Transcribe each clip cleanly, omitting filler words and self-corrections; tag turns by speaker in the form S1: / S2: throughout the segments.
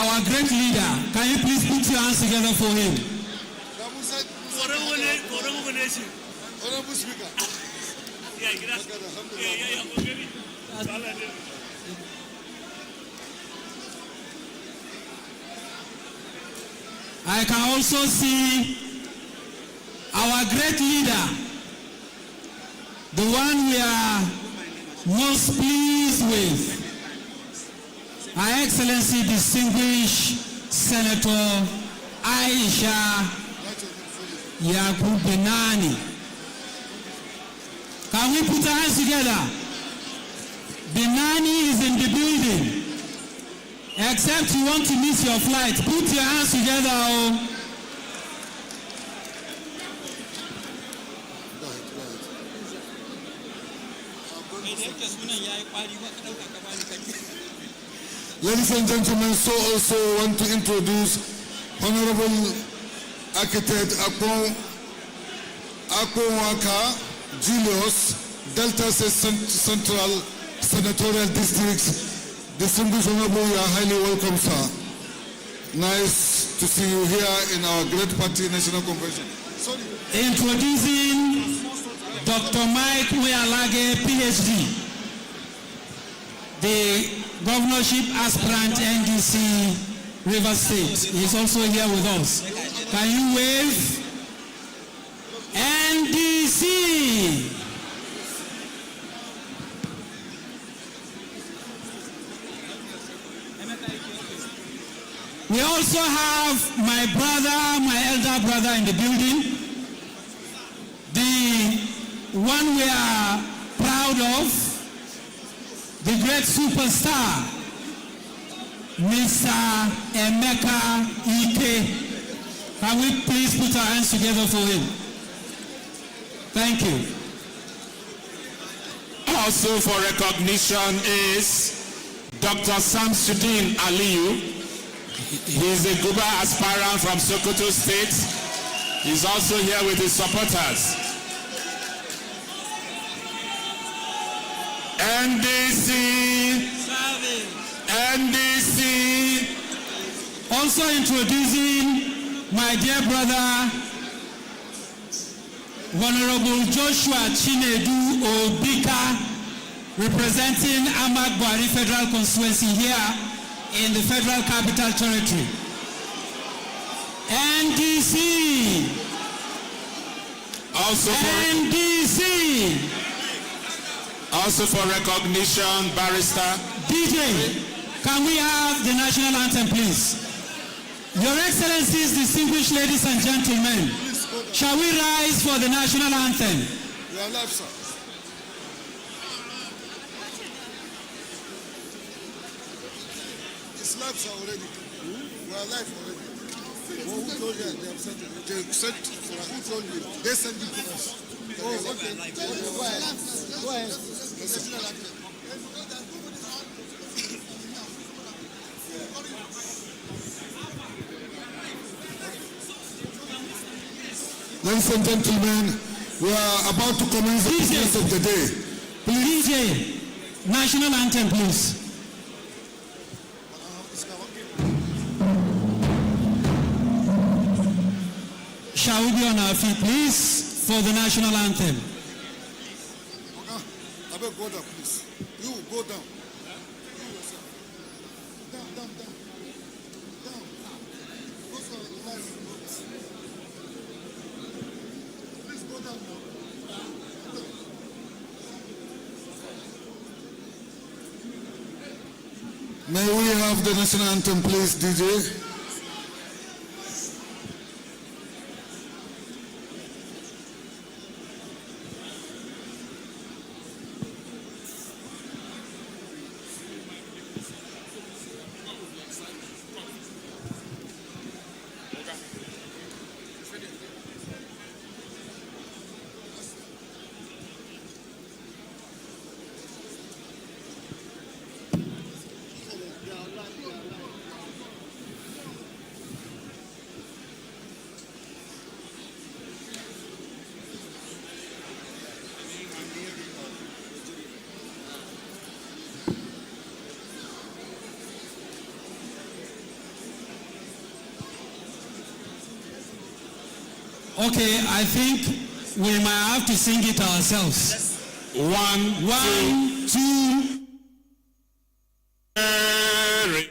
S1: Our great leader, can you please put your hands together for him?
S2: Honorable Speaker.
S1: I can also see our great leader, the one we are most pleased with, Her Excellency Distinguished Senator Aisha Yaku Benani. Can we put our hands together? Benani is in the building. Except you want to miss your flight, put your hands together. Oh.
S2: Ladies and gentlemen, so also want to introduce Honorable Architect Akwonwaka Julius, Delta Central Senatorial District. Distinguished Honorable, you are highly welcome, sir. Nice to see you here in our great party national convention.
S1: Introducing Dr. Mike Muyalage, PhD, the governorship aspirant NDC Rivers State. He's also here with us. Can you wave? NDC! We also have my brother, my elder brother in the building, the one we are proud of, the great superstar, Mr. Emeka Ike. Can we please put our hands together for him? Thank you.
S3: Also for recognition is Dr. Samsudeen Aliyu. He is a Guba aspirant from Sokoto State. He's also here with his supporters. NDC. NDC.
S1: Also introducing my dear brother, Honorable Joshua Chinedu Obika, representing Ahmad Buhari Federal Constituency here in the Federal Capital Territory. NDC.
S3: Also for
S1: NDC.
S3: Also for recognition, Barrister.
S1: DJ, can we have the national anthem, please? Your Excellencies, distinguished ladies and gentlemen, shall we rise for the national anthem?
S2: You are live, sir. It's live, sir, already. We are live already. Well, who told you? They have sent it. They sent it for us. Who told you? They sent it to us. Oh, okay. Go ahead. Go ahead. Yes, sir. Ladies and gentlemen, we are about to commence the business of the day.
S1: Please, DJ, national anthem, please. Shall we be on our feet, please, for the national anthem?
S2: I beg, go down, please. You go down. Down, down, down. Down. Go for the last. Please go down now. May we have the national anthem, please, DJ?
S1: Okay, I think we might have to sing it ourselves.
S3: One,
S1: two.
S3: Mary.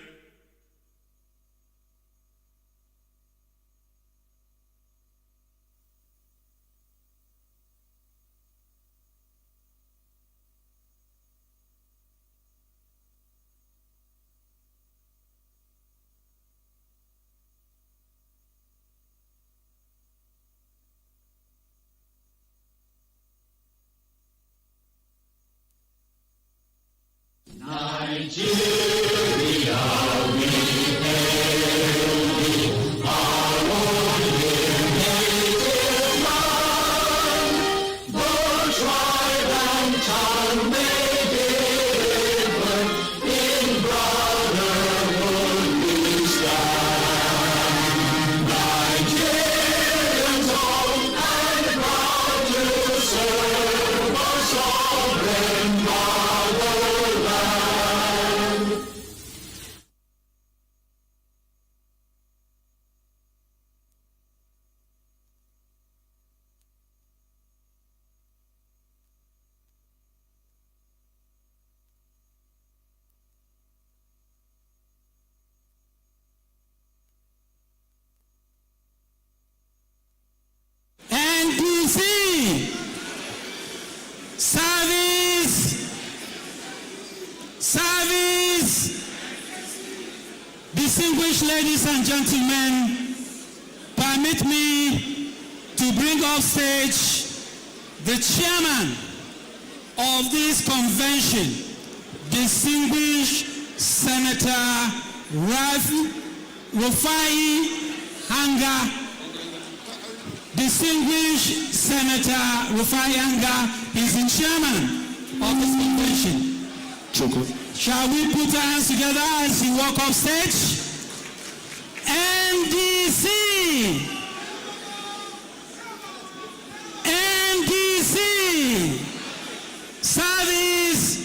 S1: NDC. Service. Distinguished ladies and gentlemen, permit me to bring off stage the chairman of this convention, distinguished Senator Rufai Hanga. Distinguished Senator Rufai Hanga is the chairman of this convention. Shall we put our hands together as he walk off stage? NDC! NDC! Service!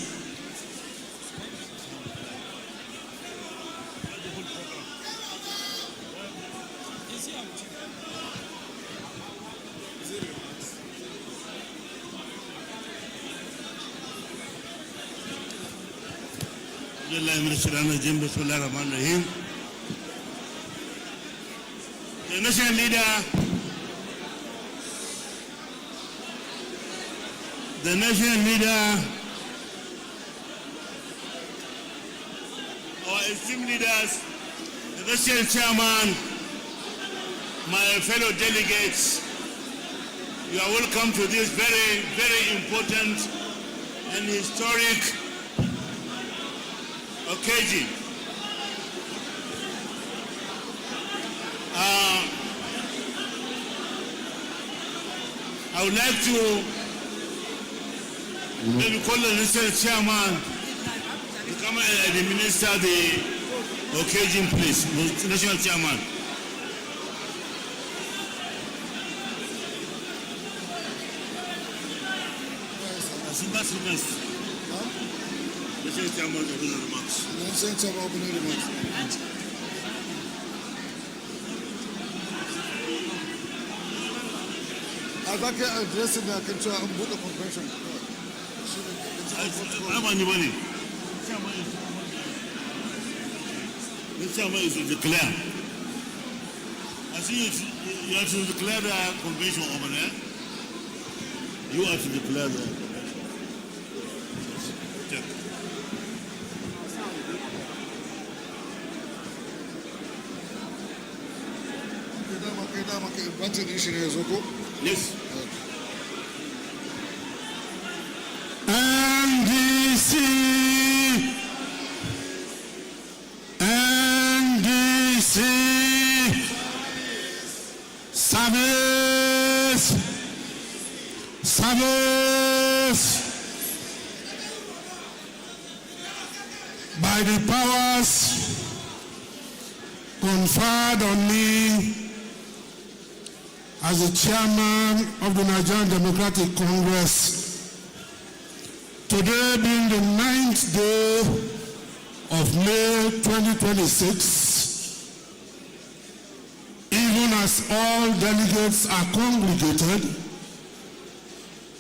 S4: The national leader, our esteemed leaders, the national chairman, my fellow delegates, you are welcome to this very, very important and historic occasion. I would like to maybe call the national chairman to come and administer the occasion, please. The national chairman. National chairman of the remarks.
S2: National chairman of the remarks. I think addressing the control and book convention.
S4: I'm on the money. The chairman is to declare. I see you have to declare the convention over there. You have to declare the convention. Check. Yes.
S2: NDC, service, by the powers conferred on me as the chairman of the Nigerian Democratic Congress, today being the 9th day of May 2026, even Even as all delegates are congregated,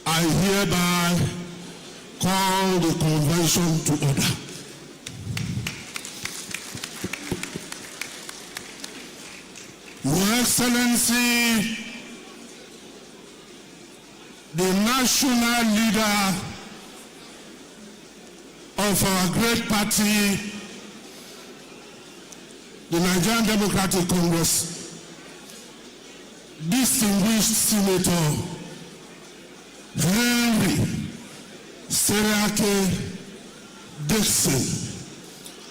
S2: I hereby call the convention to order. Your Excellency, the national leader of our great party, the Nigerian Democratic Congress, distinguished Senator Henry Seriake Dixon,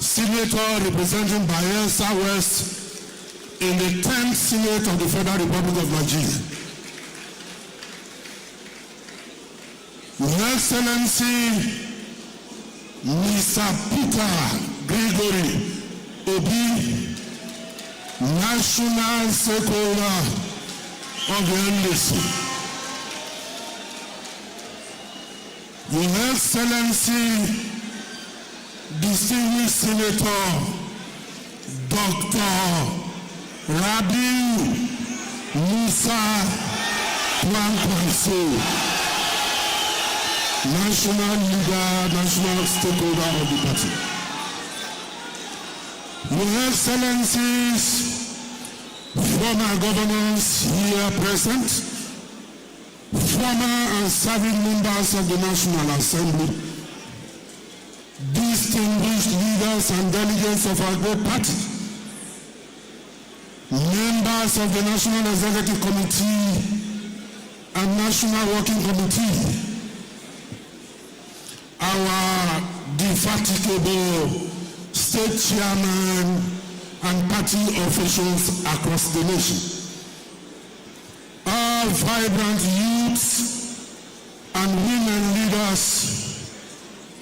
S2: Senator representing Bayelsa West in the 10th Senate of the Federal Republic of Nigeria. Your Excellency, Mr. Peter Gregory Obi, National Stakeholder of the NDC. Your Excellency, distinguished Senator Dr. Rabiu Musa Kwankwaso, national leader, national stakeholder of the party. Your Excellencies, former governors here present, former and serving members of the National Assembly, distinguished leaders and delegates of our great party, members of the National Executive Committee and National Working Committee, our defatigable state chairman and party officials across the nation, our vibrant youths and women leaders,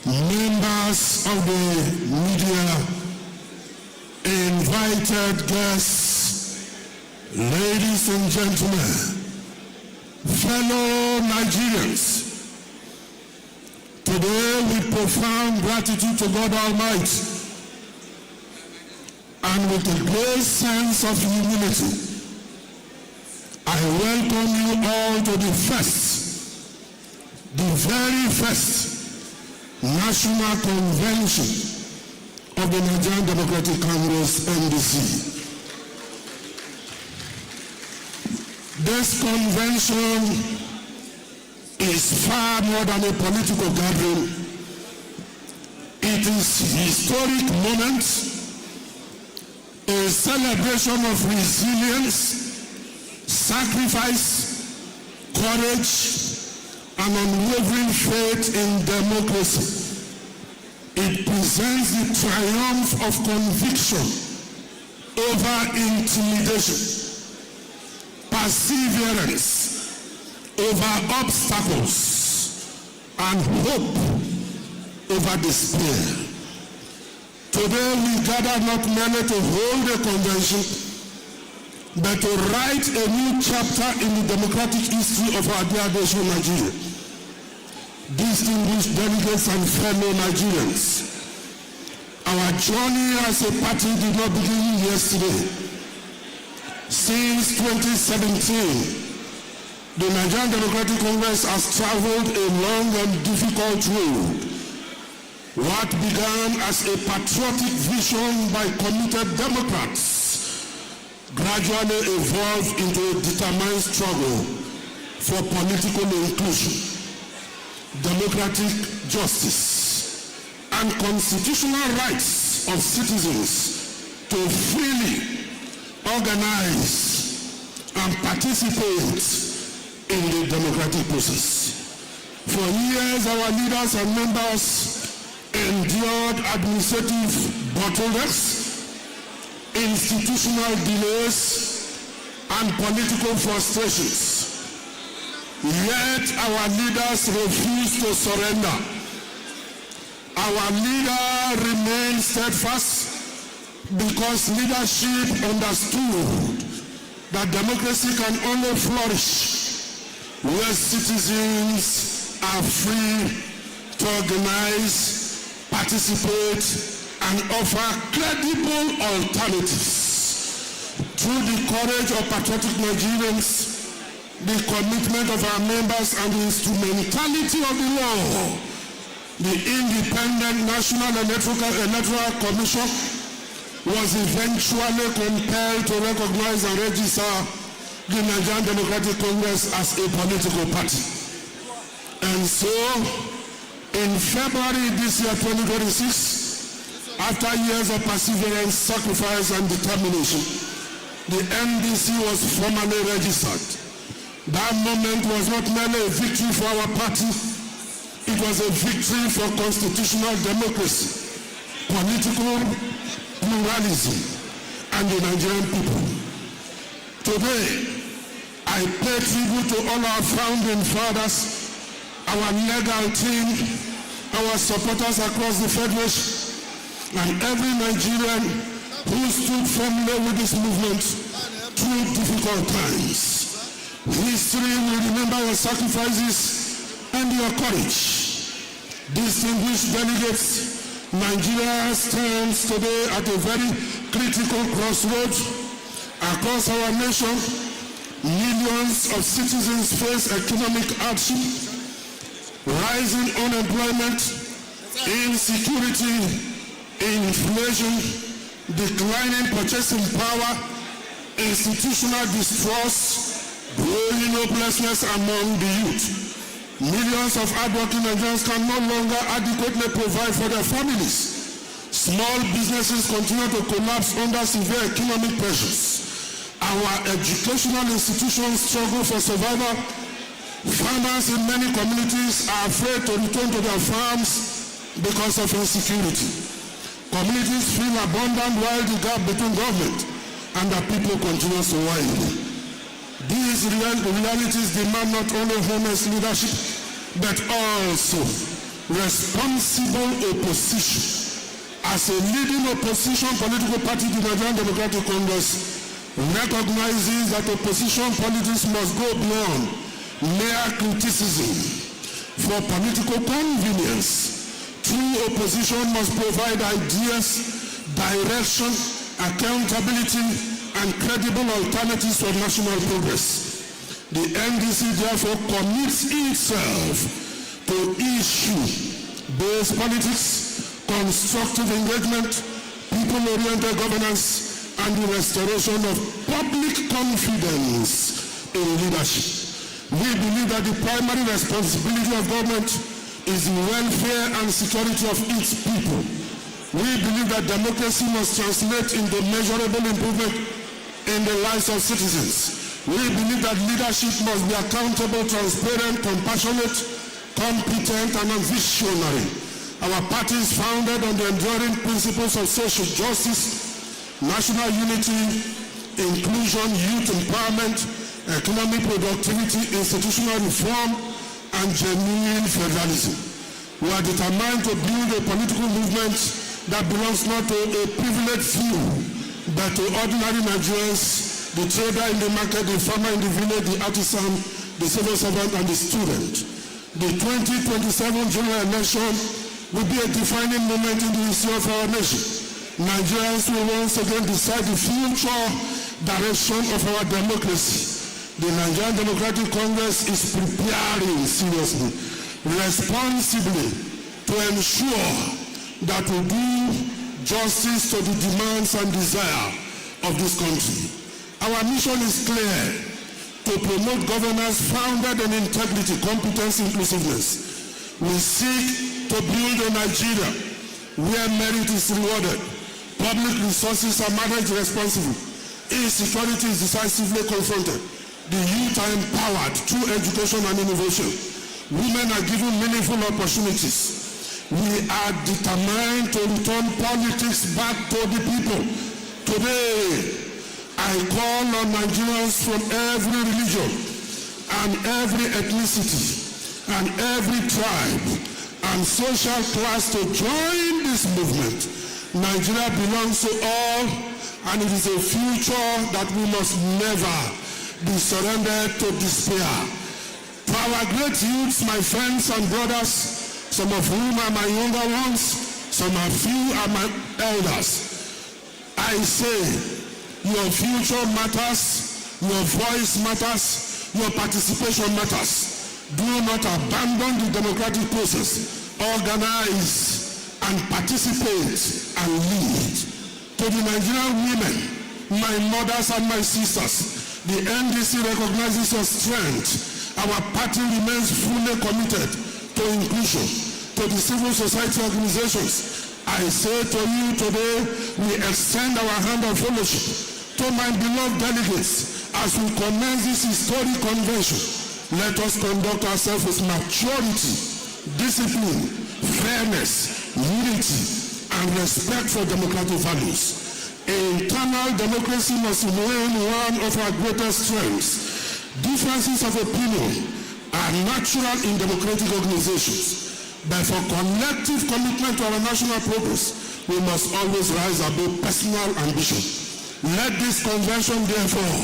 S2: members of the media, invited guests, ladies and gentlemen, fellow Nigerians. Today, with profound gratitude to God Almighty and with a great sense of humility, I welcome you all to the very first National Convention of the Nigerian Democratic Congress, NDC. This convention is far more than a political gathering. It is a historic moment, a celebration of resilience, sacrifice, courage, and unwavering faith in democracy. It presents the triumph of conviction over intimidation, perseverance over obstacles, and hope over despair. Today we gather not merely to hold a convention, but to write a new chapter in the democratic history of our dear nation, Nigeria. Distinguished delegates and fellow Nigerians, our journey as a party did not begin yesterday. Since 2017, the Nigerian Democratic Congress has traveled a long and difficult road. What began as a patriotic vision by committed Democrats gradually evolved into a determined struggle for political inclusion, democratic justice, and constitutional rights of citizens to freely organize and participate in the democratic process. For years, our leaders and members endured administrative bottlenecks, institutional delays, and political frustrations. Yet our leaders refused to surrender. Our leader remained steadfast because leadership understood that democracy can only flourish where citizens are free to organize, participate, and offer credible alternatives Through the courage of patriotic Nigerians, the commitment of our members, and the instrumentality of the law, the Independent National Electoral Commission was eventually compelled to recognize and register the Nigerian Democratic Congress as a political party. And so, in February this year, 2026, after years of perseverance, sacrifice, and determination, the NDC was formally registered. That moment was not merely a victory for our party, it was a victory for constitutional democracy, political pluralism, and the Nigerian people. Today, I pay tribute to all our founding fathers, our legal team, our supporters across the Federation, and every Nigerian who stood firmly with this movement through difficult times. History will remember your sacrifices and your courage. Distinguished delegates, Nigeria stands today at a very critical crossroads. Across our nation, millions of citizens face economic hardship, rising unemployment, insecurity, inflation, declining purchasing power, institutional distrust, growing hopelessness among the youth. Millions of hardworking Nigerians can no longer adequately provide for their families. Small businesses continue to collapse under severe economic pressures. Our educational institutions struggle for survival. Farmers in many communities are afraid to return to their farms because of insecurity. Communities feel abandoned while the gap between government and the people continues to widen. These realities demand not only honest leadership, but also responsible opposition. As a leading opposition political party, the Nigerian Democratic Congress recognizes that opposition politics must go beyond mere criticism for political convenience. True opposition must provide ideas, direction, accountability, and credible alternatives for national progress. The NDC therefore commits itself to issue-based politics, constructive engagement, people-oriented governance, and the restoration of public confidence in leadership. We believe that the primary responsibility of government is the welfare and security of its people. We believe that democracy must translate into measurable improvement in the lives of citizens. We believe that leadership must be accountable, transparent, compassionate, competent, and visionary. Our party is founded on the enduring principles of social justice, national unity, inclusion, youth empowerment, economic productivity, institutional reform, and genuine federalism. We are determined to build a political movement that belongs not to a privileged few, but to ordinary Nigerians, the trader in the market, the farmer in the village, the artisan, the civil servant, and the student. The 2027 general election will be a defining moment in the history of our nation. Nigerians will once again decide the future direction of our democracy. The Nigerian Democratic Congress is preparing seriously, responsibly, to ensure that we do justice to the demands and desire of this country. Our mission is clear: to promote governance founded on integrity, competence, inclusiveness. We seek to build a Nigeria where merit is rewarded, public resources are managed responsibly, insecurity is decisively confronted, the youth are empowered through education and innovation, women are given meaningful opportunities. We are determined to return politics back to the people. Today, I call on Nigerians from every religion and every ethnicity and every tribe and social class to join this movement. Nigeria belongs to all, and it is a future that we must never be surrendered to despair. To our great youths, my friends and brothers, some of whom are my younger ones, some of you are my elders, I say, Your future matters, your voice matters, your participation matters. Do not abandon the democratic process. Organize and participate and lead. To the Nigerian women, my mothers and my sisters, the NDC recognizes your strength. Our party remains fully committed to inclusion. To the civil society organizations, I say to you today, we extend our hand of fellowship. To my beloved delegates, as we commence this historic convention, let us conduct ourselves with maturity, discipline, fairness, unity, and respect for democratic values. Internal democracy must remain one of our greatest strengths. Differences of opinion are natural in democratic organizations, but for collective commitment to our national progress, we must always rise above personal ambition. Let this convention, therefore,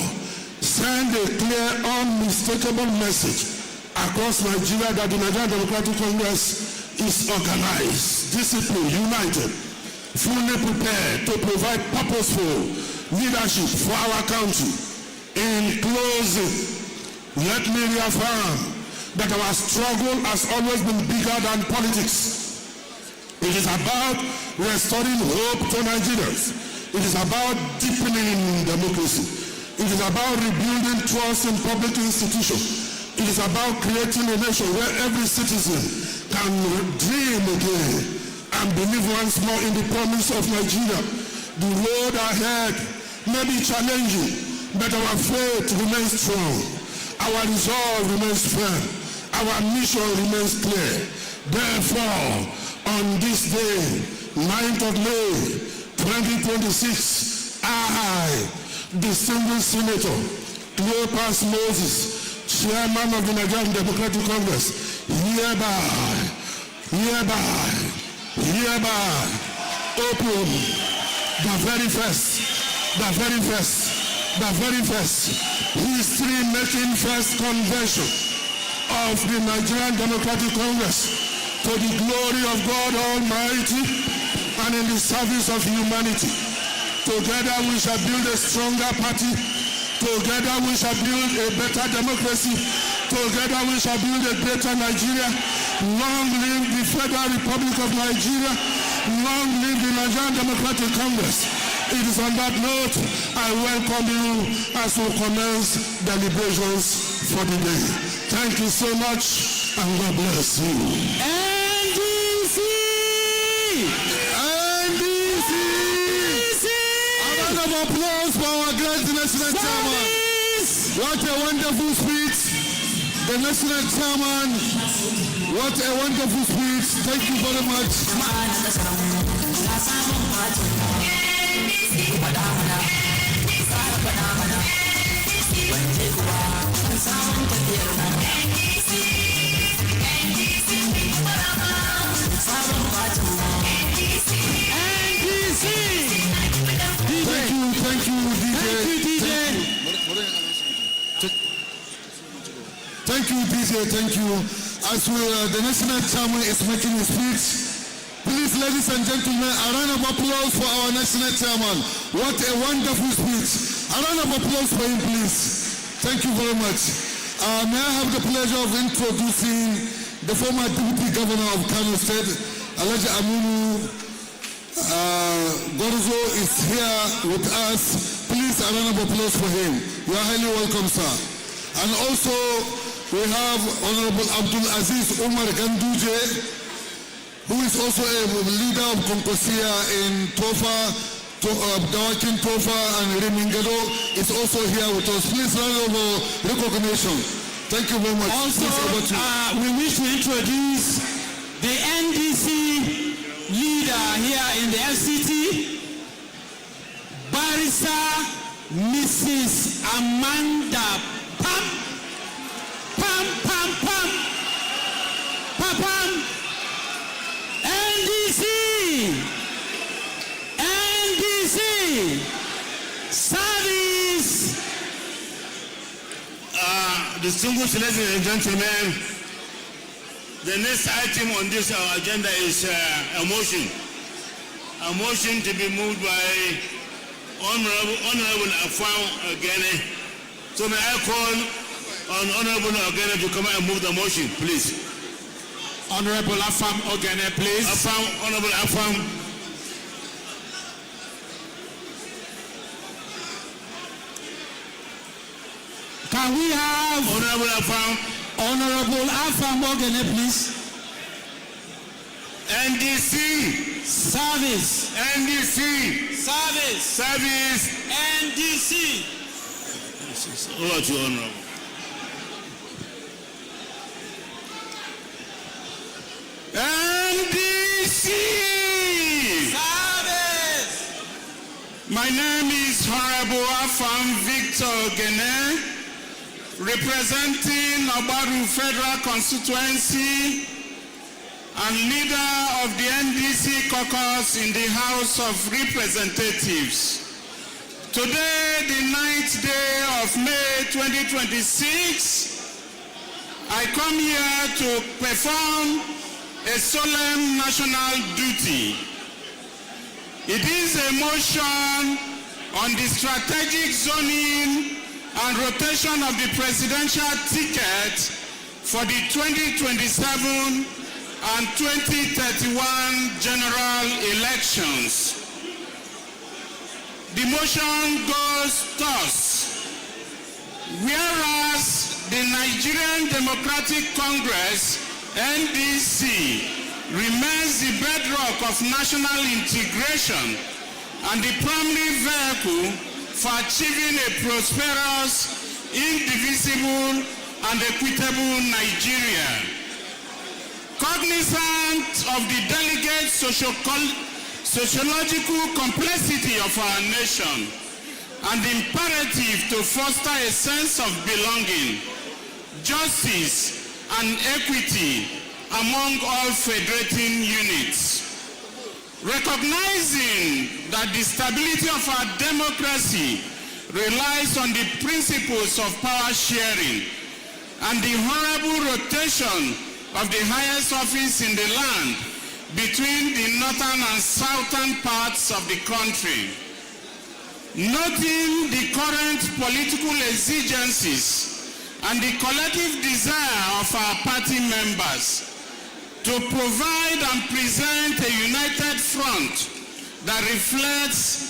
S2: send a clear, unmistakable message across Nigeria that the Nigerian Democratic Congress is organized, disciplined, united, fully prepared to provide purposeful leadership for our country. In closing, let me reaffirm that our struggle has always been bigger than politics. It is about restoring hope to Nigerians. It is about deepening democracy. It is about rebuilding trust in public institutions. It is about creating a nation where every citizen can dream again and believe once more in the promise of Nigeria. The road ahead may be challenging, but our faith remains strong. Our resolve remains firm. Our mission remains clear. Therefore, on this day, 9th of May, 2026, I, distinguished Senator Cleopas Moses, Chairman of the Nigerian Democratic Congress, hereby open the very first history-making first convention of the Nigerian Democratic Congress to the glory of God Almighty and in the service of humanity. Together we shall build a stronger party. Together we shall build a better democracy. Together we shall build a greater Nigeria. Long live the Federal Republic of Nigeria. Long live the Nigerian Democratic Congress. It is on that note I welcome you as we commence deliberations for the day. Thank you so much and God bless you.
S1: NDC!
S2: A round of applause for our great national chairman. What a wonderful speech. The national chairman, what a wonderful speech. Thank you very much. Thank you, DJ. Thank you, DJ. Thank you. As the national chairman is making his speech, please, ladies and gentlemen, a round of applause for our national chairman. What a wonderful speech. A round of applause for him, please. Thank you very much. May I have the pleasure of introducing the former Deputy Governor of Kano State, Alhaji Aminu Gorzo is here with us. Please, a round of applause for him. You are highly welcome, sir. And also, we have Honorable Abdul Aziz Umar Ganduje, who is also a leader of Konkosia in Tofa, Dawakin Tofa and Remingado, is also here with us. Please, round of recognition. Thank you very much.
S1: Also, we wish to introduce the NDC leader here in the FCT, Barrister Mrs. Amanda Pam. Service.
S4: Distinguished ladies and gentlemen, the next item on this agenda is a motion to be moved by Honorable Afam Ogene. So may I call on Honorable Ogene to come and move the motion, please.
S3: Honorable Afam Ogene, please.
S4: Honorable Afam.
S1: Can we have Honorable Afam Ogene, please?
S4: NDC.
S1: Service.
S4: NDC.
S1: Service.
S4: Service.
S1: NDC.
S4: Over to you, Honorable. NDC.
S1: Service.
S3: My name is Honorable Afam Victor Ogene, representing Obaru Federal Constituency and leader of the NDC caucus in the House of Representatives. Today, the 9th day of May 2026, I come here to perform a solemn national duty. It is a motion on the strategic zoning and rotation of the presidential ticket for the 2027 and 2031 general elections. The motion goes thus: whereas the Nigerian Democratic Congress, NDC, remains the bedrock of national integration and the primary vehicle for achieving a prosperous, indivisible, and equitable Nigeria. Cognizant of the delicate sociological complexity of our nation and the imperative to foster a sense of belonging, justice, and equity among all federating units. Recognizing that the stability of our democracy relies on the principles of power sharing and the honorable rotation of the highest office in the land between the northern and southern parts of the country. Noting the current political exigencies and the collective desire of our party members to provide and present a united front that reflects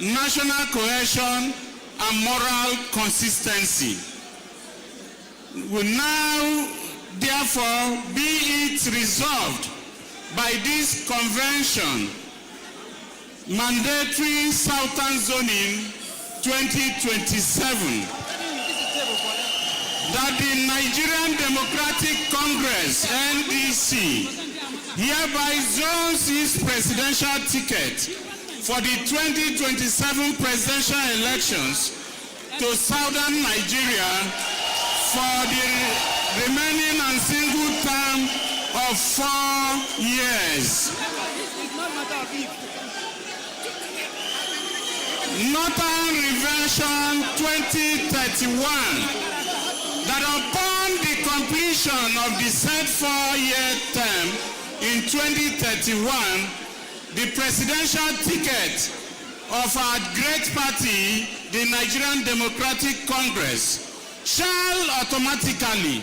S3: national cohesion and moral consistency. Will now, therefore, be it resolved by this convention, mandatory Southern Zoning 2027, that the Nigerian Democratic Congress, NDC, hereby zones its presidential ticket for the 2027 presidential elections to southern Nigeria for the remaining and single term of 4 years. Northern Reversion 2031. That upon the completion of the said 4-year term in 2031, the presidential ticket of our great party, the Nigerian Democratic Congress, shall automatically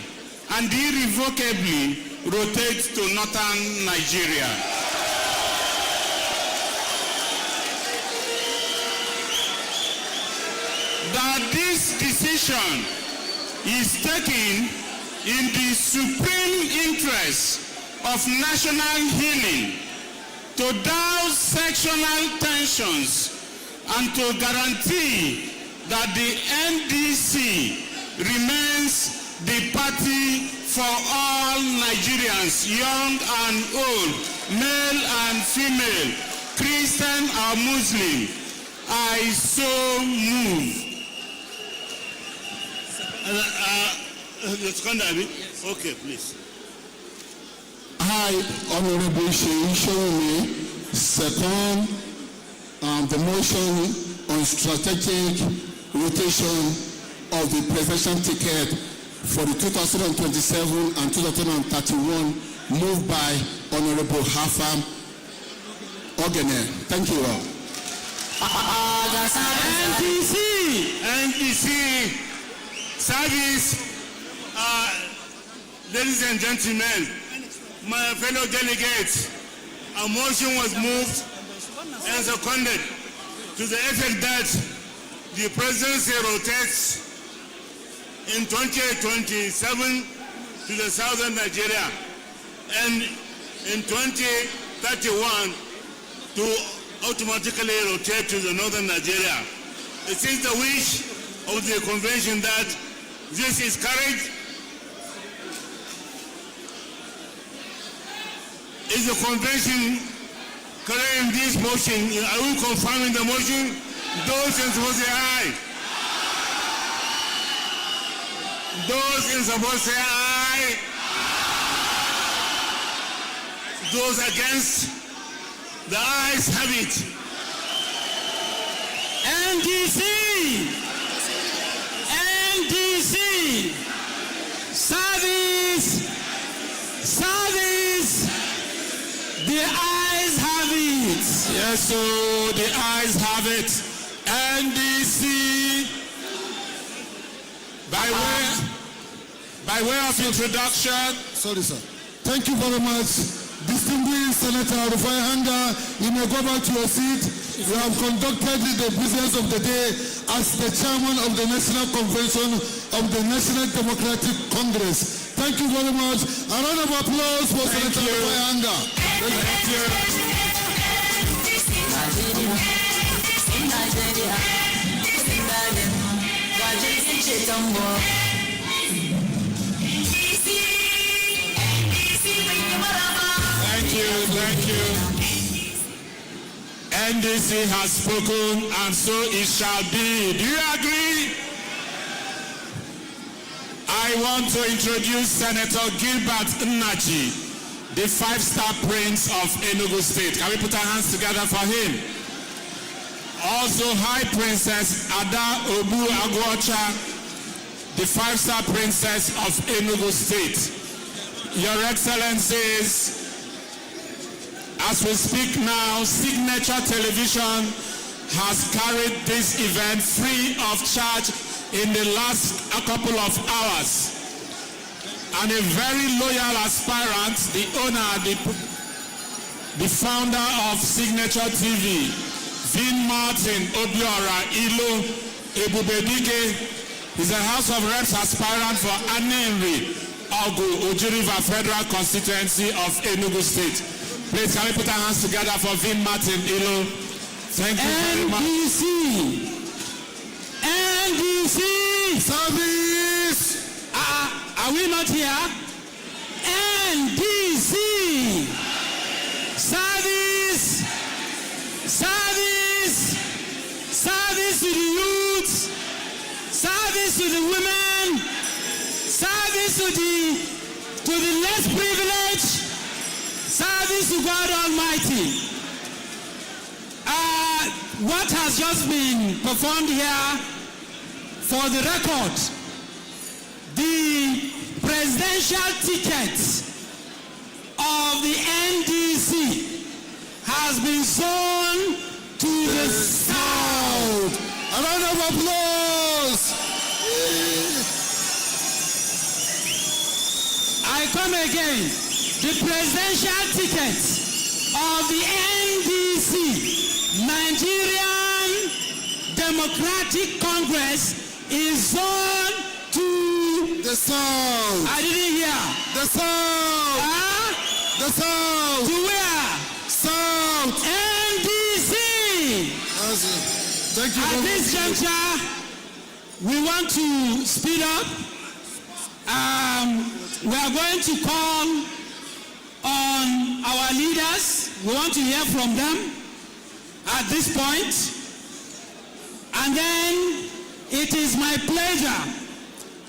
S3: and irrevocably rotate to northern Nigeria. That this decision is taken in the supreme interest of national healing, to douse sectional tensions and to guarantee that the NDC remains the party for all Nigerians, young and old, male and female, Christian or Muslim. I so move.
S4: Okay, please.
S2: I, Honorable Sheyi, second the motion on strategic rotation of the presidential ticket for the 2027 and 2031, moved by Honorable Afam Ogene. Thank you all.
S4: NDC service. Ladies and gentlemen, my fellow delegates, a motion was moved and seconded to the effect that the presidency rotates in 2027 to the southern Nigeria and in 2031 to automatically rotate to the northern Nigeria. It is the wish of the convention that this is carried. Is the convention carrying this motion? Are we confirming the motion? Those in support say aye. Those in support say aye. Those against, the ayes have it.
S1: NDC, service, the ayes have it.
S3: Yes, so the ayes have it. NDC, by way of introduction.
S2: Sorry, sir. Thank you very much. Distinguished Senator Rufai Hanga, you may go back to your seat. You have conducted the business of the day as the chairman of the National Convention of the National Democratic Congress. Thank you very much. A round of applause for Senator Rufai Hanga.
S3: Thank you. Thank you. NDC has spoken and so it shall be. Do you agree? I want to introduce Senator Gilbert Nnaji, the five-star prince of ENUGU State. Can we put our hands together for him? Also, High Princess Ada Obu Agwocha, the five-star princess of ENUGU State. Your Excellencies, as we speak now, Signature Television has carried this event free of charge in the last couple of hours. And a very loyal aspirant, the owner, the founder of Signature TV, Vin Martin Obiora Ilo Ebubedike, is a House of Reps aspirant for Aninri Ogu Ojiriva Federal Constituency of Enugu State. Please, can we put our hands together for Vin Martin Ilo? Thank you very much.
S1: NDC,
S2: Service!
S1: are we not here? NDC, service to the youth, service to the women, service to the less privileged, service to God Almighty. What has just been performed here, for the record, the presidential ticket of the NDC has been sown to the south.
S2: A round of applause!
S1: I come again. The presidential ticket of the NDC, Nigerian Democratic Congress, is sown to
S2: the south.
S1: I didn't hear.
S2: The south. The south.
S1: To where?
S2: South.
S1: NDC.
S2: Thank you.
S1: At this juncture, we want to speed up. We are going to call on our leaders. We want to hear from them at this point. And then it is my pleasure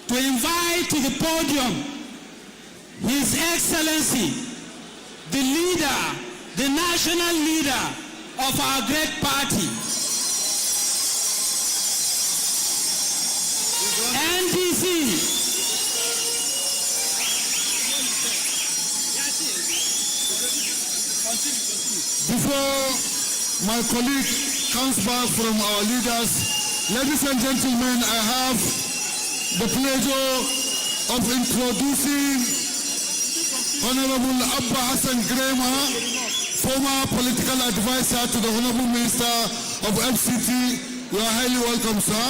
S1: to invite to the podium His Excellency, the leader, the national leader of our great party, NDC.
S2: Before my colleague comes back from our leaders. Ladies and gentlemen, I have the pleasure of introducing Honorable Abba Hassan Grema, former political advisor to the Honorable Minister of FCT. You are highly welcome, sir.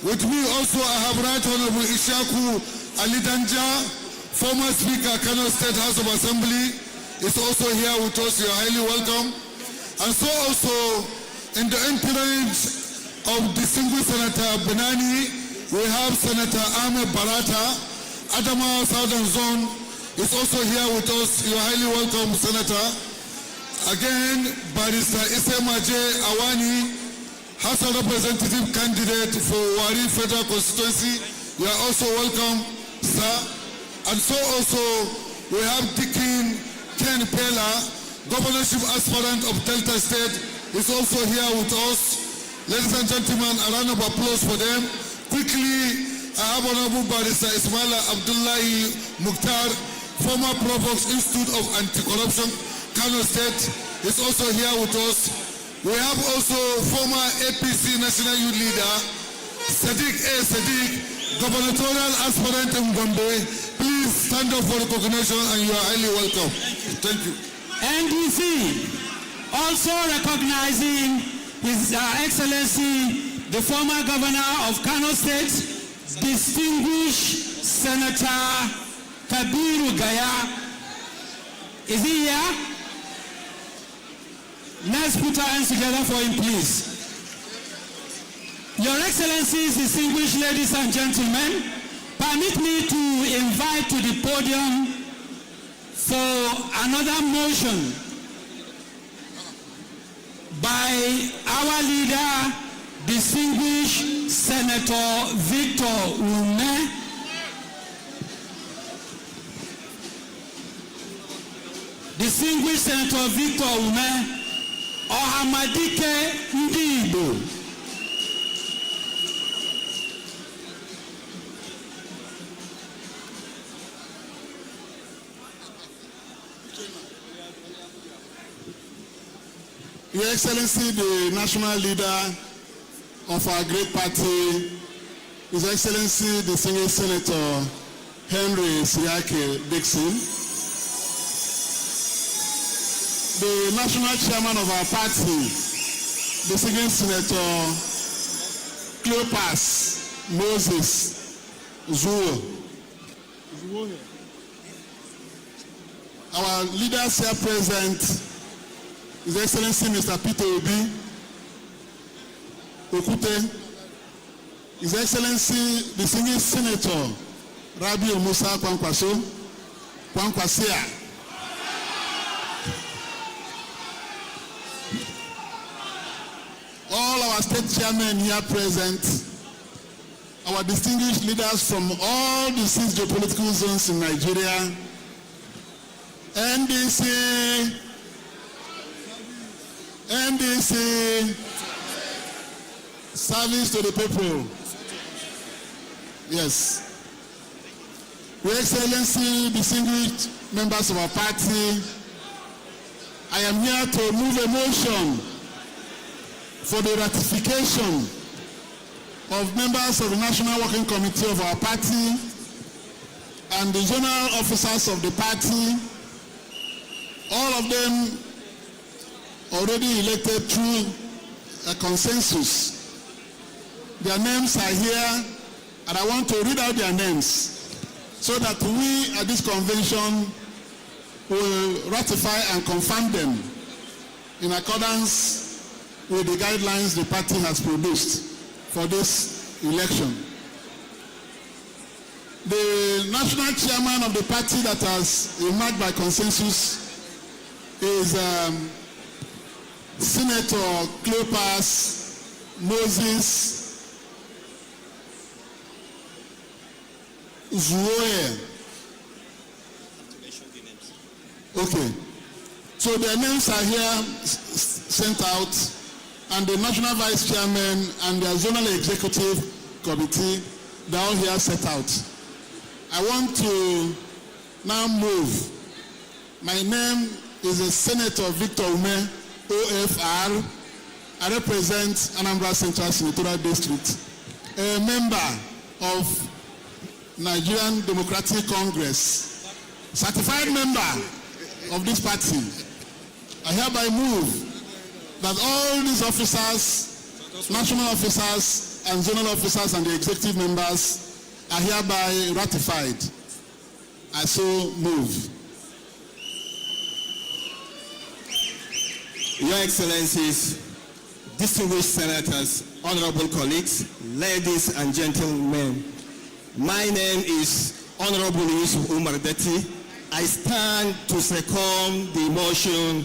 S2: With me also I have Right Honorable Ishaku Ali Danja, former Speaker, Kano State House of Assembly, is also here with us. You are highly welcome. And so also in the entourage of distinguished Senator Benani, we have Senator Ahmed Barata, Adamawa Southern Zone, is also here with us. You are highly welcome, Senator. Again, Barrister Isemaje Awani, House of Representative candidate for Wari Federal Constituency. You are also welcome, sir. And so also, we have Dikin Ken Pela, governorship aspirant of Delta State, is also here with us. Ladies and gentlemen, a round of applause for them. Quickly, I have Honorable Barrister Ismaila Abdullahi Mukhtar, former Provost Institute of Anti-Corruption, Kano State, is also here with us. We have also former APC National Youth Leader, Sadiq A. Sadiq, gubernatorial aspirant in Gombe. Please stand up for recognition and you are highly welcome. Thank you.
S1: NDC, also recognizing His Excellency, the former governor of Kano State, distinguished Senator Kabiru Gaya. Is he here? Let's put our hands together for him, please. Your Excellencies, distinguished ladies and gentlemen, permit me to invite to the podium for another motion by our leader, distinguished Senator Victor Ume. Distinguished Senator Victor Ume, Ohamadike Ndibo.
S5: Your Excellency, the national leader of our great party, His Excellency, the senior Senator Henry Siake Dixon, the national chairman of our party, the senior Senator Cleopas Moses Zuo, our leaders here present, His Excellency Mr. Peter Obi Okute, His Excellency the senior Senator Rabiu Musa Kwankwasia, all our state chairmen here present, our distinguished leaders from all the 6 geopolitical zones in Nigeria, NDC, service to the people. Yes. Your Excellency, distinguished members of our party, I am here to move a motion for the ratification of members of the National Working Committee of our party and the general officers of the party, all of them already elected through a consensus. Their names are here, and I want to read out their names so that we at this convention will ratify and confirm them in accordance with the guidelines the party has produced for this election. The national chairman of the party that has emerged by consensus is Senator Cleopas Moses Zuoye. Okay. So their names are here sent out, and the national vice chairman and the zonal executive committee, they're all here set out. I want to now move. My name is Senator Victor Ume, OFR. I represent Anambra Central Senatorial District. A member of Nigerian Democratic Congress, certified member of this party. I hereby move that all these officers, national officers and zonal officers and the executive members are hereby ratified. I so move.
S6: Your Excellencies, distinguished senators, honorable colleagues, ladies and gentlemen, my name is Honorable Yusuf Umar Deti. I stand to second the motion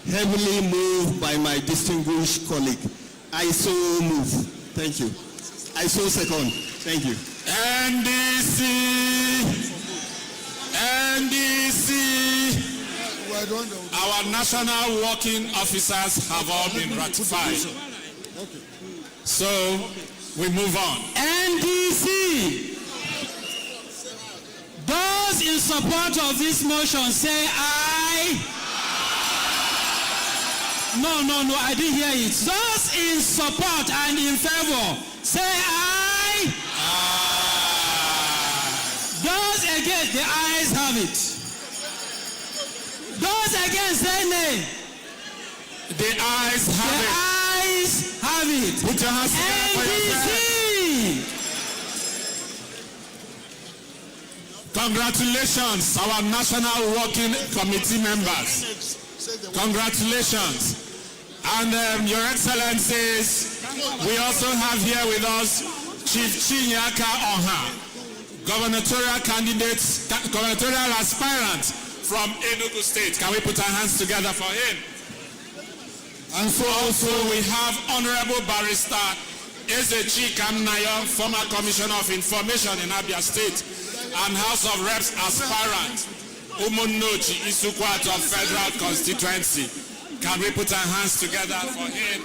S6: heavily moved by my distinguished colleague. I so move. Thank you. I so second. Thank you.
S3: NDC. Our national working officers have all been ratified. So we move on.
S1: NDC. Those in support of this motion say aye. No, I didn't hear it. Those in support and in favor say aye. Those against, the ayes have it. Those against say nay.
S3: The ayes have it.
S1: The ayes have it.
S3: Put your hands together for yourself. Congratulations, our National Working Committee members. Congratulations. And Your Excellencies, we also have here with us Chief Chinyaka Oha, gubernatorial aspirant from ENUGU State. Can we put our hands together for him? And so also we have Honorable Barrister Ezechi Kamnayo, former Commissioner of Information in Abia State and House of Reps aspirant Umunnochi Isukwat of Federal Constituency. Can we put our hands together for him?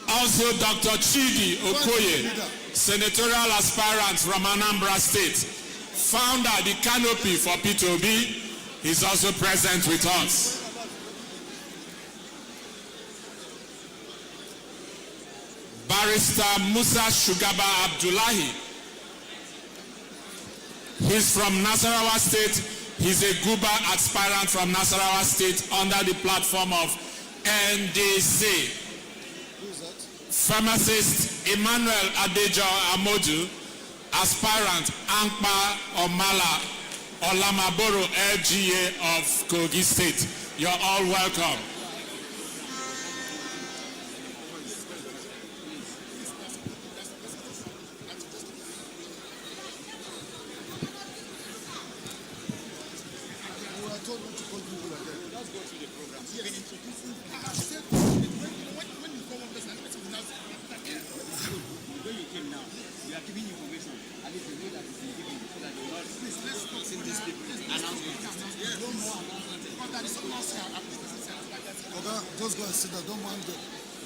S3: Also Dr. Chidi Okoye, senatorial aspirant from Anambra State, founder the Canopy for P2B, is also present with us. Barrister Musa Shugaba Abdullahi. He's from Nasarawa State. He's a Guba aspirant from Nasarawa State under the platform of NDC. Pharmacist Emmanuel Adejo Amodu, aspirant Ankpa Omala Olamaboro LGA of Kogi State. You're all welcome.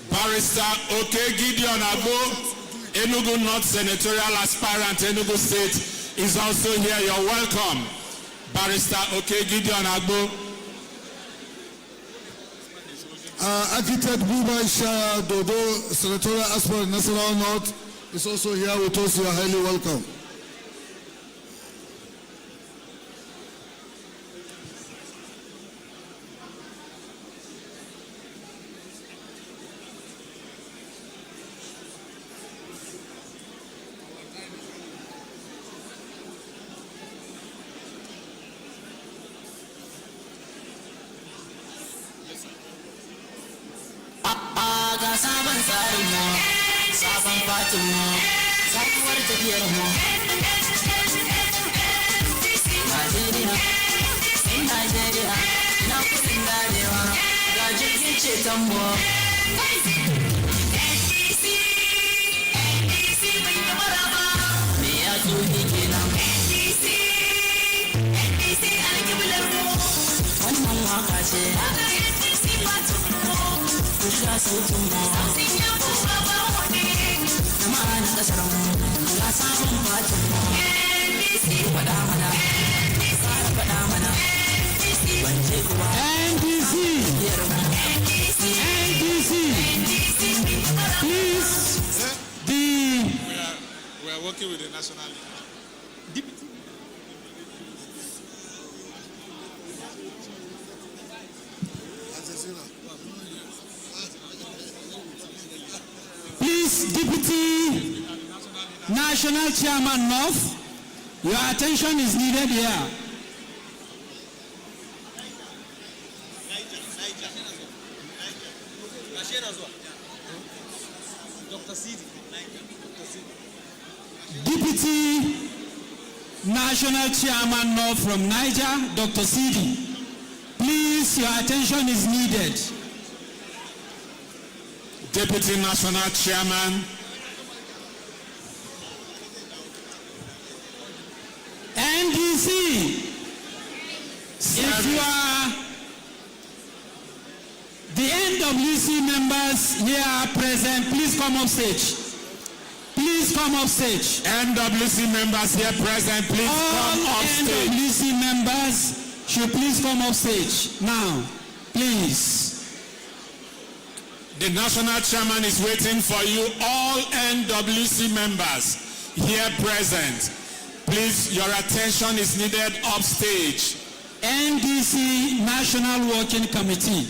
S3: Barrister Oke Gideon Agbo, Enugu North Senatorial aspirant, Enugu State, is also here. You're welcome. Barrister Oke Gideon Agbo.
S2: Architect Buba Isha Dodo, Senatorial aspirant, National North, is also here with us. You are highly welcome.
S7: Sabon tsarin mu, sabon fatin mu, sabuwar tafiyar mu. Najeriya, in Najeriya, na kudin darewa, ga jirgin ceton mu. NDC, bai yi maraba, me ya tsohi kenan. NDC, alƙiblar mu. Wannan waka ce, waka NDC fatin mu. Kusa sautin mu, sautin ya kusa ba wani. Jama'a na kasar mu, ga sabon fatin mu. NDC faɗa mana, fara faɗa mana. NDC
S8: working with the national leader.
S1: Please, Deputy National Chairman North, your attention is needed here. Deputy National Chairman North from Niger, Dr. Sidi. Please, your attention is needed.
S3: Deputy National Chairman.
S1: NDC, if you are the NWC members here present, please come up stage. Please come up stage.
S3: NWC members here present, please come up stage.
S1: All NWC members should please come up stage now, please.
S3: The national chairman is waiting for you. All NWC members here present, please, your attention is needed upstage.
S1: NDC National Working Committee.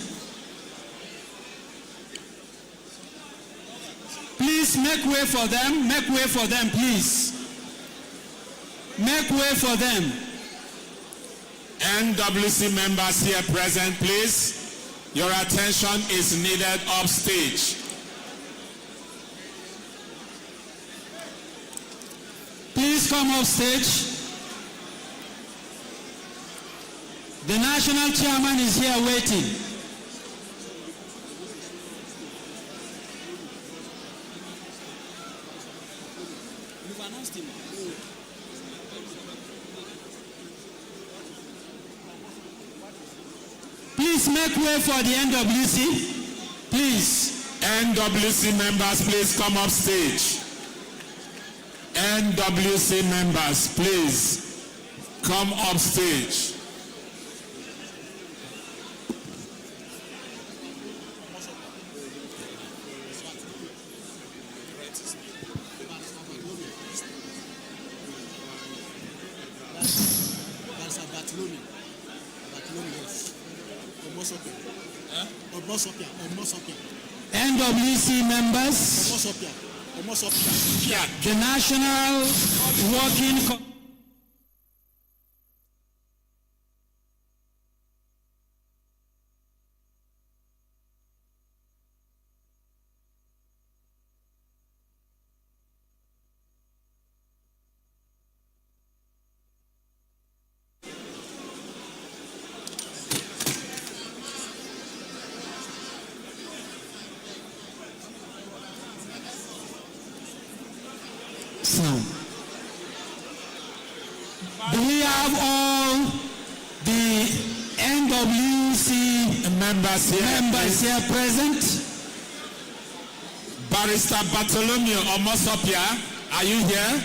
S1: Please make way for them. Make way for them, please. Make way for them.
S3: NWC members here present, please. Your attention is needed upstage.
S1: Please come up stage. The national chairman is here waiting. You've announced him. Please make way for the NWC. Please.
S3: NWC members, please come up stage. NWC members, please come up stage.
S1: NWC members, the National Working Do we have all the NWC members here present?
S3: Barrister Bartholomew Omosopia, are you here?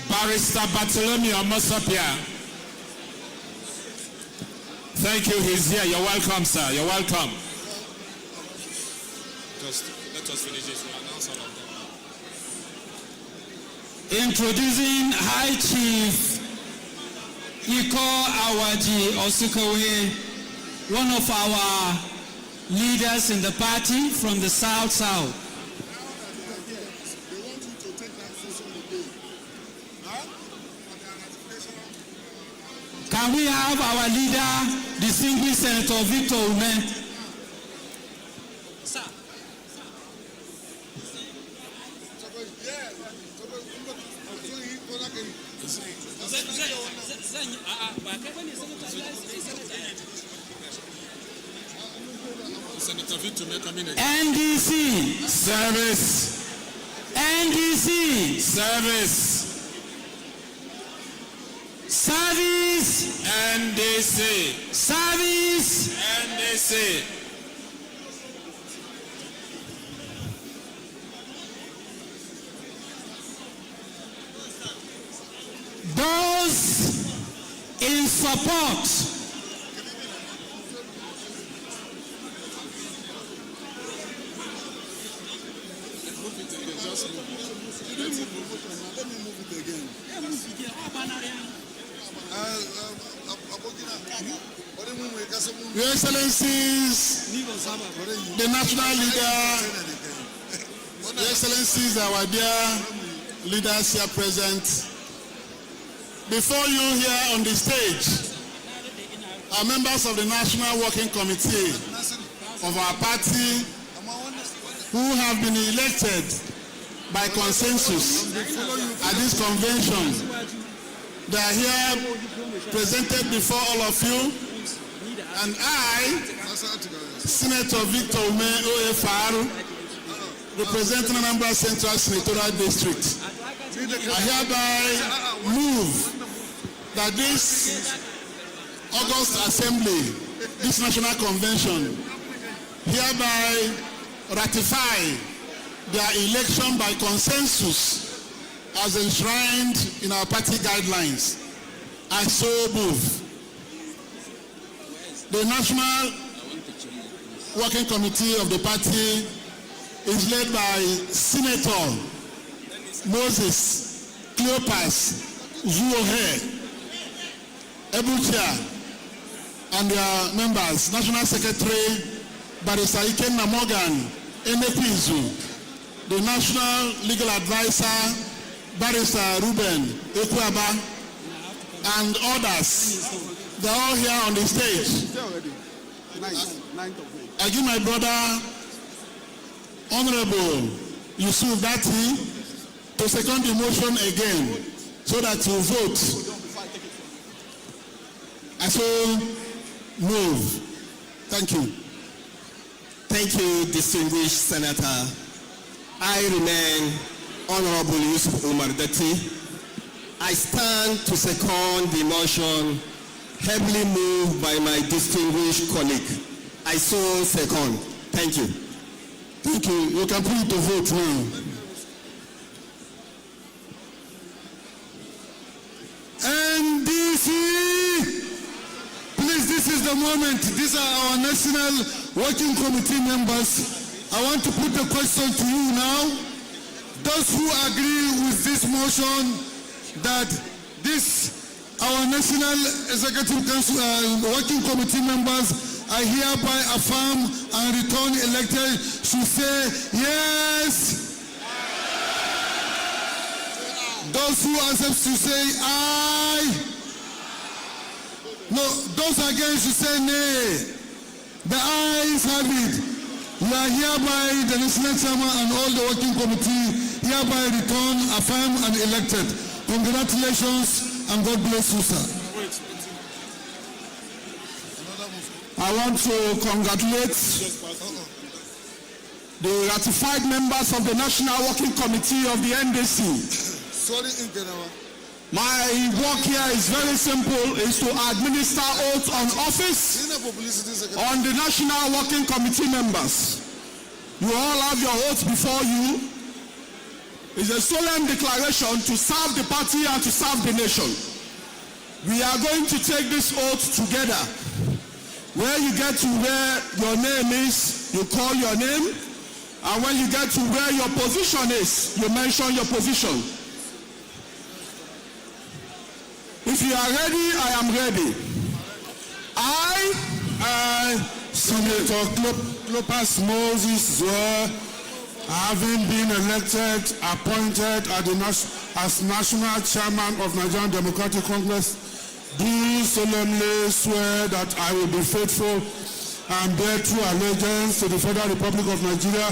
S3: Barrister Bartholomew Omosopia. Thank you, he's here. You're welcome, sir. You're welcome.
S8: Just let us finish this. We'll announce all of them.
S1: Introducing High Chief Iko Awaji Osukowe, one of our leaders in the party from the South. Can we have our leader, distinguished Senator Victor Ume? NDC
S3: service.
S1: NDC
S3: service.
S1: Service.
S3: NDC
S1: service.
S3: NDC.
S1: Those in support
S5: Your Excellencies, the national leader, Your Excellencies, our dear leaders here present, before you here on the stage are members of the National Working Committee of our party who have been elected by consensus at this convention. They are here presented before all of you, and I, Senator Victor Ume Oyefaru, representing Anambra Central Senatorial District, I hereby move that this August Assembly, this National Convention, hereby ratify their election by consensus as enshrined in our party guidelines. I so move. The National Working Committee of the party is led by Senator Moses Cleopas Zuohe Ebucha and their members, National Secretary Barrister Ikenna Morgan Enepizu, the National Legal Advisor Barrister Ruben Ekwaba, and others. They are all here on the stage. I give my brother, Honorable Yusuf Dati, to second the motion again so that you vote. I so move. Thank you.
S6: Thank you, distinguished Senator. I remain Honorable Yusuf Umar Dati. I stand to second the motion heavily moved by my distinguished colleague. I so second. Thank you.
S5: Thank you. You can put it to vote now. NDC! Please, this is the moment. These are our National Working Committee members. I want to put the question to you now. Those who agree with this motion that our National Executive Council Working Committee members are hereby affirmed and returned elected should say yes. Those who accept should say aye. No, those against should say nay. The ayes have it. You are hereby, the National Chairman and all the Working Committee, hereby returned, affirmed and elected. Congratulations and God bless you, sir. I want to congratulate the ratified members of the National Working Committee of the NDC. My work here is very simple, is to administer oath on office on the National Working Committee members. You all have your oaths before you. It's a solemn declaration to serve the party and to serve the nation. We are going to take this oath together. Where you get to where your name is, you call your name. And when you get to where your position is, you mention your position. If you are ready, I am ready. I, Senator Cleopas Moses Zuohe, having been elected, appointed as National Chairman of Nigerian Democratic Congress, do solemnly swear that I will be faithful and bear true allegiance to the Federal Republic of Nigeria,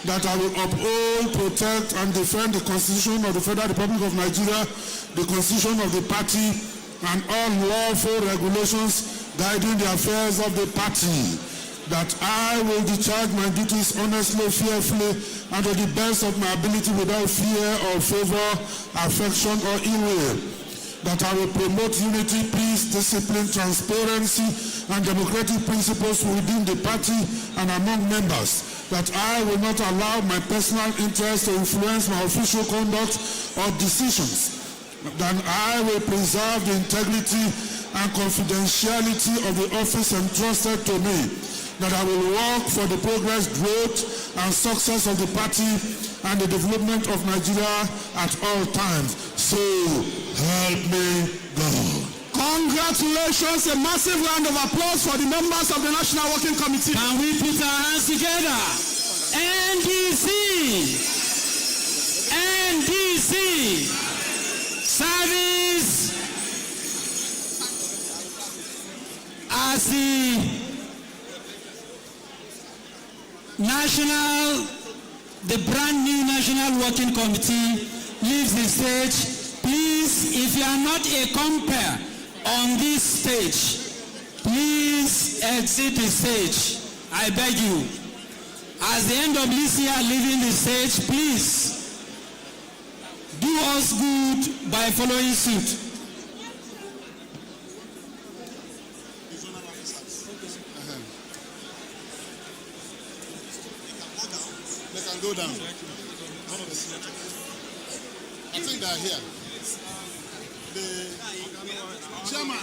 S5: that I will uphold, protect, and defend the Constitution of the Federal Republic of Nigeria, the Constitution of the party, and all lawful regulations guiding the affairs of the party, that I will discharge my duties honestly, fearfully, and to the best of my ability without fear or favor, affection, or ill will, that I will promote unity, peace, discipline, transparency, and democratic principles within the party and among members, that I will not allow my personal interest to influence my official conduct or decisions, that I will preserve the integrity and confidentiality of the office entrusted to me, that I will work for the progress, growth, and success of the party
S2: and the development of Nigeria at all times. So help me God.
S5: Congratulations, a massive round of applause for the members of the National Working Committee.
S1: Can we put our hands together? NDC! NDC! Service as the brand new National Working Committee leaves the stage. Please, if you are not a compere on this stage, please exit the stage. I beg you. As the NWC are leaving the stage, please do us good by following suit.
S5: They can go down. I think they are here. The chairman.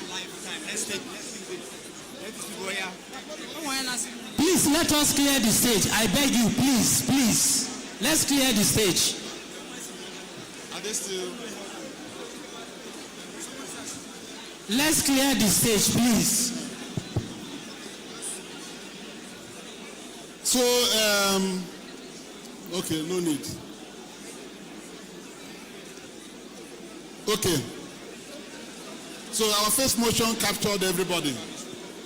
S1: Please let us clear the stage. I beg you, please, please. Let's clear the stage.
S5: Are they still?
S1: Let's clear the stage, please.
S5: So, okay, no need. Okay. So our first motion captured everybody.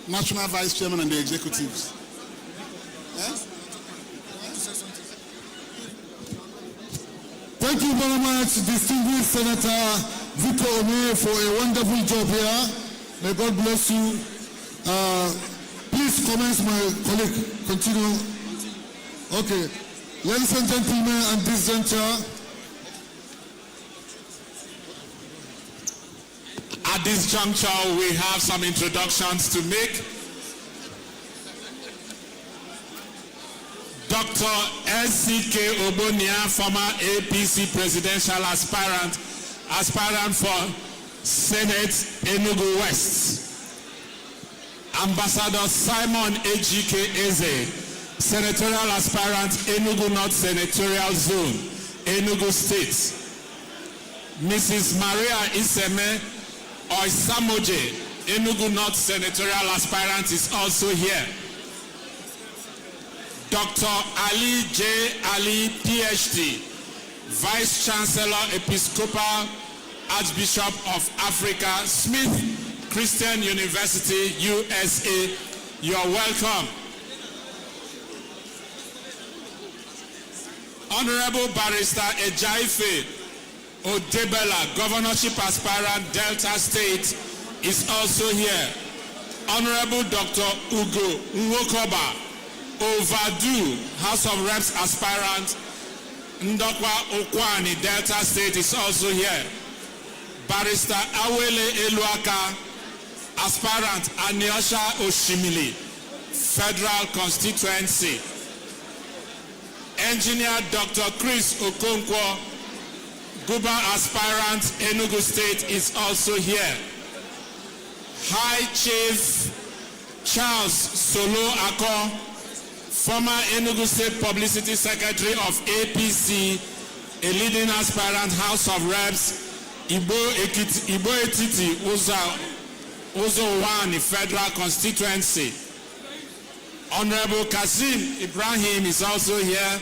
S5: National Vice Chairman and the executives.
S2: Thank you very much, distinguished Senator Victor Ome, for a wonderful job here. May God bless you. Please commence, my colleague. Continue. Okay. Ladies and gentlemen, at this juncture,
S3: At this juncture, we have some introductions to make. Dr. S.C.K. Obonia, former APC presidential aspirant for Senate Enugu West. Ambassador Simon A.G.K. Eze, senatorial aspirant Enugu North Senatorial Zone, Enugu State. Mrs. Maria Iseme Oisamoje, Enugu North Senatorial aspirant, is also here. Dr. Ali J. Ali, PhD, Vice Chancellor, Episcopal Archbishop of Africa, Smith Christian University, USA. You're welcome. Honorable Barrister Ejaife Odebela, governorship aspirant, Delta State, is also here. Honorable Dr. Ugo Nwokoba, Overdue, House of Reps aspirant, Ndokwa Okwani, Delta State, is also here. Barrister Awele Eluaka, aspirant, Anyosha Oshimili, Federal Constituency. Engineer Dr. Chris Okonkwo, Guba aspirant, Enugu State, is also here. High Chief Charles Solo Ako, former Enugu State Publicity Secretary of APC, a leading aspirant, House of Reps, Ibo Etiti, Uzo Wani, Federal Constituency. Honorable Kasim Ibrahim is also here.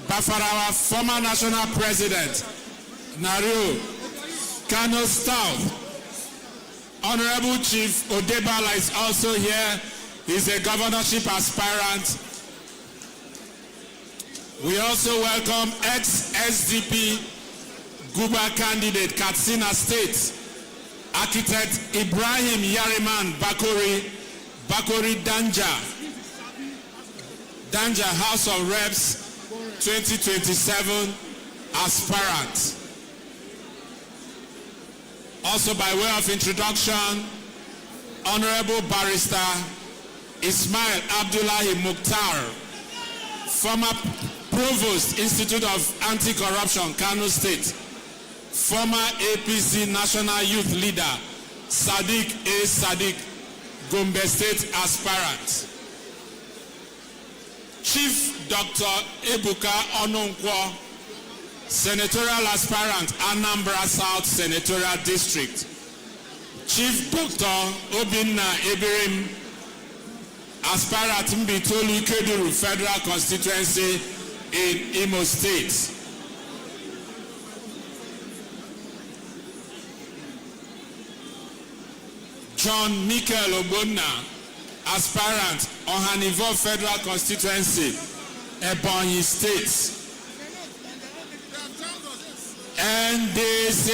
S3: Bafarawa, former National President, Nario, Kano South. Honorable Chief Odebala is also here. He's a governorship aspirant. We also welcome ex-SDP Guba candidate, Katsina State, architect Ibrahim Yariman Bakori Danja, House of Reps 2027 aspirant. Also, by way of introduction, Honorable Barrister Ismail Abdullahi Mukhtar, former Provost, Institute of Anti-Corruption, Kano State, former APC National Youth Leader, Sadiq A. Sadiq, Gombe State aspirant. Chief Dr. Ebuka Onunkwo, Senatorial Aspirant, Anambra South Senatorial District. Chief Dr. Obinna Ebirim, Aspirant Mbitolu Keduru Federal Constituency in Imo State. John Michael Ogbonna, Aspirant Ohanivo Federal Constituency, Ebonyi State. NDC.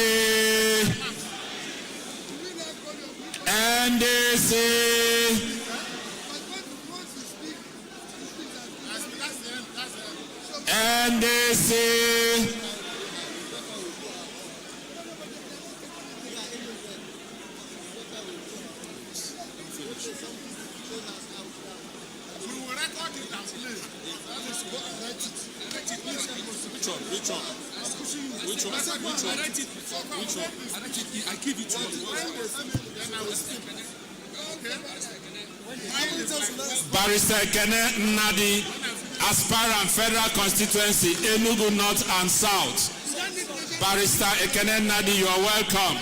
S8: Which one? I give it to you.
S3: Barrister Ekene Nnadi, Aspirant Federal Constituency, Enugu North and South. Barrister Ekene Nnadi, you are welcome.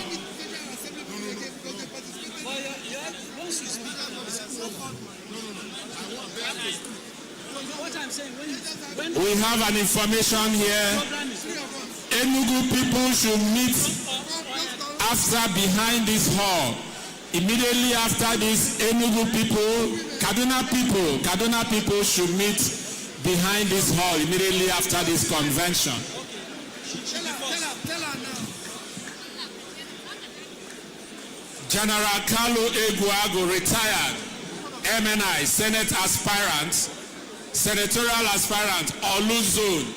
S3: We have an information here. Enugu people should meet after behind this hall. Immediately after this, Enugu people, Kaduna people should meet behind this hall immediately after this convention. General Kalu Eguago, retired MNI, Senate aspirant, Senatorial aspirant, Olu Zone,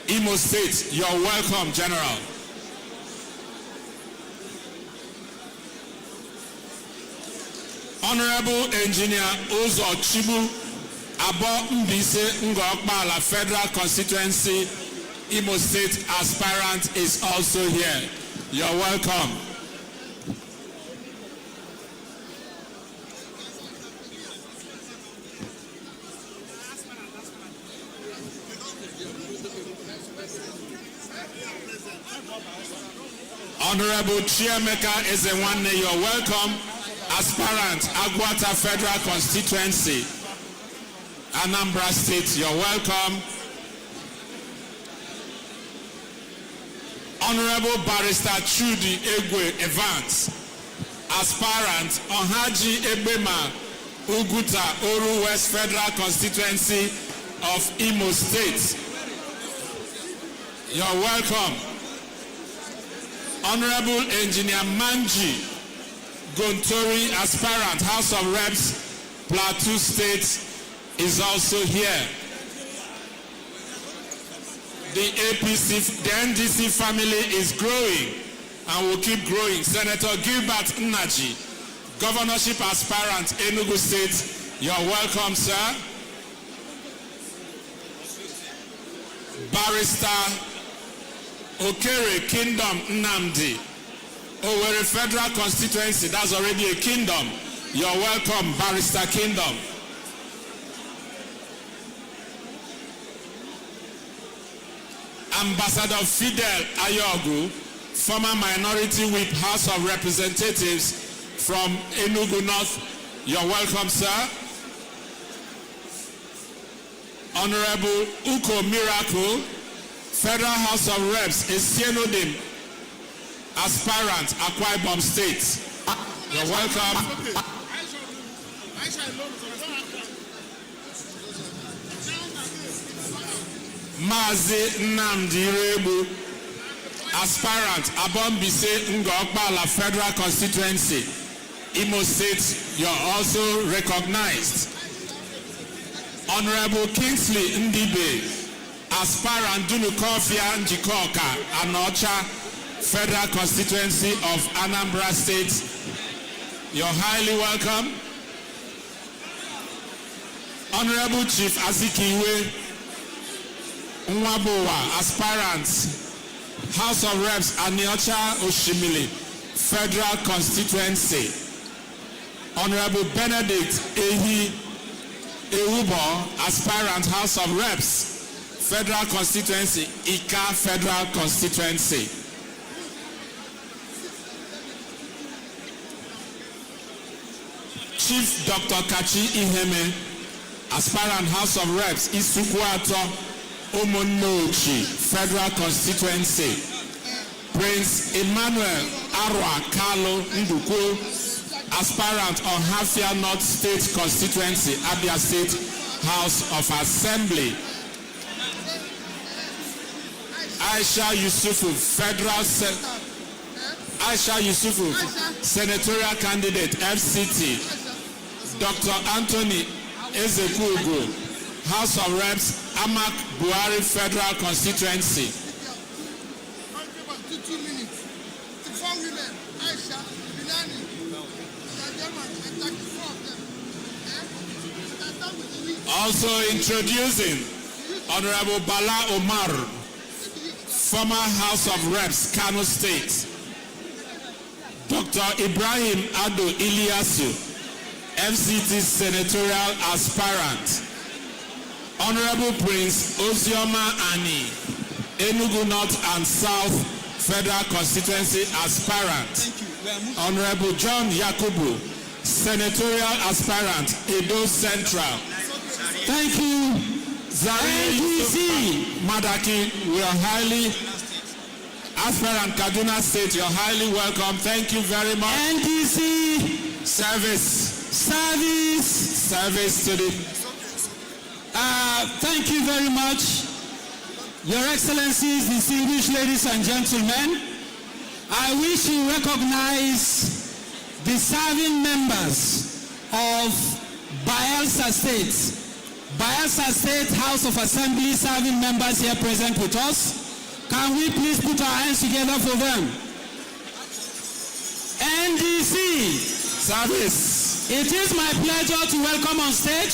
S3: Imo State. You're welcome, General. Honorable Engineer Uzo Chibu Abo Mbise Ngokbala Federal Constituency, Imo State aspirant is also here. You're welcome. Honorable Chiemeka Ezenwanne, you're welcome. Aspirant, Agwata Federal Constituency, Anambra State, you're welcome. Honorable Barrister Chudi Egwe Evans, Aspirant, Ohaji Ebema Uguta Oru West Federal Constituency of Imo State, you're welcome. Honorable Engineer Manji Gontori, aspirant, House of Reps, Plateau State, is also here. The APC, the NDC family is growing and will keep growing. Senator Gilbert Nnaji, governorship aspirant, Enugu State, you're welcome, sir. Barrister Okere Kingdom Nnamdi, Owerri Federal Constituency, that's already a kingdom. You're welcome, Barrister Kingdom. Ambassador Fidel Ayogu, former Minority Whip, House of Representatives from Enugu North, you're welcome, sir. Honorable Uko Miracle, Federal House of Reps, Esienodim, aspirant, Akwa Ibom State. You're welcome. Mazi Nnamdi Rebu, aspirant, Abombise Ngokbala Federal Constituency, Imo State, you're also recognized. Honorable Kingsley Ndibe, aspirant Dunukofia Njikoka, Anocha Federal Constituency of Anambra State, you're highly welcome. Honorable Chief Azikiwe Nwabowa, aspirant, House of Reps, Aniocha Oshimili Federal Constituency. Honorable Benedict Ehi Ewubo, aspirant House of Reps, Federal Constituency, Ika Federal Constituency. Chief Dr. Kachi Iheme, aspirant House of Reps, Isukwato, Omonochi, Federal Constituency. Prince Emmanuel Arwa Kalo Nduku, aspirant on Hafia North State Constituency, Abia State House of Assembly. Aisha Yusufu, senatorial candidate, FCT. Dr. Anthony Ezekugu, House of Reps, Amak Buhari Federal Constituency.
S2: 2 minutes. 4 women, Aisha, Bilani, and 34 of them.
S3: Also introducing Honorable Bala Omar, former House of Reps, Kano State. Dr. Ibrahim Ado Iliasu, FCT senatorial aspirant. Honorable Prince Ozioma Ani, Enugu North and South Federal Constituency aspirant. Honorable John Yakubu, senatorial aspirant, Edo Central.
S1: Thank you.
S3: Zari Madaki, we are highly aspirant Kaduna State, you're highly welcome. Thank you very much.
S1: NDC
S3: service to the.
S1: Thank you very much, Your Excellencies, distinguished ladies and gentlemen. I wish to recognize the serving members of Bayelsa State. Bayelsa State House of Assembly serving members here present with us. Can we please put our hands together for them? NDC
S3: Service.
S1: It is my pleasure to welcome on stage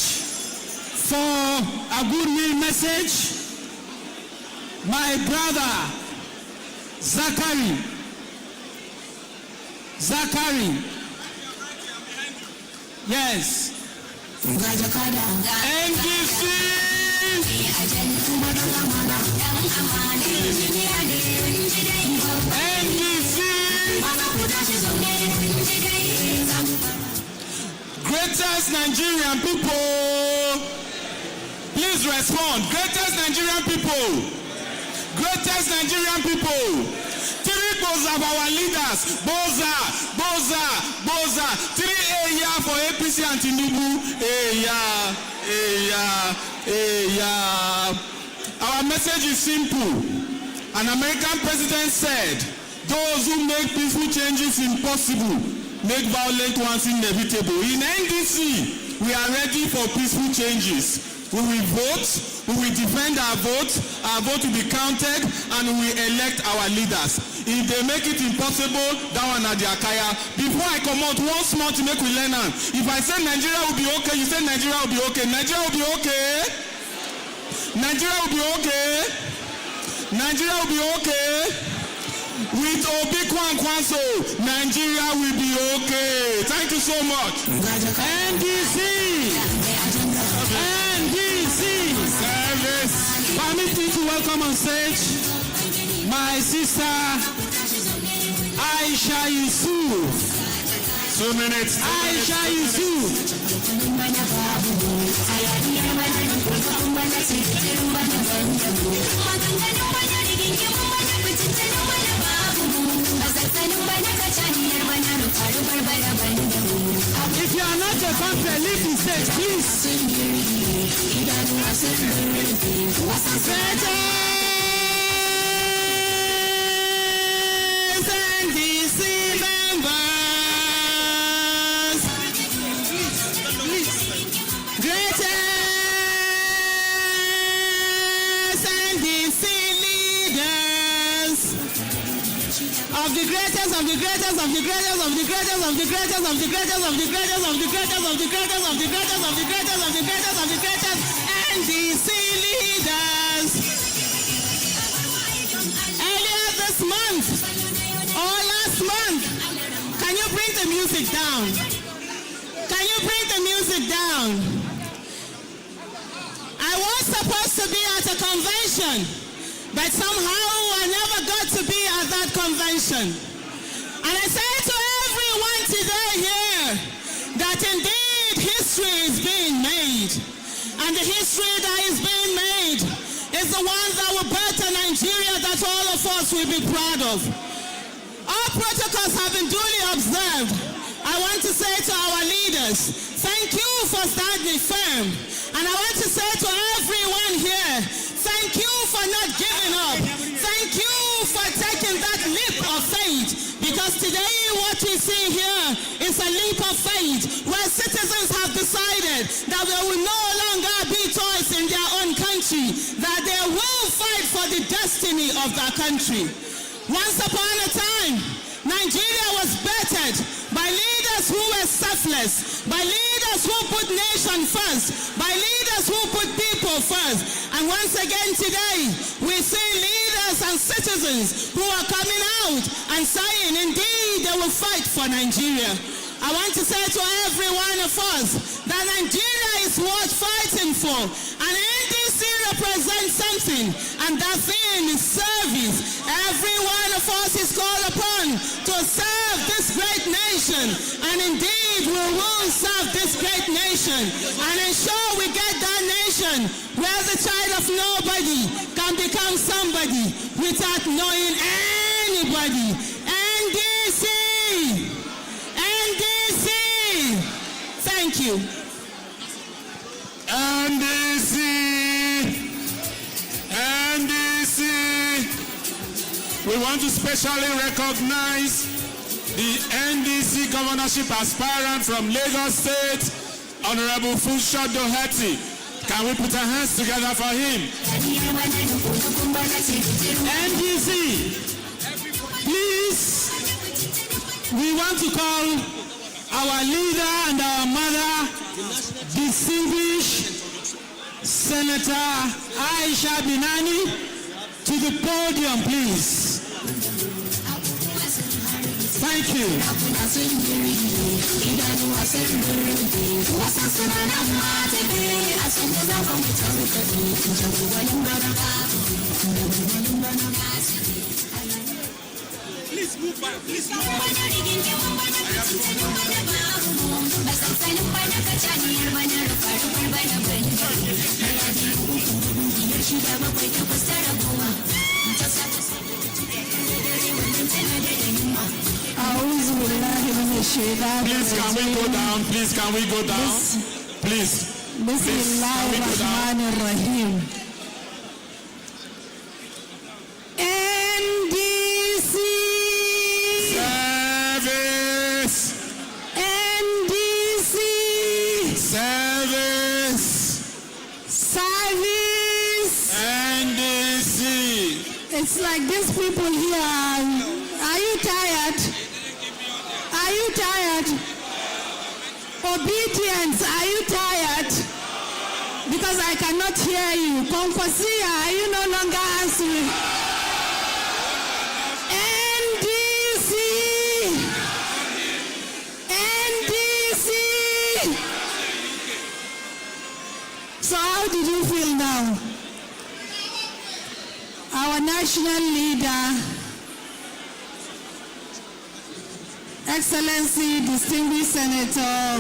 S1: for a goodwill message my brother Zachary. Yes. NDC. Greatest Nigerian people, please respond. Greatest Nigerian people, greatest Nigerian people. 3 Boza of our leaders, Boza. 3 Eya for APC and Tinubu. Eya. Our message is simple. An American president said, those who make peaceful changes impossible make violent ones inevitable. In NDC, we are ready for peaceful changes. We will vote, we will defend our vote will be counted, and we will elect our leaders. If they make it impossible, that one are the Akaya. Before I come out, one small to make we learn on. If I say Nigeria will be okay, you say Nigeria will be okay. Nigeria will be okay. Nigeria will be okay. Nigeria will be okay. With Obi Kwankwanso, Nigeria will be okay. Thank you so much. NDC. Service. Permit me to welcome on stage my sister Aisha Yusuf.
S3: 2 minutes.
S1: Aisha Yusuf. If you are not a country, leave the stage, please. NDC members, greatest NDC leaders of the greatest of the greatest of the greatest of the greatest of the greatest of the greatest of the greatest of the greatest of the greatest of the greatest of the greatest of the greatest of the greatest NDC leaders. Earlier this month or last month, can you bring the music down? Can you bring the music down? was supposed to be at a convention, but somehow I never got to be at that convention. And I say to everyone today here that indeed history is being made. And the history that is being made is the one that will better Nigeria that all of us will be proud of. All protocols have been duly observed. I want to say to our leaders, thank you for standing firm. And I want to say to everyone here, thank you for not giving up. Thank you for taking that leap of faith. Because today what we see here is a leap of faith where citizens have decided that they will no longer be toys in their own country, that they will fight for the destiny of their country. Once upon a time, Nigeria was bettered by leaders who were selfless, by leaders who put nation first, by leaders who put people first. And once again today, we see leaders and citizens who are coming out and saying, indeed, they will fight for Nigeria. I want to say to every one of us that Nigeria is worth fighting for. And NDC represents something, and that thing is service. Every one of us is called upon to serve this great nation. And indeed, we will serve this great nation and ensure we get that nation where the child of nobody can become somebody without knowing anybody. NDC! NDC! Thank you.
S3: NDC! NDC! We want to specially recognize the NDC governorship aspirant from Lagos State, Honorable Funsho Doherty. Can we put our hands together for him?
S1: NDC, please, we want to call our leader and our mother, distinguished Senator Aisha Binani, to the podium, please. Thank you.
S8: Please move back. Please move back.
S3: Please, can we go down? Please, can we go down? Please.
S1: Bismillahirrahmanirrahim. NDC.
S3: Service.
S1: NDC.
S3: Service.
S1: Service.
S3: NDC.
S1: It's like these people here. Are you tired? Are you tired? Obedience, are you tired? Because I cannot hear you. Concosia, are you no longer answering? NDC! NDC! So how did you feel now? Our national leader, Excellency Distinguished Senator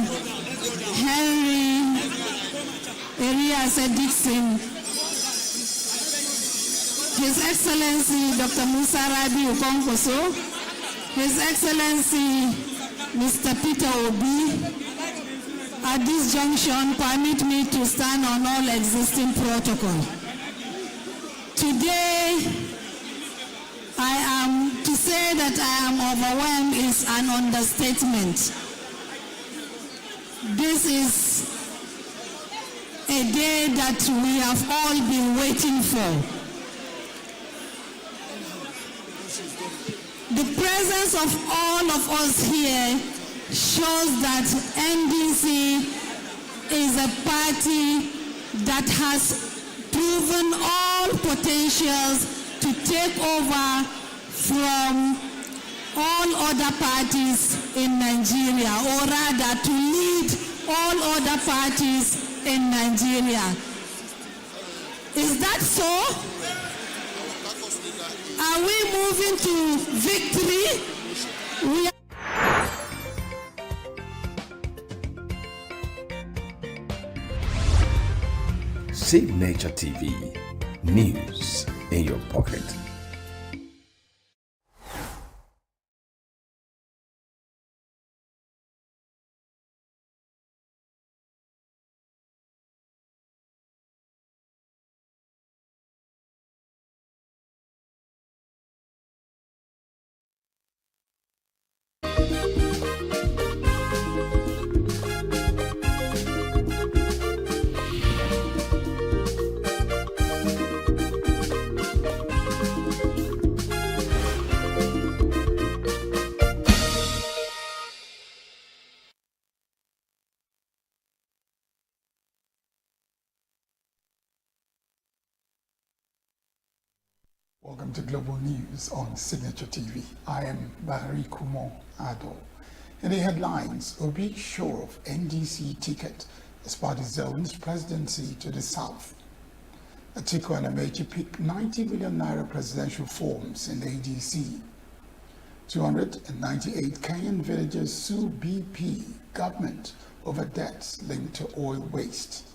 S1: Henry Eriase Dixon, His Excellency Dr. Musa Rabi Okonkoso, His Excellency Mr. Peter Obi. At this junction, permit me to stand on all existing protocol. Today, to say that I am overwhelmed is an understatement. This is a day that we have all been waiting for. The presence of all of us here shows that NDC is a party that has proven all potentials to take over from all other parties in Nigeria, or rather to lead all other parties in Nigeria. Is that so? Are we moving to victory? We are
S9: Signature TV, news in your pocket.
S10: Welcome to Global News on Signature TV. I am Barry Kumon Ado. In the headlines, Obi sure of NDC ticket as party zones presidency to the south. Atiku and Amechi pick 90 billion naira presidential forms in ADC. 298 Kenyan villagers sue BP government over debts linked to oil waste.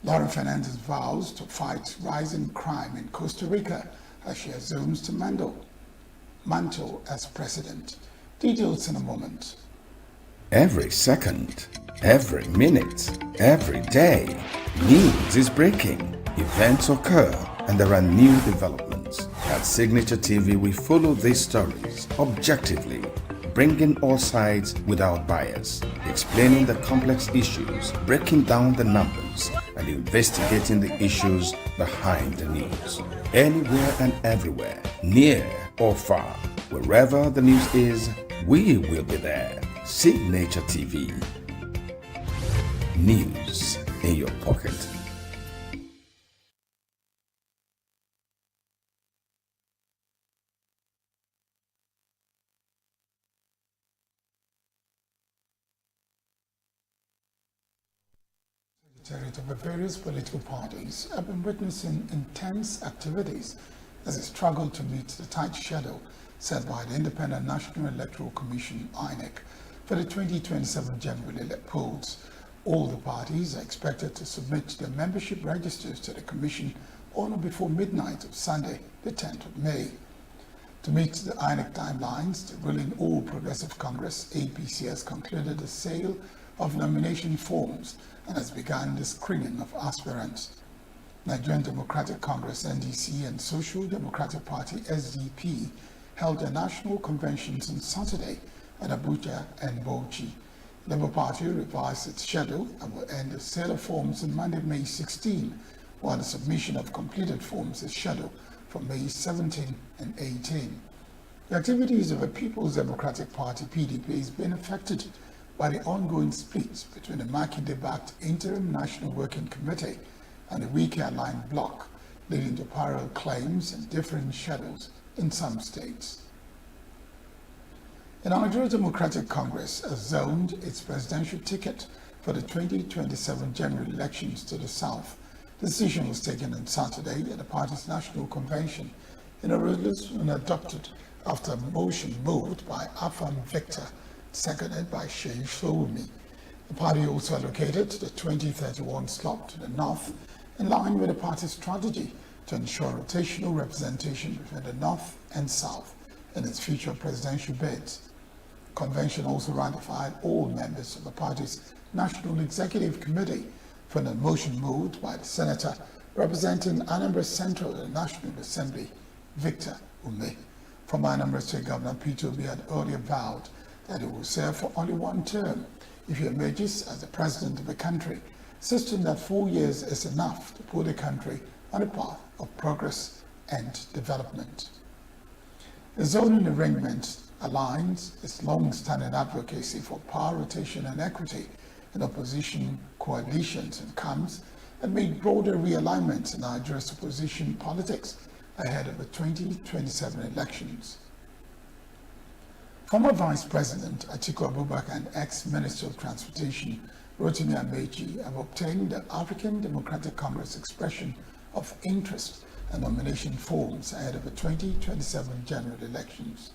S10: Lauren Fernandez vows to fight rising crime in Costa Rica as she assumes to mantle as president. Details in a moment.
S9: Every second, every minute, every day, news is breaking. Events occur and there are new developments. At Signature TV, we follow these stories objectively, bringing all sides without bias, explaining the complex issues, breaking down the numbers, and investigating the issues behind the news. Anywhere and everywhere, near or far, wherever the news is, we will be there. Signature TV. News in your pocket.
S10: Of the various political parties have been witnessing intense activities as they struggle to meet the tight schedule set by the Independent National Electoral Commission (INEC) for the 2027 general polls. All the parties are expected to submit their membership registers to the Commission on or before midnight of Sunday, the 10th of May. To meet the INEC timelines, the ruling All Progressive Congress (APC) has concluded the sale of nomination forms and has begun the screening of aspirants. Nigerian Democratic Congress (NDC) and Social Democratic Party (SDP) held their national conventions on Saturday at Abuja and Bauchi. Labour Party revised its schedule and will end the sale of forms on Monday, May 16, while the submission of completed forms is scheduled for May 17 and 18. The activities of the People's Democratic Party (PDP) is being affected by the ongoing split between the Makinde-backed Interim National Working Committee and the Wike-aligned bloc, leading to parallel claims and different schedules in some states. The Nigerian Democratic Congress has zoned its presidential ticket for the 2027 general elections to the south. The decision was taken on Saturday at the party's national convention in a resolution adopted after a motion moved by Afam Victor, seconded by Sheikh Showumi. The party also allocated the 2031 slot to the north, in line with the party's strategy to ensure rotational representation between the north and south in its future presidential bids. The convention also ratified all members of the party's National Executive Committee for the motion moved by the senator representing Anambra Central in the National Assembly, Victor Ume. Former Anambra State Governor Peter Obi had earlier vowed that he will serve for only one term if he emerges as the president of the country, insisting that 4 years is enough to put the country on a path of progress and development. The zoning arrangement aligns its long-standing advocacy for power rotation and equity in opposition coalitions and comes amid broader realignments in Nigeria's opposition politics ahead of the 2027 elections. Former Vice President Atiku Abubakar and ex-Minister of Transportation Rotimi Amechi have obtained the African Democratic Congress expression of interest and nomination forms ahead of the 2027 general elections.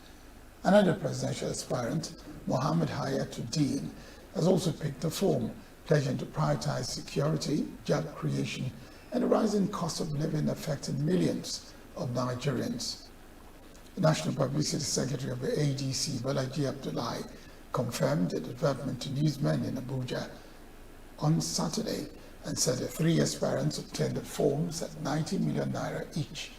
S10: Another presidential aspirant, Mohammed Hayatuddin, has also picked a form, pledging to prioritize security, job creation, and the rising cost of living affecting millions of Nigerians. The National Publicity Secretary of the ADC, Balaji Abdullahi, confirmed the development to newsmen in Abuja on Saturday and said the three aspirants obtained the forms at 90 million naira each.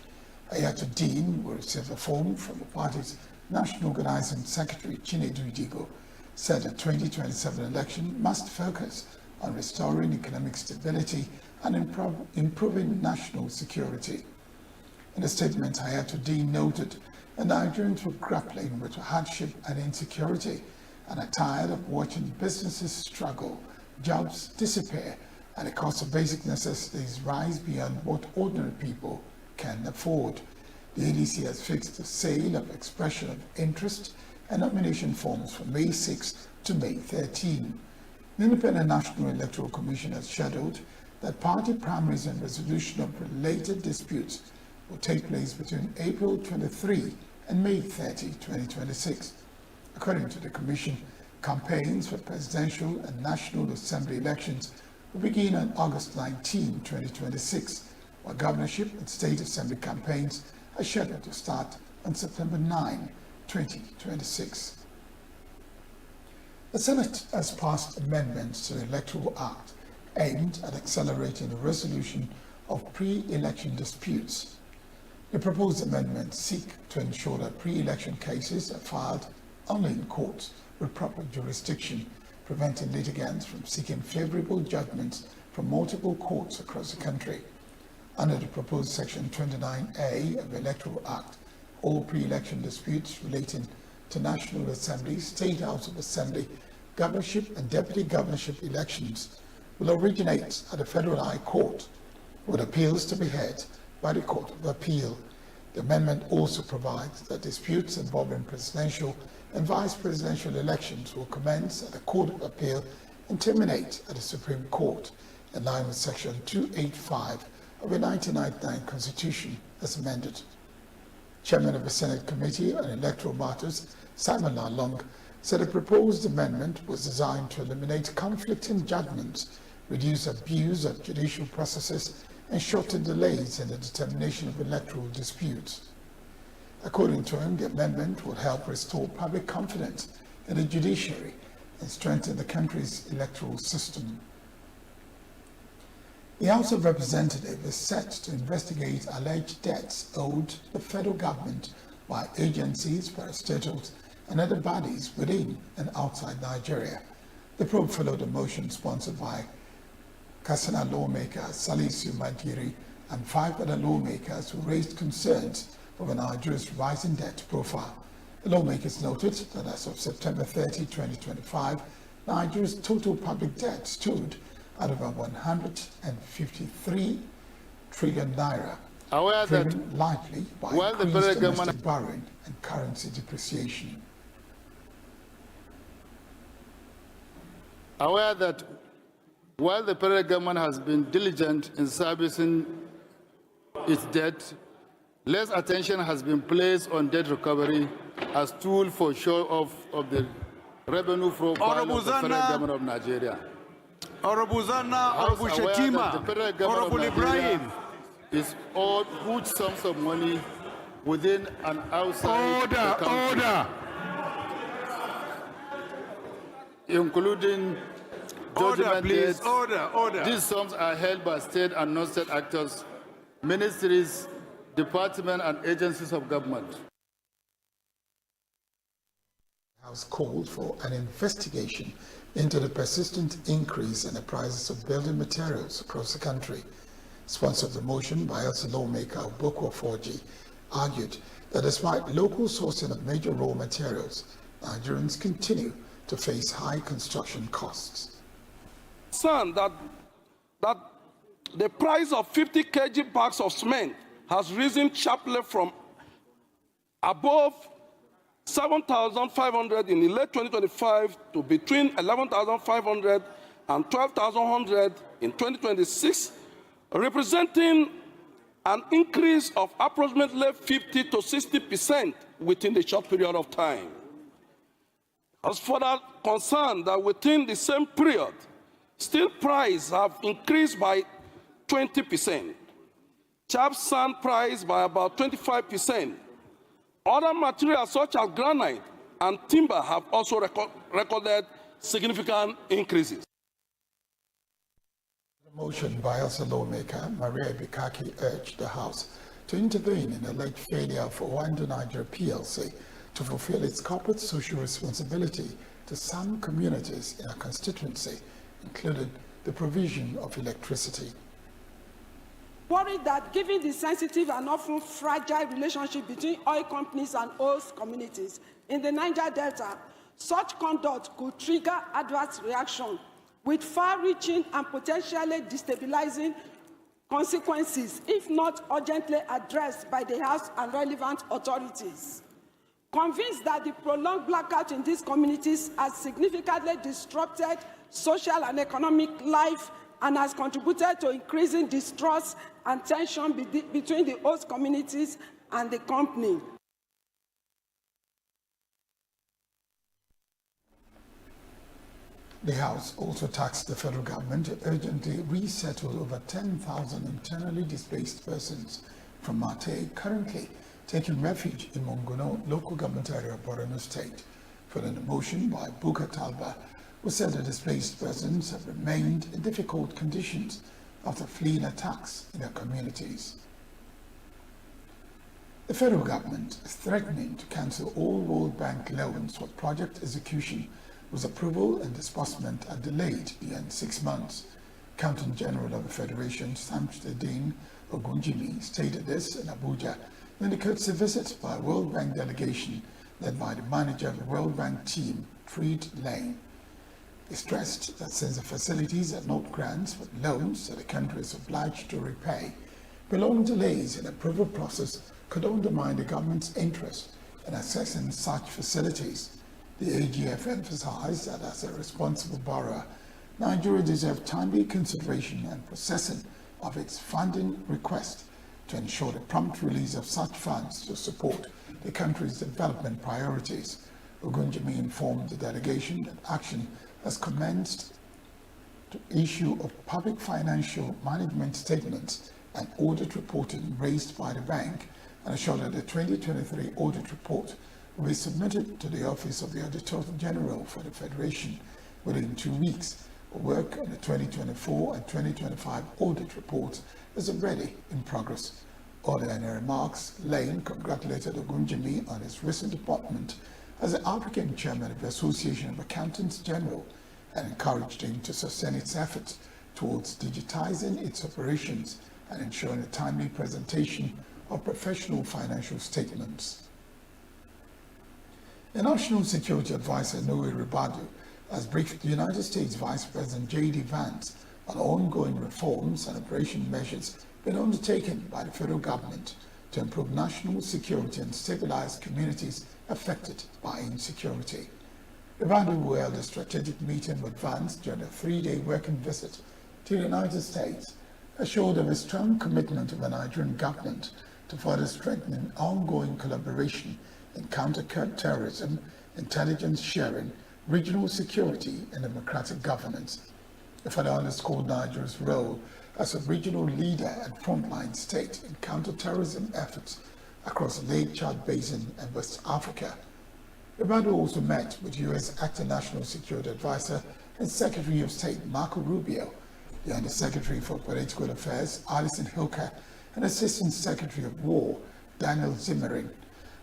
S10: Hayatuddin will receive a form from the party's National Organizing Secretary, Chinedu Idigo, said the 2027 election must focus on restoring economic stability and improving national security. In a statement, Hayatuddin noted that Nigerians were grappling with hardship and insecurity and are tired of watching businesses struggle, jobs disappear, and the cost of basic necessities rise beyond what ordinary people can afford. The ADC has fixed the sale of expression of interest and nomination forms from May 6 to May 13. The Independent National Electoral Commission has scheduled that party primaries and resolution of related disputes will take place between April 23 and May 30, 2026. According to the Commission, campaigns for presidential and National Assembly elections will begin on August 19, 2026, while governorship and state assembly campaigns are scheduled to start on September 9, 2026. The Senate has passed amendments to the Electoral Act aimed at accelerating the resolution of pre-election disputes. The proposed amendments seek to ensure that pre-election cases are filed only in courts with proper jurisdiction, preventing litigants from seeking favorable judgments from multiple courts across the country. Under the proposed Section 29A of the Electoral Act, all pre-election disputes relating to National Assembly, State House of Assembly, governorship and deputy governorship elections will originate at the Federal High Court, with appeals to be heard by the Court of Appeal. The amendment also provides that disputes involving presidential and vice presidential elections will commence at the Court of Appeal and terminate at the Supreme Court, in line with Section 285 of the 1999 Constitution as amended. Chairman of the Senate Committee on Electoral Matters, Simon Lalong, said the proposed amendment was designed to eliminate conflicting judgments, reduce abuse of judicial processes, and shorten delays in the determination of electoral disputes. According to him, the amendment will help restore public confidence in the judiciary and strengthen the country's electoral system. The House of Representatives is set to investigate alleged debts owed to the federal government by agencies, parastatals, and other bodies within and outside Nigeria. The probe followed a motion sponsored by Katsina lawmaker Salisu Madiri and 5 other lawmakers who raised concerns over Nigeria's rising debt profile. The lawmakers noted that as of September 30, 2025, Nigeria's total public debt stood at over 153 trillion naira, driven largely by increased domestic borrowing and currency depreciation.
S11: Aware that while the federal government has been diligent in servicing its debt, less attention has been placed on debt recovery as tool for show-off of the revenue profile of the federal government of Nigeria.
S12: Honorable Zanna, Honorable Shetima, Honorable Ibrahim
S11: is owed huge sums of money within and outside the country. Including judgment debts.
S12: Order.
S11: These sums are held by state and non-state actors, ministries, departments, and agencies of government.
S10: The House called for an investigation into the persistent increase in the prices of building materials across the country. Sponsor of the motion, Bayelsa lawmaker Boko Forji, argued that despite local sourcing of major raw materials, Nigerians continue to face high construction costs.
S13: That the price of 50 kg bags of cement has risen sharply from above 7,500 in the late 2025 to between 11,500 and 12,100 in 2026, representing an increase of approximately 50 to 60% within the short period of time. As further concerned that within the same period, steel prices have increased by 20%, chap sand price by about 25%. Other materials such as granite and timber have also recorded significant increases.
S10: The motion by House lawmaker Maria Bikaki urged the House to intervene in alleged failure for Wando Nigeria PLC to fulfill its corporate social responsibility to some communities in our constituency, including the provision of electricity.
S14: Worried that given the sensitive and often fragile relationship between oil companies and host communities in the Niger Delta, such conduct could trigger adverse reaction with far-reaching and potentially destabilizing consequences if not urgently addressed by the House and relevant authorities. Convinced that the prolonged blackout in these communities has significantly disrupted social and economic life and has contributed to increasing distrust and tension between the host communities and the company.
S10: The House also tasked the federal government to urgently resettle over 10,000 internally displaced persons from Mate, currently taking refuge in Mongono, local government area of Borno State. Following a motion by Buka Talba, who said the displaced persons have remained in difficult conditions after fleeing attacks in their communities. The federal government is threatening to cancel all World Bank loans for project execution whose approval and disbursement are delayed beyond 6 months. Accountant General of the Federation, Samsudeen Ogunjimi, stated this in Abuja in the courtesy visit by a World Bank delegation led by the manager of the World Bank team, Treat Lane. He stressed that since the facilities are not grants but loans that the country is obliged to repay, prolonged delays in the approval process could undermine the government's interest in accessing such facilities. The AGF emphasized that as a responsible borrower, Nigeria deserves timely consideration and processing of its funding request to ensure the prompt release of such funds to support the country's development priorities. Ogunjimi informed the delegation that action has commenced to issue of public financial management statements and audit reporting raised by the bank, and assured that the 2023 audit report will be submitted to the Office of the Auditor General for the Federation within 2 weeks. Work on the 2024 and 2025 audit reports is already in progress. Earlier in her remarks, Lane congratulated Ogunjimi on his recent appointment as the African chairman of the Association of Accountants General and encouraged him to sustain its efforts towards digitizing its operations and ensuring a timely presentation of professional financial statements. The National Security Advisor Noe Ribadu has briefed the United States Vice President J.D. Vance on ongoing reforms and operation measures being undertaken by the federal government to improve national security and stabilize communities affected by insecurity. Ribadu, who held a strategic meeting with Vance during a 3-day working visit to the United States, assured of a strong commitment of the Nigerian government to further strengthening ongoing collaboration in counter-terrorism, intelligence sharing, regional security, and democratic governance. The further underscored Nigeria's role as a regional leader and frontline state in counter-terrorism efforts across the Lake Chad Basin and West Africa. Ribadu also met with U.S. Acting National Security Advisor and Secretary of State Marco Rubio, the Undersecretary for Political Affairs Alison Hilker, and Assistant Secretary of War Daniel Zimmerman.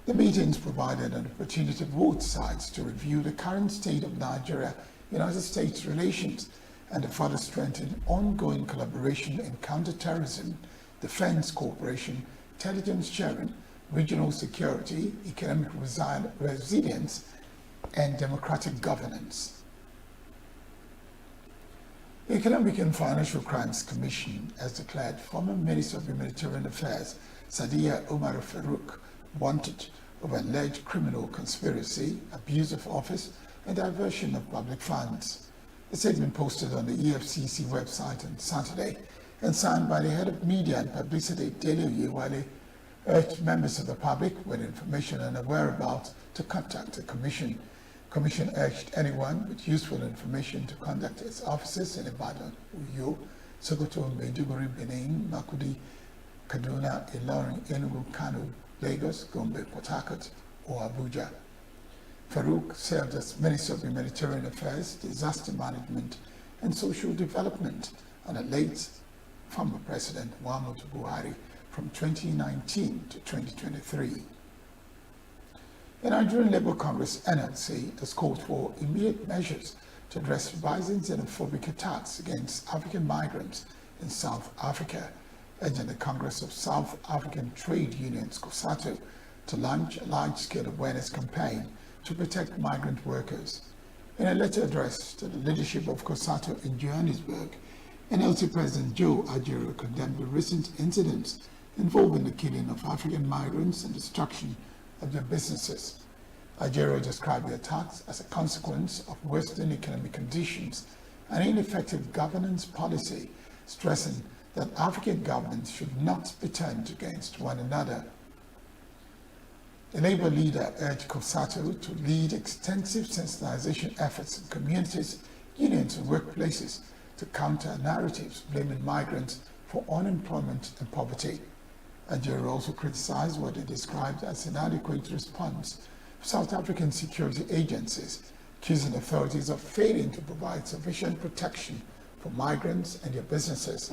S10: The meetings provided an opportunity for both sides to review the current state of Nigeria-United States relations and to further strengthen ongoing collaboration in counterterrorism, defense cooperation, intelligence sharing, regional security, economic resilience, and democratic governance. The Economic and Financial Crimes Commission has declared former Minister of Humanitarian Affairs Sadiya Umar Farouk wanted of alleged criminal conspiracy, abuse of office, and diversion of public funds. A statement posted on the EFCC website on Saturday and signed by the head of media and publicity, Dele Oyewale, urged members of the public with information on the whereabouts to contact the Commission. Commission urged anyone with useful information to contact its offices in Ibadan, Uyo, Sokoto, Maiduguri, Benin, Makudi, Kaduna, Ilorin, Enugu, Kano, Lagos, Gombe, Port Harcourt, or Abuja. Farouk served as Minister of Humanitarian Affairs, Disaster Management and Social Development under late former President Muhammadu Buhari from 2019 to 2023. The Nigerian Labour Congress (NLC) has called for immediate measures to address rising xenophobic attacks against African migrants in South Africa, urging the Congress of South African Trade Unions (COSATU) to launch a large-scale awareness campaign to protect migrant workers. In a letter addressed to the leadership of COSATU in Johannesburg, NLC President Joe Ajero condemned the recent incidents involving the killing of African migrants and destruction of their businesses. Ajero described the attacks as a consequence of worsening economic conditions and ineffective governance policy, stressing that African governments should not be turned against one another. The Labour leader urged COSATU to lead extensive sensitization efforts in communities, unions and workplaces to counter narratives blaming migrants for unemployment and poverty. Ajero also criticized what they described as inadequate response of South African security agencies, accusing authorities of failing to provide sufficient protection for migrants and their businesses.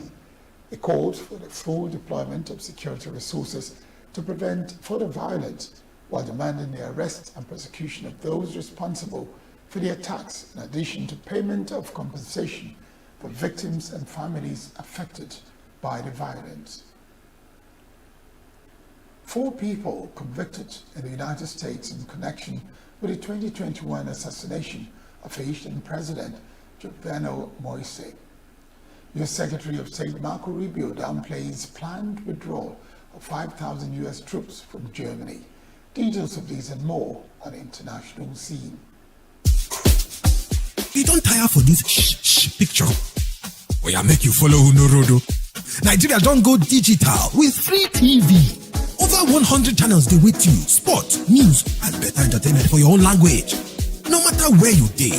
S10: They called for the full deployment of security resources to prevent further violence, while demanding the arrest and prosecution of those responsible for the attacks, in addition to payment of compensation for victims and families affected by the violence. 4 people convicted in the United States in connection with the 2021 assassination of Haitian President Jovenel Moise. U.S. Secretary of State Marco Rubio downplays planned withdrawal of 5,000 U.S. troops from Germany. Details of these and more on the international scene.
S15: You don't tire for this picture? Or I make you follow Unorodo. Nigeria don't go digital with free TV. Over 100 channels they wait you. Sport, news, and better entertainment for your own language. No matter where you dey,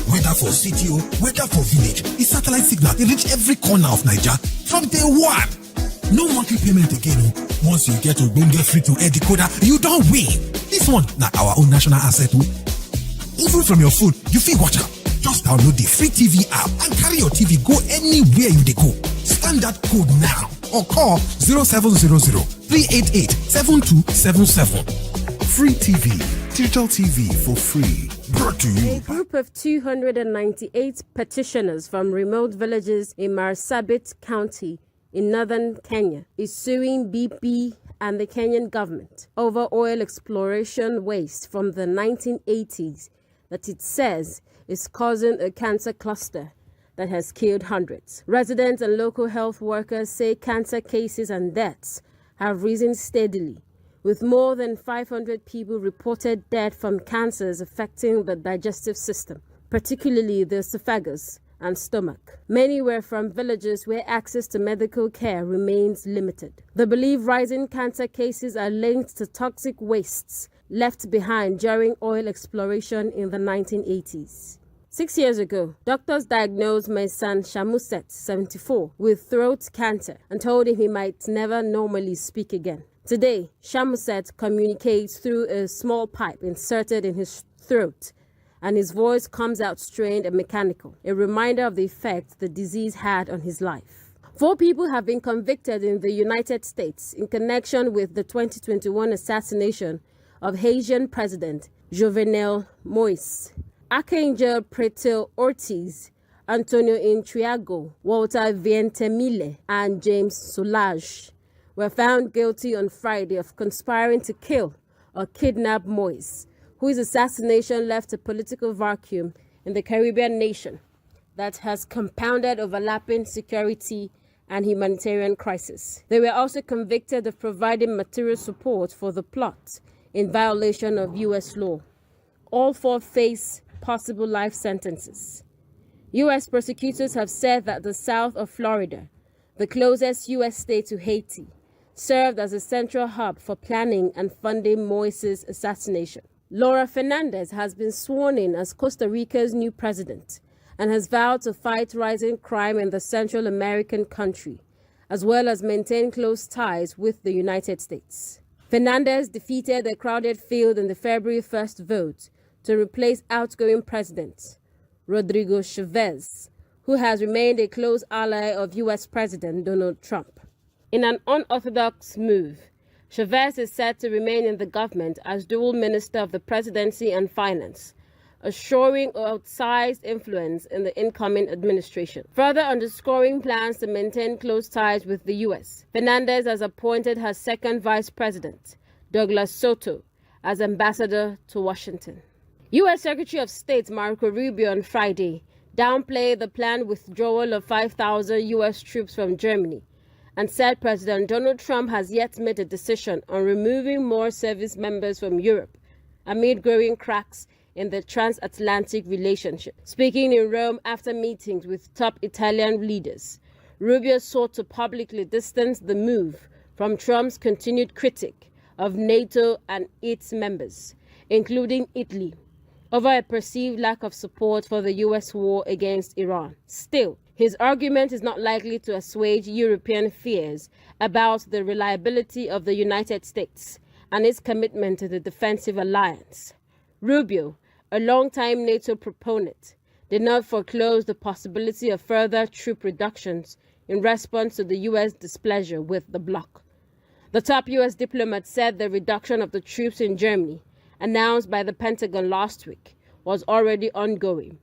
S15: whether for city or whether for village, the satellite signal they reach every corner of Nigeria from day one. No monthly payment again. Once you get to get free to air decoder, you don't win. This one, now our own national asset. Even from your phone, you feel watch out. Just download the free TV app and carry your TV go anywhere you dey go. Scan that code now or call 0700-388-7277. Free TV, digital TV for free. Brought to you.
S16: A group of 298 petitioners from remote villages in Marsabit County in northern Kenya is suing BP and the Kenyan government over oil exploration waste from the 1980s that it says is causing a cancer cluster that has killed hundreds. Residents and local health workers say cancer cases and deaths have risen steadily, with more than 500 people reported dead from cancers affecting the digestive system, particularly the esophagus and stomach. Many were from villages where access to medical care remains limited. They believe rising cancer cases are linked to toxic wastes left behind during oil exploration in the 1980s. 6 years ago, doctors diagnosed my son Shamuset, 74, with throat cancer and told him he might never normally speak again. Today, Shamuset communicates through a small pipe inserted in his throat, and his voice comes out strained and mechanical, a reminder of the effect the disease had on his life. 4 people have been convicted in the United States in connection with the 2021 assassination of Haitian President Jovenel Moise. Archangel Pretil Ortiz, Antonio Intriago, Walter Vientemile, and James Solage were found guilty on Friday of conspiring to kill or kidnap Moise, whose assassination left a political vacuum in the Caribbean nation that has compounded overlapping security and humanitarian crisis. They were also convicted of providing material support for the plot in violation of U.S. law. All 4 face possible life sentences. U.S. prosecutors have said that the south of Florida, the closest U.S. state to Haiti, served as a central hub for planning and funding Moises' assassination. Laura Fernandez has been sworn in as Costa Rica's new president and has vowed to fight rising crime in the Central American country, as well as maintain close ties with the United States. Fernandez defeated a crowded field in the February 1st vote to replace outgoing president Rodrigo Chavez, who has remained a close ally of U.S. President Donald Trump. In an unorthodox move, Chavez is said to remain in the government as dual minister of the presidency and finance, assuring outsized influence in the incoming administration. Further underscoring plans to maintain close ties with the U.S., Fernandez has appointed her second vice president, Douglas Soto, as ambassador to Washington. U.S. Secretary of State Marco Rubio on Friday downplayed the planned withdrawal of 5,000 U.S. troops from Germany and said President Donald Trump has yet made a decision on removing more service members from Europe amid growing cracks in the transatlantic relationship. Speaking in Rome after meetings with top Italian leaders, Rubio sought to publicly distance the move from Trump's continued critique of NATO and its members, including Italy, over a perceived lack of support for the U.S. war against Iran. Still, his argument is not likely to assuage European fears about the reliability of the United States and its commitment to the defensive alliance. Rubio, a longtime NATO proponent, did not foreclose the possibility of further troop reductions in response to the U.S. displeasure with the bloc. The top U.S. diplomat said the reduction of the troops in Germany, announced by the Pentagon last week, was already ongoing.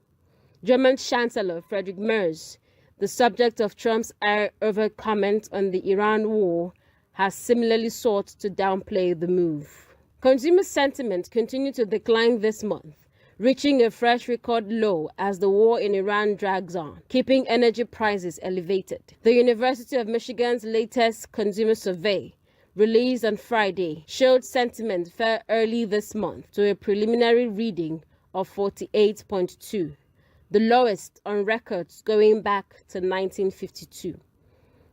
S16: German Chancellor Friedrich Merz, the subject of Trump's overt comment on the Iran war, has similarly sought to downplay the move. Consumer sentiment continued to decline this month, reaching a fresh record low as the war in Iran drags on, keeping energy prices elevated. The University of Michigan's latest consumer survey, released on Friday, showed sentiment fell early this month to a preliminary reading of 48.2, the lowest on records going back to 1952.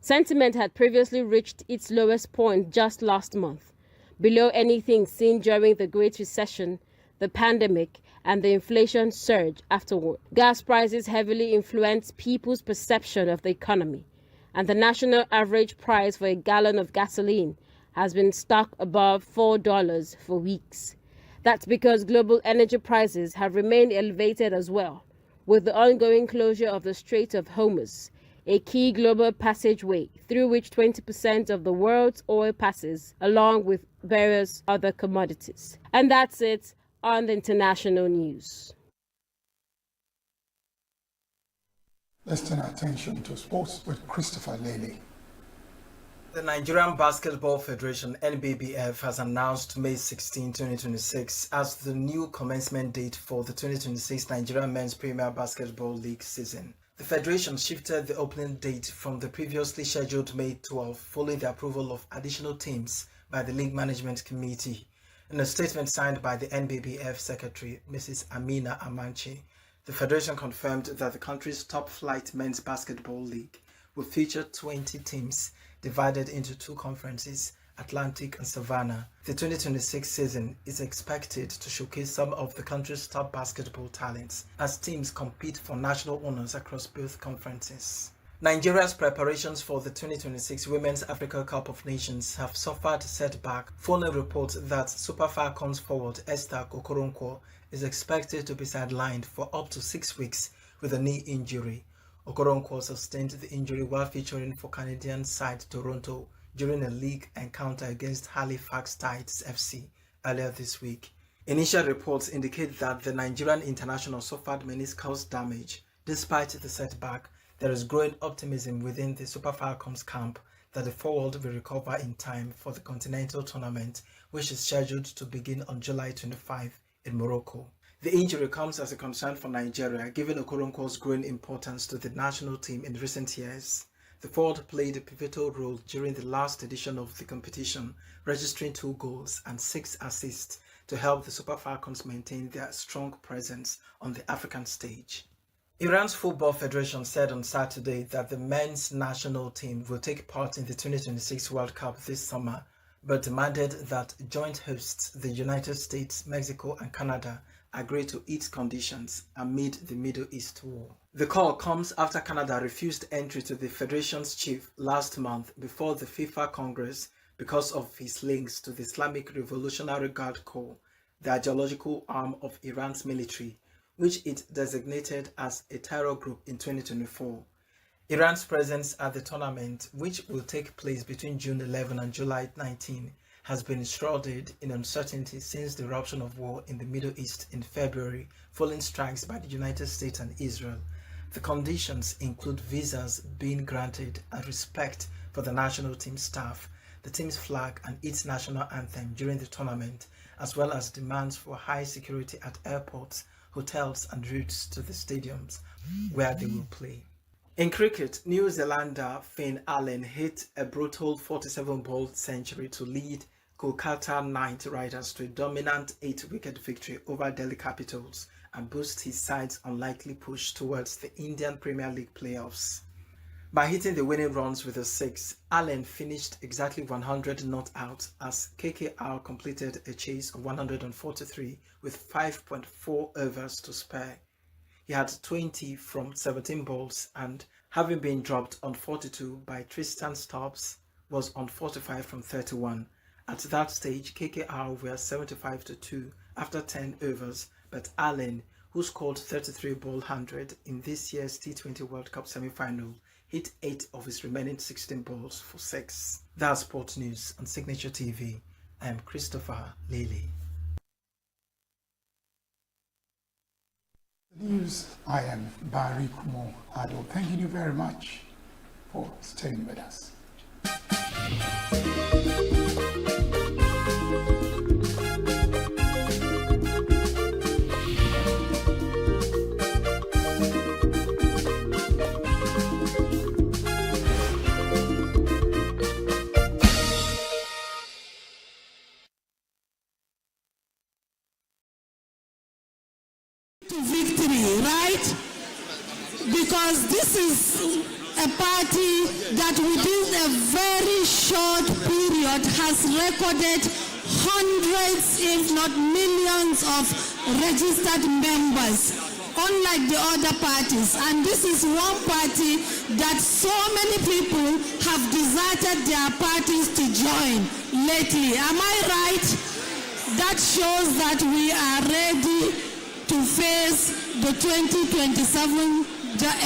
S16: Sentiment had previously reached its lowest point just last month, below anything seen during the Great Recession, the pandemic, and the inflation surge afterward. Gas prices heavily influence people's perception of the economy, and the national average price for a gallon of gasoline has been stuck above $4 for weeks. That's because global energy prices have remained elevated as well, with the ongoing closure of the Strait of Hormuz, a key global passageway through which 20% of the world's oil passes, along with various other commodities. And that's it on the international news.
S10: Let's turn our attention to sports with Christopher Lely.
S17: The Nigerian Basketball Federation (NBBF) has announced May 16, 2026 as the new commencement date for the 2026 Nigerian Men's Premier Basketball League season. The federation shifted the opening date from the previously scheduled May 12 following the approval of additional teams by the League Management Committee. In a statement signed by the NBBF Secretary, Mrs. Amina Amanchi, the federation confirmed that the country's top-flight men's basketball league will feature 20 teams divided into two conferences, Atlantic and Savannah. The 2026 season is expected to showcase some of the country's top basketball talents as teams compete for national honors across both conferences. Nigeria's preparations for the 2026 Women's Africa Cup of Nations have suffered setback following reports that Super Falcons forward Esther Okoronkwo is expected to be sidelined for up to 6 weeks with a knee injury. Okoronkwo sustained the injury while featuring for Canadian side Toronto during a league encounter against Halifax Tides FC earlier this week. Initial reports indicate that the Nigerian international suffered meniscus damage. Despite the setback, there is growing optimism within the Super Falcons camp that the forward will recover in time for the Continental Tournament, which is scheduled to begin on July 25 in Morocco. The injury comes as a concern for Nigeria, given Okoronkwo's growing importance to the national team in recent years. The forward played a pivotal role during the last edition of the competition, registering 2 goals and 6 assists to help the Super Falcons maintain their strong presence on the African stage. Iran's Football Federation said on Saturday that the men's national team will take part in the 2026 World Cup this summer, but demanded that joint hosts, the United States, Mexico and Canada, agree to its conditions amid the Middle East war. The call comes after Canada refused entry to the federation's chief last month before the FIFA Congress because of his links to the Islamic Revolutionary Guard Corps, the ideological arm of Iran's military, which it designated as a terror group in 2024. Iran's presence at the tournament, which will take place between June 11 and July 19, has been shrouded in uncertainty since the eruption of war in the Middle East in February, following strikes by the United States and Israel. The conditions include visas being granted and respect for the national team staff, the team's flag and its national anthem during the tournament, as well as demands for high security at airports, hotels and routes to the stadiums where they will play. In cricket, New Zealander Finn Allen hit a brutal 47-ball century to lead Kolkata Knight Riders to a dominant 8-wicket victory over Delhi Capitals and boost his side's unlikely push towards the Indian Premier League playoffs. By hitting the winning runs with a 6, Allen finished exactly 100 not out as KKR completed a chase of 143 with 5.4 overs to spare. He had 20 from 17 balls and, having been dropped on 42 by Tristan Stubbs, was on 45 from 31. At that stage, KKR were 75-2 after 10 overs, but Allen, who scored 33 ball 100 in this year's T20 World Cup semi-final, hit 8 of his remaining 16 balls for 6. That's Sports News on Signature TV. I am Christopher Lely.
S10: News, I am Barry Kumo Ado. Thank you very much for staying with us.
S18: Victory, right? Because this is a party that within a very short period has recorded hundreds, if not millions of registered members, unlike the other parties. And this is one party that so many people have deserted their parties to join lately. Am I right? That shows that we are ready to face the 2027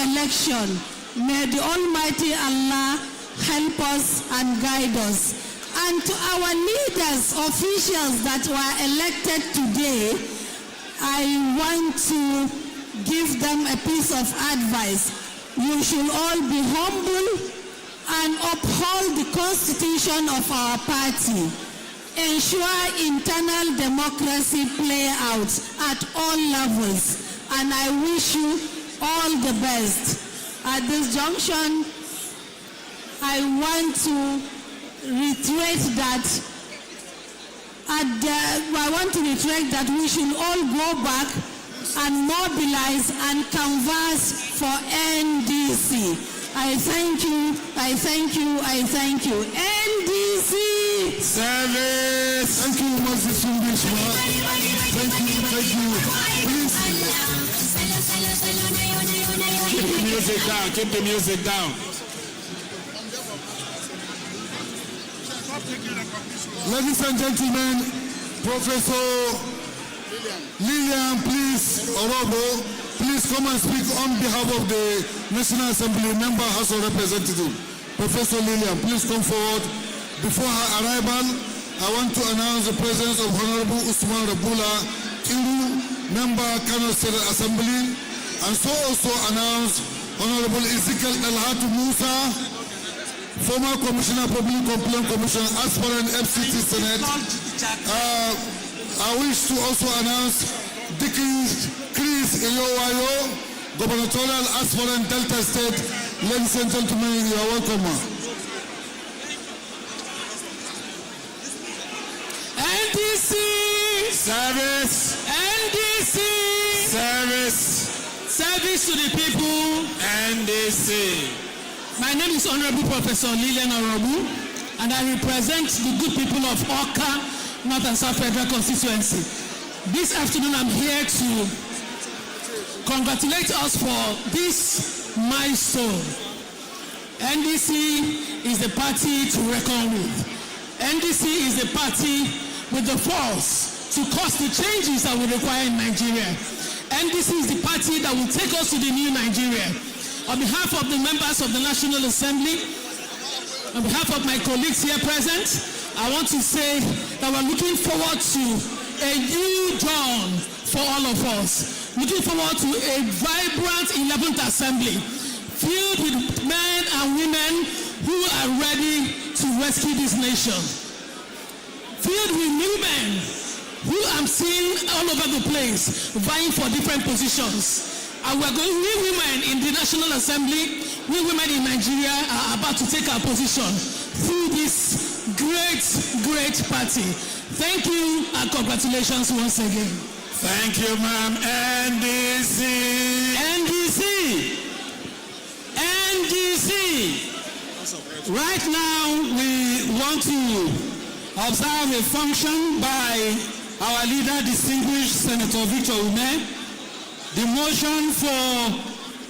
S18: election. May the Almighty Allah help us and guide us. And to our leaders, officials that were elected today, I want to give them a piece of advice. You should all be humble and uphold the constitution of our party. Ensure internal democracy play out at all levels, and I wish you all the best. At this junction, I want to reiterate that we should all go back and mobilize and canvass for NDC. I thank you, I thank you, I thank you. NDC!
S2: Service! Thank you, Moses Englishman. Thank you. Please.
S3: Keep the music down, keep the music down.
S2: Ladies and gentlemen, Professor Lillian, please, Orobo, please come and speak on behalf of the National Assembly Member House of Representatives. Professor Lillian, please come forward. Before her arrival, I want to announce the presence of Honorable Usman Rabula Kiru, Member Kano State Assembly, and so also announce Honorable Ezekiel Elhatu Musa, former Commissioner Public Complaint Commission, aspirant FCT Senate. I wish to also announce Dickens Chris Iyowayo, gubernatorial aspirant Delta State. Ladies and gentlemen, you are welcome.
S1: NDC!
S3: Service!
S1: NDC!
S3: Service!
S1: Service to the people.
S3: NDC.
S1: My name is Honorable Professor Lilian Orobu, and I represent the good people of Oka, North and South Federal Constituency. This afternoon I'm here to congratulate us for this milestone. NDC is the party to reckon with. NDC is the party with the force to cause the changes that we require in Nigeria. NDC is the party that will take us to the new Nigeria. On behalf of the members of the National Assembly, on behalf of my colleagues here present, I want to say that we're looking forward to a new dawn for all of us. Looking forward to a vibrant 11th Assembly filled with men and women who are ready to rescue this nation. Filled with women who I'm seeing all over the place vying for different positions. And we're going, we women in the National Assembly, we women in Nigeria are about to take our position through this great party. Thank you and congratulations once again.
S3: Thank you, ma'am. NDC.
S1: Right now, we want to observe a function by our leader, distinguished Senator Victor Ume, the motion for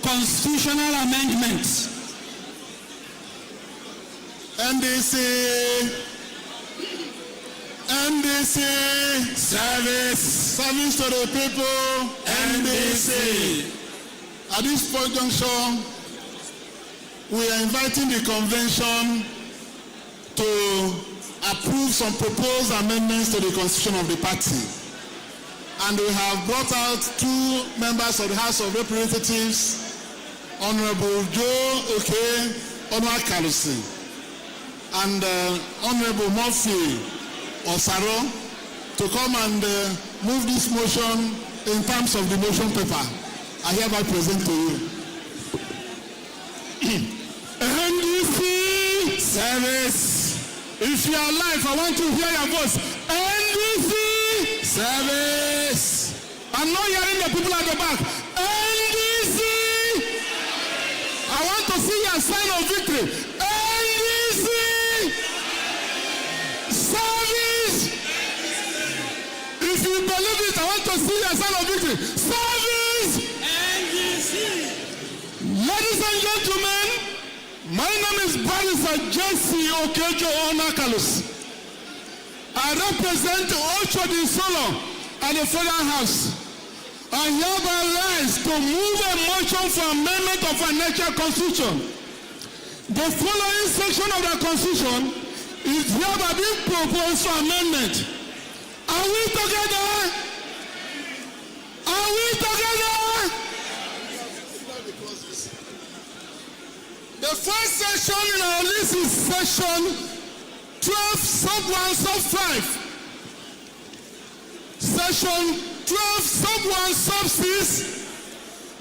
S1: constitutional amendments.
S5: NDC. Service to the people.
S3: NDC.
S5: At this point junction, we are inviting the convention to approve some proposed amendments to the constitution of the party. And we have brought out two members of the House of Representatives, Honorable Joe Oke Onwakalusi and Honorable Murphy Osaro, to come and move this motion in terms of the motion paper. I hereby present to you. NDC service. If you are alive, I want to hear your voice. NDC service. I'm not hearing the people at the back. NDC. I want to see your sign of victory. NDC service. If you believe it, I want to see your sign of victory. Service. NDC. Ladies and gentlemen, my name is Barrister Jesse Okejo Onwakalusi. I represent Oshodi Solo at the Federal House. I hereby rise to move a motion for amendment of financial constitution. The following section of the constitution is hereby being proposed for amendment. Are we together? Are we together? The first section in our list is section 12 sub 1 sub 5. Section 12 sub 1 sub 6.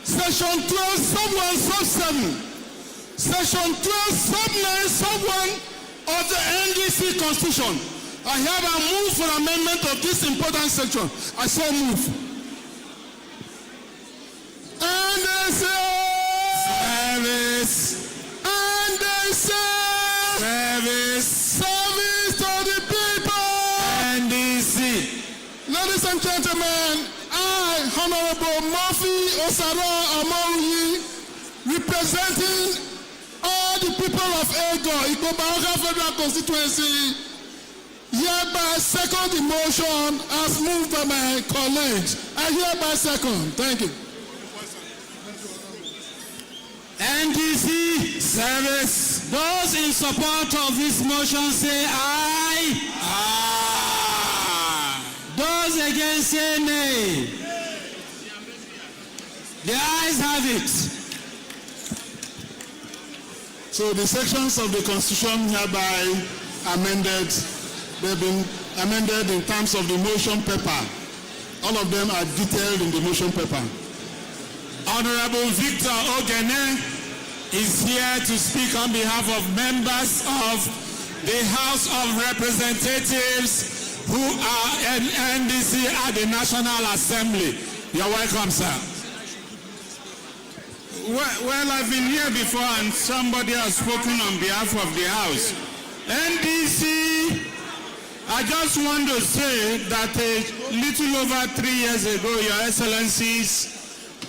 S5: Section 12 sub 1 sub 7. Section 12 sub 9 sub 1 of the NDC Constitution. I hereby move for amendment of this important section. I so move. NDC service. Service to the people. NDC. Ladies and gentlemen, I, Honorable Murphy Osaro Amoruyi, representing all the people of Ego, Igbobaoka Federal Constituency, hereby second the motion as moved by my colleagues. I hereby second. Thank you.
S1: NDC service. Those in support of this motion say aye. Aye. Those against say nay. The ayes have it.
S5: So the sections of the Constitution hereby amended, they've been amended in terms of the motion paper. All of them are detailed in the motion paper.
S3: Honorable Victor Ogene is here to speak on behalf of members of the House of Representatives who are in NDC at the National Assembly. You're welcome, sir. Well, I've been here before and somebody has spoken on behalf of the House. NDC, I just want to say that a little over 3 years ago, Your Excellencies,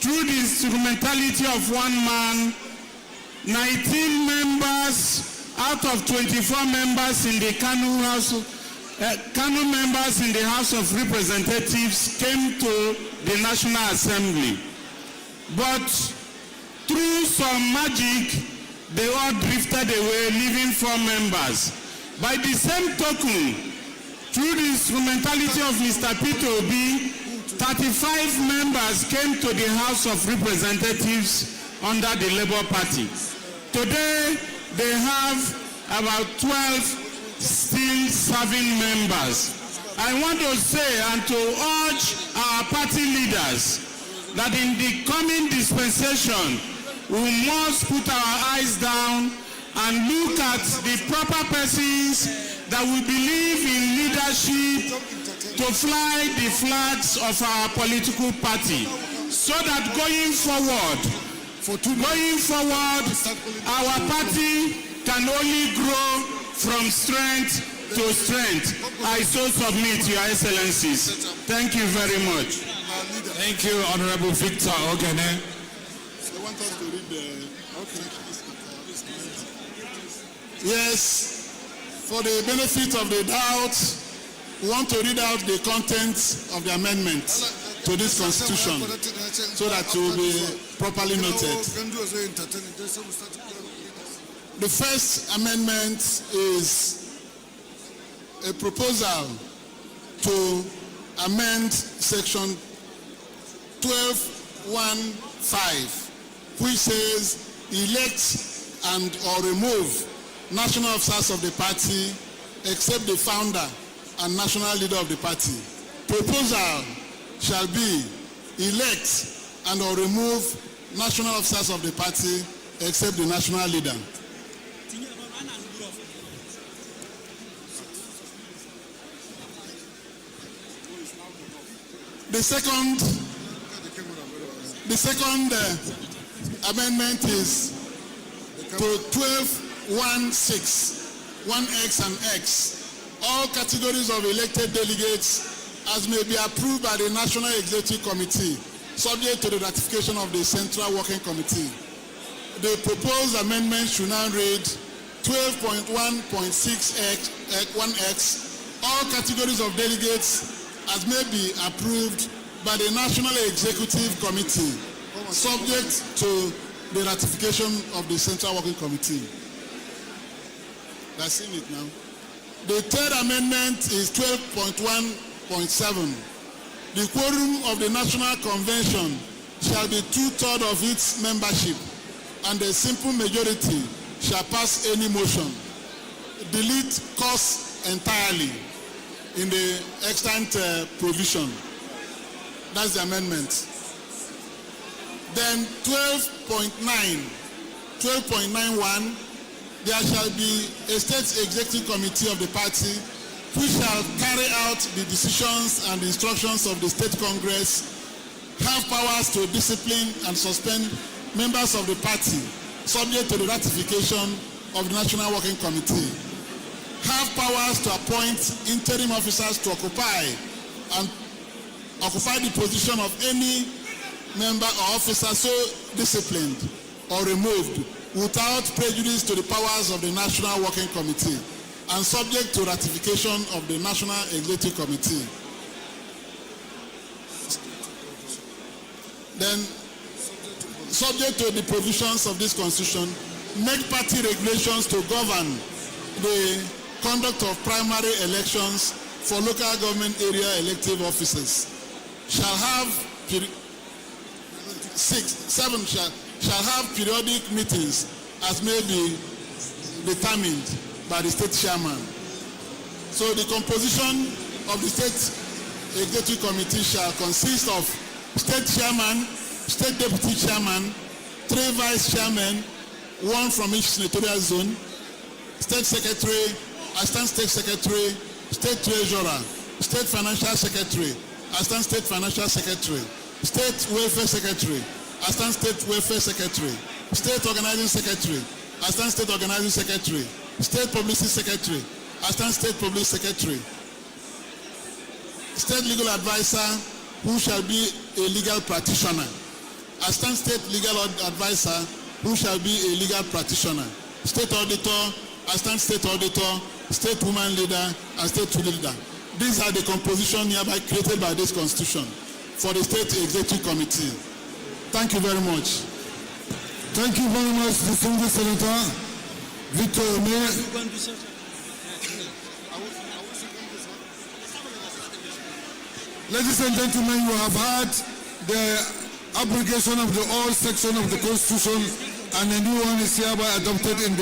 S3: through the instrumentality of one man, 19 members out of 24 members in the Kanu members in the House of Representatives came to the National Assembly. But through some magic, they all drifted away, leaving 4 members. By the same token, through the instrumentality of Mr. Peter Obi, 35 members came to the House of Representatives under the Labour Party. Today, they have about 12 still serving members. I want to say and to urge our party leaders that in the coming dispensation, we must put our eyes down and look at the proper persons that we believe in leadership to fly the flags of our political party, so that going forward, our party can only grow from strength to strength. I so submit, Your Excellencies. Thank you very much.
S2: Thank you, Honorable Victor Ogene. Yes, for the benefit of the doubt, we want to read out the contents of the amendment to this constitution so that it will be properly noted. The first amendment is a proposal to amend section 12(1)(5), which says elect and or remove national officers of the party except the founder and national leader of the party. Proposal shall be elect and or remove national officers of the party except the national leader. The second amendment is to 12(1)(6), 1X and X. All categories of elected delegates as may be approved by the National Executive Committee, subject to the ratification of the Central Working Committee. The proposed amendment should now read 12.1.6X, 1X. All categories of delegates as may be approved by the National Executive Committee, subject to the ratification of the Central Working Committee. That's in it now. The third amendment is 12.1.7. The quorum of the National Convention shall be 2/3 of its membership, and a simple majority shall pass any motion. Delete cause entirely in the extant provision. That's the amendment. Then 12.91, there shall be a state executive committee of the party which shall carry out the decisions and instructions of the state congress, have powers to discipline and suspend members of the party subject to the ratification of the National Working Committee, have powers to appoint interim officers to occupy the position of any member or officer so disciplined or removed without prejudice to the powers of the National Working Committee and subject to ratification of the National Executive Committee. Then, subject to the provisions of this constitution, make party regulations to govern the conduct of primary elections for local government area elective offices. Shall have shall have periodic meetings as may be determined by the state chairman. So the composition of the state executive committee shall consist of state chairman, state deputy chairman, 3 vice chairmen, 1 from each senatorial zone, state secretary, assistant state secretary, state treasurer, state financial secretary, assistant state financial secretary, state welfare secretary,
S5: Assistant State Welfare Secretary. State Organizing Secretary. Assistant State Organizing Secretary. State Publicity Secretary. Assistant State Public Secretary. State Legal Advisor who shall be a legal practitioner. Assistant State Legal Advisor who shall be a legal practitioner. State Auditor, Assistant State Auditor, State Woman Leader, and State Leader. These are the composition hereby created by this Constitution for the State Executive Committee. Thank you very much.
S2: Thank you very much, distinguished Senator Victor Ome. Ladies and gentlemen, you have heard the abrogation of the old section of the Constitution, and a new one is hereby adopted in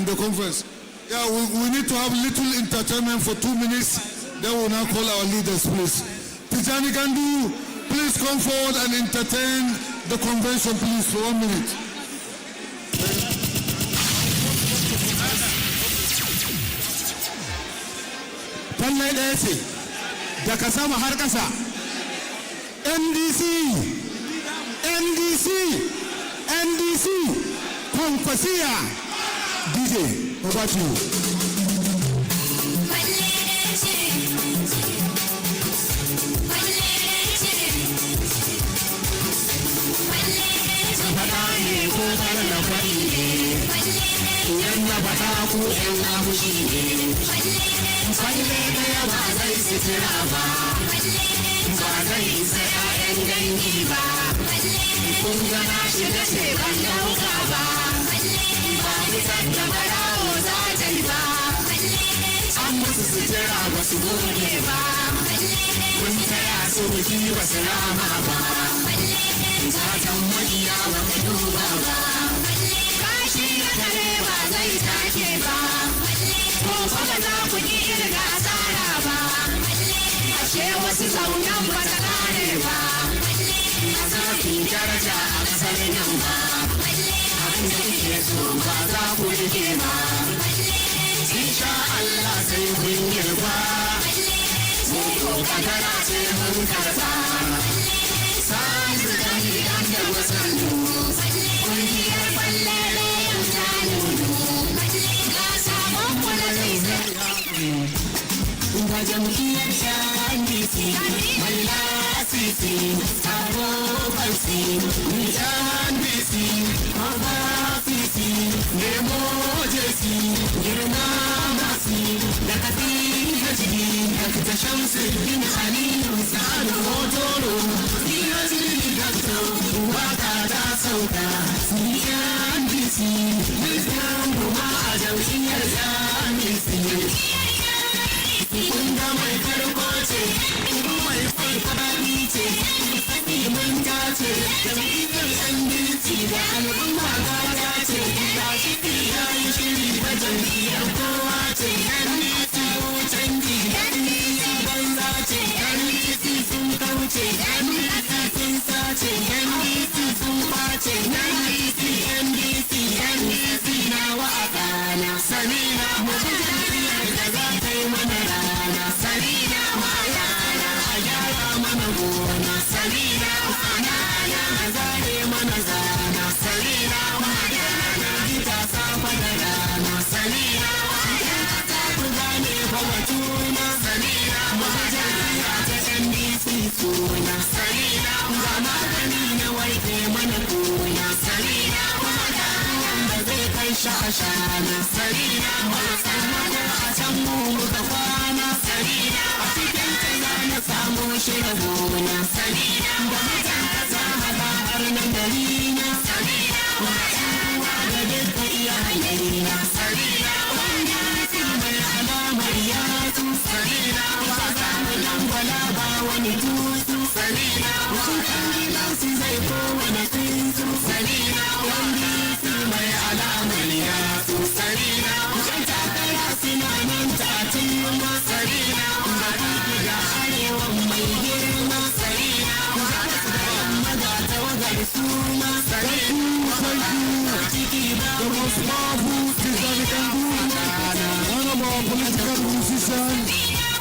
S2: the conference. Yeah, we need to have little entertainment for 2 minutes. Then we'll now call our leaders, please. Tijani Gandu, please come forward and entertain the convention, please, for 1 minute.
S1: Tallai ɗaya ce, daga sama har ƙasa. NDC, Kwankwasiya, DJ, over to you.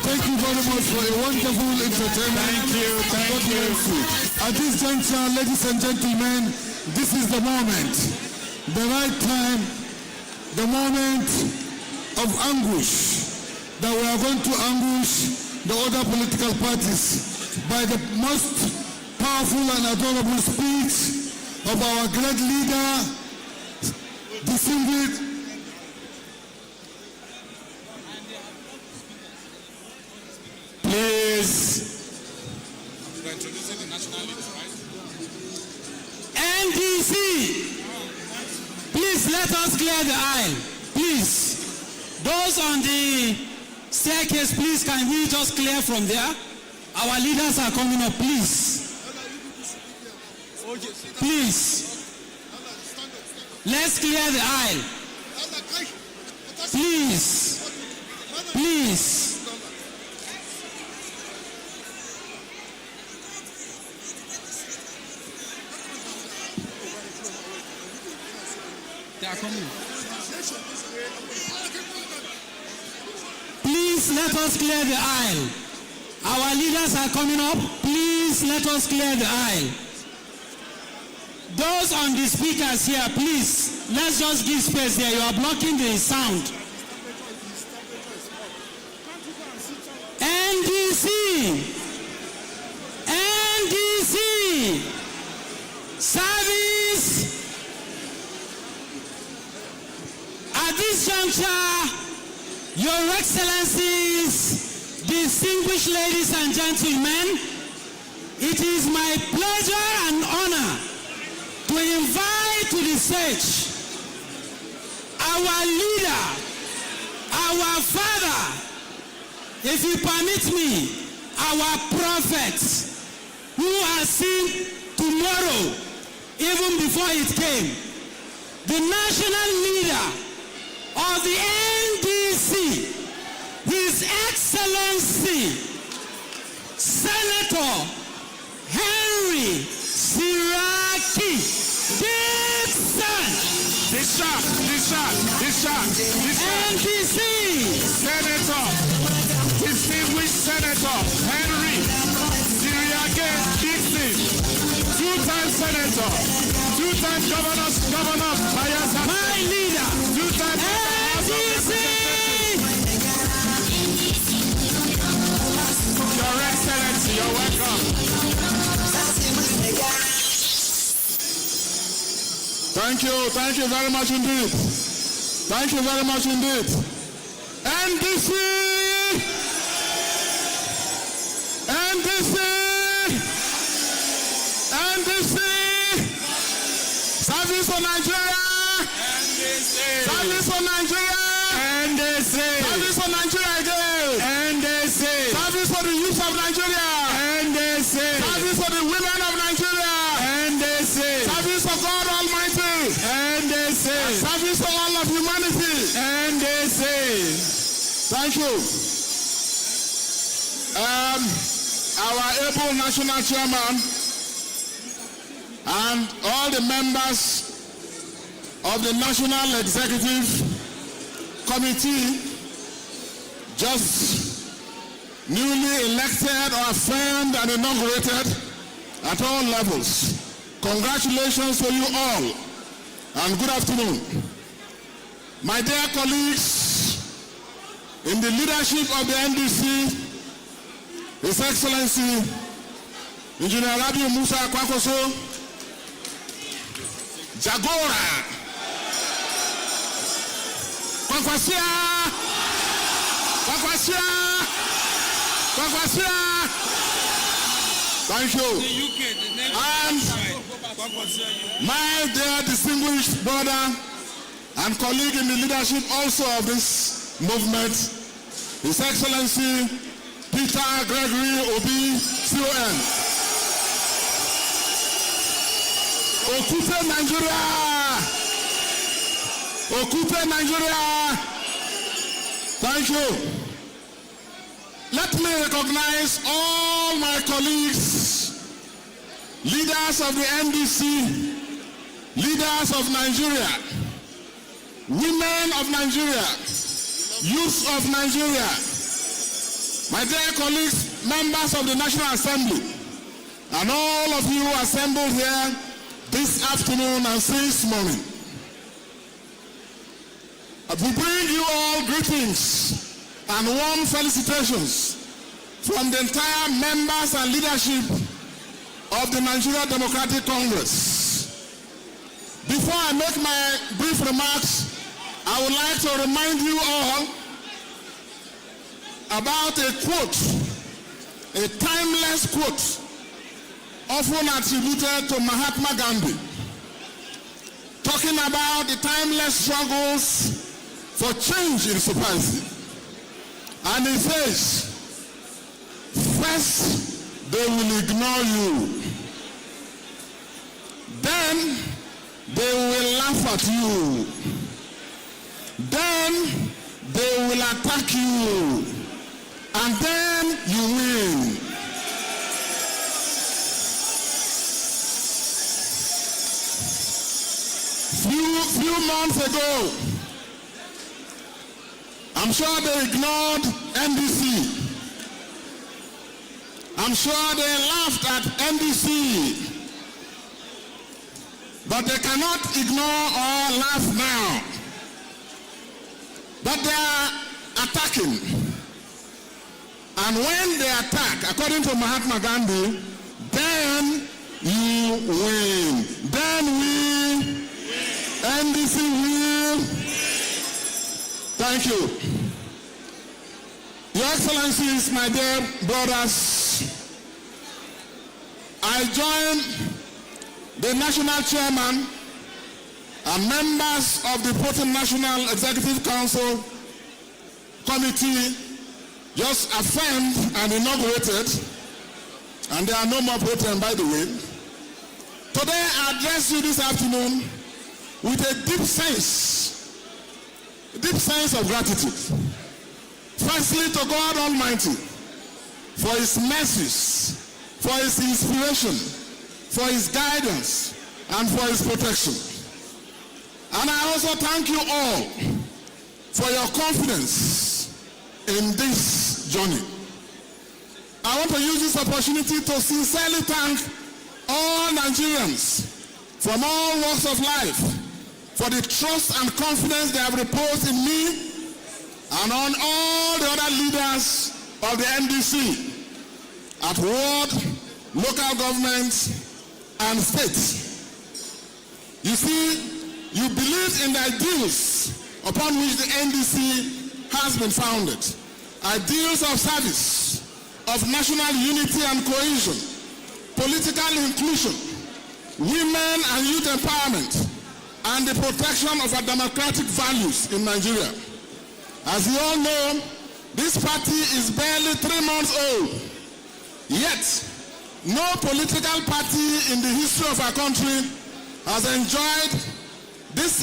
S2: Thank you very much for a wonderful entertainment.
S3: Thank you.
S2: At this juncture, ladies and gentlemen, this is the moment, the right time, the moment of anguish, that we are going to ambush the other political parties by the most powerful and adorable speech of our great leader, distinguished
S1: NDC, please let us clear the aisle. Please. Those on the staircase, please, can we just clear from there? Our leaders are coming up, please. Please. Let's clear the aisle. Please. Please. They are coming. Please let us clear the aisle. Our leaders are coming up. Please let us clear the aisle. Those on the speakers here, please, let's just give space there. You are blocking the sound. NDC. NDC. Service. At this juncture, Your Excellencies, distinguished ladies and gentlemen, it is my pleasure and honor to invite to the stage our leader, our father, if you permit me, our prophet, who has seen tomorrow even before it came, the national leader of the NDC, His Excellency, Senator Henry Siraki Dixon. NDC.
S3: Senator, distinguished Senator Henry Siraki Dixon, two-time Senator, two-time Governor Bayelsa,
S1: my leader,
S3: two-time
S1: NDC.
S3: Your Excellency, you're welcome.
S2: Thank you very much indeed. Thank you very much indeed. NDC! NDC! NDC! Service for Nigeria!
S3: NDC!
S2: Service for Nigeria!
S3: NDC!
S2: Service for Nigeria again!
S3: NDC!
S2: Service for the youth of Nigeria!
S3: NDC!
S2: Service for the women of Nigeria!
S3: NDC!
S2: Service for God Almighty!
S3: NDC!
S2: Service for all of humanity!
S3: NDC!
S2: Thank you. Our able national chairman and all the members of the National Executive Committee, just newly elected or affirmed and inaugurated at all levels. Congratulations to you all, and good afternoon. My dear colleagues, in the leadership of the NDC, His Excellency Engineer Rabiu Musa Kwankwaso, Jagora, Kwankwasia, Kwankwasia, Kwankwasia. Thank you. And my dear distinguished brother and colleague in the leadership also of this movement, His Excellency Peter Gregory Obi CON. Okute Nigeria! Okute Nigeria! Thank you. Let me recognize all my colleagues, leaders of the NDC, leaders of Nigeria, women of Nigeria, youth of Nigeria,
S5: My dear colleagues, members of the National Assembly, and all of you assembled here this afternoon and since morning, we bring you all greetings and warm felicitations from the entire members and leadership of the Nigeria Democratic Congress. Before I make my brief remarks, I would like to remind you all about a quote, a timeless quote, often attributed to Mahatma Gandhi, talking about the timeless struggles for change in society. And he says, first they will ignore you, then they will laugh at you, then they will attack you, and then you win. Few months ago, I'm sure they ignored NDC. I'm sure they laughed at NDC. But they cannot ignore or laugh now. But they are attacking. And when they attack, according to Mahatma Gandhi, then you win. Then we, NDC will. Thank you. Your Excellencies, my dear brothers, I join the National Chairman and members of the Protein National Executive Council Committee just affirmed and inaugurated, and there are no more protein, by the way. Today I address you this afternoon with a deep sense of gratitude. Firstly, to God Almighty for His mercies, for His inspiration, for His guidance, and for His protection. And I also thank you all for your confidence in this journey. I want to use this opportunity to sincerely thank all Nigerians from all walks of life for the trust and confidence they have reposed in me and on all the other leaders of the NDC at ward, local governments, and states. You see, you believe in the ideals upon which the NDC has been founded. Ideals of service, of national unity and cohesion, political inclusion, women and youth empowerment, and the protection of our democratic values in Nigeria. As you all know, this party is barely 3 months old. Yet, no political party in the history of our country has enjoyed this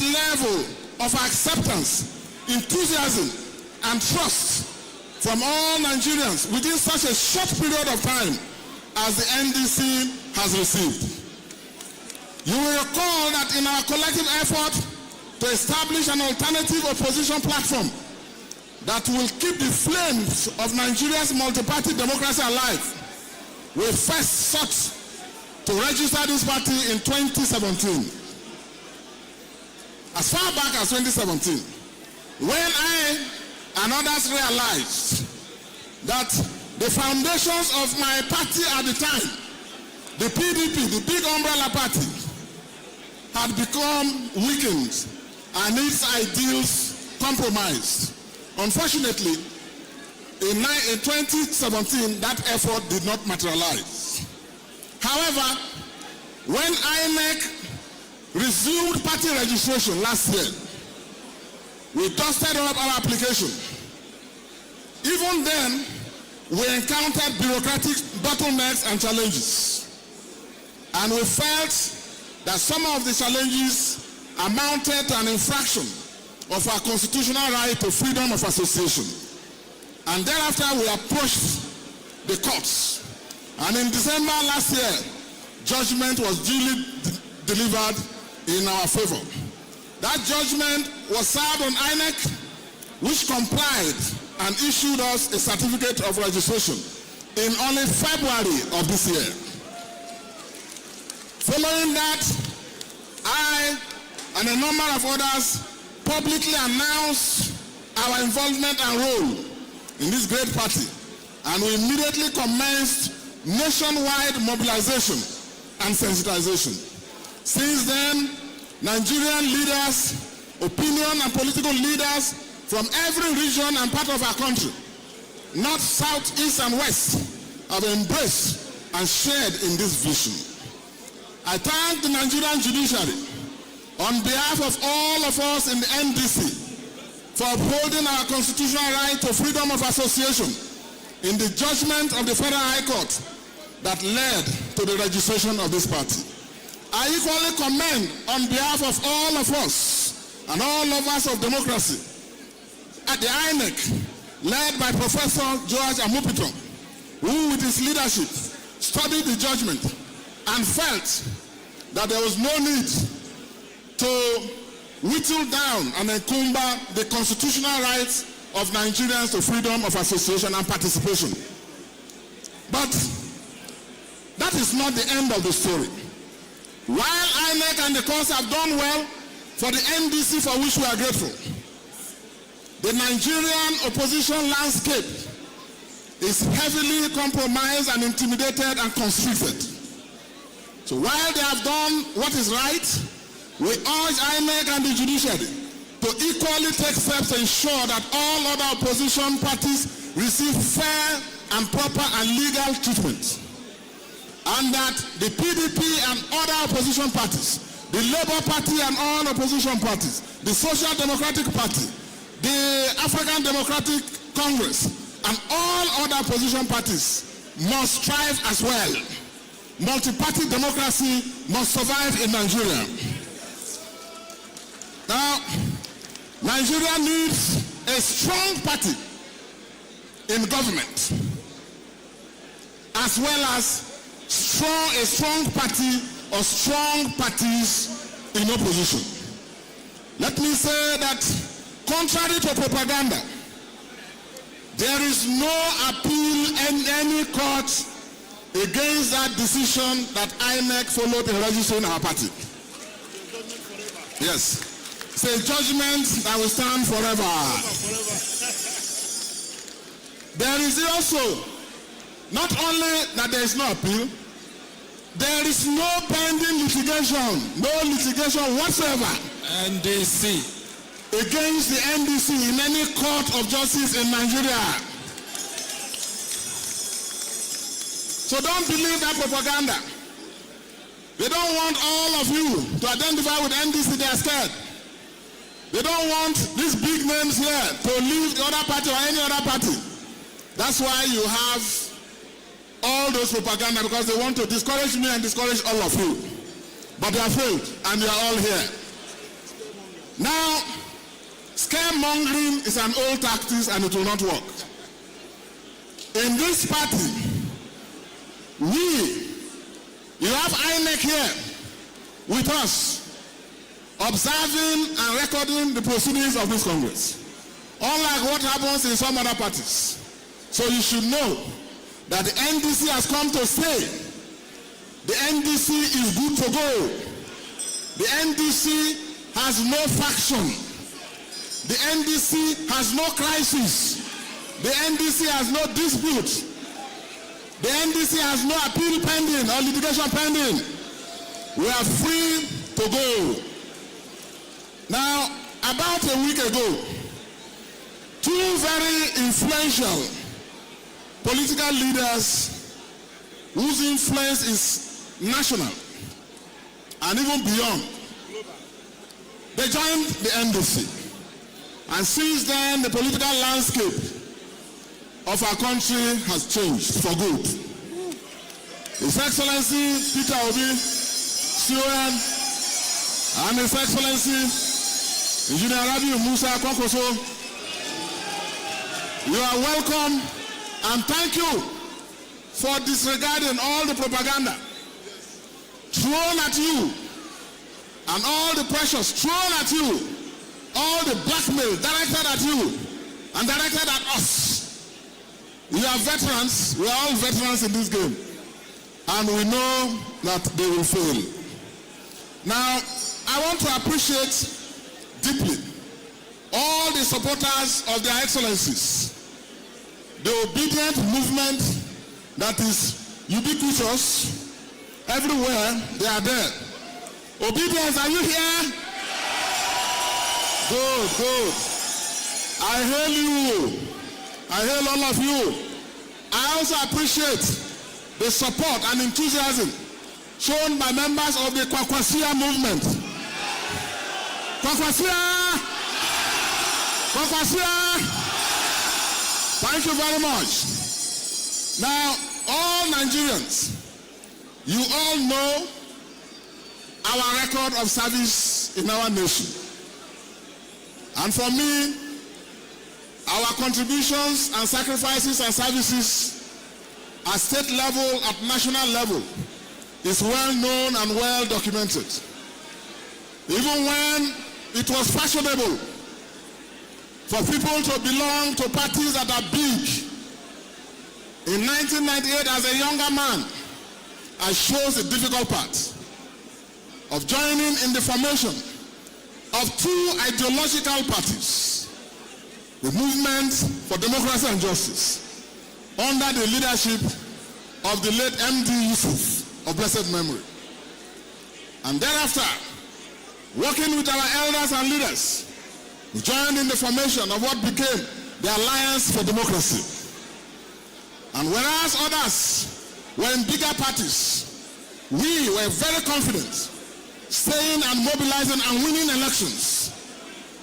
S5: level of acceptance, enthusiasm, and trust from all Nigerians within such a short period of time as the NDC has received. You will recall that in our collective effort to establish an alternative opposition platform that will keep the flames of Nigeria's multi-party democracy alive, we first sought to register this party in 2017. As far back as 2017, when I and others realized that the foundations of my party at the time, the PDP, the big umbrella party, had become weakened and its ideals compromised. Unfortunately, in 2017, that effort did not materialize. However, when INEC resumed party registration last year, we dusted up our application. Even then, we encountered bureaucratic bottlenecks and challenges. And we felt that some of the challenges amounted to an infraction of our constitutional right to freedom of association. And thereafter, we approached the courts. And in December last year, judgment was duly delivered in our favor. That judgment was served on INEC, which complied and issued us a certificate of registration in only February of this year. Following that, I and a number of others publicly announced our involvement and role in this great party, and we immediately commenced nationwide mobilization and sensitization. Since then, Nigerian leaders, opinion and political leaders from every region and part of our country, north, south, east, and west, have embraced and shared in this vision. I thank the Nigerian judiciary on behalf of all of us in the NDC for upholding our constitutional right to freedom of association in the judgment of the Federal High Court that led to the registration of this party. I equally commend on behalf of all of us and all lovers of democracy at the INEC, led by Professor George Amupito, who with his leadership studied the judgment and felt that there was no need to whittle down and encumber the constitutional rights of Nigerians to freedom of association and participation. But that is not the end of the story. While INEC and the courts have done well for the NDC, for which we are grateful, the Nigerian opposition landscape is heavily compromised and intimidated and constricted. So while they have done what is right, we urge INEC and the judiciary to equally take steps to ensure that all other opposition parties receive fair and proper and legal treatment, and that the PDP and other opposition parties, the Labour Party and all opposition parties, the Social Democratic Party, the African Democratic Congress, and all other opposition parties must strive as well. Multi-party democracy must survive in Nigeria. Now, Nigeria needs a strong party in government, as well as a strong party or strong parties in opposition. Let me say that, contrary to propaganda, there is no appeal in any court against that decision that INEC followed in registering our party. Yes. It's a judgment that will stand forever. There is also, not only that there is no appeal, there is no pending litigation whatsoever
S1: NDC
S5: against the NDC in any court of justice in Nigeria. So don't believe that propaganda. They don't want all of you to identify with NDC. They are scared. They don't want these big names here to leave the other party or any other party. That's why you have all those propaganda, because they want to discourage me and discourage all of you. But they are failed, and you are all here. Now, scaremongering is an old tactic, and it will not work. In this party, you have INEC here with us, observing and recording the proceedings of this Congress, unlike what happens in some other parties. So you should know that the NDC has come to stay. The NDC is good to go. The NDC has no faction. The NDC has no crisis. The NDC has no dispute. The NDC has no appeal pending or litigation pending. We are free to go. Now, about a week ago, two very influential political leaders whose influence is national and even beyond, they joined the NDC. And since then, the political landscape of our country has changed for good. His Excellency Peter Obi, CON, and His Excellency Engineer Rabiu Musa Kwankwaso, you are welcome, and thank you for disregarding all the propaganda thrown at you and all the pressures thrown at you, all the blackmail directed at you and directed at us. You are veterans. We are all veterans in this game. And we know that they will fail. Now, I want to appreciate deeply all the supporters of their excellencies, the obedient movement that is ubiquitous everywhere. They are there. Obedience, are you here? Good, good. I hail you. I hail all of you. I also appreciate the support and enthusiasm shown by members of the Kwakwasia movement. Kwakwasia! Kwakwasia! Thank you very much. Now, all Nigerians, you all know our record of service in our nation. And for me, our contributions and sacrifices and services at state level, at national level, is well known and well documented. Even when it was fashionable for people to belong to parties that are big, in 1998, as a younger man, I chose the difficult part of joining in the formation of two ideological parties, the Movement for Democracy and Justice, under the leadership of the late MD Yusuf of blessed memory. And thereafter, working with our elders and leaders, we joined in the formation of what became the Alliance for Democracy. And whereas others were in bigger parties, we were very confident staying and mobilizing and winning elections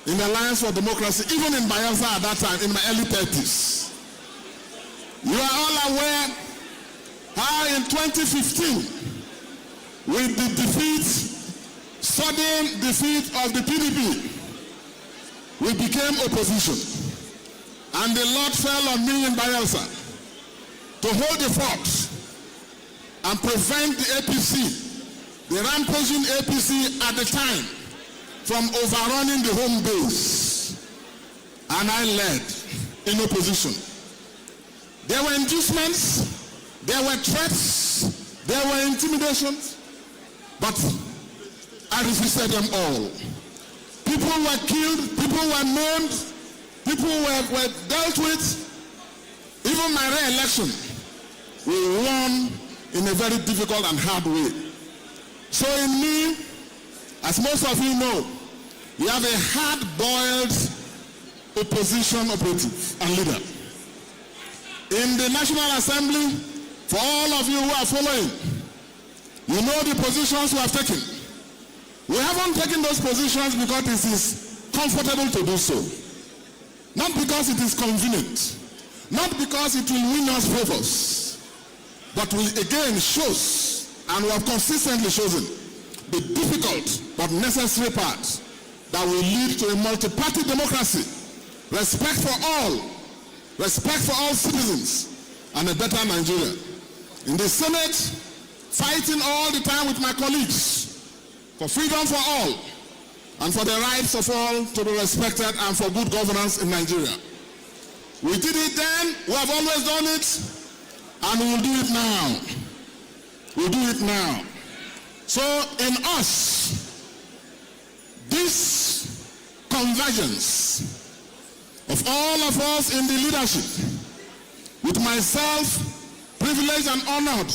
S5: in the Alliance for Democracy, even in Bayelsa at that time, in my early 30s. You are all aware how in 2015, with the defeat, sudden defeat of the PDP, we became opposition. And the Lord fell on me in Bayelsa to hold the fort and prevent the APC, the rampaging APC at the time, from overrunning the home base. And I led in opposition. There were inducements, there were threats, there were intimidations, but I resisted them all. People were killed, people were maimed, people were dealt with. Even my re-election, we won in a very difficult and hard way. So in me, as most of you know, we have a hard-boiled opposition operative and leader. In the National Assembly, for all of you who are following, you know the positions we have taken. We haven't taken those positions because it is comfortable to do so. Not because it is convenient. Not because it will win us favors. But we again shows, and we have consistently chosen, the difficult but necessary part that will lead to a multi-party democracy, respect for all citizens, and a better Nigeria. In the Senate, fighting all the time with my colleagues for freedom for all and for the rights of all to be respected and for good governance in Nigeria. We did it then, we have always done it, and we will do it now. We'll do it now. So in us, this convergence of all of us in the leadership, with myself privileged and honored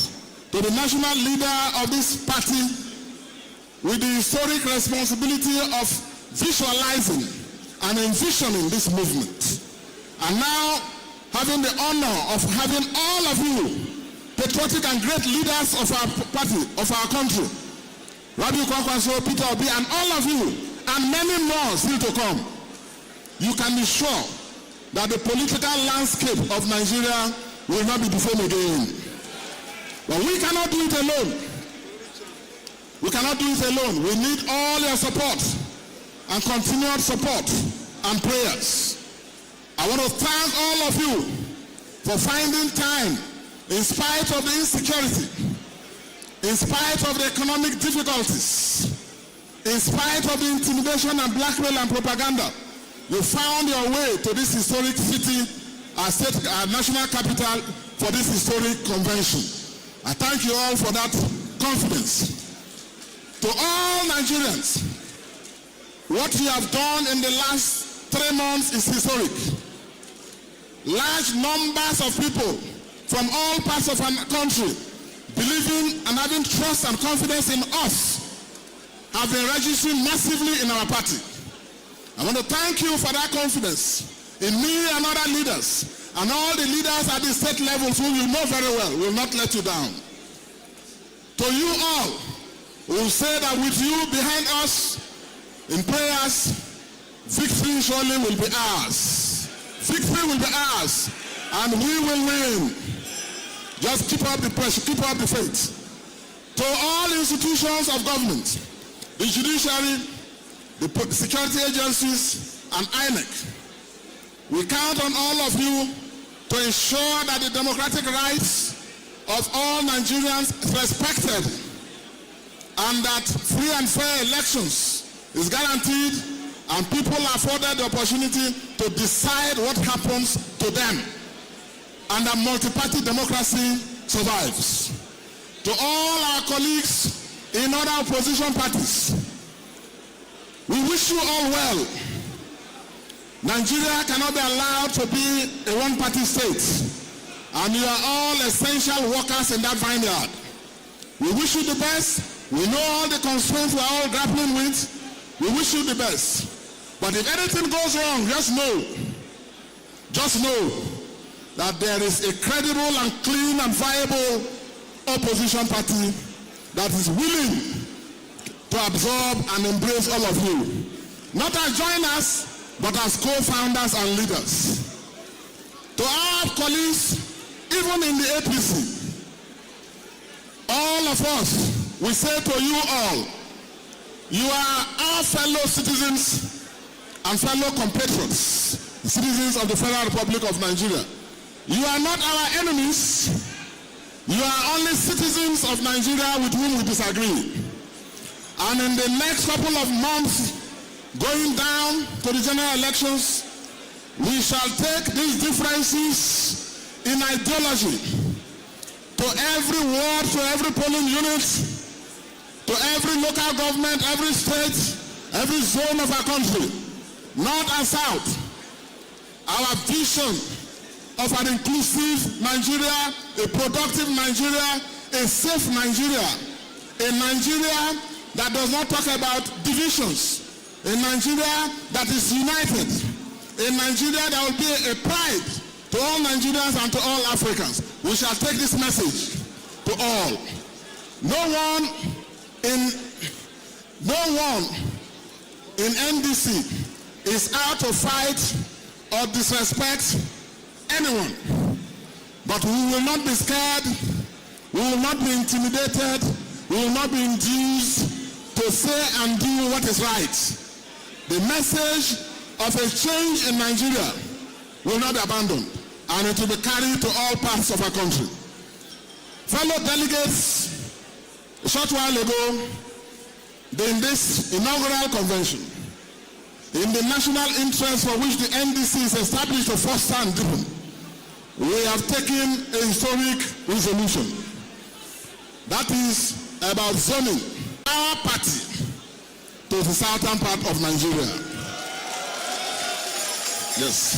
S5: to the national leader of this party, with the historic responsibility of visualizing and envisioning this movement. And now having the honor of having all of you, patriotic and great leaders of our party, of our country, Rabiu Kwankwaso, Peter Obi, and all of you, and many more still to come, you can be sure that the political landscape of Nigeria will not be the same again. But we cannot do it alone. We cannot do it alone. We need all your support and continued support and prayers. I want to thank all of you for finding time, in spite of the insecurity, in spite of the economic difficulties, in spite of the intimidation and blackmail and propaganda, you found your way to this historic city, our state, our national capital, for this historic convention. I thank you all for that confidence. To all Nigerians, what you have done in the last 3 months is historic. Large numbers of people from all parts of our country believing and having trust and confidence in us have been registering massively in our party. I want to thank you for that confidence in me and other leaders, and all the leaders at the state levels who you know very well will not let you down. To you all, we will say that with you behind us in prayers, victory surely will be ours. Victory will be ours, and we will win. Just keep up the pressure, keep up the faith. To all institutions of government, the judiciary, the security agencies, and INEC, we count on all of you to ensure that the democratic rights of all Nigerians is respected and that free and fair elections is guaranteed and people are afforded the opportunity to decide what happens to them, and that multi-party democracy survives. To all our colleagues in other opposition parties, we wish you all well. Nigeria cannot be allowed to be a one-party state, and you are all essential workers in that vineyard. We wish you the best. We know all the constraints we are all grappling with. We wish you the best. But if anything goes wrong, just know that there is a credible and clean and viable opposition party that is willing to absorb and embrace all of you. Not as joiners, but as co-founders and leaders. To our colleagues, even in the APC, all of us, we say to you all, you are our fellow citizens and fellow compatriots, citizens of the Federal Republic of Nigeria. You are not our enemies. You are only citizens of Nigeria with whom we disagree. And in the next couple of months, going down to the general elections, we shall take these differences in ideology to every ward, to every polling unit, to every local government, every state, every zone of our country, north and south. Our vision of an inclusive Nigeria, a productive Nigeria, a safe Nigeria, a Nigeria that does not talk about divisions, a Nigeria that is united, a Nigeria that will be a pride to all Nigerians and to all Africans. We shall take this message to all. No one in NDC is out to fight or disrespect anyone. But we will not be scared, we will not be intimidated, we will not be induced to say and do what is right. The message of a change in Nigeria will not be abandoned, and it will be carried to all parts of our country. Fellow delegates, a short while ago, in this inaugural convention, in the national interest for which the NDC is established to foster and deepen, we have taken a historic resolution. That is about zoning our party to the southern part of Nigeria. Yes.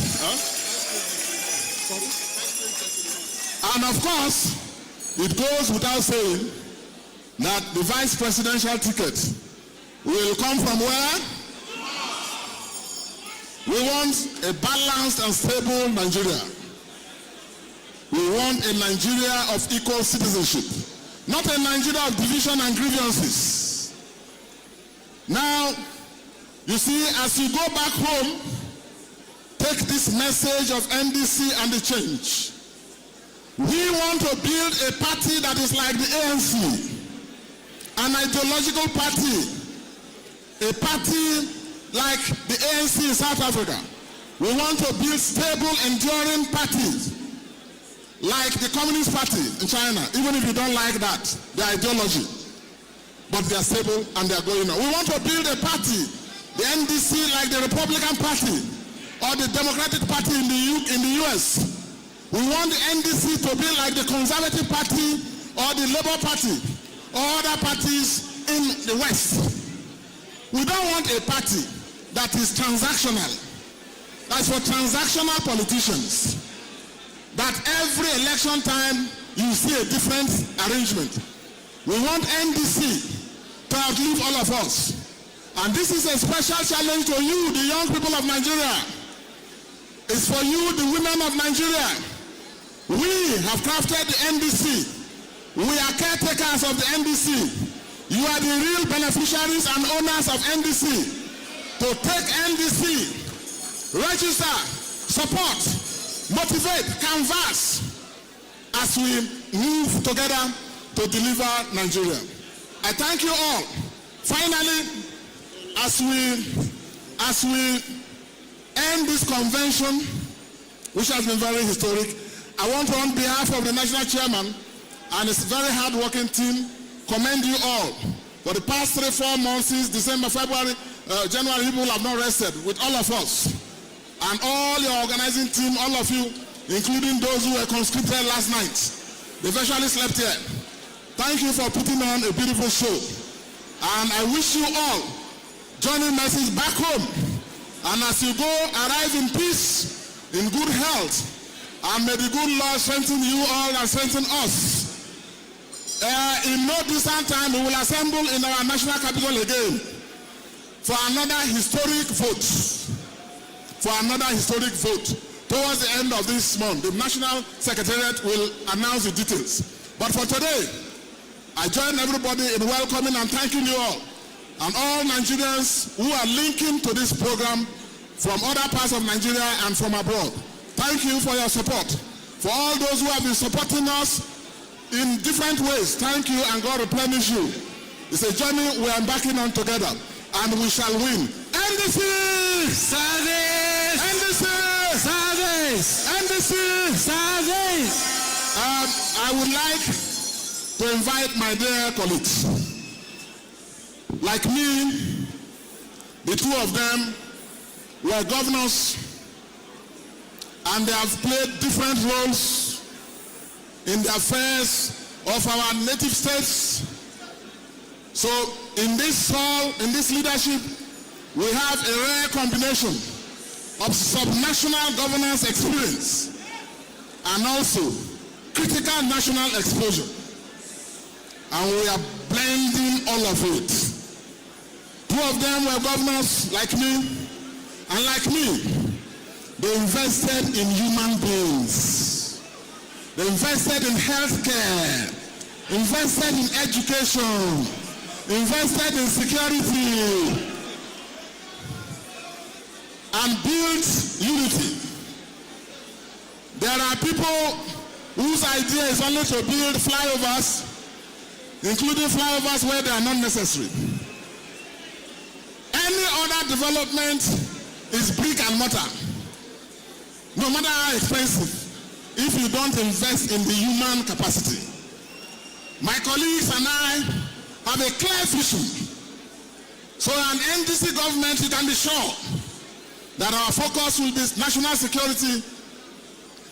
S5: And of course, it goes without saying that the vice presidential ticket will come from where? We want a balanced and stable Nigeria. We want a Nigeria of equal citizenship, not a Nigeria of division and grievances. Now, you see, as you go back home, take this message of NDC and the change. We want to build a party that is like the ANC, an ideological party, a party like the ANC in South Africa. We want to build stable, enduring parties like the Communist Party in China, even if you don't like that, their ideology. But they are stable and they are going on. We want to build a party, the NDC, like the Republican Party or the Democratic Party in the US. We want the NDC to be like the Conservative Party or the Labour Party or other parties in the West. We don't want a party that is transactional. That's for transactional politicians. That every election time you see a different arrangement. We want NDC to outlive all of us. And this is a special challenge to you, the young people of Nigeria. It's for you, the women of Nigeria. We have crafted the NDC. We are caretakers of the NDC. You are the real beneficiaries and owners of NDC. To take NDC, register, support, motivate, canvass as we move together to deliver Nigeria. I thank you all. Finally, as we end this convention, which has been very historic, I want to, on behalf of the national chairman and his very hard-working team, commend you all. For the past 3-4 months, since December, February, January, people have not rested with all of us. And all your organizing team, all of you, including those who were conscripted last night, they virtually slept here. Thank you for putting on a beautiful show. And I wish you all joining message back home. And as you go, arrive in peace, in good health. And may the good Lord strengthen you all and strengthen us. In no distant time, we will assemble in our national capital again for another historic vote. Towards the end of this month, the National Secretariat will announce the details. But for today, I join everybody in welcoming and thanking you all. And all Nigerians who are linking to this program from other parts of Nigeria and from abroad. Thank you for your support. For all those who have been supporting us in different ways, thank you and God replenish you. It's a journey we are embarking on together and we shall win. NDC! Service! NDC! Service! NDC! Service! I would like to invite my dear colleagues. Like me, the two of them were governors and they have played different roles in the affairs of our native states. So in this hall, in this leadership, we have a rare combination of subnational governance experience and also critical national exposure. And we are blending all of it. Two of them were governors like me, and like me, they invested in human beings. They invested in healthcare, invested in education, invested in security, and built unity. There are people whose idea is only to build flyovers, including flyovers where they are not necessary. Any other development is brick and mortar, no matter how expensive, if you don't invest in the human capacity. My colleagues and I have a clear vision. So an NDC government, you can be sure that our focus will be national security,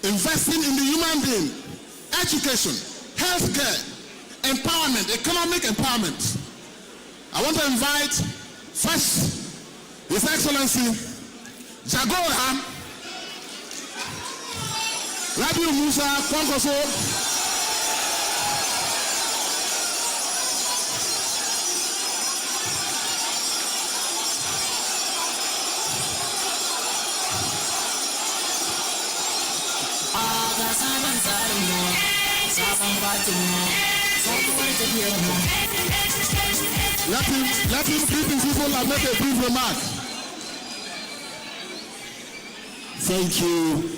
S5: investing in the human being, education, healthcare, empowerment, economic empowerment. I want to invite first His Excellency Jagora Rabiu Musa Kwankwaso. Let him greet his people and make a brief remark.
S19: Thank you.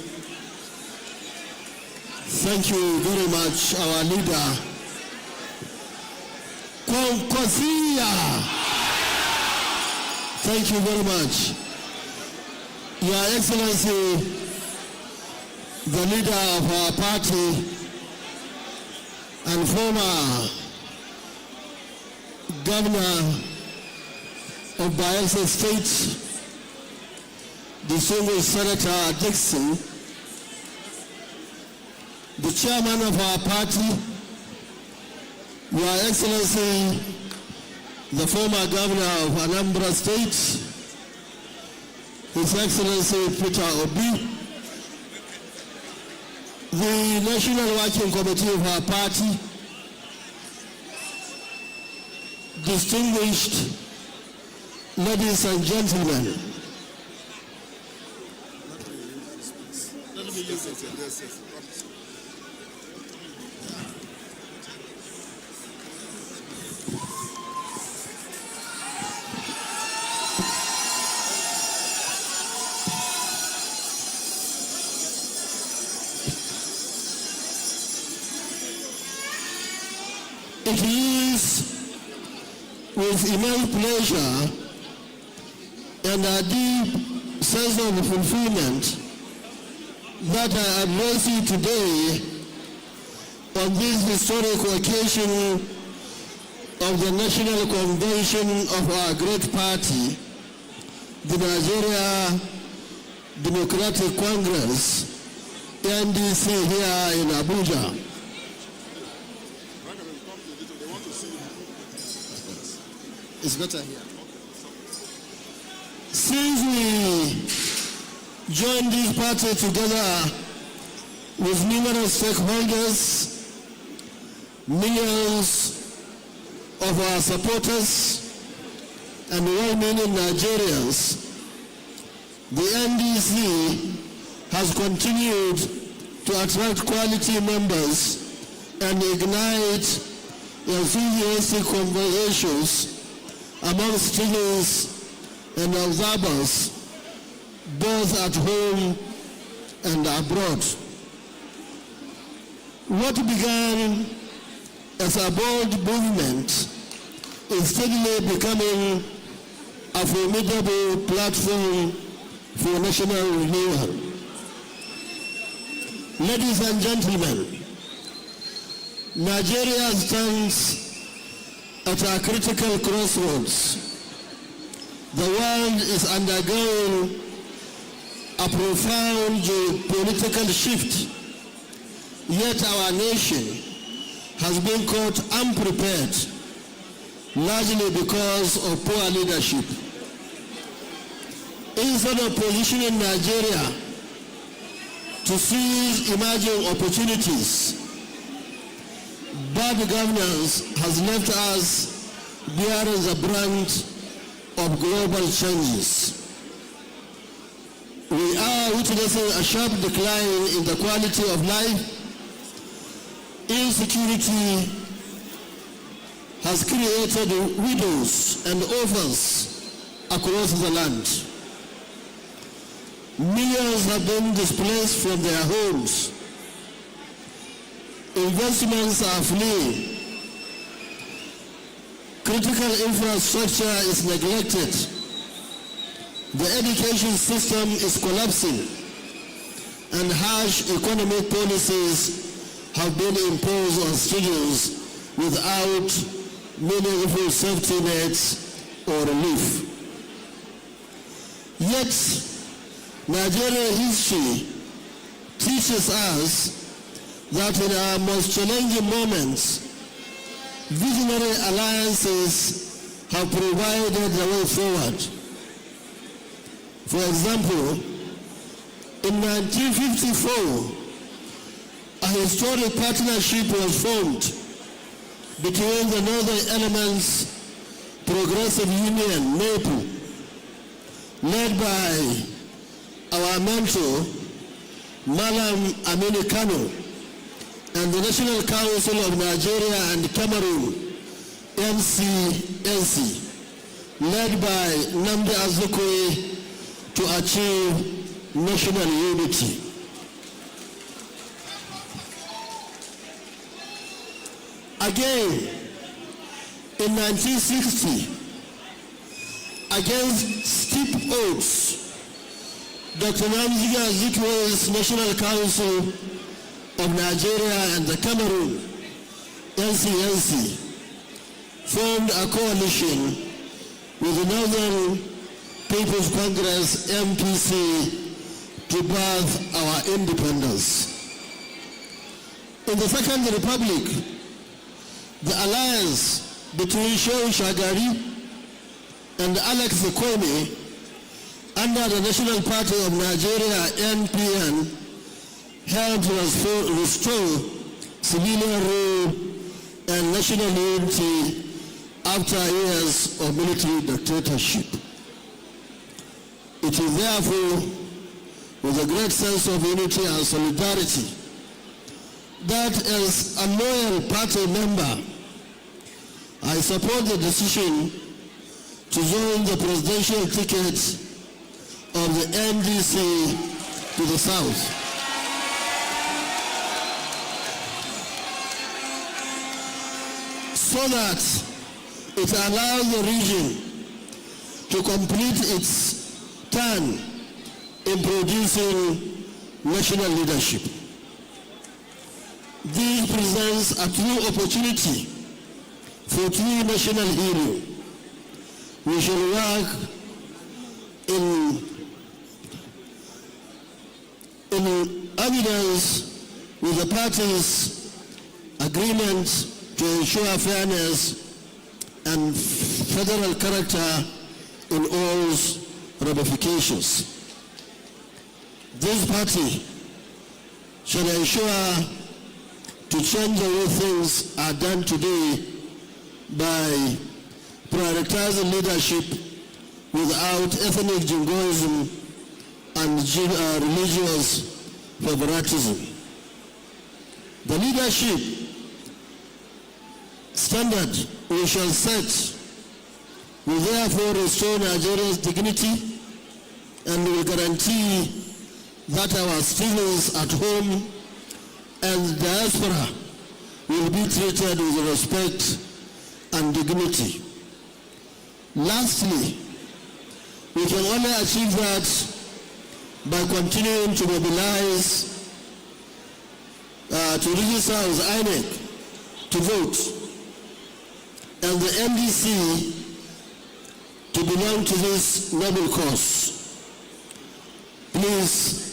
S19: Thank you very much, our leader. Kwankwasia. Thank you very much. Your Excellency, the leader of our party and former governor of Bayelsa State, distinguished Senator Dixon, the chairman of our party, Your Excellency, the former governor of Anambra State, His Excellency Peter Obi, the National Working Committee of our party, distinguished ladies and gentlemen, it is with immense pleasure and a deep sense of fulfillment that I address you today on this historic occasion of the National Convention of our great party, the Nigeria Democratic Congress, NDC, here in Abuja. It's better here. Since we joined this party together with numerous stakeholders, millions of our supporters, and well-meaning Nigerians, the NDC has continued to attract quality members and ignite enthusiastic conversations among students and observers, both at home and abroad. What began as a bold movement is steadily becoming a formidable platform for national renewal. Ladies and gentlemen, Nigeria stands at a critical crossroads. The world is undergoing a profound geopolitical shift, yet our nation has been caught unprepared, largely because of poor leadership. Instead of positioning Nigeria to seize emerging opportunities, bad governance has left us bearing the brunt of global changes. We are witnessing a sharp decline in the quality of life. Insecurity has created widows and orphans across the land. Millions have been displaced from their homes. Investments are fleeing. Critical infrastructure is neglected. The education system is collapsing, and harsh economic policies have been imposed on students without meaningful safety nets or relief. Yet, Nigerian history teaches us that in our most challenging moments, visionary alliances have provided the way forward. For example, in 1954, a historic partnership was formed between the Northern Elements Progressive Union, NEPU, led by our mentor, Malam Aminu Kano, and the National Council of Nigeria and Cameroon, NCNC, led by Nnamdi Azikiwe, to achieve national unity. Again, in 1960, against steep odds, Dr. Nnamdi Azikiwe's National Council of Nigeria and the Cameroon, NCNC, formed a coalition with the Northern People's Congress, MPC, to birth our independence. In the Second Republic, the alliance between Shehu Shagari and Alex Kwame under the National Party of Nigeria, NPN, helped to restore civilian rule and national unity after years of military dictatorship. It is therefore with a great sense of unity and solidarity that as a loyal party member, I support the decision to join the presidential ticket of the NDC to the south. So that it allows the region to complete its turn in producing national leadership. This presents a true opportunity for true national heroes. We shall work in evidence with the parties' agreement to ensure fairness and federal character in all ramifications. This party shall ensure to change the way things are done today by prioritizing leadership without ethnic jingoism and religious favoritism. The leadership standard we shall set will therefore restore Nigeria's dignity and will guarantee that our citizens at home and diaspora will be treated with respect and dignity. Lastly, we can only achieve that by continuing to mobilize, to register as INEC to vote, and the NDC to belong to this noble cause. Please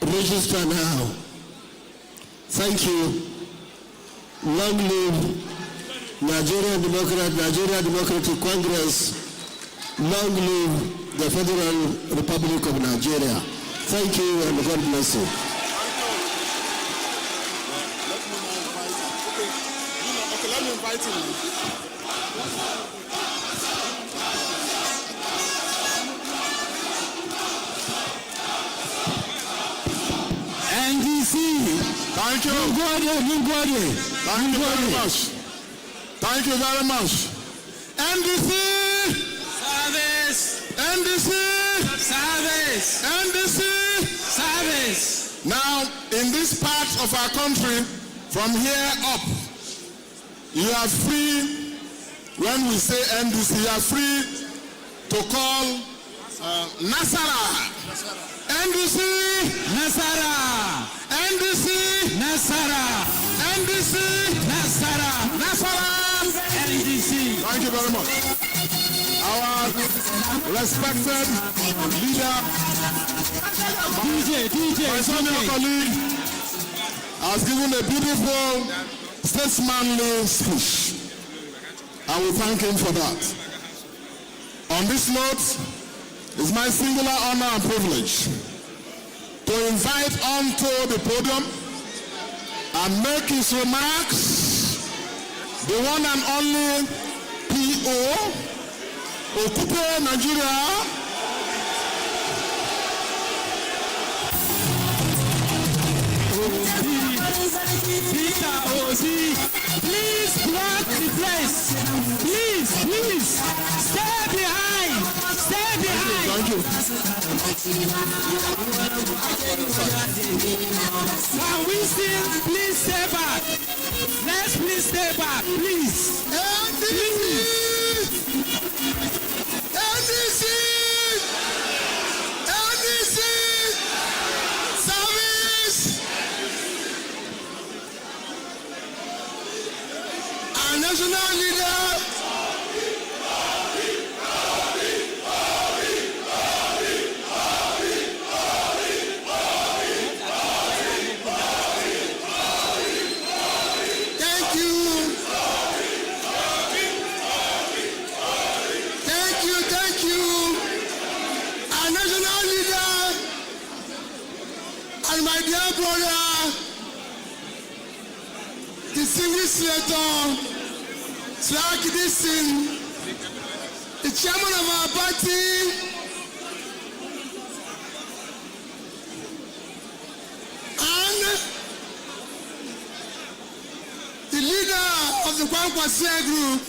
S19: register now. Thank you. Long live Nigeria Democratic Congress. Long live the Federal Republic of Nigeria. Thank you and God bless you.
S12: Let me invite him.
S2: NDC. Thank you. Good. Thank you very much. Thank you very much. NDC.
S1: Service.
S2: NDC.
S1: Service.
S2: NDC.
S1: Service.
S2: Now, in this part of our country, from here up, you are free. When we say NDC, you are free to call Nasara. NDC.
S1: Nasara.
S2: NDC.
S1: Nasara.
S2: NDC.
S1: Nasara.
S2: Nasara.
S1: NDC.
S2: Thank you very much. Our respected leader, my senior colleague, has given a beautiful statesmanly speech. I will thank him for that. On this note, it's my singular honor and privilege to invite onto the podium and make his remarks the one and only P.O. Okupe Nigeria.
S1: Peter Ozi, please block the place. Please, stay behind. Stay behind.
S2: Thank you.
S1: Can we still please stay back? Let's please stay back, please.
S2: NDC! Service! Our national leader,
S5: distinguished Senator Slak Dixon, the chairman of our party, and the leader of the Kwankwasia group,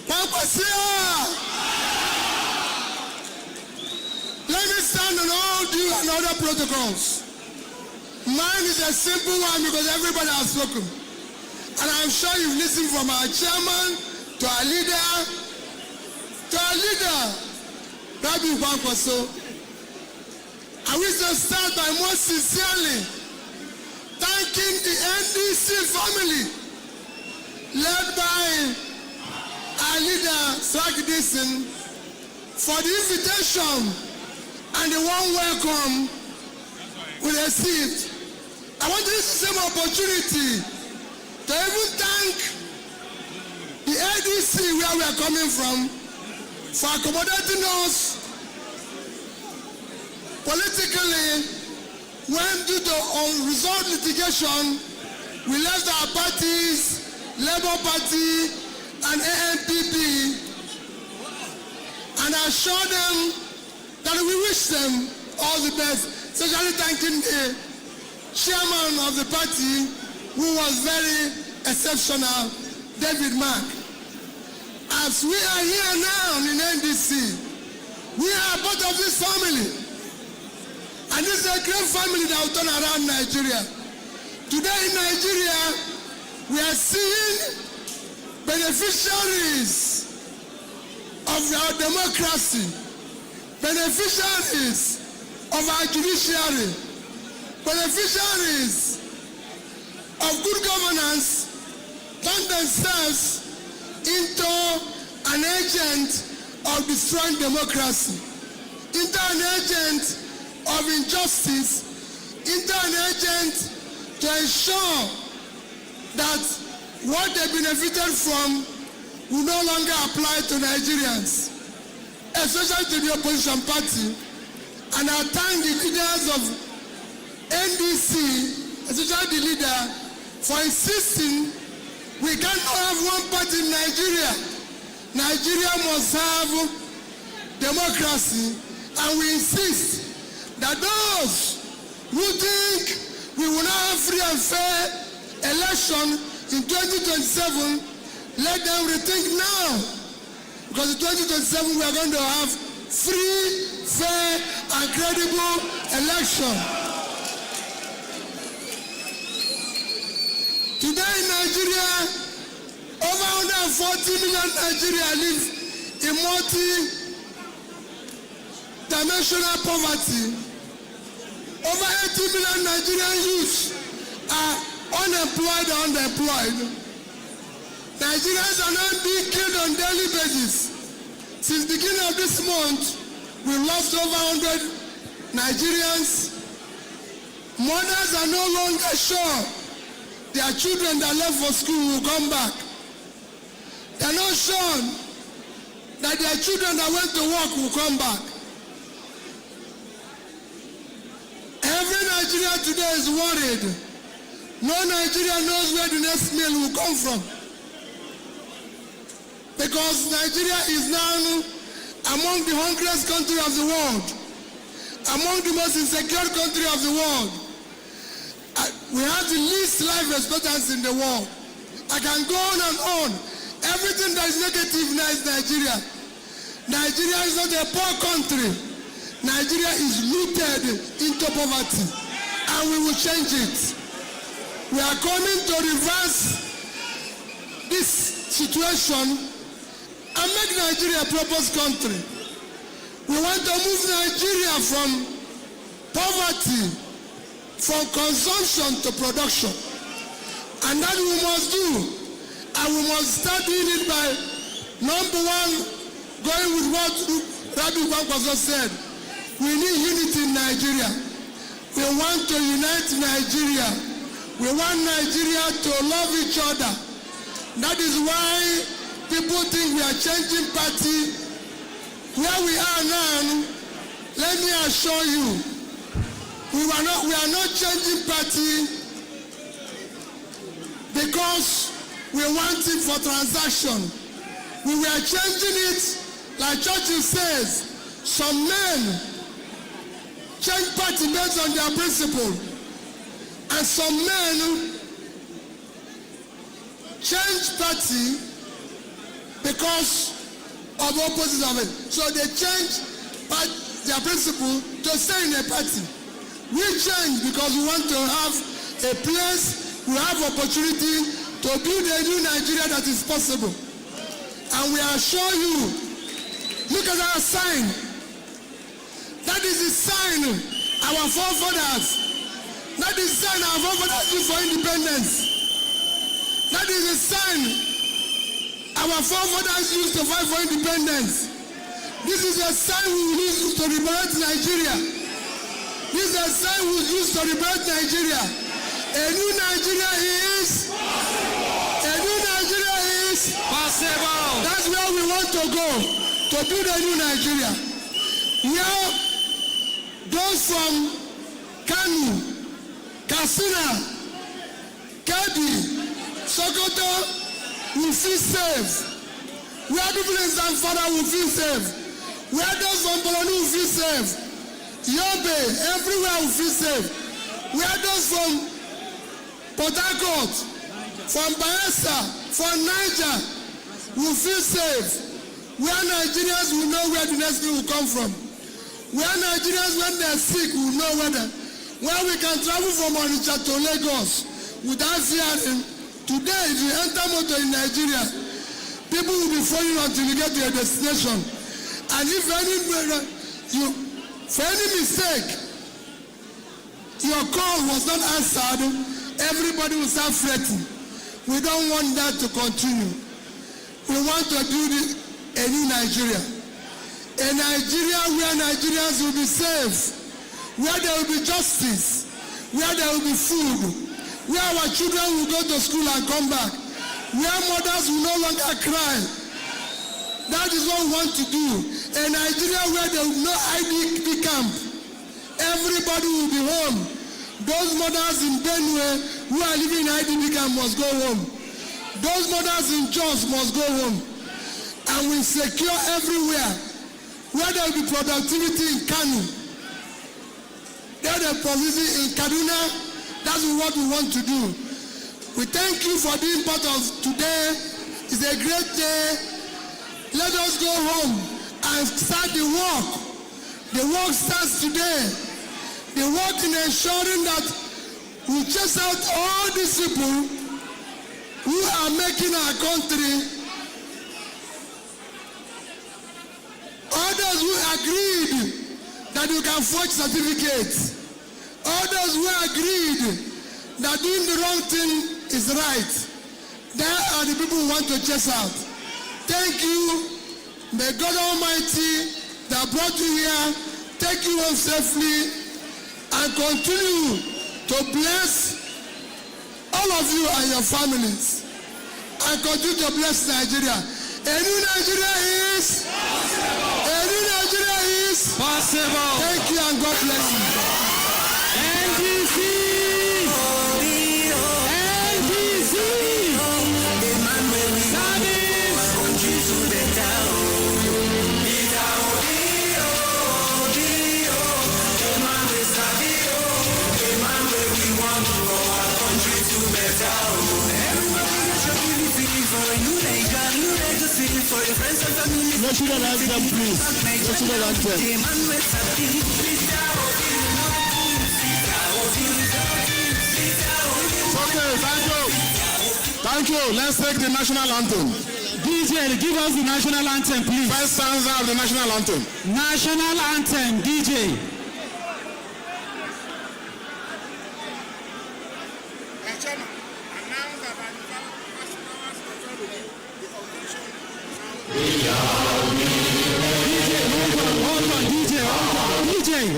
S5: Kwankwasia. Let me stand on all due and other protocols. Mine is a simple one because everybody has spoken. And I'm sure you've listened from our chairman to our leader, Rabbi Kwankwaso. I wish to start by most sincerely thanking the NDC family led by our leader, Slak Dixon, for the invitation and the warm welcome we received. I want to use the same opportunity to even thank the ADC where we are coming from for accommodating us politically when due to unresolved litigation we left our parties, Labour Party and ANPP, and I assured them that we wish them all the best, especially thanking the chairman of the party who was very exceptional, David Mark. As we are here now in NDC, we are part of this family. And this is a great family that will turn around Nigeria. Today in Nigeria, we are seeing beneficiaries of our democracy, beneficiaries of our judiciary, beneficiaries of good governance turn themselves into an agent of destroying democracy, into an agent of injustice, into an agent to ensure that what they benefited from will no longer apply to Nigerians, especially to the opposition party. And I thank the leaders of NDC, especially the leader, for insisting we cannot have one party in Nigeria. Nigeria must have democracy, and we insist that those who think we will not have free and fair election in 2027, let them rethink now. Because in 2027 we are going to have free, fair, and credible election. Today in Nigeria, over 140 million Nigerians live in multi-dimensional poverty. Over 80 million Nigerian youths are unemployed or underemployed. Nigerians are not being killed on a daily basis. Since the beginning of this month, we've lost over 100 Nigerians. Mothers are no longer sure their children that left for school will come back. They are not sure that their children that went to work will come back. Every Nigerian today is worried. No Nigerian knows where the next meal will come from. Because Nigeria is now among the hungriest countries of the world, among the most insecure countries of the world. We have the least life expectancy in the world. I can go on and on. Everything that is negative now is Nigeria. Nigeria is not a poor country. Nigeria is rooted into poverty, and we will change it. We are coming to reverse this situation and make Nigeria a prosperous country. We want to move Nigeria from poverty, from consumption to production. And that we must do. And we must start doing it by, number one, going with what Rabbi Kwankwaso said. We need unity in Nigeria. We want to unite Nigeria. We want Nigeria to love each other. That is why people think we are changing party. Where we are now, let me assure you, we are not changing party
S20: because we want it for transaction. We were changing it, like Churchill says, some men change party based on their principle, and some men change party because of opposite of it. So they change their principle to stay in a party. We change because we want to have a place, we have opportunity to build a new Nigeria that is possible. And we assure you, look at our sign. That is the sign our forefathers, that is the sign our forefathers used for independence. That is the sign our forefathers used to fight for independence. This is a sign we will use to liberate Nigeria. This is a sign we will use to liberate Nigeria. A new Nigeria is possible. A new Nigeria is possible. That's where we want to go, to build a new Nigeria. Here, those from Kano, Katsina, Kebbi, Sokoto will feel safe. Where people in Zamfara will feel safe. Where those from Borno will feel safe. Yobe, everywhere will feel safe. Where those from Port Harcourt, from Bayelsa, from Niger will feel safe. Where Nigerians will know where the next thing will come from. Where Nigerians, when they are sick, will know where we can travel from Onitsha to Lagos without fearing. Today, if you enter motor in Nigeria, people will be following until you get to your destination. And if for any mistake, your call was not answered, everybody will start fretting. We don't want that to continue. We want to build a new Nigeria. A Nigeria where Nigerians will be safe, where there will be justice, where there will be food, where our children will go to school and come back, where mothers will no longer cry. That is what we want to do. A Nigeria where there will be no IDP camp. Everybody will be home. Those mothers in Benue who are living in IDP camp must go home. Those mothers in Jos must go home. And we secure everywhere. Where there will be productivity in Kano, there will be productivity in Kaduna. That's what we want to do. We thank you for being part of today. It's a great day. Let us go home and start the work. The work starts today. The work in ensuring that we chase out all these people who are making our country. Others who agreed that you can forge certificates. Others who agreed that doing the wrong thing is right. There are the people who want to chase out. Thank you. May God Almighty that brought you here take you home safely and continue to bless all of you and your families and continue to bless Nigeria. A new Nigeria is possible. A new Nigeria is possible. Thank you and God bless you. NDC. NDC.
S19: National anthem, please. National anthem.
S5: Okay, thank you. Thank you. Let's take the national anthem.
S1: DJ, give us the national anthem, please.
S5: First stanza of the national anthem.
S1: National anthem, DJ.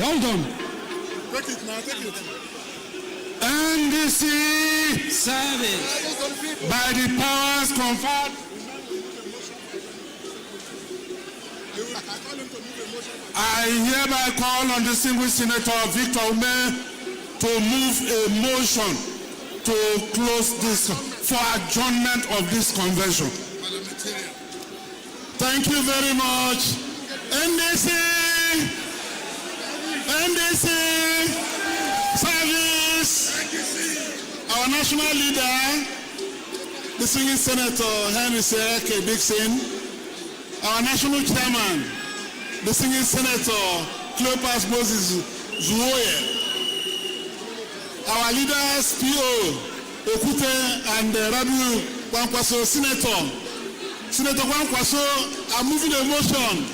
S1: Hold on.
S12: Take it now, take it.
S3: NDC
S1: service
S3: by the powers conferred. I hereby call on distinguished Senator Victor Ume to move a motion
S2: to close this, for adjournment of this convention. Thank you very much. NDC! NDC! Service! Our national leader, the singing Senator Henry Sereke Dixon, our national chairman, the singing Senator Cleopas Moses Zuoye, our leaders, P.O. Okute and Rabiu Kwankwaso, Senator Kwankwaso are moving a motion.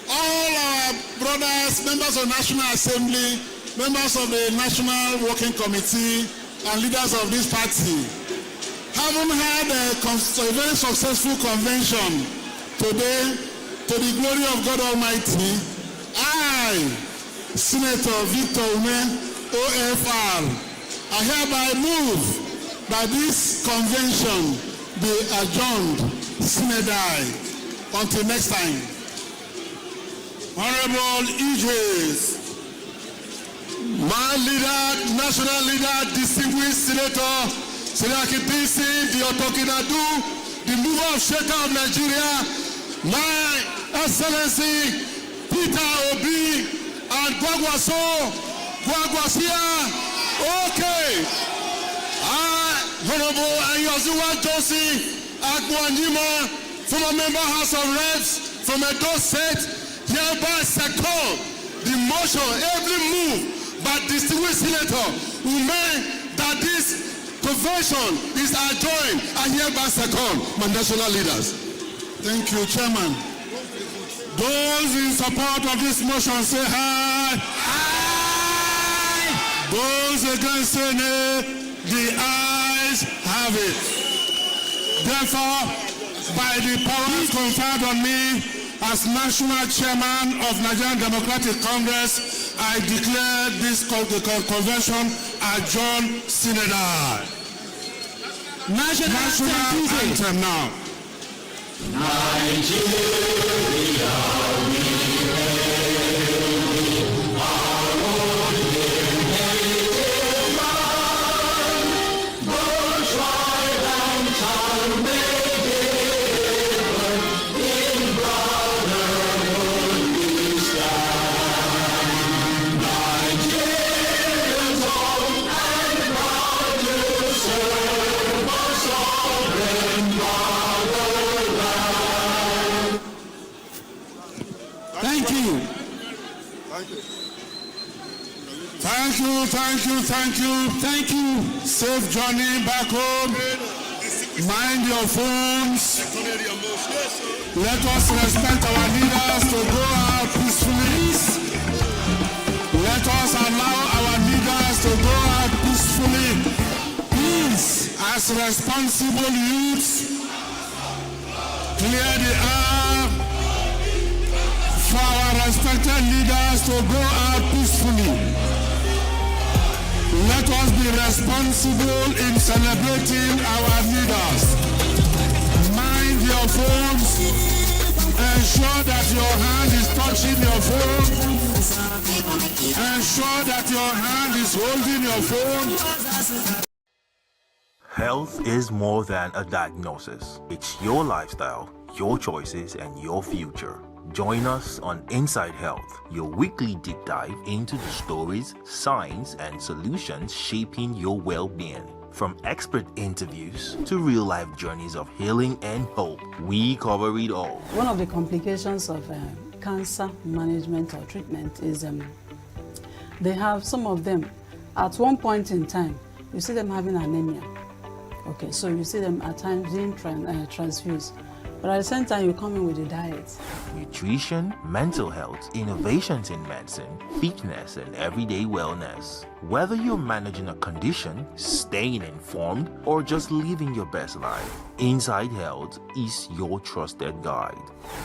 S2: All our brothers, members of National Assembly, members of the National Working Committee, and leaders of this party, having had a very successful convention today, to the glory of God Almighty, I, Senator Victor Ume, OFR, I hereby move that this convention be adjourned sine die until next time. Honorable Idris, my leader, national leader, distinguished Senator Seriake DC, the Otokinadu, the mover of shaker of Nigeria, my Excellency Peter Obi and Gwagwasia, okay. Honorable Ayozuwa Josie Agbuanyima, former member House of Reps from Edo State, hereby second the motion, every move by distinguished Senator Ume that this convention is adjourned. I hereby second my national leaders. Thank you, Chairman. Those in support of this motion say aye. Aye. Those against say nay. The ayes have it. Therefore, by the powers conferred on me as National Chairman of Nigerian Democratic Congress, I declare this convention adjourned sine die. National anthem now. Nigeria, we reign, our only native land, both tribe and tongue may differ, in brotherhood we stand. Nigerians own and proud to serve our sovereign fatherland. Thank you. Thank you, thank you, thank you, thank you. Safe journey back home. Mind your phones. Let us respect our leaders to go out peacefully. Let us allow our leaders to go out peacefully. Please, as responsible youths, clear the air for our respected leaders to go out peacefully. Let us be responsible in celebrating our leaders. Mind your phones. Ensure that your hand is touching your phone. Ensure that your hand is holding your phone.
S21: Health is more than a diagnosis. It's your lifestyle, your choices, and your future. Join us on Inside Health, your weekly deep dive into the stories, science, and solutions shaping your well-being. From expert interviews to real-life journeys of healing and hope, we cover it all.
S22: One of the complications of cancer management or treatment is they have some of them, at one point in time, you see them having anemia. Okay, so you see them at times being transfused. But at the same time, you come in with a diet.
S21: Nutrition, mental health, innovations in medicine, fitness, and everyday wellness. Whether you're managing a condition, staying informed, or just living your best life, Inside Health is your trusted guide.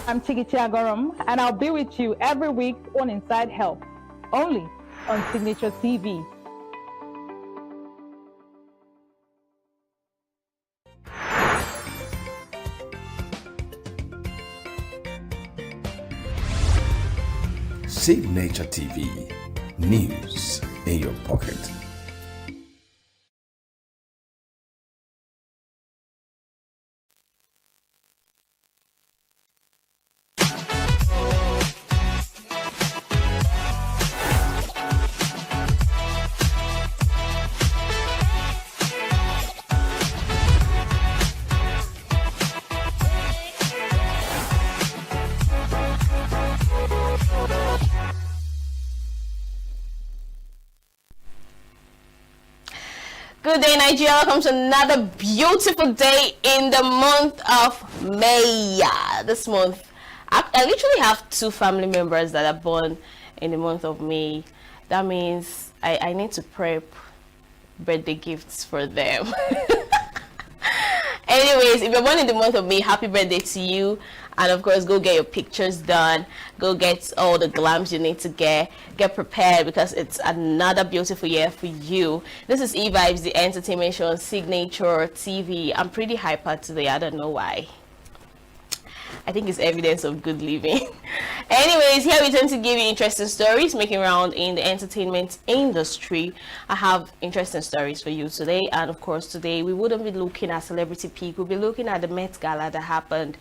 S23: I'm Tigiti Agorum, and I'll be with you every week on Inside Health, only on Signature TV.
S9: Signature TV, news in your pocket.
S4: good day, Nigeria. Welcome to another beautiful day in the month of May. This month, I literally have 2 family members that are born in the month of May. That means I need to prep birthday gifts for them. Anyways, if you're born in the month of May, happy birthday to you. And of course, go get your pictures done. Go get all the glams you need to get prepared, because it's another beautiful year for you. This is E-Vibes, the entertainment show on Signature TV. I'm pretty hyper today. I don't know why. I think it's evidence of good living. Anyways, here we tend to give you interesting stories making round in the entertainment industry. I have interesting stories for you today, and of course today we wouldn't be looking at celebrity peak. We'll be looking at the Met Gala that happened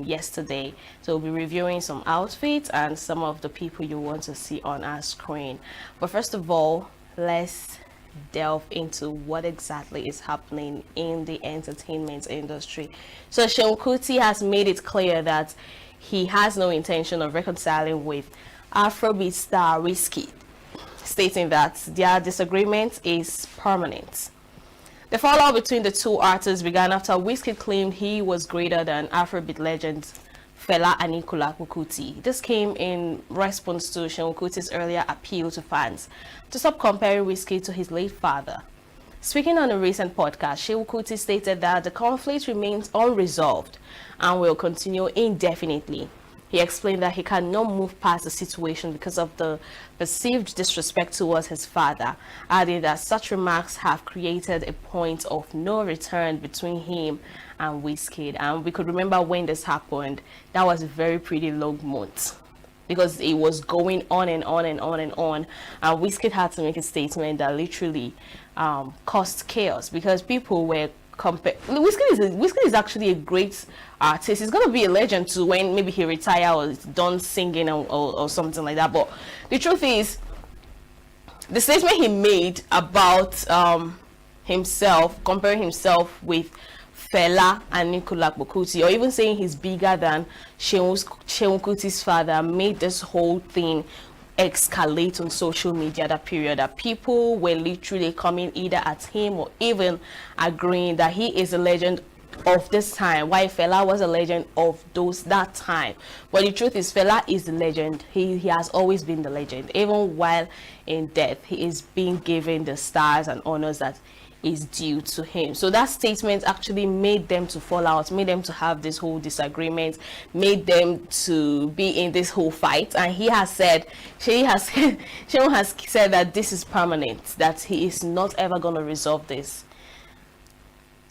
S4: yesterday. So we'll be reviewing some outfits and some of the people you want to see on our screen. But first of all, let's delve into what exactly is happening in the entertainment industry. So Seun Kuti has made it clear that he has no intention of reconciling with Afrobeat star Wizkid, stating that their disagreement is permanent. The fallout between the two artists began after Wizkid claimed he was greater than Afrobeat legends Fela Anikulapo Kuti. This came in response to Seun Kuti's earlier appeal to fans to stop comparing Wizkid to his late father. Speaking on a recent podcast, Seun Kuti stated that the conflict remains unresolved and will continue indefinitely. He explained that he cannot move past the situation because of the perceived disrespect towards his father, adding that such remarks have created a point of no return between him and Wizkid. And we could remember when this happened, that was a very pretty long month, because it was going on and on and on and on, and Wizkid had to make a statement that literally caused chaos, because people were Wizkid is actually a great artist. He's gonna be a legend too when maybe he retire or is done singing or something like that. But the truth is, the statement he made about himself, comparing himself with Fela Anikulapo Kuti, or even saying he's bigger than Seun Kuti's father, made this whole thing escalate on social media that period, that people were literally coming either at him or even agreeing that he is a legend of this time, while Fela was a legend of that time. But the truth is, Fela is the legend. He has always been the legend. Even while in death, he is being given the stars and honors that is due to him. So that statement actually made them to fall out, made them to have this whole disagreement, made them to be in this whole fight. And he has said, Seun has said that this is permanent, that he is not ever going to resolve this.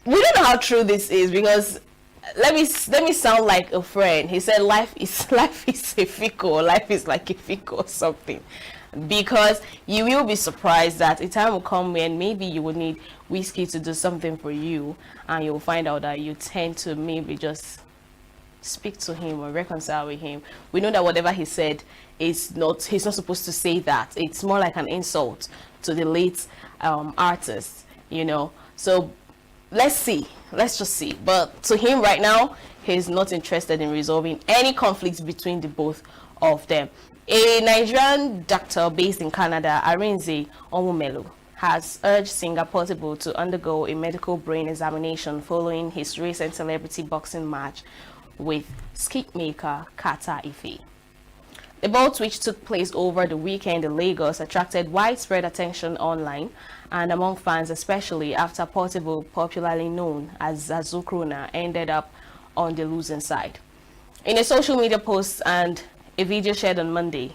S4: We don't know how true this is, because let me sound like a friend. He said life is a fickle, life is like a fickle or something. Because you will be surprised that a time will come when maybe you will need Wizkid to do something for you, and you will find out that you tend to maybe just speak to him or reconcile with him. We know that whatever he said he's not supposed to say that. It's more like an insult to the late artist, you know. So let's just see. But to him right now, he's not interested in resolving any conflicts between the both of them. A Nigerian doctor based in Canada, Arinze Onwumelu, has urged singer Portable to undergo a medical brain examination following his recent celebrity boxing match with skit maker Kata Ife. The bout, which took place over the weekend in Lagos, attracted widespread attention online and among fans, especially after Portable, popularly known as Zazukruna, ended up on the losing side. In a social media post and a video shared on Monday,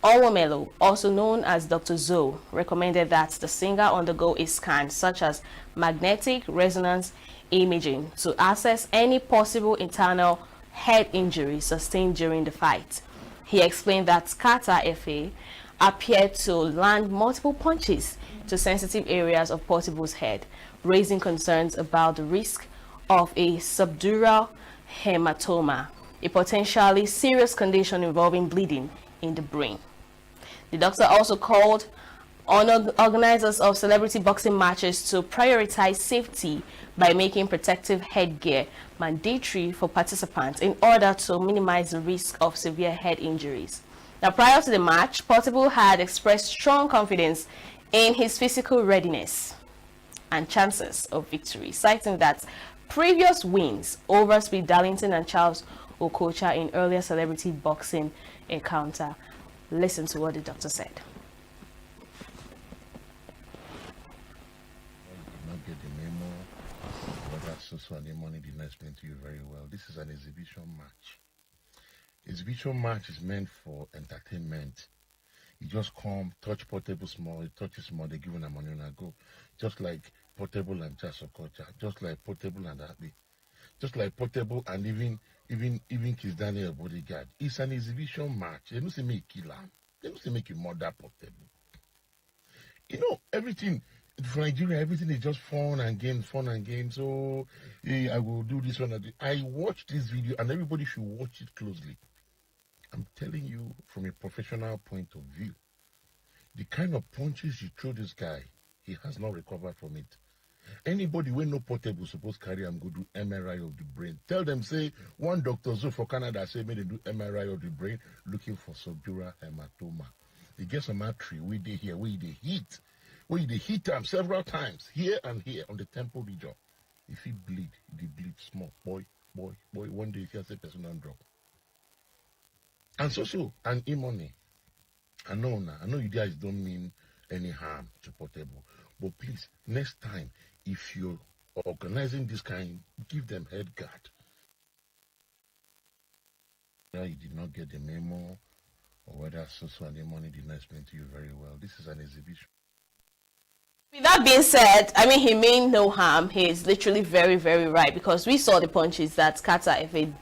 S4: Onwumelu, also known as Dr. Zoe, recommended that the singer undergo a scan such as magnetic resonance imaging to assess any possible internal head injury sustained during the fight. He explained that Kata Efe appeared to land multiple punches to sensitive areas of Portable's head, raising concerns about the risk of a subdural hematoma, a potentially serious condition involving bleeding in the brain. The doctor also called on organizers of celebrity boxing matches to prioritize safety by making protective headgear mandatory for participants in order to minimize the risk of severe head injuries. Now, prior to the match, Portable had expressed strong confidence in his physical readiness. and chances of victory, citing that previous wins over Speed Darlington and Charles Okocha in earlier celebrity boxing encounter. Listen to what the doctor said.
S6: Not get the memo, whether so and the money did not explain to you very well. This is an exhibition match. Exhibition match is meant for entertainment. You just come, touch Portable small, you touch it small, they give you the money and I go. Just like Portable and Chasokocha, just like Portable and Happy, just like Portable and even Kiss Daniel Bodyguard. It's an exhibition match. They don't say make killer. They don't say make you murder Portable. You know, everything for Nigeria, everything is just fun and games. So hey, I will do this one. I watched this video and everybody should watch it closely. I'm telling you from a professional point of view, the kind of punches you throw this guy, he has not recovered from it. Anybody when no Portable supposed carry him go do MRI of the brain. Tell them, say, one Dr. Zo for Canada say, may they do MRI of the brain looking for subdural hematoma. They get some artery, where they here, where they hit them several times, here and here on the temple region. If he bleed small. Boy, one day if you say person on drop. And and e-money. I know you guys don't mean any harm to Portable. But please, next time, if you're organizing this kind, give them head guard. Whether you did not get the memo, or whether and e-money did not explain to you very well. This is an exhibition.
S4: With that being said, I mean, he meant no harm. He is literally very, very right, because we saw the punches that Kata Efe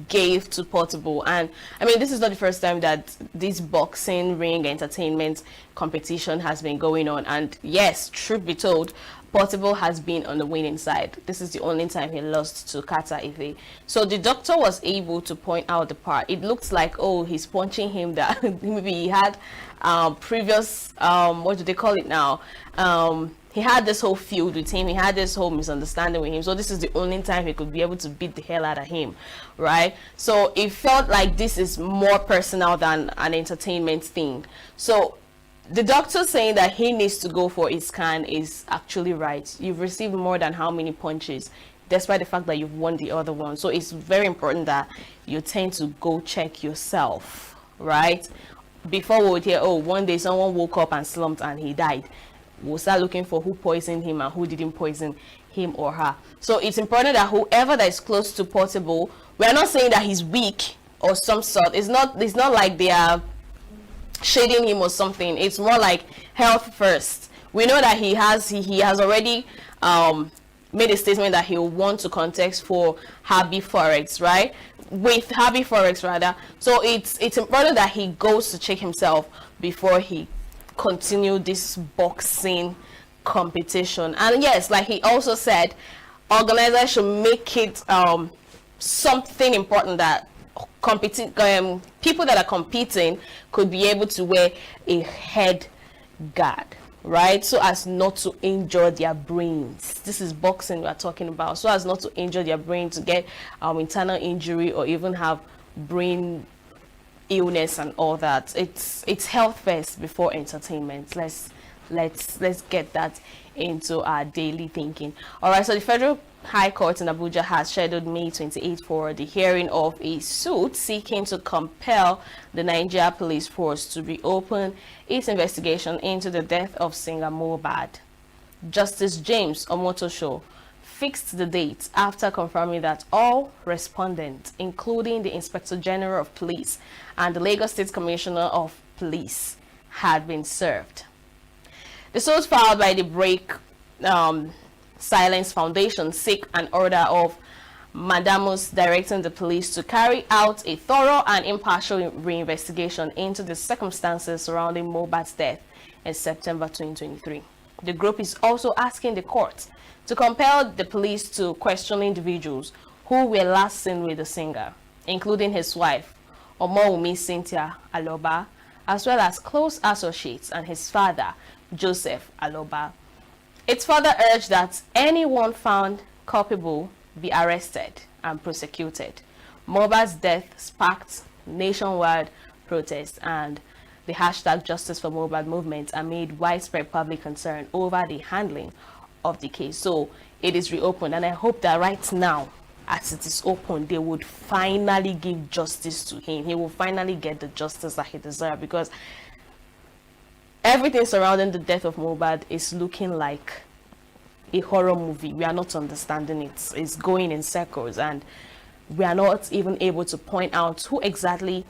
S4: gave to Portable, and I mean, this is not the first time that this boxing ring entertainment competition has been going on. And yes, truth be told, Portable has been on the winning side. This is the only time he lost to Kata Efe. So the doctor was able to point out the part. It looks like, oh, he's punching him, that maybe he had previous what do they call it now, he had this whole feud with him, he had this whole misunderstanding with him, so this is the only time he could be able to beat the hell out of him, right? So it felt like this is more personal than an entertainment thing. So the doctor saying that he needs to go for his scan is actually right. You've received more than how many punches, despite the fact that you've won the other one. So it's very important that you tend to go check yourself, right? Before we would hear, oh, one day someone woke up and slumped and he died, we'll start looking for who poisoned him and who didn't poison him or her. So it's important that whoever that is close to Portable, we're not saying that he's weak or some sort. It's not like they are shading him or something. It's more like health first. We know that he has already made a statement that he'll want to contest for Happy Forex, right? With Happy Forex rather. So it's important that he goes to check himself before he continue this boxing competition. And yes, like he also said, organizers should make it something important that people that are competing could be able to wear a head guard, right, so as not to injure their brains. This is boxing we are talking about, so as not to injure their brain, to get internal injury or even have brain illness and all that. It's health first before entertainment. Let's get that into our daily thinking. All right, so the Federal High Court in Abuja has scheduled May 28 for the hearing of a suit seeking to compel the Nigeria Police Force to reopen its investigation into the death of singer Mohbad. Justice James Omotosho fixed the date after confirming that all respondents, including the Inspector General of Police and the Lagos State Commissioner of Police, had been served. The suit filed by the Break Silence Foundation seek an order of Mandamus directing the police to carry out a thorough and impartial reinvestigation into the circumstances surrounding Mohbad's death in September 2023. The group is also asking the court to compel the police to question individuals who were last seen with the singer, including his wife, Omowumi Cynthia Aloba, as well as close associates and his father, Joseph Aloba. It's further urged that anyone found culpable be arrested and prosecuted. Mohbad's death sparked nationwide protests, and the hashtag Justice for Mohbad movement amid widespread public concern over the handling of the case. So it is reopened, and I hope that right now, as it is open, they would finally give justice to him. He will finally get the justice that he deserves, because everything surrounding the death of Mohbad is looking like a horror movie. We are not understanding it. It's going in circles, and we are not even able to point out who exactly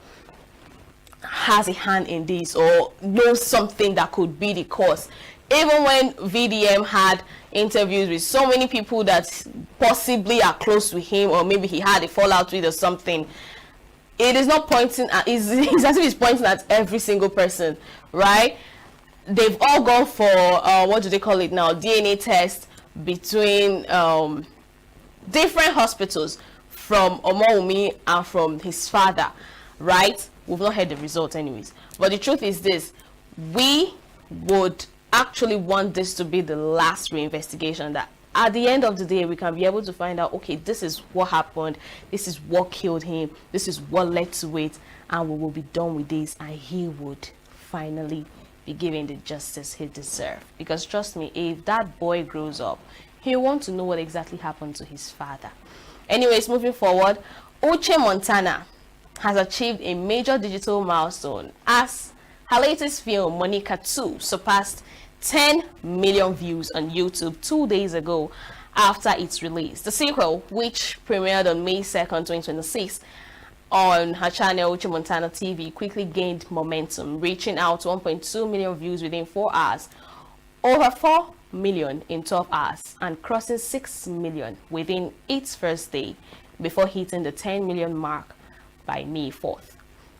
S4: has a hand in this or knows something that could be the cause. Even when VDM had interviews with so many people that possibly are close to him, or maybe he had a fallout with or something, it is not pointing at, it's as if it's pointing at every single person, right? They've all gone for what do they call it now, DNA test between different hospitals, from Omowumi and from his father, right? We've not heard the results anyways, but the truth is this: we would actually want this to be the last reinvestigation, that at the end of the day we can be able to find out, okay, this is what happened, this is what killed him, this is what led to it, and we will be done with this, and he would finally be given the justice he deserves. Because trust me, if that boy grows up, he'll want to know what exactly happened to his father. Anyways, moving forward, Uche Montana has achieved a major digital milestone as her latest film, Monica 2, surpassed 10 million views on YouTube 2 days ago after its release. The sequel, which premiered on May 2nd, 2026 on her channel Uche Montana TV, quickly gained momentum, reaching out 1.2 million views within 4 hours, over 4 million in 12 hours, and crossing 6 million within its first day, before hitting the 10 million mark by May 4th.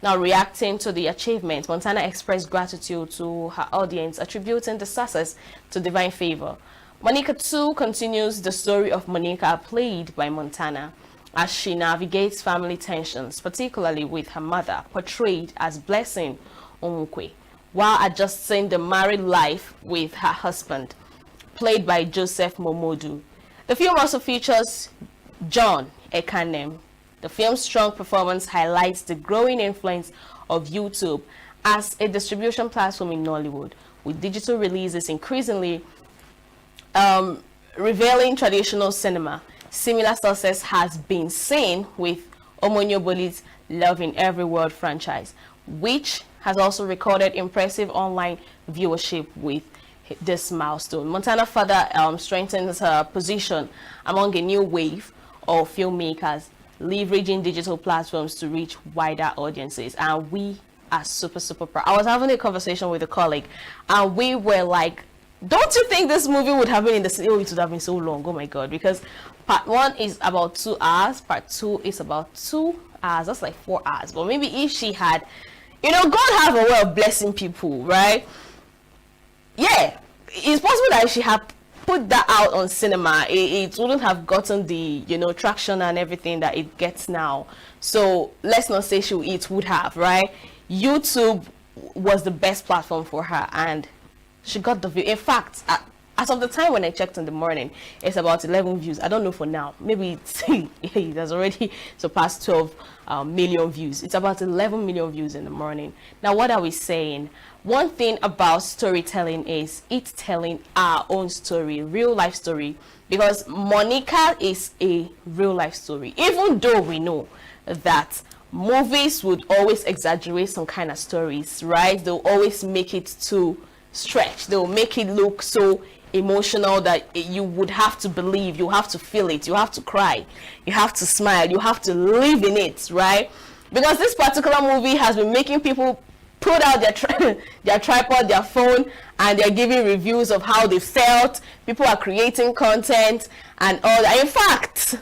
S4: Now, reacting to the achievement, Montana expressed gratitude to her audience, attributing the success to divine favor. Monica 2 continues the story of Monica, played by Montana, as she navigates family tensions, particularly with her mother, portrayed as Blessing Onwukwe, while adjusting the married life with her husband, played by Joseph Momodu. The film also features John Ekanem. The film's strong performance highlights the growing influence of YouTube as a distribution platform in Nollywood, with digital releases increasingly revealing traditional cinema. Similar success has been seen with Omonyoboli's Love in Every World franchise, which has also recorded impressive online viewership with this milestone. Montana further strengthens her position among a new wave of filmmakers leveraging digital platforms to reach wider audiences, and we are super proud. I was having a conversation with a colleague, and we were like, don't you think this movie would have been in the city? Oh, it would have been so long. Oh my god, because part 1 is about 2 hours, part 2 is about 2 hours. That's like 4 hours. But maybe if she had, you know, God have a way of blessing people, right? Yeah, it's possible that if she had put that out on cinema, it wouldn't have gotten the, you know, traction and everything that it gets now. So let's not say it would have, right? YouTube was the best platform for her, and she got the view. In fact, as of the time when I checked in the morning, it's about 11 views. I don't know for now. Maybe it has already surpassed 12 million views. It's about 11 million views in the morning. Now, what are we saying? One thing about storytelling is it's telling our own story, real life story, because Monica is a real life story. Even though we know that movies would always exaggerate some kind of stories, right? They'll always make it too stretch. They'll make it look so emotional that you would have to believe, you have to feel it, you have to cry, you have to smile, you have to live in it, right? Because this particular movie has been making people put out their tripod, their phone, and they're giving reviews of how they felt. People are creating content and all that. In fact,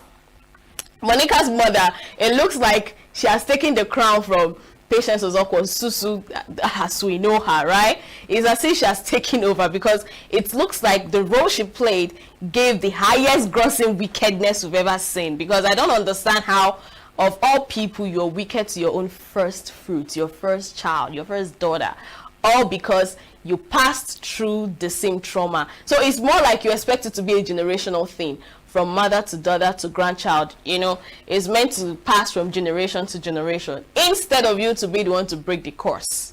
S4: Monica's mother, it looks like she has taken the crown from Patience Ozokwo Susu, as we know her, right? It's as if she has taken over, because it looks like the role she played gave the highest grossing wickedness we've ever seen. Because I don't understand how, of all people, you're wicked to your own first fruit, your first child, your first daughter, all because you passed through the same trauma. So it's more like you expect it to be a generational thing, from mother to daughter to grandchild. You know, it's meant to pass from generation to generation, instead of you to be the one to break the course.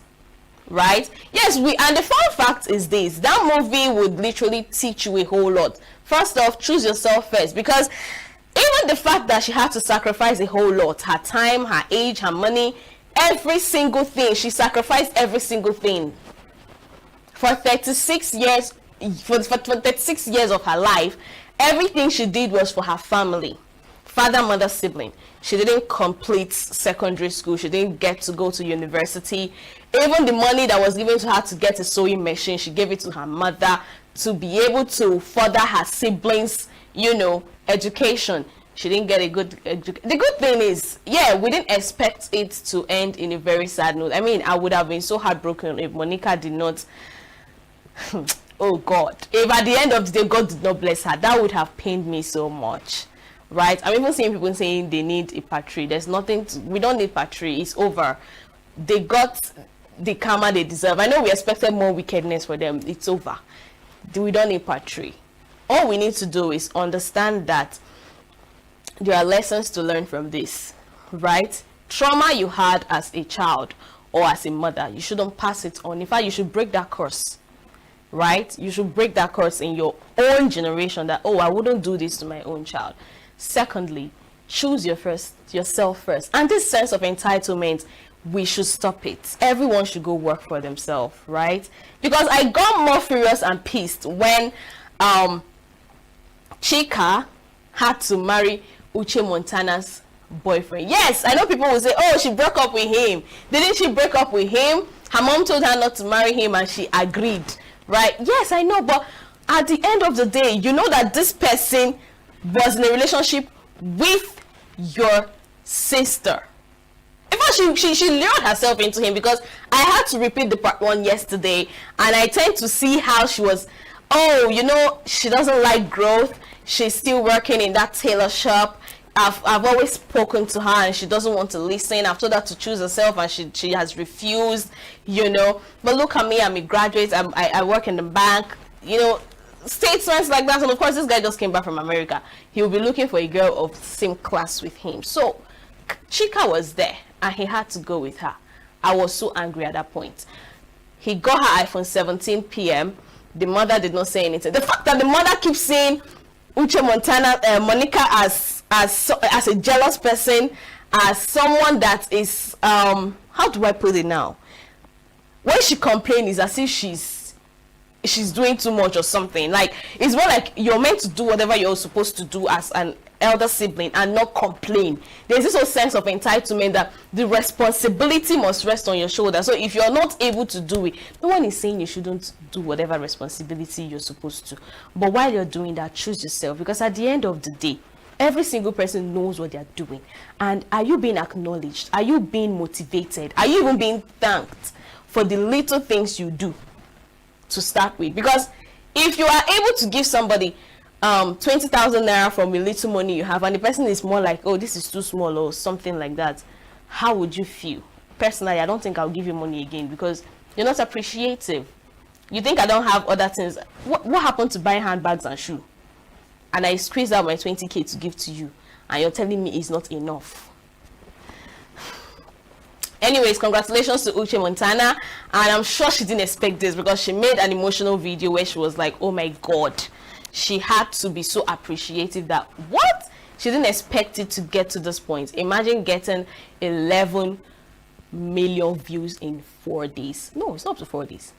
S4: right? Yes, and the fun fact is this: that movie would literally teach you a whole lot. First off, choose yourself first, because even the fact that she had to sacrifice a whole lot, her time, her age, her money, every single thing, she sacrificed every single thing for 36 years. For 36 years of her life, everything she did was for her family, father, mother, sibling. She didn't complete secondary school. She didn't get to go to university. Even the money that was given to her to get a sewing machine, she gave it to her mother to be able to further her siblings, you know, education. She didn't get a good education. The good thing is, yeah, we didn't expect it to end in a very sad note. I mean, I would have been so heartbroken if Monica did not oh God, if at the end of the day God did not bless her, that would have pained me so much, right? I'm even seeing people saying they need a patri. There's nothing we don't need patri. It's over. They got the karma they deserve. I know we expected more wickedness for them. It's over. We don't need patri. All we need to do is understand that there are lessons to learn from this, right? Trauma you had as a child or as a mother, you shouldn't pass it on. In fact, you should break that curse. Right? You should break that curse in your own generation that, oh, I wouldn't do this to my own child. Secondly, choose yourself first. And this sense of entitlement, we should stop it. Everyone should go work for themselves, right? Because I got more furious and pissed when Chika had to marry Uche Montana's boyfriend. Yes, I know people will say, oh, she broke up with him. Didn't she break up with him? Her mom told her not to marry him and she agreed. Right? Yes, I know, but at the end of the day, you know that this person was in a relationship with your sister. In fact, she lured herself into him, because I had to repeat the part one yesterday, and I tend to see how she was, oh, you know, she doesn't like growth. She's still working in that tailor shop. I've always spoken to her and she doesn't want to listen. I've told her to choose herself and she has refused, you know. But look at me, I'm a graduate, I work in the bank, you know, statements like that. And of course, this guy just came back from America. He will be looking for a girl of the same class with him. So Chika was there and he had to go with her. I was so angry at that point. He got her iPhone 17 PM. The mother did not say anything. The fact that the mother keeps saying Uche Monica as a jealous person, as someone that is how do I put it now? When she complains, it's as if she's doing too much or something. Like, it's more like you're meant to do whatever you're supposed to do as an elder sibling and not complain. There's this whole sense of entitlement that the responsibility must rest on your shoulder. So if you're not able to do it, no one is saying you shouldn't do whatever responsibility you're supposed to. But while you're doing that, choose yourself, because at the end of the day, every single person knows what they're doing. And are you being acknowledged? Are you being motivated? Are you even being thanked for the little things you do to start with? Because if you are able to give somebody 20,000 naira from a little money you have, and the person is more like, oh, this is too small or something like that, how would you feel? Personally, I don't think I'll give you money again, because you're not appreciative. You think I don't have other things. What happened to buying handbags and shoes? And I squeezed out my 20K to give to you, and you're telling me it's not enough. Anyways, congratulations to Uche Montana, and I'm sure she didn't expect this, because she made an emotional video where she was like, oh my God. She had to be so appreciative that, what? She didn't expect it to get to this point. Imagine getting 11 million views in 4 days. No, it's not up to 4 days.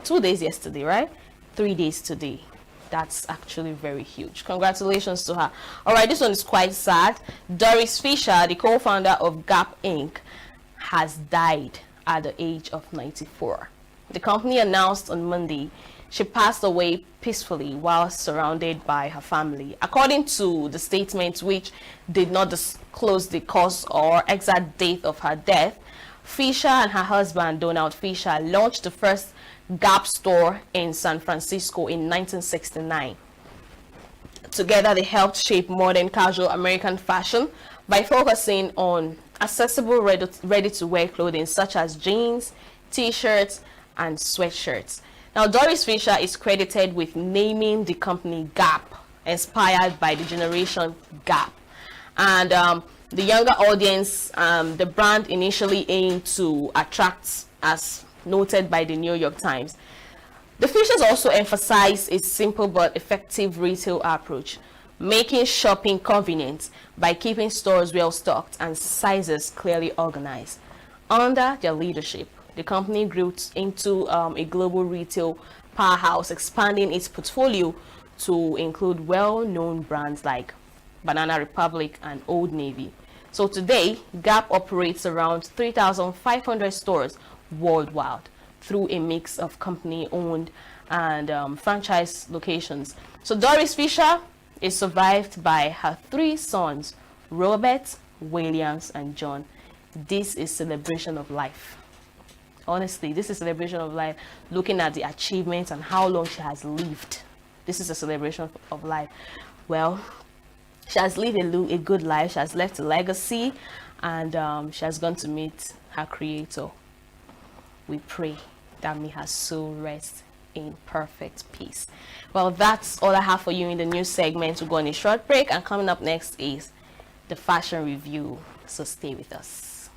S4: 2 days yesterday, right? 3 days today. That's actually very huge. Congratulations to her. All right, this one is quite sad. Doris Fisher, the co-founder of Gap Inc., has died at the age of 94. The company announced on Monday she passed away peacefully while surrounded by her family. According to the statement, which did not disclose the cause or exact date of her death, Fisher and her husband, Donald Fisher, launched the first Gap store in San Francisco in 1969. Together, they helped shape modern casual American fashion by focusing on accessible, ready-to-wear clothing such as jeans, t-shirts, and sweatshirts. Now, Doris Fisher is credited with naming the company Gap, inspired by the generation Gap. And the younger audience, the brand initially aimed to attract as noted by the New York Times. The features also emphasize a simple but effective retail approach, making shopping convenient by keeping stores well stocked and sizes clearly organized. Under their leadership, the company grew into a global retail powerhouse, expanding its portfolio to include well-known brands like Banana Republic and Old Navy. So today, Gap operates around 3,500 stores worldwide through a mix of company-owned and franchise locations. So Doris Fisher is survived by her 3 sons, Robert, Williams, and John. This is celebration of life. Honestly, this is celebration of life. Looking at the achievements and how long she has lived, this is a celebration of life. Well, she has lived a good life. She has left a legacy, and she has gone to meet her creator. We pray that may her soul rest in perfect peace. Well, that's all I have for you in the news segment. We'll go on a short break, and coming up next is the fashion review. So stay with us.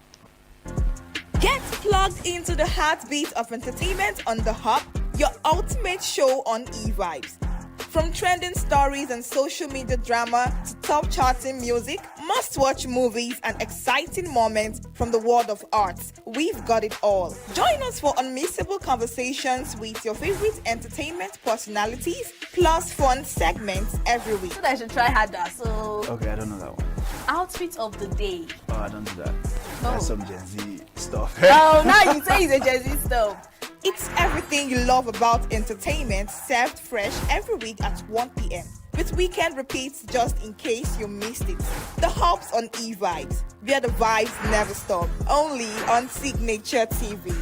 S7: Get plugged into the heartbeat of entertainment on The Hub, your ultimate show on eVibes. From trending stories and social media drama to top charting music, must-watch movies and exciting moments from the world of arts, we've got it all. Join us for unmissable conversations with your favorite entertainment personalities, plus fun segments every week.
S4: So I should try harder. So
S8: Okay, I don't know that one.
S4: Outfit of the day.
S8: Oh, I don't do that. That's some Gen Z stuff.
S7: Oh, now you say it's a Gen Z stuff. It's everything you love about entertainment, served fresh every week at 1 p.m. with weekend repeats just in case you missed it. The Hub's on eVibes, where the vibes never stop. Only on Signature TV.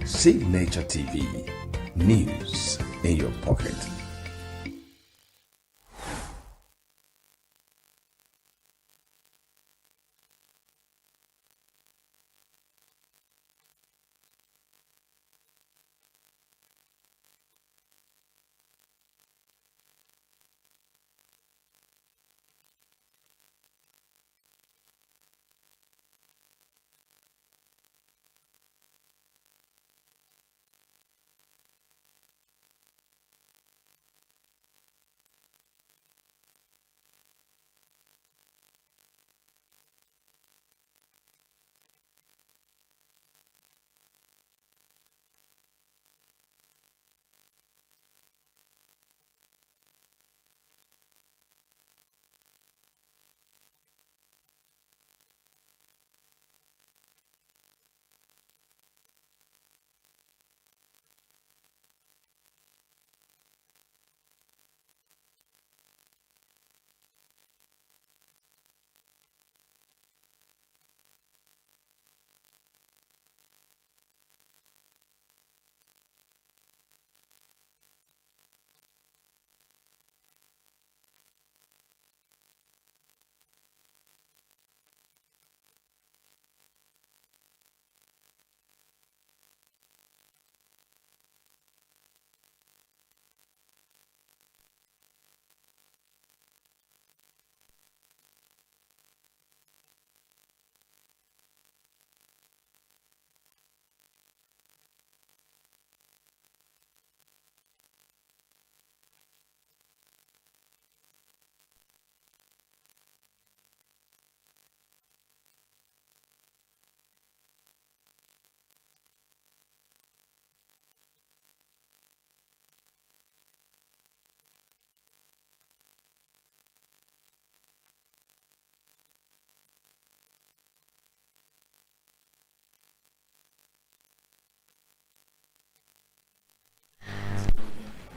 S9: Signature TV, news in your pocket.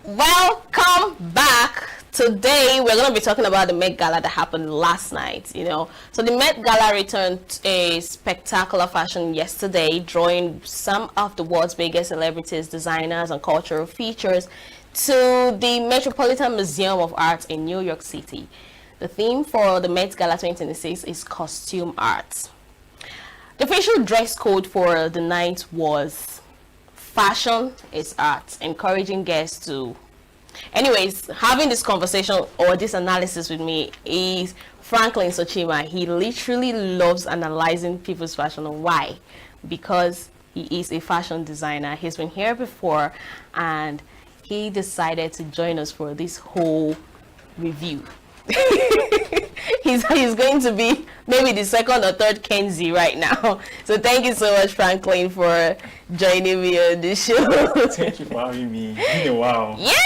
S4: Welcome back. Today we're going to be talking about the Met Gala that happened last night, So the Met Gala returned a spectacular fashion yesterday, drawing some of the world's biggest celebrities, designers, and cultural features to the Metropolitan Museum of Art in New York City. The theme for the Met Gala 2026 is costume art. The official dress code for the night was fashion is art, encouraging guests to... Anyways, having this conversation or this analysis with me is Franklin Sochima. He literally loves analyzing people's fashion. Why? Because he is a fashion designer. He's been here before and he decided to join us for this whole review. He's going to be maybe the second or third Kenzie right now. So thank you so much, Franklin, for joining me on this show.
S11: Thank you for having me. It's been a while.
S4: Yeah!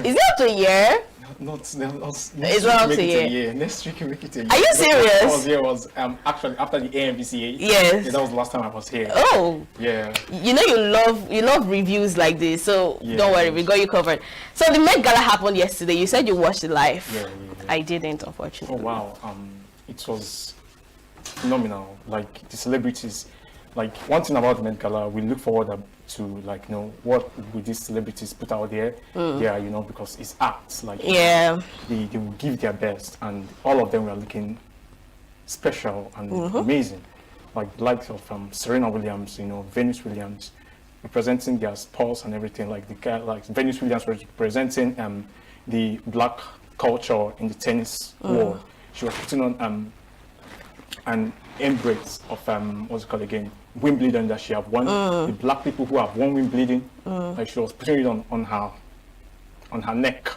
S4: Is it up to a year?
S11: It's
S4: not up to a year.
S11: Next week we make it a year.
S4: Are you serious?
S11: I was here actually after the AMVCA.
S4: Yes.
S11: Yeah, that was the last time I was here.
S4: Oh.
S11: Yeah.
S4: You love reviews like this, so don't worry, we got you covered. So the Met Gala happened yesterday. You said you watched it live.
S11: Yeah.
S4: I didn't, unfortunately.
S11: Oh wow. It was phenomenal. Like the celebrities. Like one thing about the Met Gala, we look forward to what will these celebrities put out there. Yeah, because it's art. Like they will give their best, and all of them were looking special and amazing. Like the likes of Serena Williams, Venus Williams, representing their sports and everything. Like Venus Williams representing the black culture in the tennis world. She was putting on an embrace of what's it called again, Wimbledon that she have won. The black people who have won Wimbledon, like she was putting it on her neck.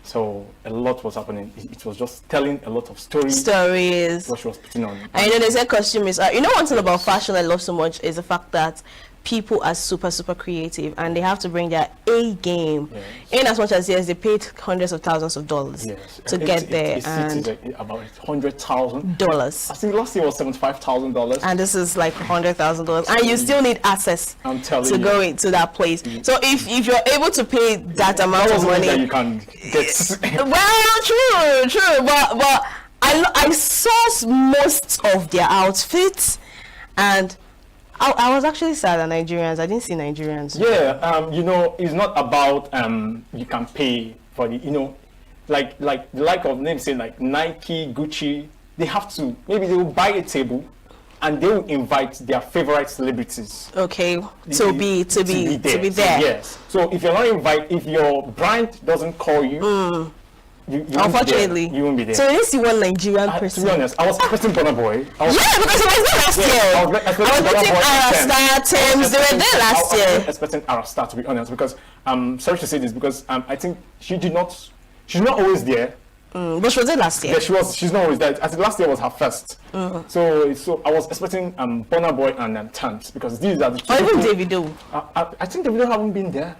S11: So a lot was happening. It was just telling a lot of stories. What she was putting on.
S4: I know they say costume is one thing about fashion I love so much is the fact that people are super creative and they have to bring their A game. In as much as they paid hundreds of thousands of dollars to get there, and
S11: about $100,000.
S4: I
S11: think last year was $75,000,
S4: and this is like $100,000, and you still need access to go into that place. So if you're able to pay that amount of money,
S11: that you can get.
S4: Well, true, but I saw most of their outfits and. I was actually sad at Nigerians. I didn't see Nigerians.
S11: Yeah, it's not about you can pay for the, like the like of names say like Nike, Gucci. They have to they will buy a table, and they will invite their favorite celebrities.
S4: Okay, to be there.
S11: Yes. So if you're not if your brand doesn't call you.
S4: Unfortunately,
S11: you won't be there.
S4: So you didn't see one Nigerian person.
S11: To be honest, I was expecting Burna Boy.
S4: Because it was there last year. I was expecting Arasta, Thames. They were there last year.
S11: I was expecting Arasta, to be honest, because sorry to say this, because I think she's not always there.
S4: But she was there last year.
S11: Yeah, she's not always there. I think last year was her first. So I was expecting Burna Boy and Thames, because these are the two.
S4: Or even Davido.
S11: I think Davido haven't been there.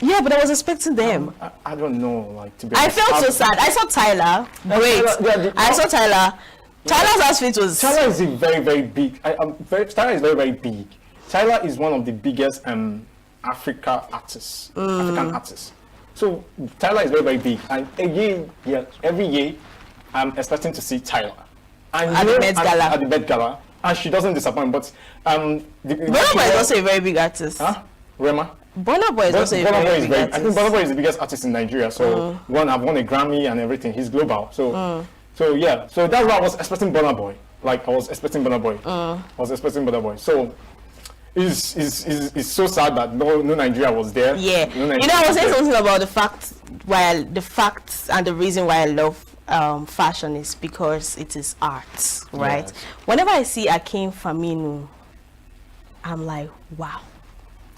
S4: Yeah, but I was expecting them.
S11: I don't know, like to be
S4: honest. I felt so sad. I saw Tyler. Great. I saw Tyler. Tyler's outfit was.
S11: Tyler is very big. Tyler is very big. Tyler is one of the biggest African artists. So Tyler is very big, and every year I'm expecting to see Tyler. And
S4: at the Met Gala.
S11: At the Met Gala, and she doesn't disappoint. But
S4: Burna Boy is also a very big artist.
S11: Huh? Rema.
S4: Burna Boy is also a very big artist.
S11: I think Burna Boy is the biggest artist in Nigeria. So I've won a Grammy and everything. He's global. So yeah. So that's why I was expecting Burna Boy. Like I was expecting Burna Boy. So it's so sad that no Nigeria was there.
S4: Yeah. I was saying something about the facts and the reason why I love fashion is because it is art, right? Yes. Whenever I see Akin Faminu, I'm like, wow.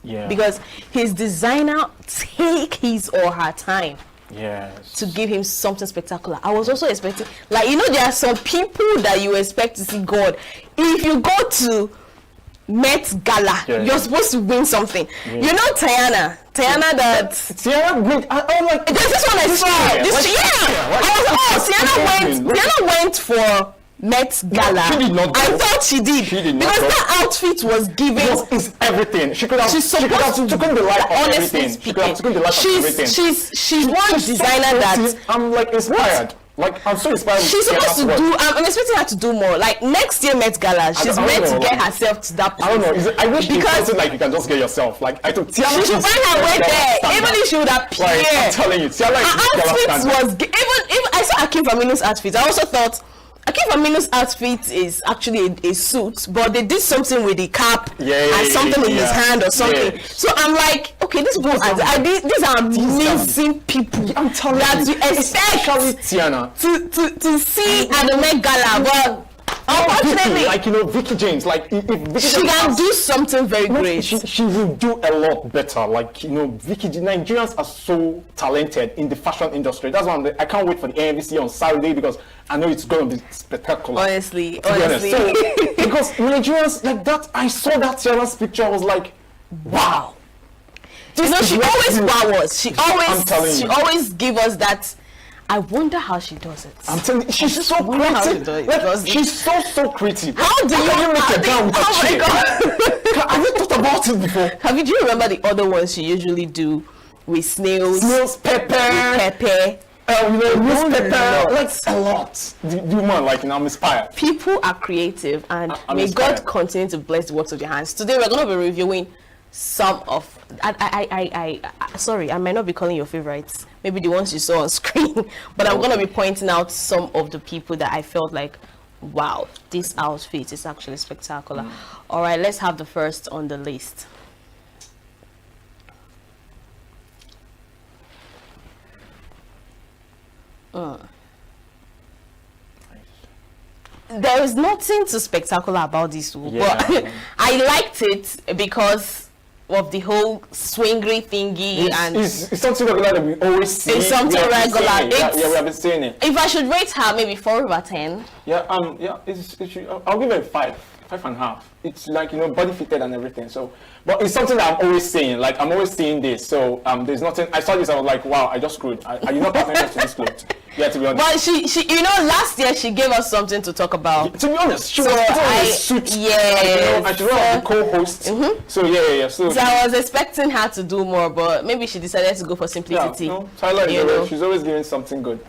S11: Yeah.
S4: Because his designer take his or her time.
S11: Yes.
S4: To give him something spectacular. I was also expecting, there are some people that you expect to see God. If you go to Met Gala, you're supposed to win something. Yeah. You know Tiana
S11: great. Oh my!
S4: This one I saw. Tiana went for Met Gala.
S11: She did not go.
S4: I thought she did.
S11: She did not
S4: because
S11: go.
S4: that outfit was given.
S11: It's everything. She could have taken the life of everything. She could have taken the life of everything.
S4: She's one designer that
S11: I'm like inspired. Like I'm so inspired.
S4: She's supposed to do. I'm expecting her to do more. Like next year Met Gala, she's meant to get herself to that place.
S11: I don't know. I wish it's something like you can just get yourself. Like I took Tiana.
S4: She should find her way there. Even if she would appear.
S11: Like, I'm telling you, Tiana
S4: her outfit was even I saw Akim Faminu's outfit. I also thought Akim Faminu's outfit is actually a suit, but they did something with the cap and something in his hand or something. So I'm like, okay, these are amazing people.
S11: I'm telling
S4: that
S11: you,
S4: you expect
S11: Tiana
S4: to see at the Met Gala, but unfortunately,
S11: like Vicky James, like if Vicky
S4: she
S11: James
S4: can do something very great.
S11: She will do a lot better. Like Vicky, Nigerians are so talented in the fashion industry. That's why I can't wait for the AMVC on Saturday because I know it's going to be spectacular.
S4: Honestly.
S11: So, because Nigerians like that, I saw that Tiana's picture. I was like, wow.
S4: She always wow us. She always give us that. I wonder how she does it.
S11: I'm telling you, she's so creative. Like, she's so creative.
S4: How do you
S11: make a gown with
S4: oh my God.
S11: Have you thought about it before?
S4: Do you remember the other ones she usually do with snails, pepper,
S11: newspaper, like a lot. The woman, like I'm inspired.
S4: People are creative, and
S11: I'm
S4: may
S11: inspired.
S4: God continue to bless the works of your hands. Today we're going to be reviewing some of. Sorry, I might not be calling your favorites. Maybe the ones you saw on screen, but I'm going to be pointing out some of the people that I felt like, wow, this outfit is actually spectacular. All right, let's have the first on the list. There is nothing too spectacular about this look, but I liked it because of the whole swingery thingy.
S11: It's something regular that we always see.
S4: It's something regular.
S11: We have been seeing it.
S4: If I should rate her, maybe 4 over 10.
S11: I'll give it a 5.5. It's like body fitted and everything. So, but it's something that I'm always saying. Like I'm always seeing this. So there's nothing. I saw this. I was like, wow, I just screwed. I did not pay attention to this clothes. Yeah, to be honest.
S4: But she, last year she gave us something to talk about.
S11: To be honest, she was in a suit.
S4: Yeah.
S11: And she was the co-host. So yeah. So
S4: I was expecting her to do more, but maybe she decided to go for simplicity.
S11: Tyler, she's always doing something good.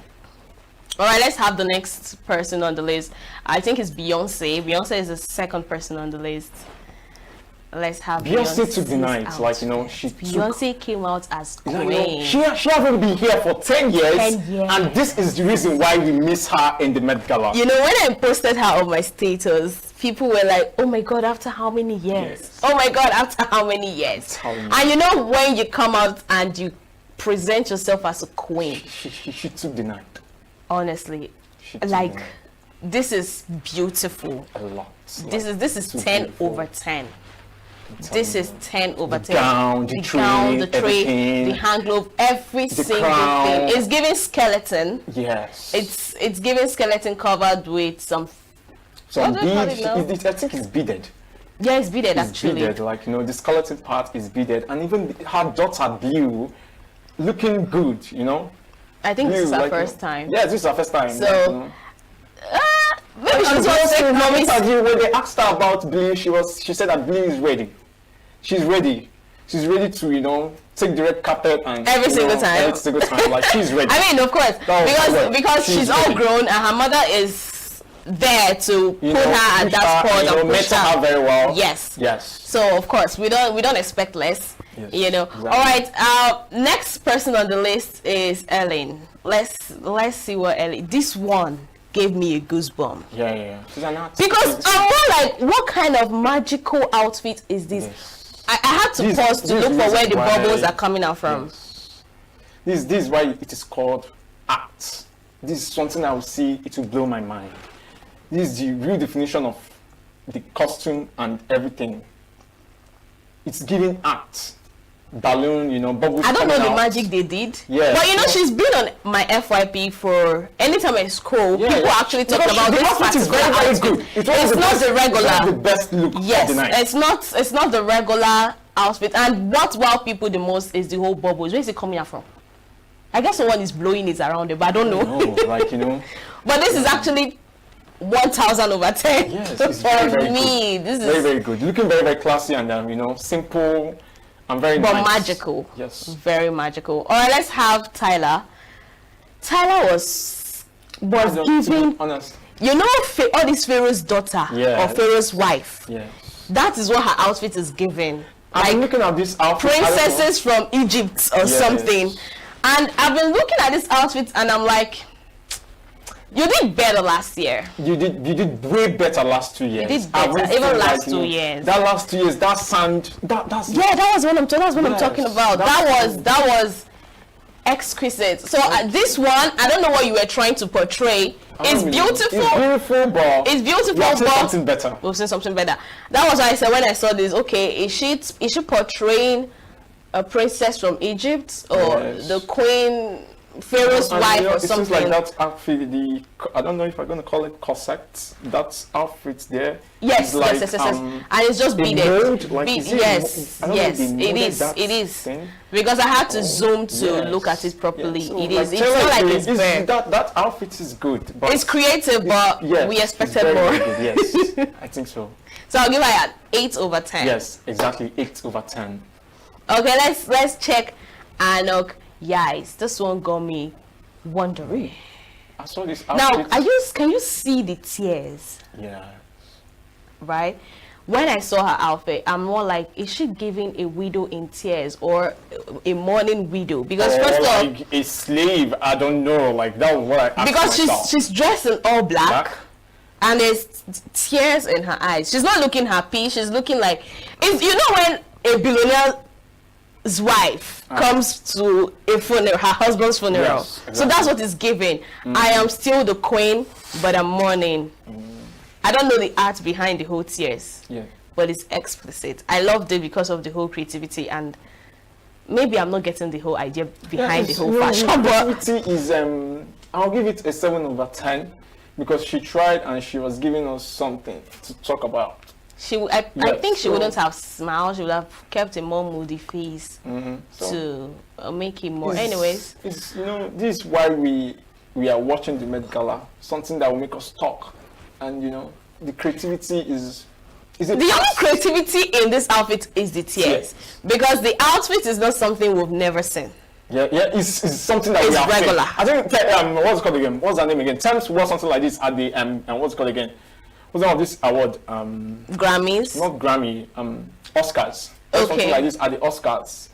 S4: All right, let's have the next person on the list. I think it's Beyonce. Beyonce is the second person on the list. Let's have
S11: Beyonce took the night.
S4: Beyonce came out as queen.
S11: She hasn't been here for 10 years. And this is the reason why we miss her in the Met Gala.
S4: When I posted her on my status, people were like, oh my God, after how many years?
S11: Yes.
S4: Oh my God, after how many years? And when you come out and you present yourself as a queen.
S11: She took the night.
S4: Honestly, this is beautiful.
S11: A lot.
S4: This is 10 beautiful. Over 10. This is 10 over 10.
S11: The tray,
S4: the hand glove, every single thing. It's giving skeleton.
S11: Yes.
S4: It's giving skeleton covered with some
S11: beads. I think it's beaded.
S4: Yeah, it's beaded actually.
S11: It's beaded. The skeleton part is beaded, and even her daughter Blue, looking good.
S4: I think this is her first time.
S11: Yeah, this is her first time.
S4: So, maybe she's
S11: when they asked her about Blue, she said that Blue is ready. She's ready. She's ready to take the red carpet and
S4: every single time.
S11: Every single time, like she's ready.
S4: I mean, of course, because she's all grown and her mother is there to put her at that spot and push
S11: her very well.
S4: Yes.
S11: Yes.
S4: So of course we don't expect less. Yes, exactly. All right. Next person on the list is Ellen. Let's see what Ellen. This one gave me a goosebump.
S11: Yeah. She's an artist.
S4: Because I'm more like, what kind of magical outfit is this? Yes. I had to pause to look for where the bubbles are coming out from.
S11: Yes. This is why it is called art. This is something I will see. It will blow my mind. This is the real definition of the costume and everything. It's giving art. Balloon, bubbles.
S4: I don't know the
S11: out.
S4: magic they did.
S11: Yeah.
S4: But she's been on my FYP for anytime I scroll, people actually talk about this
S11: outfit is very, very good.
S4: It's not the regular.
S11: It's the best look of the night.
S4: It's not the regular outfit. And what wow people the most is the whole bubbles. Where is it coming out from? I guess someone is blowing it around it, but I don't know.
S11: No,
S4: But this is actually 1,000 over 10.
S11: Yes,
S4: for
S11: it's very, very
S4: me.
S11: good.
S4: This
S11: very,
S4: is
S11: very good. Looking very, very classy and you know, simple and very
S4: but
S11: nice.
S4: magical.
S11: Yes.
S4: Very magical. All right, let's have Tyler. Tyler was giving,
S11: honest.
S4: you know, all this Pharaoh's daughter or Pharaoh's wife.
S11: Yes.
S4: That is what her outfit is giving.
S11: I'm looking at this outfit.
S4: Princesses from Egypt or something. And I've been looking at this outfit and I'm like, you did better last year.
S11: You did way better last 2 years.
S4: You did better, even last 2 years.
S11: That last 2 years, that sound, that's
S4: that was what I'm talking about. That was exquisite. So this one, I don't know what you were trying to portray. It's beautiful.
S11: It's beautiful, but
S4: it's beautiful.
S11: We've seen something better.
S4: We've seen something better. That was why I said when I saw this. Okay, is she portraying a princess from Egypt or the queen, Pharaoh's wife, or something?
S11: It seems like that outfit. I don't know if I'm gonna call it corset. That outfit there.
S4: Yes,
S11: like,
S4: yes, and it's just beaded. Yes, it is. Because I had to zoom to look at it properly.
S11: So
S4: it is. It's not like it's bare.
S11: That outfit is good. But
S4: it's creative, but we expected more.
S11: Yes, I think so.
S4: So I'll give her an 8 over 10.
S11: Yes, exactly 8 over 10.
S4: Okay, let's check. Anok, yes, this one got me wondering.
S11: I saw this outfit.
S4: Now, can you see the tears?
S11: Yeah.
S4: Right? When I saw her outfit, I'm more like, is she giving a widow in tears or a mourning widow? Because first of all,
S11: like a slave, I don't know. Like that was what I asked
S4: because
S11: myself.
S4: she's dressed in all black, and there's tears in her eyes. She's not looking happy. She's looking like, you know when a billionaire's wife comes to a funeral, her husband's funeral.
S11: Yes, exactly.
S4: So that's what it's giving. I am still the queen, but I'm mourning. I don't know the art behind the whole tears, but it's explicit. I loved it because of the whole creativity, and maybe I'm not getting the whole idea behind the whole fashion.
S11: Creativity is, I'll give it a 7 over 10 because she tried and she was giving us something to talk about.
S4: I think she wouldn't have smiled. She would have kept a more moody face to make it more. Anyways,
S11: this is why we are watching the Met Gala. Something that will make us talk. And the creativity is the only
S4: creativity in this outfit is the tears, because the outfit is not something we've never seen.
S11: It's something that we are
S4: regular.
S11: I think what's it called again? What's her name again? Thames wore something like this at the and what's it called again? What's the name of this award?
S4: Grammys?
S11: Not Grammy. Oscars. Something like this at the Oscars.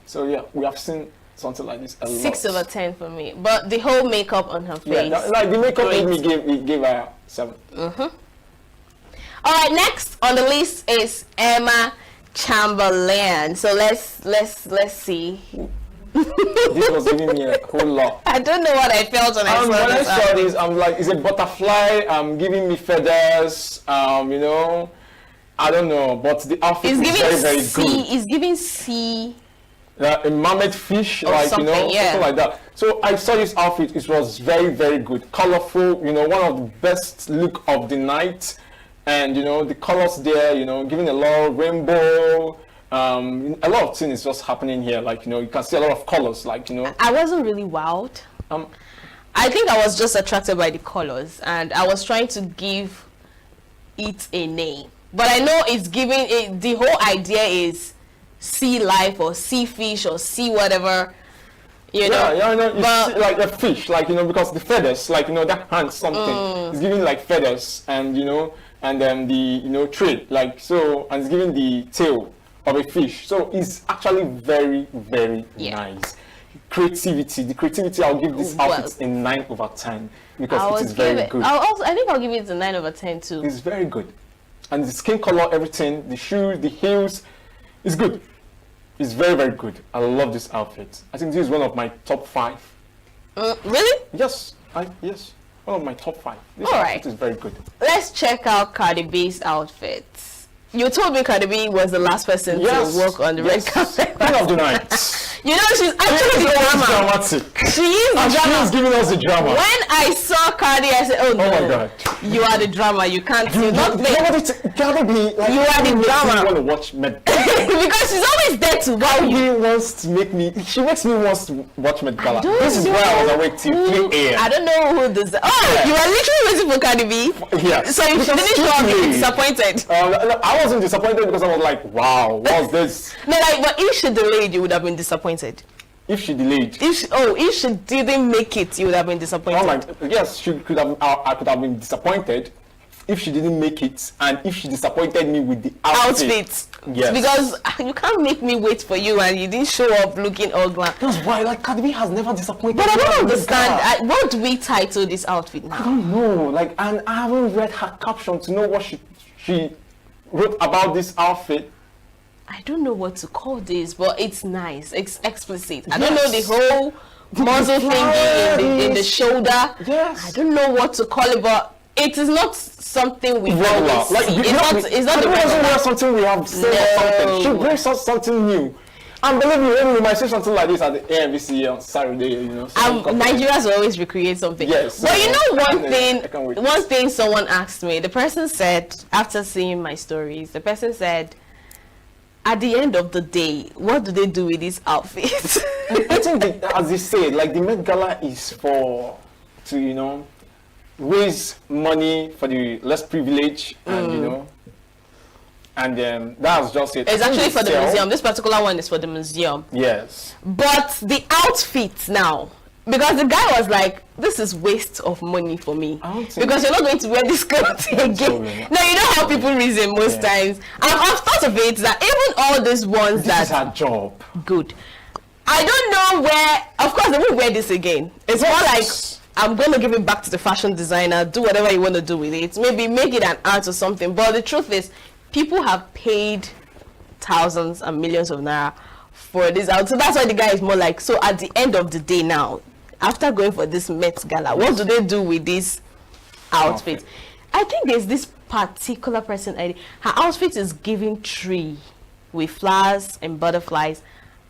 S11: So yeah, we have seen something like this a lot.
S4: 6 over 10 for me, but the whole makeup on her face.
S11: Like the makeup made me gave her 7.
S4: All right, next on the list is Emma Chamberlain. So let's see.
S11: This was giving me a whole lot.
S4: I don't know what I felt when
S11: I saw this. I'm like, it's a butterfly. Giving me feathers. I don't know, but the outfit is very, very good.
S4: It's giving sea.
S11: A mermaid fish, like something like that. So I saw this outfit. It was very, very good, colorful. One of the best look of the night, and the colors there. Giving a lot of rainbow. A lot of things is just happening here. Like you can see a lot of colors. Like
S4: I wasn't really wowed. I think I was just attracted by the colors, and I was trying to give it a name. But I know it's giving it. The whole idea is sea life or sea fish or sea whatever,
S11: but like a fish, like because the feathers, like that hand something is giving like feathers, and and then the trade, like so, and it's giving the tail of a fish. So it's actually very, very nice. The creativity, I'll give this outfit a 9 over 10 because it is very good.
S4: I think I'll give it a 9 over 10 too.
S11: It's very good, and the skin color, everything, the shoes, the heels, is good. It's very, very good. I love this outfit. I think this is one of my top 5.
S4: Really?
S11: Yes. Yes. One of my top 5. This outfit is very good.
S4: Let's check out Cardi B's outfit. You told me Cardi B was the last person to walk on the red carpet.
S11: Queen of the night.
S4: She's actually the drama.
S11: dramatic.
S4: She is the drama.
S11: She is giving us the drama.
S4: When I saw Cardi, I said, oh no.
S11: Oh my God.
S4: You are the drama. You can't see. Not me.
S11: Cardi B, like,
S4: you are the drama.
S11: I want to watch Met
S4: because she's always there to wow you.
S11: Wants to make me. She makes me want to watch Met Gala. This is why I was awake till 3 a.m.
S4: I don't know who this. Oh, you are literally waiting for Cardi B.
S11: Yeah.
S4: So you didn't show up disappointed.
S11: No, I wasn't disappointed because I was like, wow, what's this?
S4: No, like, but if she delayed, you would have been disappointed.
S11: If she delayed.
S4: If she didn't make it, you would have been disappointed.
S11: I'm like, yes, she could have. I could have been disappointed if she didn't make it, and if she disappointed me with the outfit. Yes. Because
S4: you can't make me wait for you, and you didn't show up looking all glam.
S11: That's why, like, Cardi B has never disappointed.
S4: But I don't understand. What do we title this outfit now?
S11: I don't know. Like, and I haven't read her caption to know what she wrote about this outfit.
S4: I don't know what to call this, but it's nice. It's explicit. I don't know the whole muzzle thingy in the shoulder.
S11: Yes.
S4: I don't know what to call it, but it is not something we always see. It's not the regular.
S11: Something we have seen or something. She brings us something new. And believe me, when we might say something like this at the AMVC on Saturday, you know.
S4: Nigerians always recreate something.
S11: Yes.
S4: But you know one thing someone asked me, the person said, after seeing my stories, the person said, at the end of the day, what do they do with these outfits?
S11: I think, as they say, like, the Met Gala is to, you know, raise money for the less privileged, and, you know, and that's just it.
S4: It's actually for the museum. This particular one is for the museum.
S11: Yes.
S4: But the outfits now, because the guy was like, this is waste of money for me. Because you're not going to wear this clothes again. No, you know how people reason most times. I've thought of it that even all these ones
S11: this is her job.
S4: Good. I don't know where, of course they won't wear this again. It's more like, I'm going to give it back to the fashion designer, do whatever you want to do with it. Maybe make it an art or something. But the truth is, people have paid thousands and millions of naira for this out. So that's why the guy is more like, so at the end of the day now, after going for this Met Gala, what do they do with this outfit? Okay. I think there's this particular person, her outfit is giving tree with flowers and butterflies.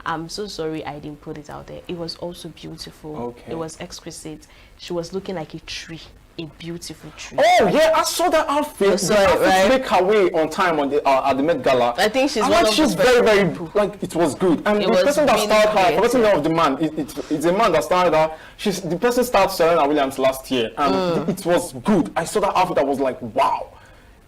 S4: I'm so sorry I didn't put it out there. It was also beautiful.
S11: Okay.
S4: It was exquisite. She was looking like a tree. A beautiful tree.
S11: Oh yeah, I saw that outfit.
S4: The outfit
S11: make her way on time on the at the Met Gala.
S4: I think she's
S11: very like it was good. And the person that started her, I forgot the name of the man. It's a man that started her. The person started Serena Williams last year, and it was good. I saw that outfit. I was like, wow,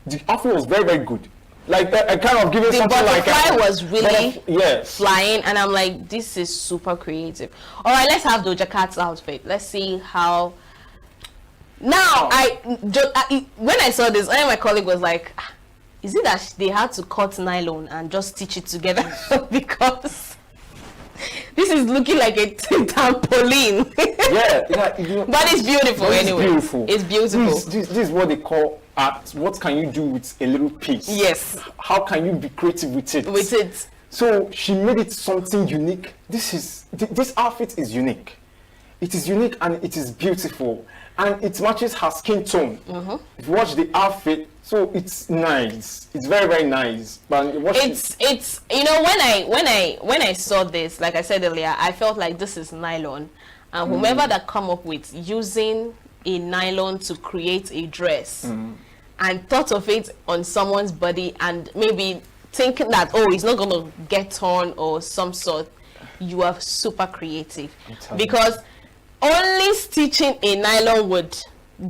S11: the outfit was very good. Like I kind of giving something like. The
S4: butterfly was really flying, and I'm like, this is super creative. All right, let's have Doja Cat's outfit. Let's see how. Now, when I saw this, my colleague was like, is it that they had to cut nylon and just stitch it together? Because this is looking like a trampoline. But it's beautiful anyway.
S11: Beautiful.
S4: It's beautiful.
S11: This is what they call art. What can you do with a little piece?
S4: Yes.
S11: How can you be creative with it? So she made it something unique. This outfit is unique. It is unique and it is beautiful. And it matches her skin tone. If you watch the outfit, so it's nice. It's very nice. But
S4: it's you know, when I saw this, like I said earlier, I felt like this is nylon, and whomever that come up with using a nylon to create a dress and thought of it on someone's body and maybe thinking that it's not gonna get torn or some sort, you are super creative, because only stitching a nylon would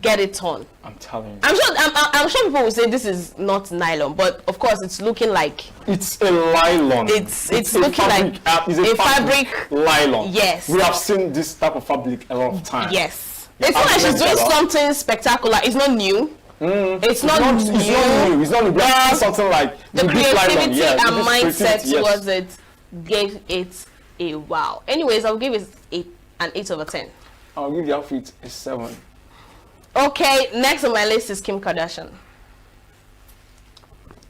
S4: get it torn.
S11: I'm telling you.
S4: I'm sure people will say this is not nylon, but of course it's looking like
S11: it's a nylon.
S4: It's looking like
S11: a fabric nylon.
S4: Yes.
S11: We have seen this type of fabric a lot of times.
S4: Yes. It's not like she's doing something spectacular. It's not new. It's not new.
S11: It's not new. But something like
S4: the creativity and mindset towards it gave it a wow. Anyways, I'll give it an 8 over 10.
S11: I'll give the outfit a 7.
S4: Okay, next on my list is Kim Kardashian.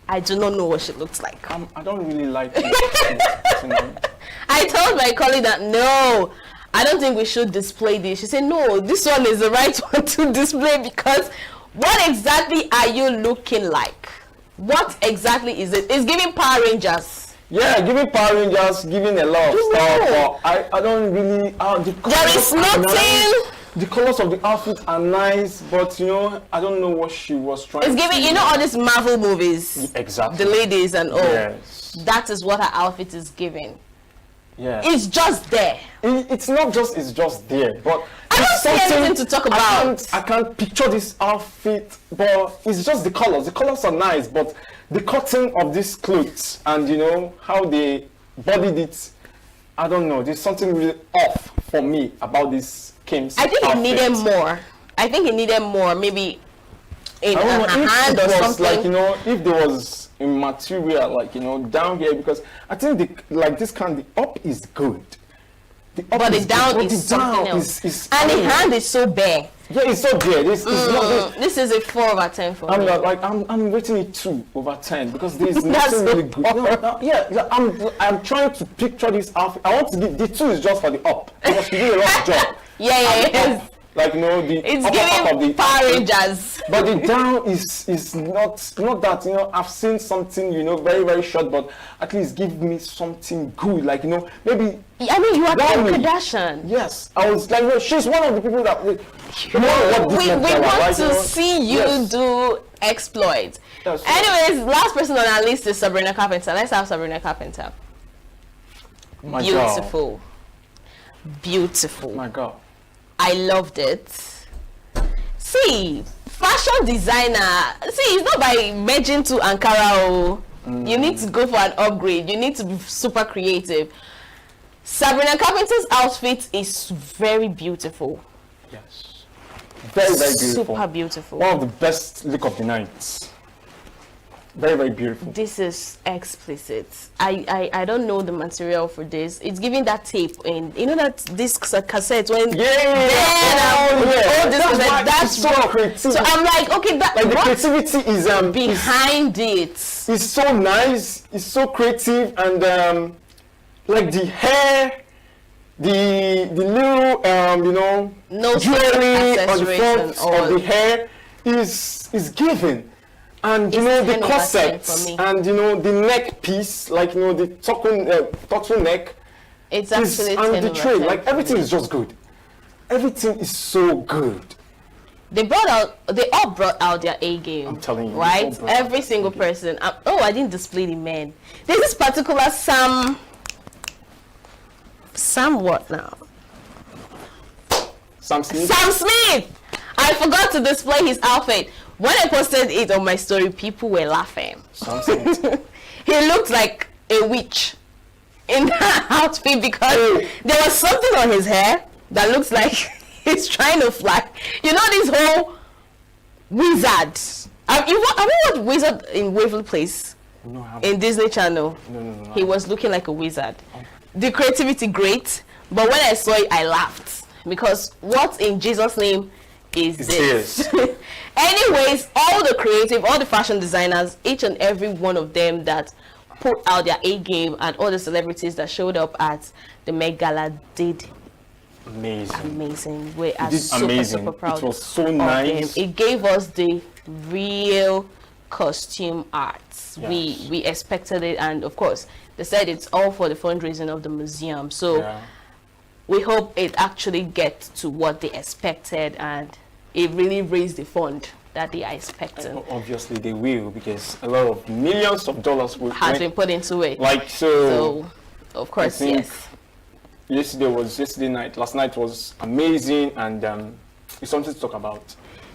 S4: I do not know what she looks like.
S11: I don't really like it.
S4: I told my colleague that no, I don't think we should display this. She said no, this one is the right one to display, because what exactly are you looking like? What exactly is it? It's giving Power Rangers.
S11: Yeah, giving Power Rangers, giving a lot of stuff. But I don't really.
S4: There is nothing.
S11: The colors of the outfit are nice, but you know, I don't know what she was trying.
S4: It's giving, you know, all these Marvel movies.
S11: Exactly.
S4: The ladies and all.
S11: Yes.
S4: That is what her outfit is giving.
S11: Yeah.
S4: It's just there.
S11: It's not just. It's just there, but
S4: I don't see anything to talk about.
S11: I can't picture this outfit, but it's just the colors. The colors are nice, but the cutting of these clothes and you know how they bodied it, I don't know. There's something really off for me about this Kim's
S4: I think
S11: outfit.
S4: it needed more. I think it needed more, maybe in her hand or something.
S11: Like, you know, if there was a material like, you know, down here, because I think the up is good. The up
S4: but
S11: is
S4: the down
S11: good,
S4: is
S11: the down
S4: something else.
S11: is
S4: and the hand is so bare.
S11: Yeah, it's so bare. This is not
S4: this is a 4/10 for me.
S11: I'm rating it 2/10 because there is nothing really good. I'm trying to picture this outfit. I want to give the 2 is just for the up because you do a lot of job.
S4: Yes.
S11: Like, you know, the
S4: it's
S11: upper part of the
S4: Power Rangers.
S11: But the down is not that, you know, I've seen something, you know, very, very short, but at least give me something good. Like, you know, maybe.
S4: I mean, you are Kim Kardashian.
S11: Yes. I was like, you know, she's one of the people that we
S4: want to see you do exploits. Anyways, last person on our list is Sabrina Carpenter. Let's have Sabrina Carpenter. Beautiful. Beautiful.
S11: My God.
S4: I loved it. See, fashion designer. See, it's not by merging to Ankara. You need to go for an upgrade. You need to be super creative. Sabrina Carpenter's outfit is very beautiful.
S11: Yes. Very, very beautiful.
S4: Super beautiful.
S11: One of the best look of the night. Very, very beautiful.
S4: This is explicit. I don't know the material for this. It's giving that tape in, you know, that discs cassette when that's
S11: so creative.
S4: So I'm like, okay, that
S11: like the creativity is
S4: behind it.
S11: It's so nice. It's so creative, and like the hair, the little you know, jewelry on the front of the hair is given. And you know, the corset and you know, the neck piece, like, you know, the turtleneck.
S4: It's actually
S11: and the tray, like everything is just good. Everything is so good.
S4: They all brought out their A game.
S11: I'm telling you,
S4: right? Every single person. I didn't display the men. There's this particular Sam what now?
S11: Sam Smith.
S4: Sam Smith. I forgot to display his outfit. When I posted it on my story, people were laughing. He looked like a witch in that outfit because there was something on his hair that looks like he's trying to fly. You know, this whole wizard. Have you watched Wizard in Waverly Place?
S11: No, I haven't.
S4: In Disney Channel.
S11: No.
S4: He was looking like a wizard. The creativity great, but when I saw it, I laughed because what in Jesus' name is this? Anyways, all the fashion designers, each and every one of them that put out their A game, and all the celebrities that showed up at the Met Gala did amazing. We are super proud.
S11: It was so nice.
S4: It gave us the real costume arts.
S11: Yes.
S4: We expected it, and of course they said it's all for the fundraising of the museum. So we hope it actually gets to what they expected, and it really raised the fund that they are expecting.
S11: Obviously they will, because a lot of millions of dollars
S4: has been put into it.
S11: Like so
S4: of course, yes.
S11: Yesterday night. Last night was amazing, and it's something to talk about.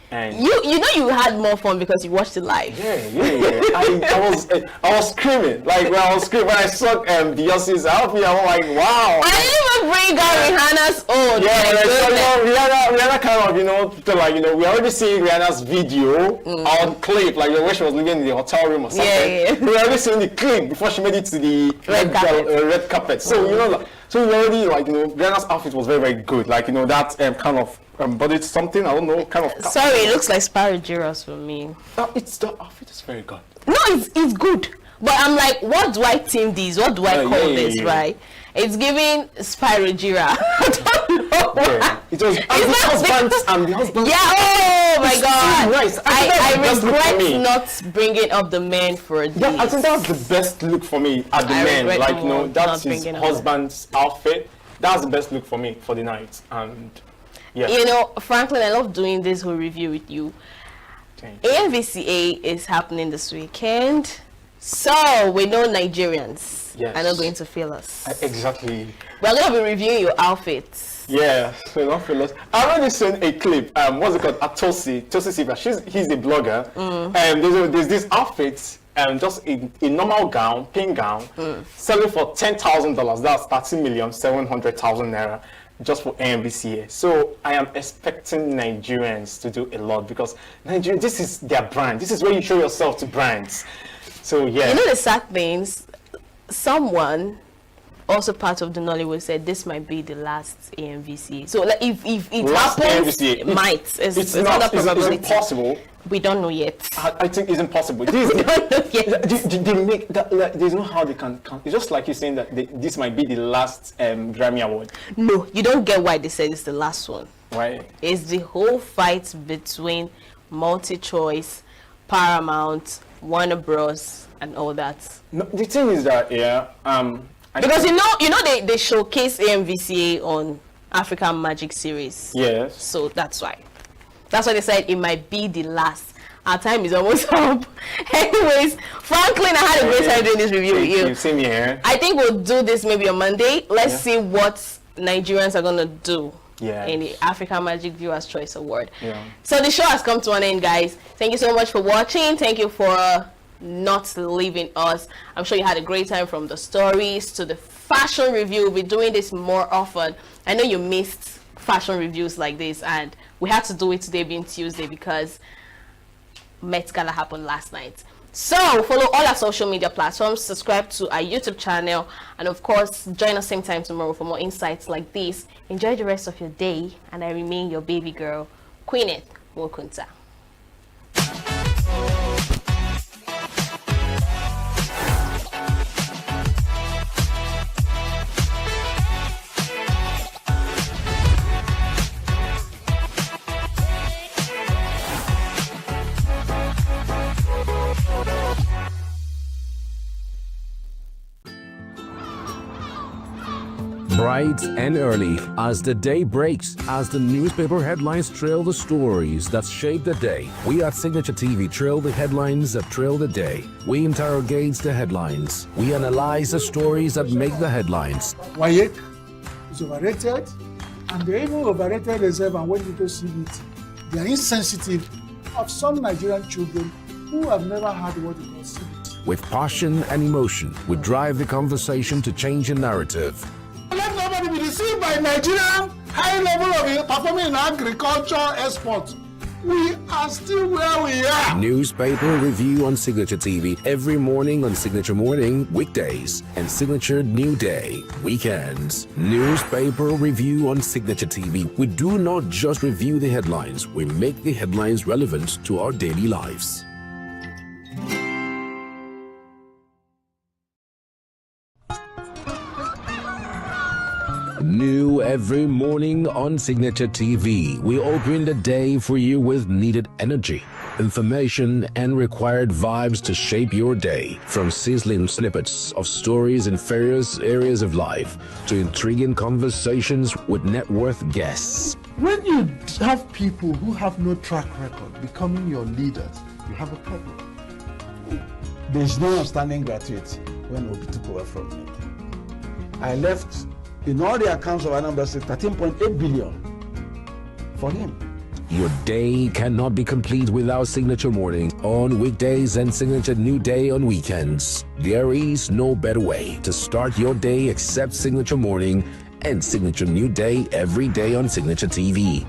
S11: And
S4: you know you had more fun because you watched it live.
S11: Yeah. I was screaming. Like when I saw Beyonce's outfit, I was like, wow.
S4: I didn't even bring out Rihanna's own.
S11: Rihanna kind of, you know, like, you know, we already seeing Rihanna's video on clip, like when she was living in the hotel room or something.
S4: Yeah.
S11: We already seen the clip before she made it to the red carpet. So you know, so we already, like, you know, Rihanna's outfit was very, very good. Like, you know, that kind of embodied something, I don't know, kind of.
S4: Sorry, it looks like Sparrow for me.
S11: The outfit is very good.
S4: No, it's good. But I'm like, what do I team this? What do I call this, right? It's giving Spyro Jira. I don't know.
S11: It was the husband.
S4: Yeah, Oh my God!
S11: Nice.
S4: I regret not bringing up the men for this.
S11: Yeah, I think that's the best look for me at the men. Like, you know, that's his husband's outfit. That's the best look for me for the night. And yeah.
S4: You know, Franklin, I love doing this whole review with you. ANVCA is happening this weekend, so we know Nigerians are not going to fail us.
S11: Exactly.
S4: We're going to be reviewing your outfits.
S11: Yeah, so not fail us. I already seen a clip. What's it called? Tosi Silva. He's a blogger. There's this outfit. Just a normal gown, pink gown, selling for $10,000. That's 30,700,000 naira just for ANVCA. So I am expecting Nigerians to do a lot because Nigeria, this is their brand. This is where you show yourself to brands. So yeah.
S4: You know the sad things. Someone, also part of the Nollywood, said this might be the last ANVCA. So like, if it
S11: last
S4: happens,
S11: ANVCA.
S4: it might.
S11: It's not impossible.
S4: We don't know yet.
S11: I think it's impossible. This
S4: we don't know yet.
S11: They make that, like, there's no how they can count. It's just like you're saying that this might be the last Grammy Award.
S4: No, you don't get why they said it's the last one.
S11: Why?
S4: It's the whole fight between MultiChoice, Paramount, Warner Bros, and all that.
S11: No, the thing is that
S4: because you know they showcase ANVCA on African Magic Series.
S11: Yes.
S4: So that's why. That's why they said it might be the last. Our time is almost up. Anyways, Franklin, I had a great time doing this review with you.
S11: Same here.
S4: I think we'll do this maybe on Monday. Let's see what Nigerians are going to do in the African Magic Viewers' Choice Award.
S11: Yeah.
S4: So the show has come to an end, guys. Thank you so much for watching. Thank you for not leaving us. I'm sure you had a great time from the stories to the fashion review. We'll be doing this more often. I know you missed fashion reviews like this, and we had to do it today being Tuesday because Met Gala happened last night. So follow all our social media platforms, subscribe to our YouTube channel, and of course join us same time tomorrow for more insights like this. Enjoy the rest of your day, and I remain your baby girl, Queeneth Wokunta.
S13: Bright and early, as the day breaks, as the newspaper headlines trail the stories that shape the day, we at Signature TV trail the headlines that trail the day. We interrogate the headlines. We analyze the stories that make the headlines.
S14: Why is overrated, and they even overrated themselves, and when people see it, they are insensitive of some Nigerian children who have never had what they call CBT.
S13: With passion and emotion, we drive the conversation to change a narrative.
S14: Let nobody be deceived by Nigerian high level of performing in agriculture export. We are still where we are.
S13: Newspaper review on Signature TV every morning on Signature Morning, weekdays, and Signature New Day, weekends. Newspaper review on Signature TV. We do not just review the headlines, we make the headlines relevant to our daily lives. New every morning on Signature TV. We open the day for you with needed energy, information, and required vibes to shape your day. From sizzling snippets of stories in various areas of life to intriguing conversations with net worth guests.
S15: When you have people who have no track record becoming your leaders, you have a problem.
S24: There is no outstanding gratuity when Obi took over from me. I left in all the accounts of Anambra State 13.8 billion for him.
S13: Your day cannot be complete without Signature Morning on weekdays and Signature New Day on weekends. There is no better way to start your day except Signature Morning and Signature New Day every day on Signature TV.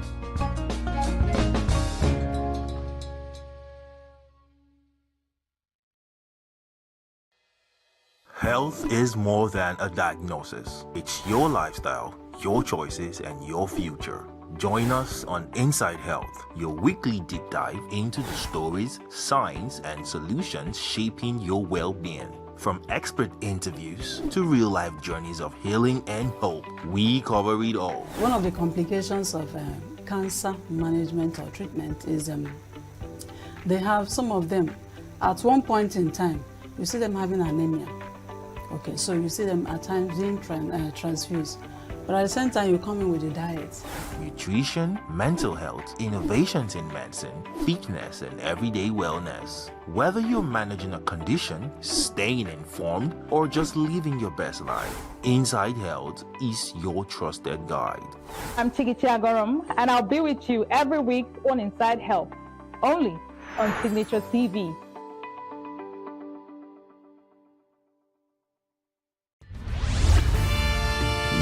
S21: Health is more than a diagnosis. It's your lifestyle, your choices, and your future. Join us on Inside Health, your weekly deep dive into the stories, science, and solutions shaping your well-being. From expert interviews to real-life journeys of healing and hope, we cover it all.
S22: One of the complications of cancer management or treatment is they have some of them at one point in time, you see them having anemia. Okay, so you see them at times being transfused. But at the same time, you come in with the diet.
S21: Nutrition, mental health, innovations in medicine, fitness, and everyday wellness. Whether you're managing a condition, staying informed, or just living your best life, Inside Health is your trusted guide.
S23: I'm Chigichi Agorom, and I'll be with you every week on Inside Health, only on Signature TV.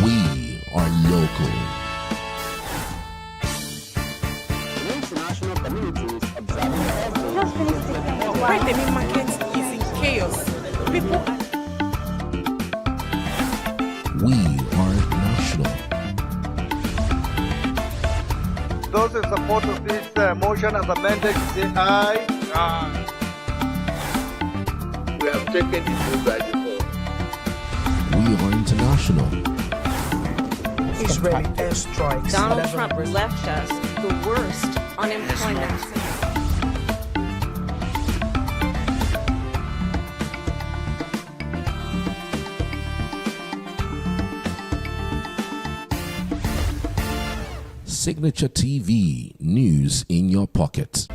S13: We are local.
S10: International communities observing why the main market is in chaos. People
S13: We are national.
S16: Those in support of this motion as amended, say aye. Aye. We have taken it through by default.
S13: We are international.
S10: Israeli airstrikes.
S17: Donald Trump left us the worst unemployment.
S13: Signature TV, news in your pocket.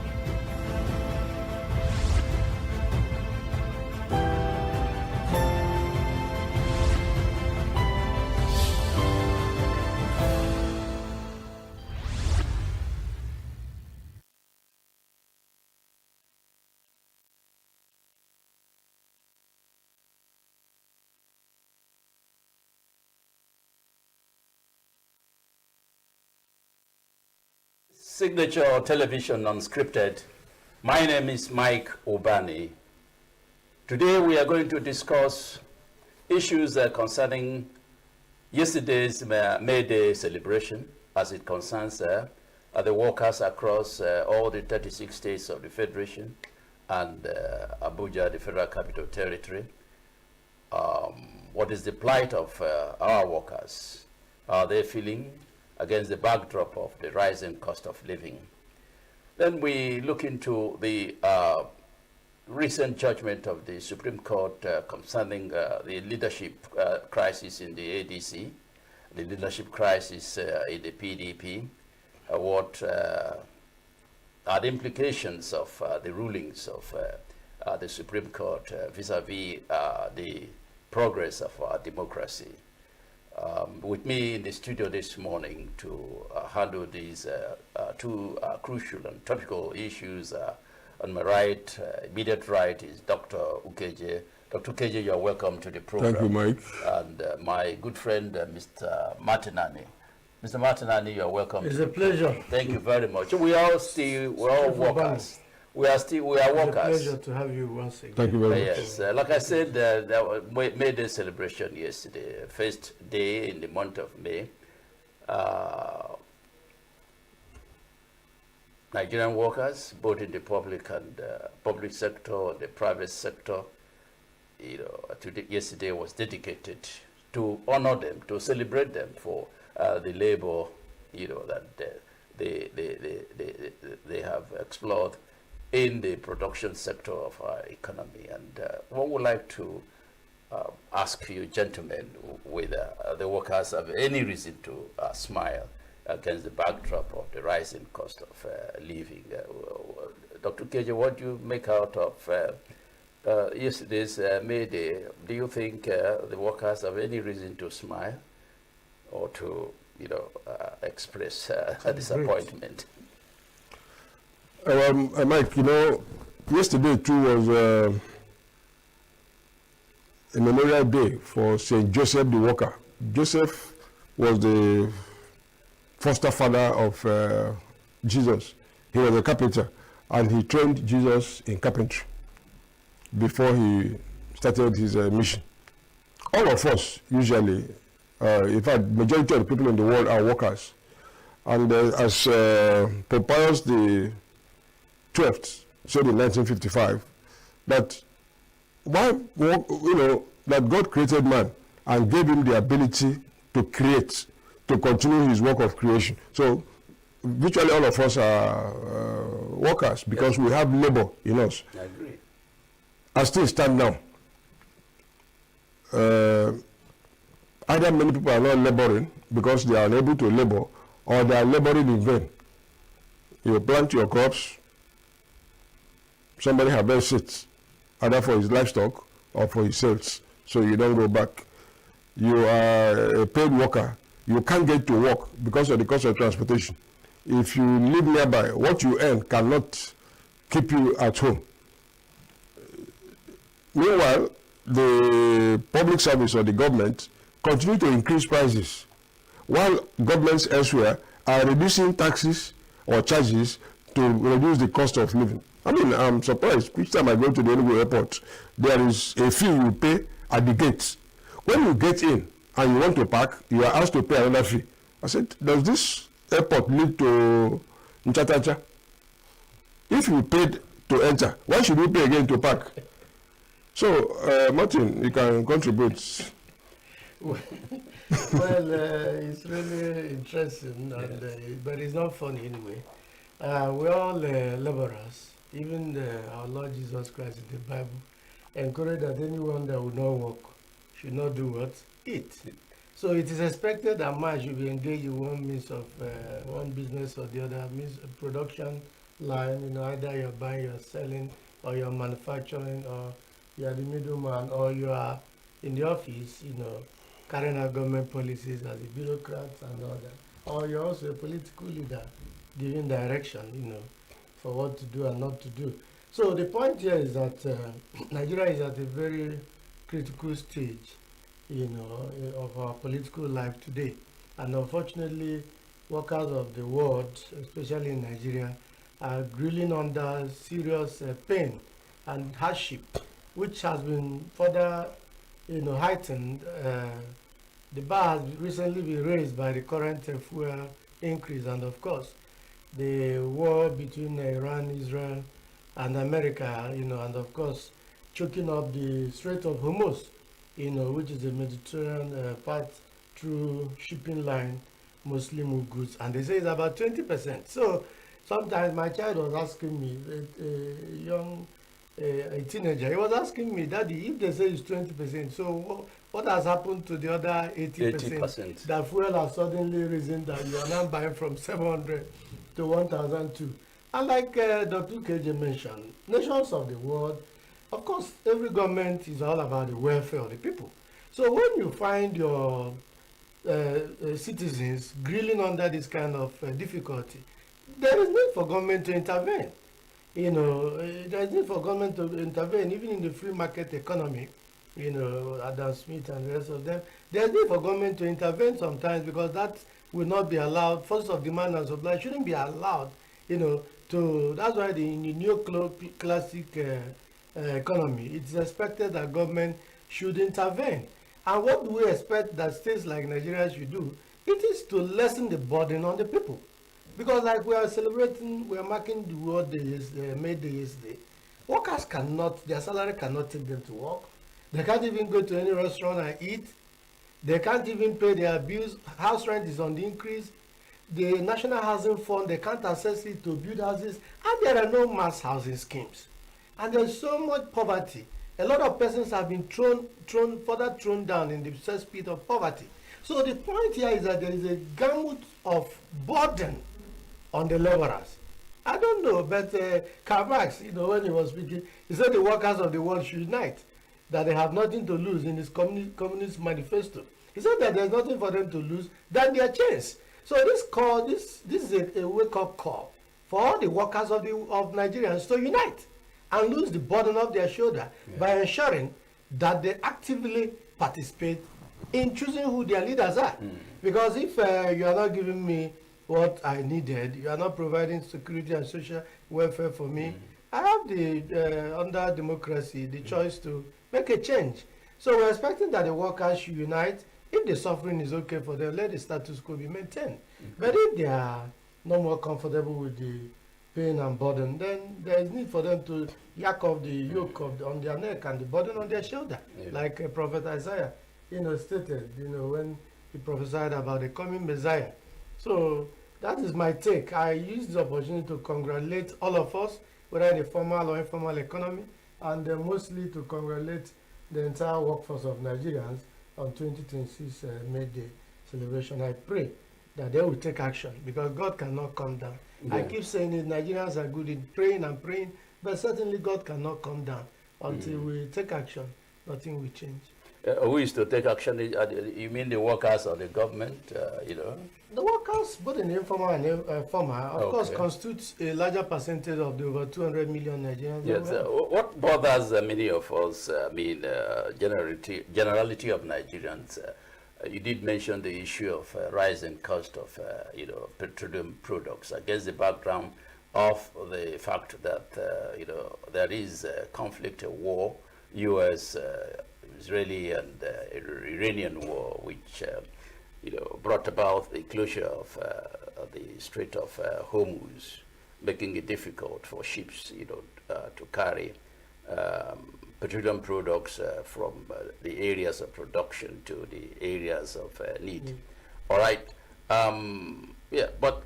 S18: Signature Television Unscripted. My name is Mike Obani. Today we are going to discuss issues concerning yesterday's May Day celebration as it concerns the workers across all the 36 states of the Federation and Abuja, the Federal Capital Territory. What is the plight of our workers? How are they feeling against the backdrop of the rising cost of living? Then we look into the recent judgment of the Supreme Court concerning the leadership crisis in the ADC, the leadership crisis in the PDP, what are the implications of the rulings of the Supreme Court vis-a-vis the progress of our democracy. With me in the studio this morning to handle these two crucial and topical issues on my right, immediate right, is Dr. Ukeje. Dr. Ukeje, you are welcome to the program.
S25: Thank you, Mike.
S18: And my good friend, Mr. Martinani. Mr. Martinani, you are welcome.
S26: It's a pleasure.
S18: Thank you very much. We're all workers. We are workers.
S26: It's a pleasure to have you once again.
S25: Thank you very much.
S18: Yes, like I said, there May Day celebration yesterday, first day in the month of May. Nigerian workers, both in the public and public sector, the private sector, yesterday was dedicated to honor them, to celebrate them for the labor, that they have explored in the production sector of our economy. And what would like to ask you, gentlemen, whether the workers have any reason to smile against the backdrop of the rising cost of living. Dr. Keje, what do you make out of yesterday's May Day? Do you think the workers have any reason to smile or to, express disappointment?
S25: Mike, yesterday too was a memorial day for St. Joseph the Worker. Joseph was the foster father of Jesus. He was a carpenter, and he trained Jesus in carpentry before he started his mission. All of us, usually, in fact, majority of the people in the world are workers. And as Pope Pius the 12th said in 1955, that that God created man and gave him the ability to create, to continue his work of creation. So virtually all of us are workers because we have labor in us.
S18: I agree.
S25: As things stand now, either many people are not laboring because they are unable to labor, or they are laboring in vain. You plant your crops, somebody harvests it, either for his livestock or for his sales, so you don't go back. You are a paid worker, you can't get to work because of the cost of transportation. If you live nearby, what you earn cannot keep you at home. Meanwhile, the public service or the government continue to increase prices, while governments elsewhere are reducing taxes or charges to reduce the cost of living. I mean, I'm surprised. Each time I go to the ENUGU airport, there is a fee you pay at the gate. When you get in and you want to park, you are asked to pay another fee. I said, does this airport lead to Nchatacha? If you paid to enter, why should you pay again to park? So, Martin, you can contribute.
S1: Well, it's really interesting, and, but it's not funny anyway. We're all laborers. Even our Lord Jesus Christ in the Bible encouraged that anyone that will not work should not do what? Eat. So it is expected that man should be engaged in one means of one business or the other, means production line. You know, either you're buying, you're selling, or you're manufacturing, or you're the middleman, or you are in the office, you know, carrying out government policies as a bureaucrat and all that. Or you're also a political leader giving direction, you know, for what to do and not to do. So the point here is that Nigeria is at a very critical stage, you know, of our political life today. And unfortunately, workers of the world, especially in Nigeria, are grilling under serious pain and hardship, which has been further, you know, heightened. The bar has recently been raised by the current fuel increase, and of course, the war between Iran, Israel, and America, you know, and of course, choking up the Strait of Hormuz, you know, which is the Mediterranean path-through shipping line, mostly move goods, and they say it's about 20%. So sometimes my child was asking me, a teenager, he was asking me, Daddy, if they say it's 20%, so what has happened to the other 80%? That fuel has suddenly risen, that you are now buying from 700 to 1,002. And like Dr. KJ mentioned, nations of the world, of course, every government is all about the welfare of the people. So when you find your citizens grilling under this kind of difficulty, there is need for government to intervene. You know, there is need for government to intervene, even in the free market economy. You know, Adam Smith and the rest of them. There is need for government to intervene sometimes, because that will not be allowed. Force of demand and supply shouldn't be allowed. You know, that's why in the neoclassic economy, it's expected that government should intervene. And what do we expect that states like Nigeria should do? It is to lessen the burden on the people. Because like we are celebrating, we are marking the World Day, May Day yesterday. Workers cannot, their salary cannot take them to work. They can't even go to any restaurant and eat. They can't even pay their bills. House rent is on the increase. The National Housing Fund, they can't access it to build houses. And there are no mass housing schemes. And there's so much poverty. A lot of persons have been further thrown down in the cesspit of poverty. So the point here is that there is a gamut of burden on the laborers. I don't know, but Karl Marx, you know, when he was speaking, he said the workers of the world should unite, that they have nothing to lose in his communist manifesto. He said that there's nothing for them to lose than their chains. So this is a wake-up call for all the workers of Nigerians to unite and lose the burden off their shoulder by ensuring that they actively participate in choosing who their leaders are. Because if you are not giving me what I needed, you are not providing security and social welfare for me, I have the, under democracy, the choice to make a change. So we're expecting that the workers should unite. If the suffering is okay for them, let the status quo be maintained. But if they are no more comfortable with the pain and burden, then there is need for them to yak off the yoke on their neck and the burden on their shoulder, like Prophet Isaiah, you know, stated, you know, when he prophesied about the coming Messiah. So That is my take. I use this opportunity to congratulate all of us, whether in the formal or informal economy, and mostly to congratulate the entire workforce of Nigerians on 2026 May Day celebration. I pray that they will take action because God cannot come down.
S18: Yeah.
S1: I keep saying it, Nigerians are good in praying and praying, but certainly God cannot come down until we take action. Nothing will change.
S18: Who is to take action? You mean the workers or the government?
S1: The workers, both in informal and formal, of course,
S18: Okay.
S1: constitutes a larger percentage of the over 200 million Nigerians.
S18: Yes. What bothers many of us, generality of Nigerians, you did mention the issue of rising cost of, petroleum products against the background of the fact that, there is a conflict, a war, U.S., Israeli and Iranian war, which brought about the closure of the Strait of Hormuz, making it difficult for ships, to carry petroleum products from the areas of production to the areas of need. All right. But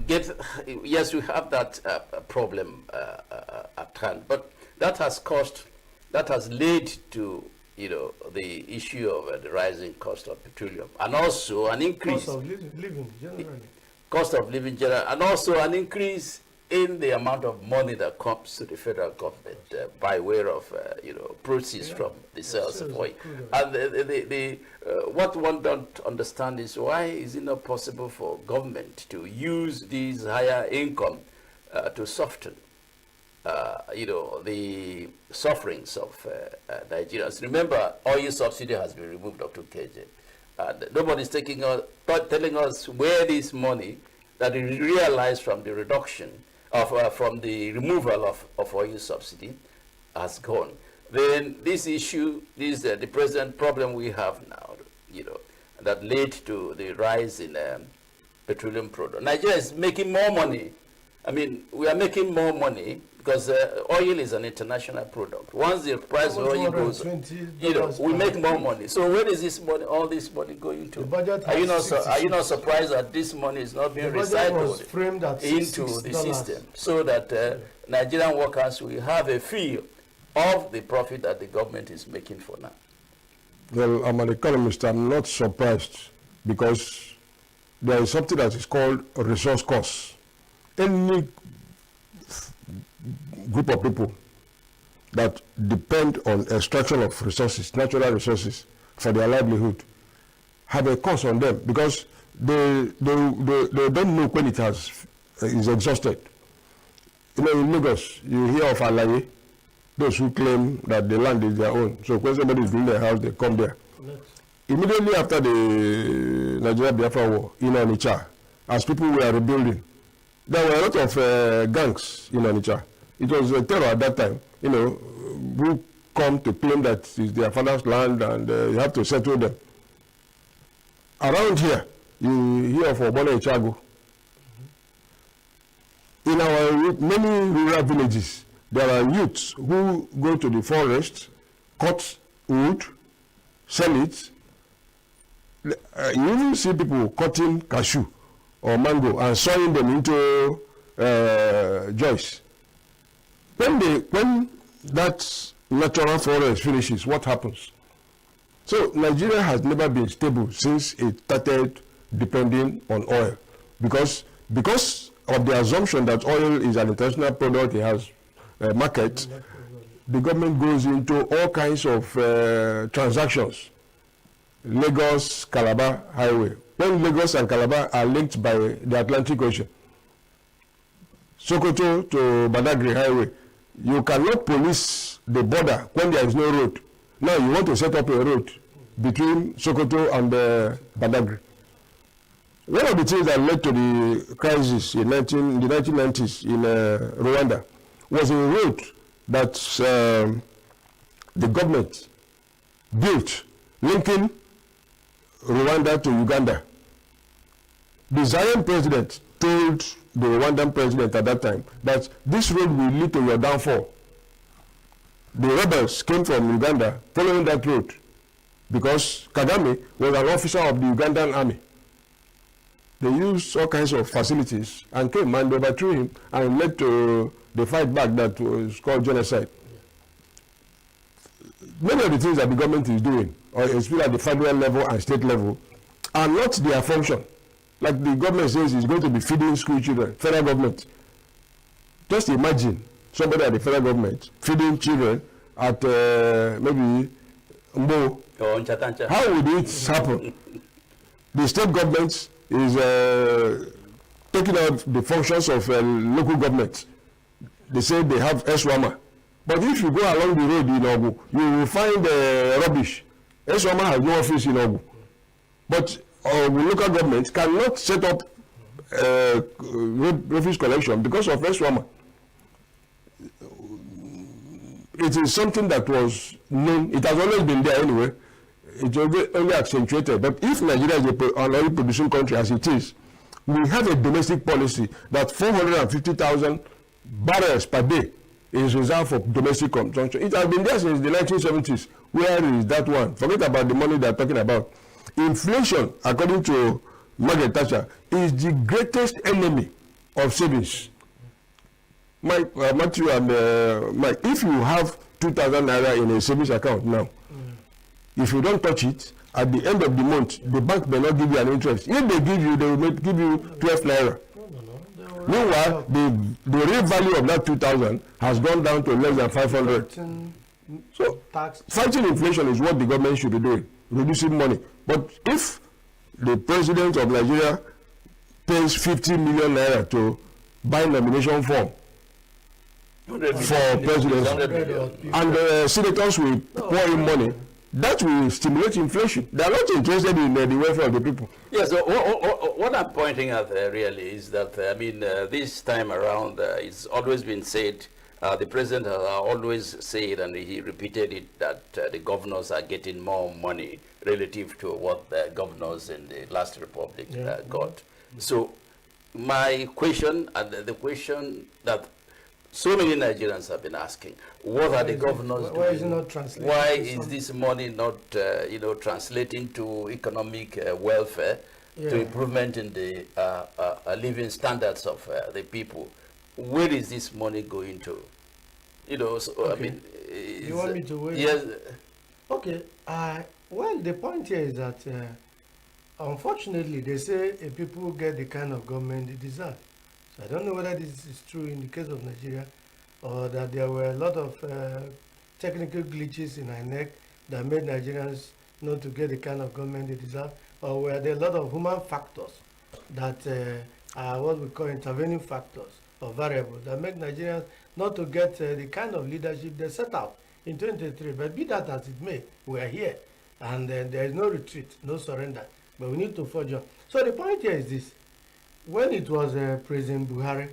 S18: yes, we have that problem at hand, but that has led to the issue of the rising cost of petroleum, and also an increase
S1: Cost of living generally.
S18: And also an increase in the amount of money that comes to the federal government by way of proceeds from the sales of oil. And what one don't understand is why is it not possible for government to use these higher income to soften the sufferings of Nigerians. Remember, oil subsidy has been removed up to KJ. And nobody's telling us where this money that is realized from the reduction of, from the removal of oil subsidy has gone. Then this issue, the present problem we have now, that led to the rise in petroleum product. Nigeria is making more money. I mean, we are making more money because oil is an international product. Once the price of oil goes, we make more money. So where is this money, all this money going to? Are you not surprised that this money is not being recycled into the system so that Nigerian workers will have a feel of the profit that the government is making for now?
S25: Well, I'm an economist. I'm not surprised because there is something that is called resource costs. Any group of people that depend on extraction of resources, natural resources, for their livelihood, have a cost on them because they don't know when it is exhausted. In Lagos, you hear of Alaye, those who claim that the land is their own. So when somebody is building their house, they come there. Immediately after the Nigeria-Biafra war in Onitsha, as people were rebuilding, there were a lot of gangs in Onitsha. It was a terror at that time, who come to claim that it's their father's land and you have to settle them. Around here, you hear of Obona Ichago. In our many rural villages, there are youths who go to the forest, cut wood, sell it. You even see people cutting cashew or mango and sawing them into joists. When that natural forest finishes, what happens? So Nigeria has never been stable since it started depending on oil because of the assumption that oil is an international product, it has a market. The government goes into all kinds of transactions. Lagos-Calabar highway. When Lagos and Calabar are linked by the Atlantic Ocean, Sokoto to Badagry highway, you cannot police the border when there is no road. Now you want to set up a road between Sokoto and Badagry. One of the things that led to the crisis in the 1990s in Rwanda was a road that the government built linking Rwanda to Uganda. The Zaire president told the Rwandan president at that time that this road will lead to your downfall. The rebels came from Uganda following that road because Kagame was an officer of the Ugandan army. they used all kinds of facilities and came and overthrew him and led to the fight back that was called genocide. Many of the things that the government is doing, or especially at the federal level and state level, are not their function. Like the government says it's going to be feeding school children, federal government. Just imagine somebody at the federal government feeding children at maybe Mbo. How would it happen? The state government is taking out the functions of local government. They say they have Eswama. But if you go along the road in ENUGU, you will find rubbish. Eswama has no office in ENUGU. But the local government cannot set up refuse collection because of Eswama. It is something that was known. It has always been there anyway. It will only accentuated. But if Nigeria is an oil producing country as it is, we have a domestic policy that 450,000 barrels per day is reserved for domestic consumption. It has been there since the 1970s. Where is that one? Forget about the money they are talking about. Inflation, according to Margaret Thatcher, is the greatest enemy of savings. Mike, Matthew and Mike, if you have 2,000 naira in a savings account now, if you don't touch it, at the end of the month, the bank may not give you an interest. If they give you, they will give you 12 naira. Meanwhile, the real value of that 2,000 has gone down to less than 500. So, fighting inflation is what the government should be doing, reducing money. But if the president of Nigeria pays 50 million naira to buy nomination form for presidency, and senators will pour in money, that will stimulate inflation. They are not interested in the welfare of the people.
S18: Yes, so what I'm pointing at really is that, this time around, it's always been said, the president has always said, and he repeated it, that the governors are getting more money relative to what the governors in the last republic got. So my question, and the question that so many Nigerians have been asking, what are the governors doing?
S1: Why is it not translating?
S18: Why is this money not, translating to economic welfare, to improvement in the living standards of the people? Where is this money going to?
S1: Okay. You want me to wait?
S18: Yes.
S1: Okay. Well, the point here is that, unfortunately, they say people get the kind of government they deserve. So I don't know whether this is true in the case of Nigeria, or that there were a lot of technical glitches in INEC that made Nigerians not to get the kind of government they deserve, or were there a lot of human factors that are what we call intervening factors or variables that make Nigerians not to get the kind of leadership they set out in 2023. But be that as it may, we are here, and there is no retreat, no surrender, but we need to forge on. So the point here is this. When it was President Buhari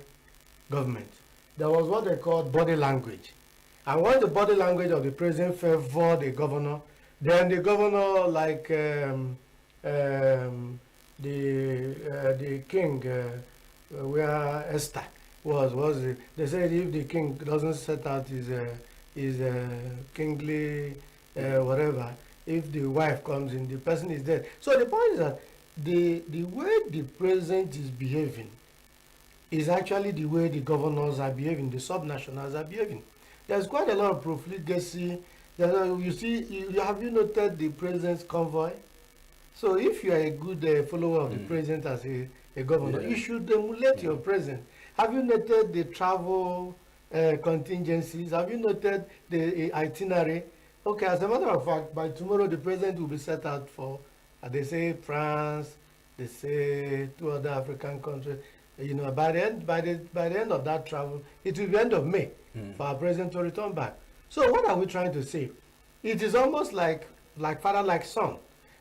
S1: government, there was what they called body language. And when the body language of the president favored the governor, then the governor, like the king, where Esther was they said if the king doesn't set out his kingly whatever, if the wife comes in, the person is dead. So the point is that the way the president is behaving is actually the way the governors are behaving, the subnationals are behaving. There's quite a lot of profligacy. You see, have you noted the president's convoy? So if you are a good follower of the president as a governor, you should emulate your president. Have you noted the travel contingencies? Have you noted the itinerary? Okay, as a matter of fact, by tomorrow the president will be set out for, they say France, they say 2 other African countries. By the end of that travel, it will be end of May for our president to return back. So what are we trying to say? It is almost like father, like son.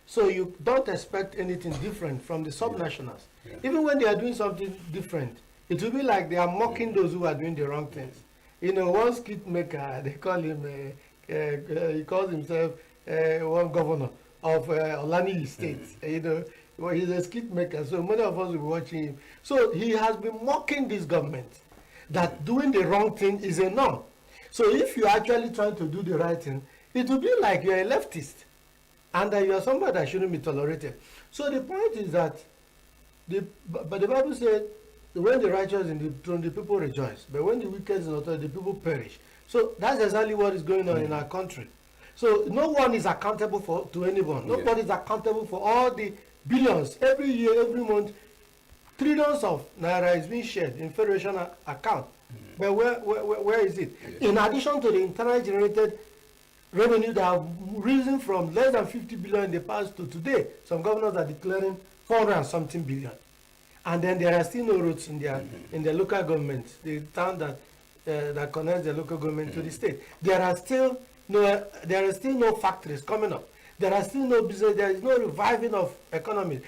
S1: So you don't expect anything different from the subnationals. Even when they are doing something different, it will be like they are mocking those who are doing the wrong things. One skit maker, they call him, he calls himself one governor of Olani State. He's a skit maker, so many of us will be watching him. So he has been mocking this government that doing the wrong thing is a norm. So if you're actually trying to do the right thing, it will be like you're a leftist and that you are somebody that shouldn't be tolerated. So the point is that But the Bible said, when the righteous in the throne, the people rejoice. But when the wicked is in authority, the people perish. So that's exactly what is going on in our country. So no one is accountable to anyone. Nobody is accountable for all the billions every year, every month. Trillions of naira is being shared in federation account. But where is it? In addition to the internally generated revenue that have risen from less than 50 billion in the past to today, some governors are declaring 400 and something billion. And then there are still no roads in their local government, the town that connects the local government to the state. There are still no factories coming up. There are still no business. There is no reviving of economy.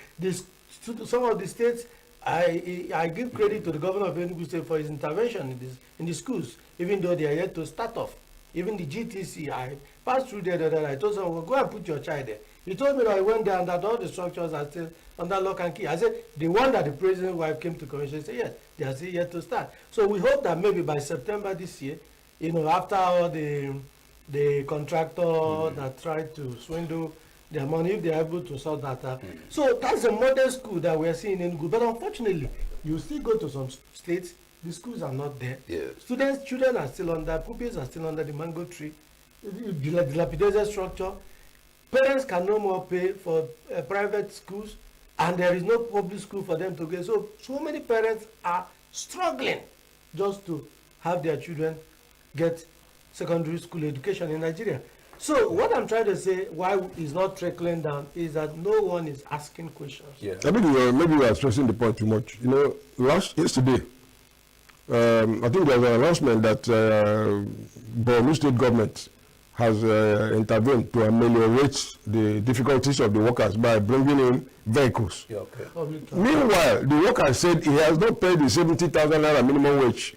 S1: Some of the states, I give credit to the governor of ENUGU State for his intervention in the schools, even though they are yet to start off. Even the GTC, I passed through there the other day. I told someone, go and put your child there. He told me that I went there and that all the structures are still under lock and key. I said, the one that the president's wife came to commission, he said, yes, they are still yet to start. So we hope that maybe by September this year, after all the contractor that tried to swindle their money, if they are able to sort that out. So that's a model school that we are seeing in ENUGU. But unfortunately, you still go to some states, the schools are not there. Children are still under, pupils are still under the mango tree, dilapidated structure. Parents can no more pay for private schools, and there is no public school for them to get. So many parents are struggling just to have their children get secondary school education in Nigeria. So what I'm trying to say, why it's not trickling down, is that no one is asking questions.
S25: I mean, maybe you are stressing the point too much. Yesterday, I think there was an announcement that Borno State government has intervened to ameliorate the difficulties of the workers by bringing in vehicles. Meanwhile, the worker said he has not paid the 70,000 naira minimum wage.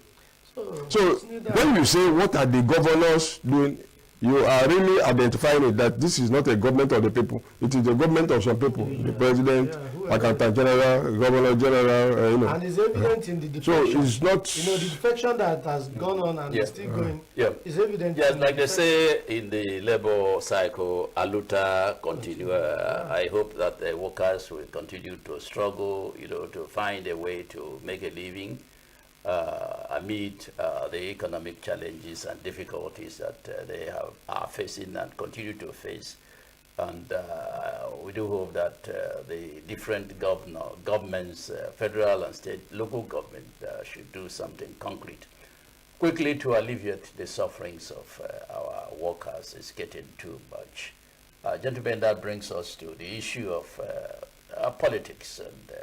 S25: So when you say what are the governors doing, you are really identifying it that this is not a government of the people. It is the government of some people. The president, accountant general, governor general.
S1: And it's evident in the defection.
S25: So it's not.
S1: The defection that has gone on and is still going. Is evident.
S18: Yes, like they say in the labor cycle, aluta continue. I hope that the workers will continue to struggle, to find a way to make a living amid the economic challenges and difficulties that they are facing and continue to face. And we do hope that the different governments, federal and state, local government, should do something concrete quickly to alleviate the sufferings of our workers. It's getting too much. Gentlemen, that brings us to the issue of politics, and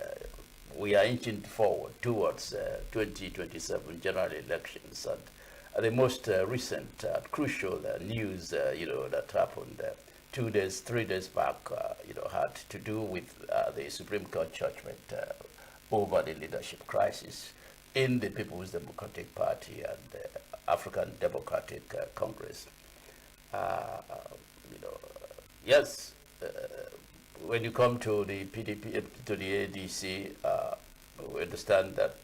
S18: we are inching forward towards 2027 general elections. And the most recent crucial news, that happened 2 days, 3 days back, had to do with the Supreme Court judgment over the leadership crisis in the People's Democratic Party and the African Democratic Congress. Yes. When you come to the PDP, to the ADC, we understand that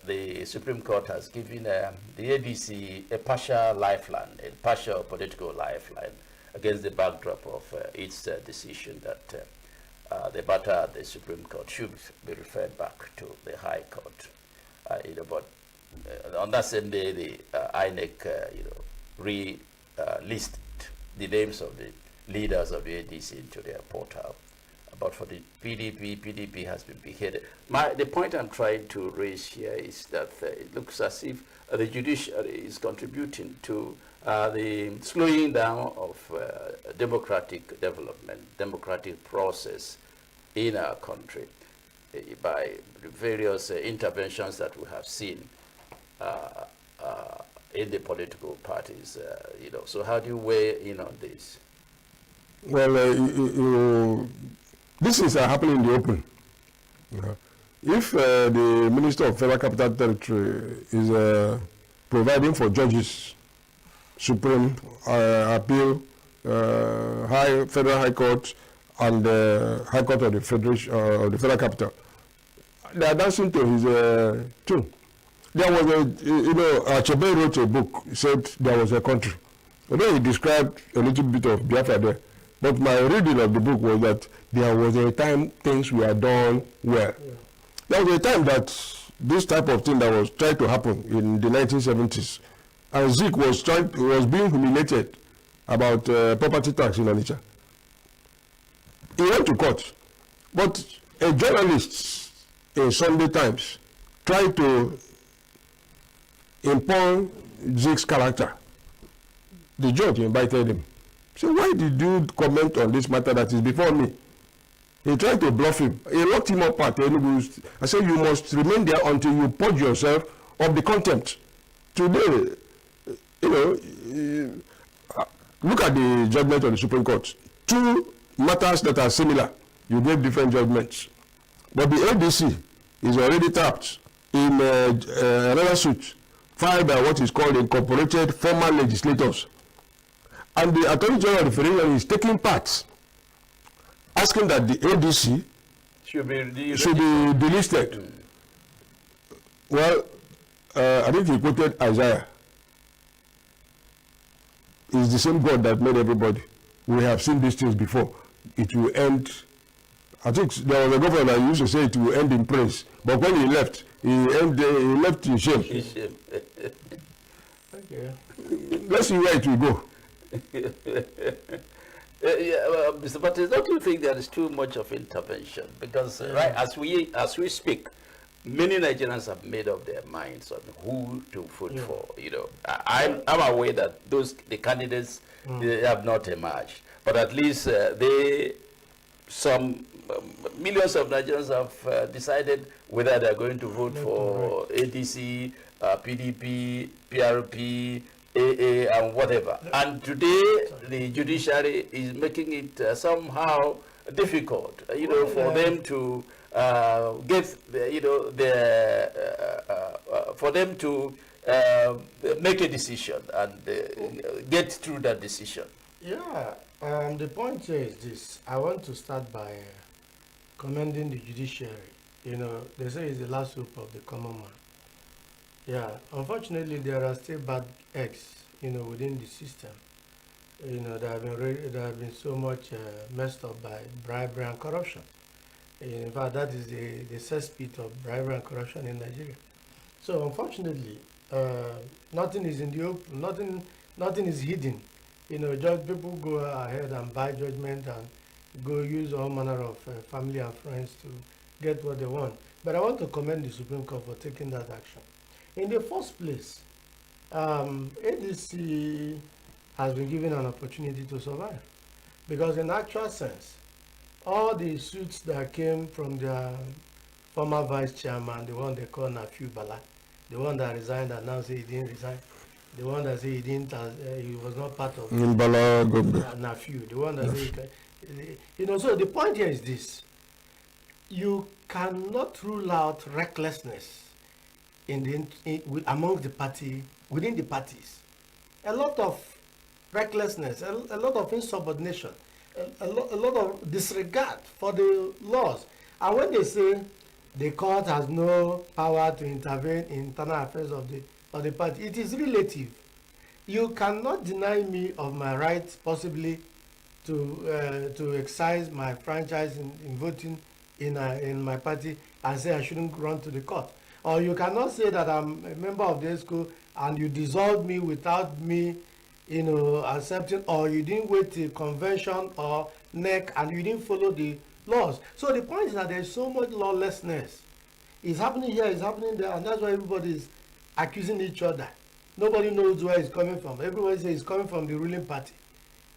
S18: the Supreme Court has given the ADC a partial lifeline, a partial political lifeline against the backdrop of its decision that the matter at the Supreme Court should be referred back to the High Court. But on that same day, the INEC, listed the names of the leaders of the ADC into their portal. But for the PDP has been beheaded. The point I'm trying to raise here is that it looks as if the judiciary is contributing to the slowing down of democratic development, democratic process in our country by various interventions that we have seen in the political parties. So how do you weigh in on this?
S25: Well, this is happening in the open. If the Minister of Federal Capital Territory is providing for judges, Supreme, Appeal, Federal High Court, and High Court of the Federation, of the Federal Capital, they are dancing to his tune. There was Achebe wrote a book, said there was a country. Although he described a little bit of Biafra there, But my reading of the book was that there was a time things were done well. Yeah. There was a time that this type of thing that was trying to happen in the 1970s, and Zeke was being humiliated about property tax in Onitsha. He went to court, but a journalist in Sunday Times tried to impugn Zeke's character. The judge invited him. So why did you comment on this matter that is before me? He tried to bluff him. He locked him up at ENUGU. I said, you must remain there until you purge yourself of the contempt. Today, look at the judgment of the Supreme Court. Two matters that are similar, you gave different judgments. But the ADC is already trapped in another suit filed by what is called incorporated former legislators. And the Attorney General of the Federation is taking part, asking that the ADC should be delisted. Well, I think he quoted Isaiah. It's the same God that made everybody. We have seen these things before. It will end. I think there was a governor that used to say it will end in praise. But when he left, he left in shame.
S1: Okay.
S25: Let's see where it will go.
S18: Mr. Patis, don't you think there is too much of intervention? Because right as we speak, many Nigerians have made up their minds on who to vote for. I'm aware that the candidates they have not emerged, but at least some millions of Nigerians have decided whether they are going to vote for ADC, PDP, PRP, AA, and whatever. And today, the judiciary is making it somehow difficult, for them to for them to make a decision and get through that decision.
S1: Yeah, the point here is this. I want to start by commending the judiciary. They say it's the last hope of the common man. Yeah, unfortunately, there are still bad eggs, within the system. That have been so much messed up by bribery and corruption. In fact, that is the cesspit of bribery and corruption in Nigeria. So, unfortunately, nothing is in the open. Nothing is hidden. Just people go ahead and buy judgment and go use all manner of family and friends to get what they want. But I want to commend the Supreme Court for taking that action. In the first place, ADC has been given an opportunity to survive, because in actual sense, all the suits that came from their former vice chairman, the one they call Nafiu Bala, the one that resigned and now say he didn't resign, the one that say he was not part of Nafiu, the one that say so the point here is this: you cannot rule out recklessness amongst the party, within the parties. A lot of recklessness, a lot of insubordination, a lot of disregard for the laws. And when they say the court has no power to intervene in internal affairs of the party, it is relative. You cannot deny me of my right, possibly, to exercise my franchise in voting in my party, and say I shouldn't run to the court. Or you cannot say that I'm a member of the school and you dissolved me without me, accepting, or you didn't wait till convention or NEC and you didn't follow the laws. So the point is that there's so much lawlessness. It's happening here, it's happening there, and that's why everybody is accusing each other. Nobody knows where it's coming from. Everybody says it's coming from the ruling party.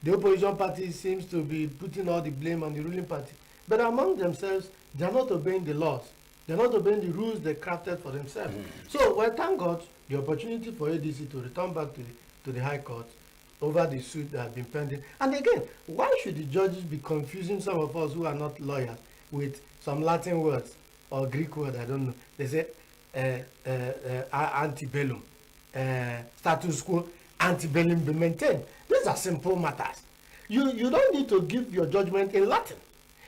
S1: The opposition party seems to be putting all the blame on the ruling party. But among themselves, they're not obeying the laws. They're not obeying the rules they crafted for themselves. So, well, thank God, the opportunity for ADC to return back to the High Court over the suit that has been pending. And again, why should the judges be confusing some of us who are not lawyers with some Latin words or Greek word, I don't know. They say antebellum, status quo, antebellum be maintained. These are simple matters. You don't need to give your judgment in Latin.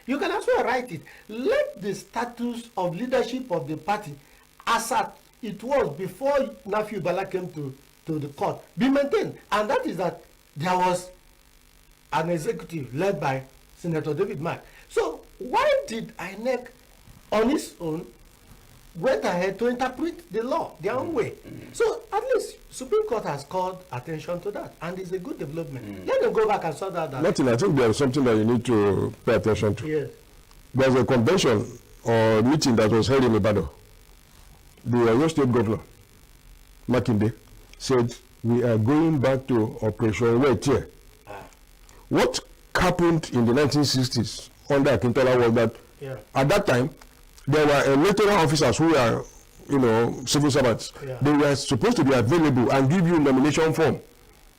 S1: You can as well write it. Let the status of leadership of the party, as it was before Nafiu Bala came to the court, be maintained. And that is that there was an executive led by Senator David Mark. So why did INEC on its own went ahead to interpret the law their own way? So at least Supreme Court has called attention to that, and it's a good development. Let them go back and sort that out.
S25: Martin, I think there is something that you need to pay attention to.
S1: Yes.
S25: There's a convention or meeting that was held in Ibadan. The Oyo State Governor, Makinde, said, we are going back to Operation Red Tear. What happened in the 1960s under Akintola was that at that time, there were electoral officers who were, civil servants. They were supposed to be available and give you nomination form.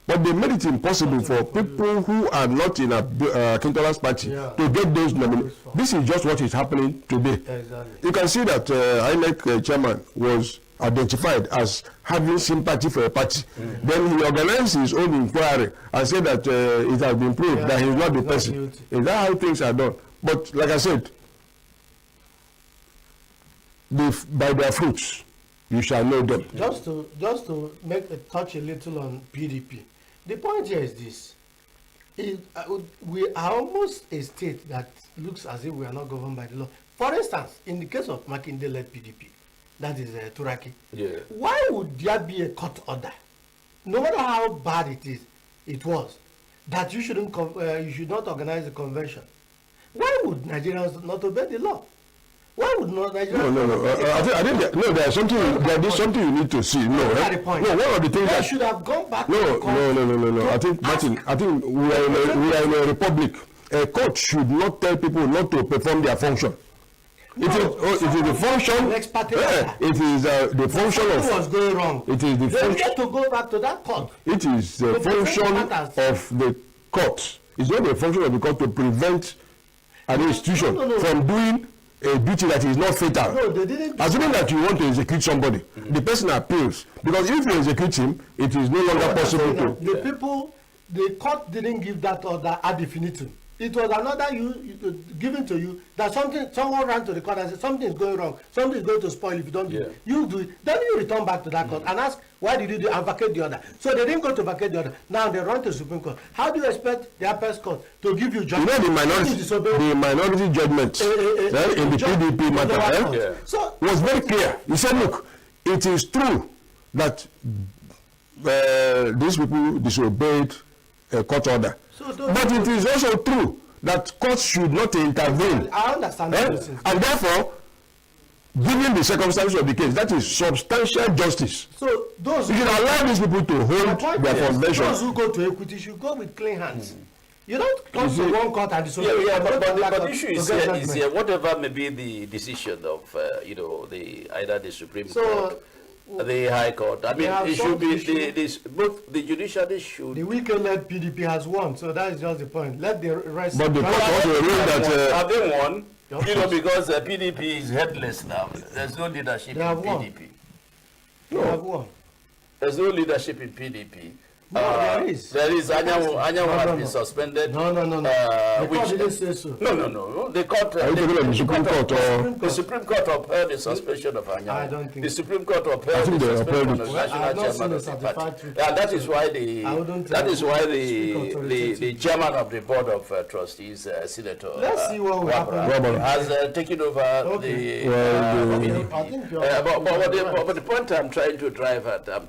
S25: But they made it impossible for people who are not in Akintola's party to get those nominations. This is just what is happening today.
S1: Exactly.
S25: You can see that INEC chairman was identified as having sympathy for a party. Then he organized his own inquiry and said that it has been proved that he is not the person. Is that how things are done? But like I said, by their fruits you shall know them.
S1: Just to make a touch a little on PDP. The point here is this: we are almost a state that looks as if we are not governed by the law. For instance, in the case of Makinde-led PDP, that is Turaki.
S18: Yeah.
S1: Why would there be a court order, no matter how bad it was, that you should not organize a convention? Why would Nigerians not obey the law? Why would not Nigerians?
S25: I think there's something. There is something you need to see. No, one of the things
S1: they
S25: that
S1: should have gone back.
S25: No. I think, Martin. I think we are in a republic. A court should not tell people not to perform their function. It is the function. It is the function of.
S1: What was going wrong?
S25: It is the function.
S1: They get to go back to that court.
S25: It is the function of the court. It's not the function of the court to prevent an institution from doing a duty that is not fatal.
S1: No, they didn't.
S25: Assuming that you want to execute somebody, the person appeals, because if you execute him, it is no longer possible to.
S1: The court didn't give that order ad infinitum. It was another given to you that someone ran to the court and said something is going wrong, something is going to spoil if you don't do it. You do it. Then you return back to that court and ask, why did you do it, and vacate the order? So they didn't go to vacate the order. Now they run to the Supreme Court. How do you expect the appellate court to give you judgment?
S25: You know the minority judgment in the PDP matter was very clear. He said, look, it is true that these people disobeyed a court order. But it is also true that courts should not intervene.
S1: I understand that.
S25: And therefore, given the circumstances of the case, that is substantial justice.
S1: So those
S25: you should allow these people to hold their convention.
S1: Those who go to equity should go with clean hands. You don't come to one court and disobey.
S18: But the issue is here, whatever may be the decision of either the Supreme Court, the High Court. I mean, it should be both the judiciary should.
S1: The weekend-led PDP has won, so that is just the point. Let the rest.
S25: But the court also ruled that
S18: have they won? Because PDP is headless now. There's no leadership in PDP.
S1: They have won.
S18: There's no leadership in PDP.
S1: No, there is.
S18: There is. Anyanwu has been suspended.
S1: No. The court didn't say so.
S18: No. The court.
S25: Are you talking about the Supreme Court or?
S18: The Supreme Court upheld the suspension of Anyanwu.
S1: I don't think.
S18: The Supreme Court upheld the suspension of national chairman of the party. And that is why the chairman of the board of trustees, Senator
S1: Let's see what will happen.
S18: has taken over the PDP. But the point I'm trying to drive at, the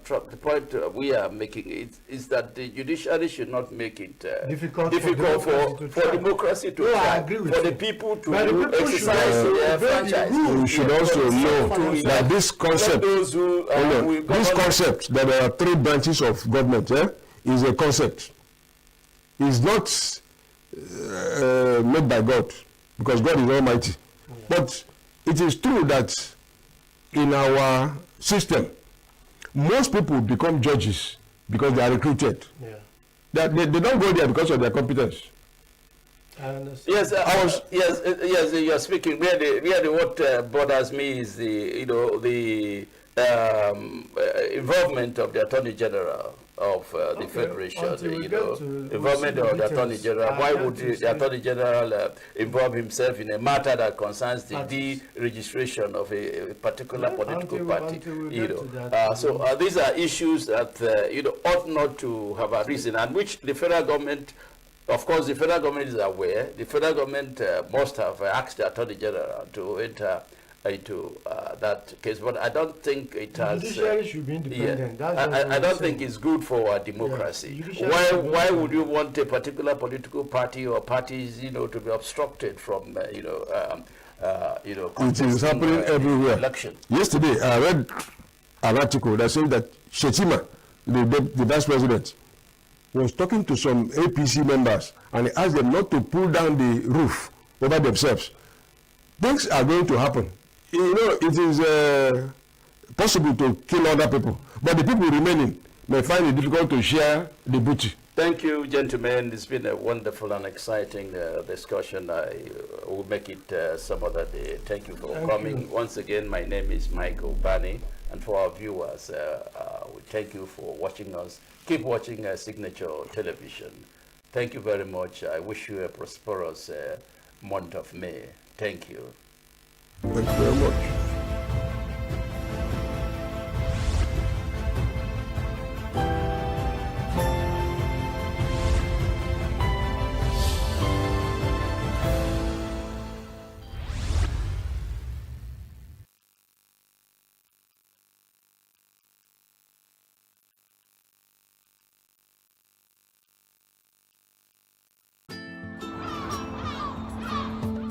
S18: point we are making is that the judiciary should not make it difficult for democracy to try, for the people to exercise their franchise.
S25: We should also know that this concept, this concept that there are three branches of government is a concept. It's not made by God, because God is almighty. But it is true that in our system, most people become judges because they are recruited. That they don't go there because of their competence.
S1: I understand.
S18: Yes, you are speaking. Really, what bothers me is the involvement of the Attorney General of the Federation. Involvement of the Attorney General. Why would the Attorney General involve himself in a matter that concerns the deregistration of a particular political party? So these are issues that ought not to have arisen, and which the federal government Of course, the federal government is aware. The federal government must have asked the Attorney General to enter into that case, but I don't think it has.
S1: The judiciary should be independent.
S18: Yeah, I don't think it's good for our democracy.
S1: Yeah,
S18: why would you want a particular political party or parties, to be obstructed from,
S25: it is happening everywhere.
S18: Election.
S25: Yesterday, I read an article that said that Shetima, the vice president, was talking to some APC members and he asked them not to pull down the roof over themselves. Things are going to happen. It is possible to kill other people, but the people remaining may find it difficult to share the booty.
S18: Thank you, gentlemen. It's been a wonderful and exciting discussion. I will make it some other day. Thank you for coming. Once again, my name is Michael Bani, and for our viewers, we thank you for watching us. Keep watching Signature Television. Thank you very much. I wish you a prosperous month of May. Thank you.
S25: Thank you very much.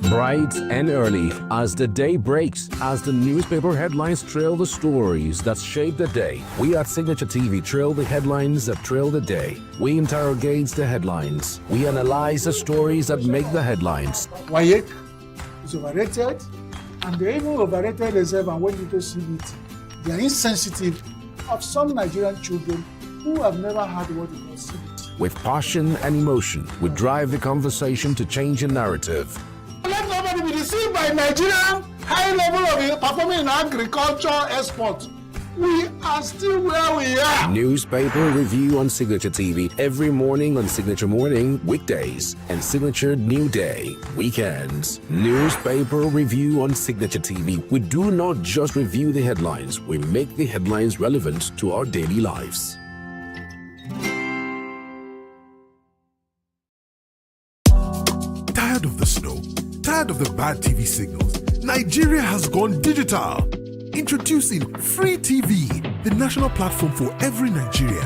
S13: Bright and early as the day breaks, as the newspaper headlines trail the stories that shape the day. We at Signature TV trail the headlines that trail the day. We interrogate the headlines. We analyze the stories that make the headlines.
S14: WAEC is overrated, and they even overrated themselves and went into CBT. They are insensitive of some Nigerian children who have never had what they call CBT.
S13: With passion and emotion, we drive the conversation to change a narrative.
S14: Let nobody be deceived by Nigerian high level of performing in agriculture export. We are still where we are.
S13: Newspaper review on Signature TV every morning on Signature Morning, weekdays, and Signature New Day, weekends. Newspaper review on Signature TV. We do not just review the headlines, we make the headlines relevant to our daily lives.
S3: Tired of the snow? Tired of the bad TV signals? Nigeria has gone digital. Introducing Free TV, the national platform for every Nigerian.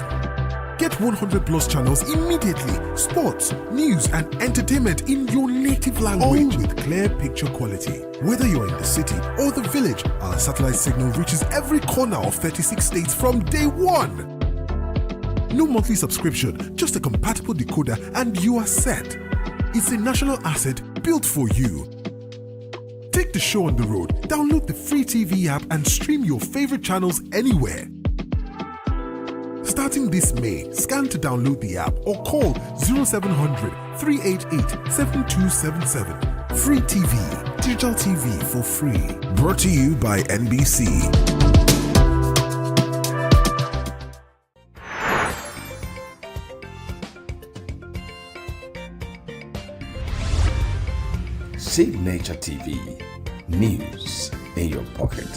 S3: Get 100 plus channels immediately. Sports, news, and entertainment in your native language with clear picture quality. Whether you're in the city or the village, our satellite signal reaches every corner of 36 states from day one. No monthly subscription, just a compatible decoder and you are set. It's a national asset built for you. Take the show on the road, download the Free TV app and stream your favorite channels anywhere. Starting this May, scan to download the app or call 0700 388 7277. Free TV, digital TV for free. Brought to you by NBC.
S9: Signature TV, news in your pocket.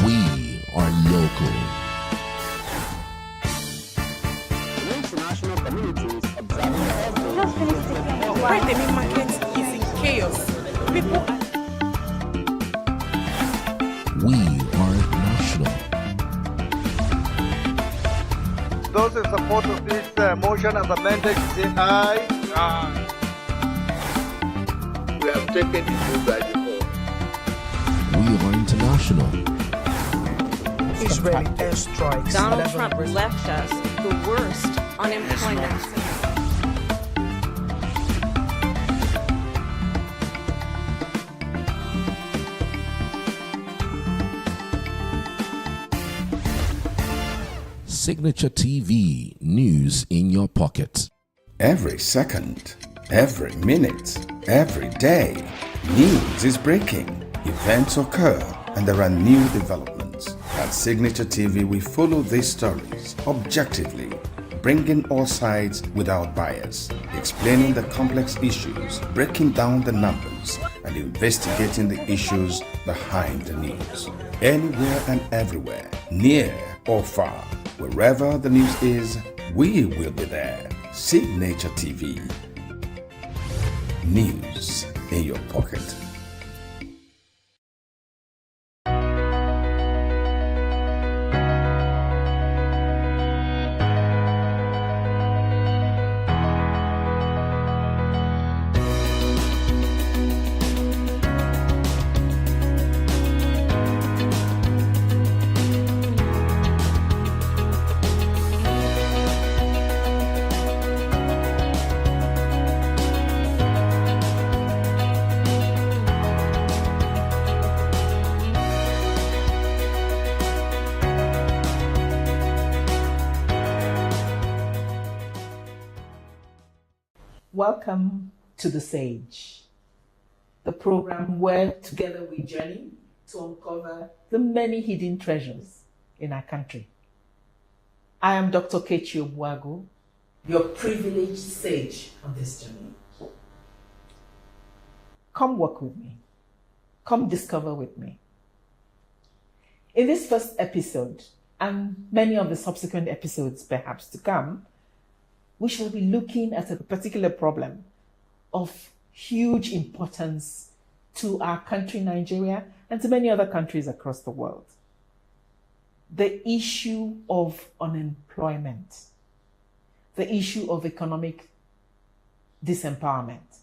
S13: We are local.
S10: Why the main market is in chaos. People
S13: We are national.
S16: Those in support of this motion as amended, say aye. Aye.
S6: We have taken the vote by default.
S13: We are international.
S10: Israeli airstrikes.
S17: Donald Trump left us the worst unemployment.
S13: Signature TV, news in your pocket.
S9: Every second, every minute, every day, news is breaking. Events occur and there are new developments. At At Signature TV, we follow these stories objectively, bringing all sides without bias, explaining the complex issues, breaking down the numbers, and investigating the issues behind the news. Anywhere and everywhere, near or far, wherever the news is, we will be there. Signature TV. News in your pocket.
S2: Welcome to The Sage, the program where together we journey to uncover the many hidden treasures in our country. I am Dr. Kechi Obuagu, your privileged sage on this journey. Come walk with me. Come discover with me. In this first episode, and many of the subsequent episodes perhaps to come, we shall be looking at a particular problem of huge importance to our country, Nigeria, and to many other countries across the world. The issue of unemployment, the issue of economic disempowerment.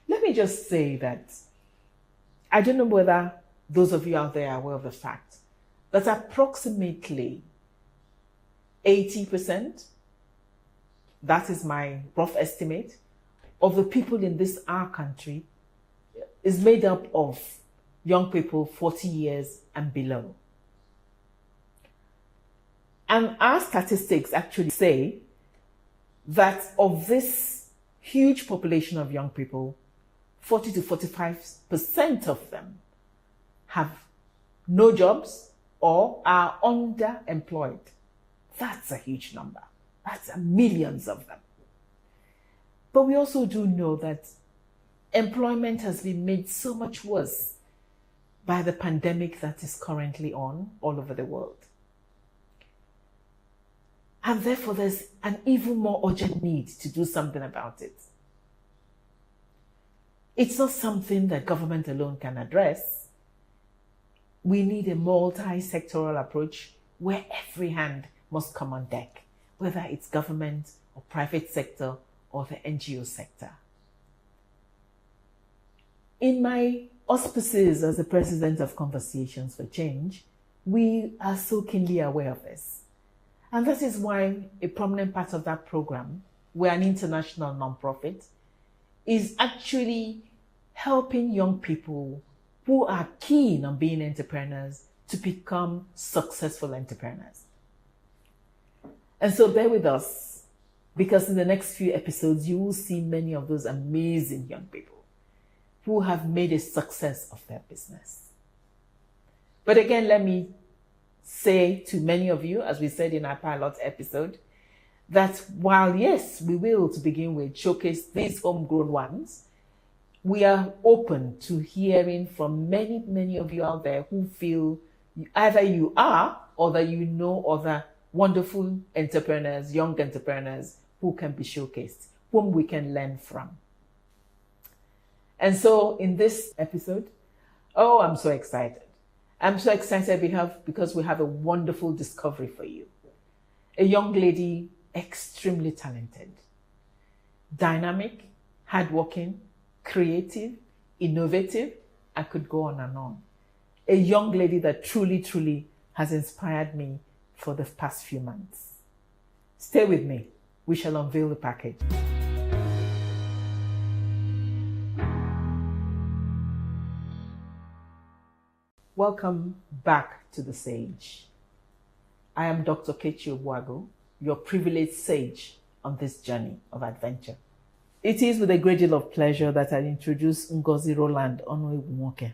S2: Let me just say that I don't know whether those of you out there are aware of the fact that approximately 80%, that is my rough estimate, of the people in this our country is made up of young people 40 years and below. And our statistics actually say that of this huge population of young people, 40 to 45% of them have no jobs or are underemployed. That's a huge number. That's millions of them. But we also do know that employment has been made so much worse by the pandemic that is currently on all over the world. And therefore, there's an even more urgent need to do something about it. It's not something that government alone can address. We need a multi-sectoral approach where every hand must come on deck, whether it's government or private sector or the NGO sector. In my auspices as the president of Conversations for Change, we are so keenly aware of this. And that is why a prominent part of that program, we're an international nonprofit, is actually helping young people who are keen on being entrepreneurs to become successful entrepreneurs. And so bear with us, because in the next few episodes, you will see many of those amazing young people who have made a success of their business. But again, let me say to many of you, as we said in our pilot episode, that while, yes, we will, to begin with, showcase these homegrown ones, we are open to hearing from many, many of you out there who feel either you are or that you know other wonderful entrepreneurs, young entrepreneurs who can be showcased, whom we can learn from. And so in this episode, I'm so excited. I'm so excited because we have a wonderful discovery for you. A young lady, extremely talented, dynamic, hardworking, creative, innovative. I could go on and on. A young lady that truly, truly has inspired me for the past few months. Stay with me. We shall unveil the package. Welcome back to The Sage. I am Dr. Kechi Obuagu, your privileged sage on this journey of adventure. It is with a great deal of pleasure that I introduce Ngozi Roland Onwegwumoke.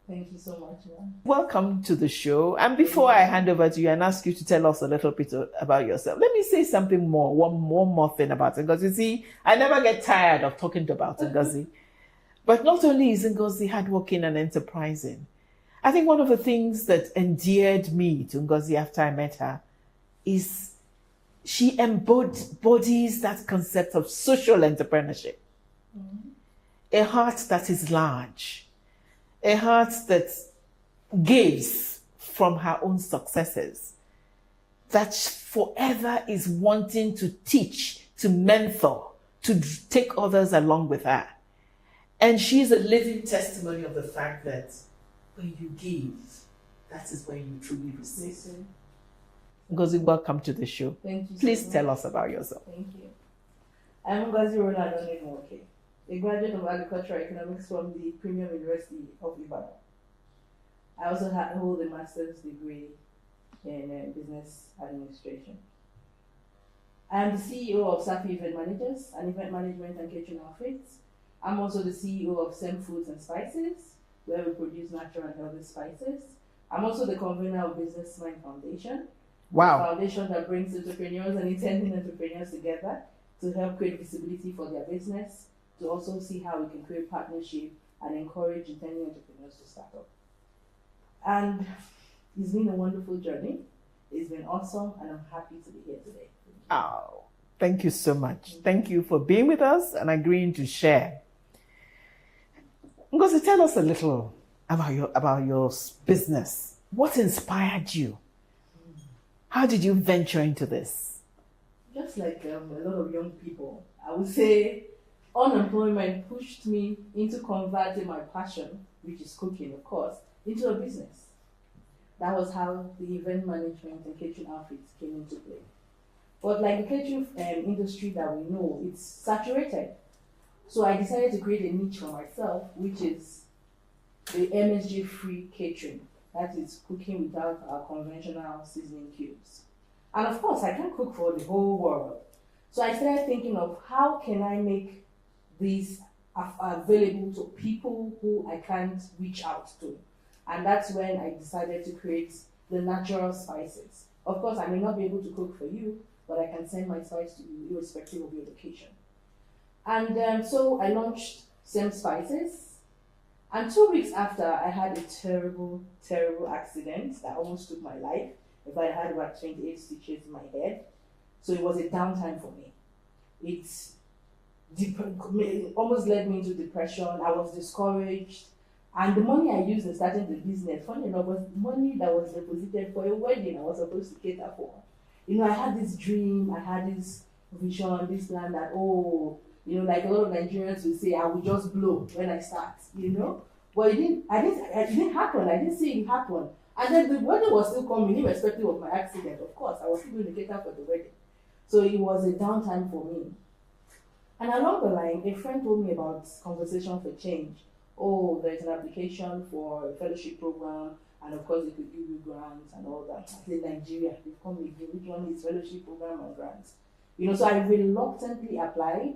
S5: Thank you so much, ma'am.
S2: Welcome to the show. And before I hand over to you and ask you to tell us a little bit about yourself, let me say something more, one more thing about Ngozi. You see, I never get tired of talking about Ngozi. But not only is Ngozi hardworking and enterprising, I think one of the things that endeared me to Ngozi after I met her is she embodies that concept of social entrepreneurship. A heart that is large. A heart that gives from her own successes, that forever is wanting to teach, to mentor, to take others along with her. And she's a living testimony of the fact that when you give, that is when you truly receive. Ngozi, welcome to the show.
S5: Thank you.
S2: Please tell us about yourself.
S5: Thank you. I'm Ngozi Ronald Onimoke, a graduate of agricultural economics from the Premium University of Ibadan. I also hold a master's degree in business administration. I am the CEO of Safi Event Managers, an event management and catering outfit. I'm also the CEO of Sem Foods and Spices, where we produce natural and healthy spices. I'm also the convener of Business Mind Foundation.
S2: Wow.
S5: A foundation that brings entrepreneurs and intending entrepreneurs together to help create visibility for their business, to also see how we can create partnership and encourage intending entrepreneurs to start up. And it's been a wonderful journey. It's been awesome, and I'm happy to be here today.
S2: Oh, thank you so much. Thank you for being with us and agreeing to share. Ngozi, tell us a little about your business. What inspired you? How did you venture into this?
S5: Just like a lot of young people, I would say unemployment pushed me into converting my passion, which is cooking, of course, into a business. That was how the event management and catering outfits came into play. But like the catering industry that we know, it's saturated. So I decided to create a niche for myself, which is the MSG-free catering. That is cooking without our conventional seasoning cubes. And of course, I can't cook for the whole world. So I started thinking of how can I make these available to people who I can't reach out to. And that's when I decided to create the natural spices. Of course, I may not be able to cook for you, but I can send my spice to you irrespective of your location. And so I launched Sem Spices. And 2 weeks after, I had a terrible, terrible accident that almost took my life. In fact, I had about 28 stitches in my head. So it was a downtime for me. It almost led me into depression. I was discouraged. And the money I used in starting the business, funny enough, was money that was deposited for a wedding I was supposed to cater for. You know, I had this dream, I had this vision, this plan that, oh, you know, like a lot of Nigerians will say, I will just blow when I start, you know. But it didn't happen. I didn't see it happen. And then the wedding was still coming, irrespective of my accident. Of course, I was still going to cater for the wedding. So it was a downtime for me. And along the line, a friend told me about Conversation for Change. Oh, there's an application for a fellowship program, and of course, they could give you grants and all that. I said, Nigeria, they've come again. Which one is fellowship program and grants? You know, so I reluctantly applied.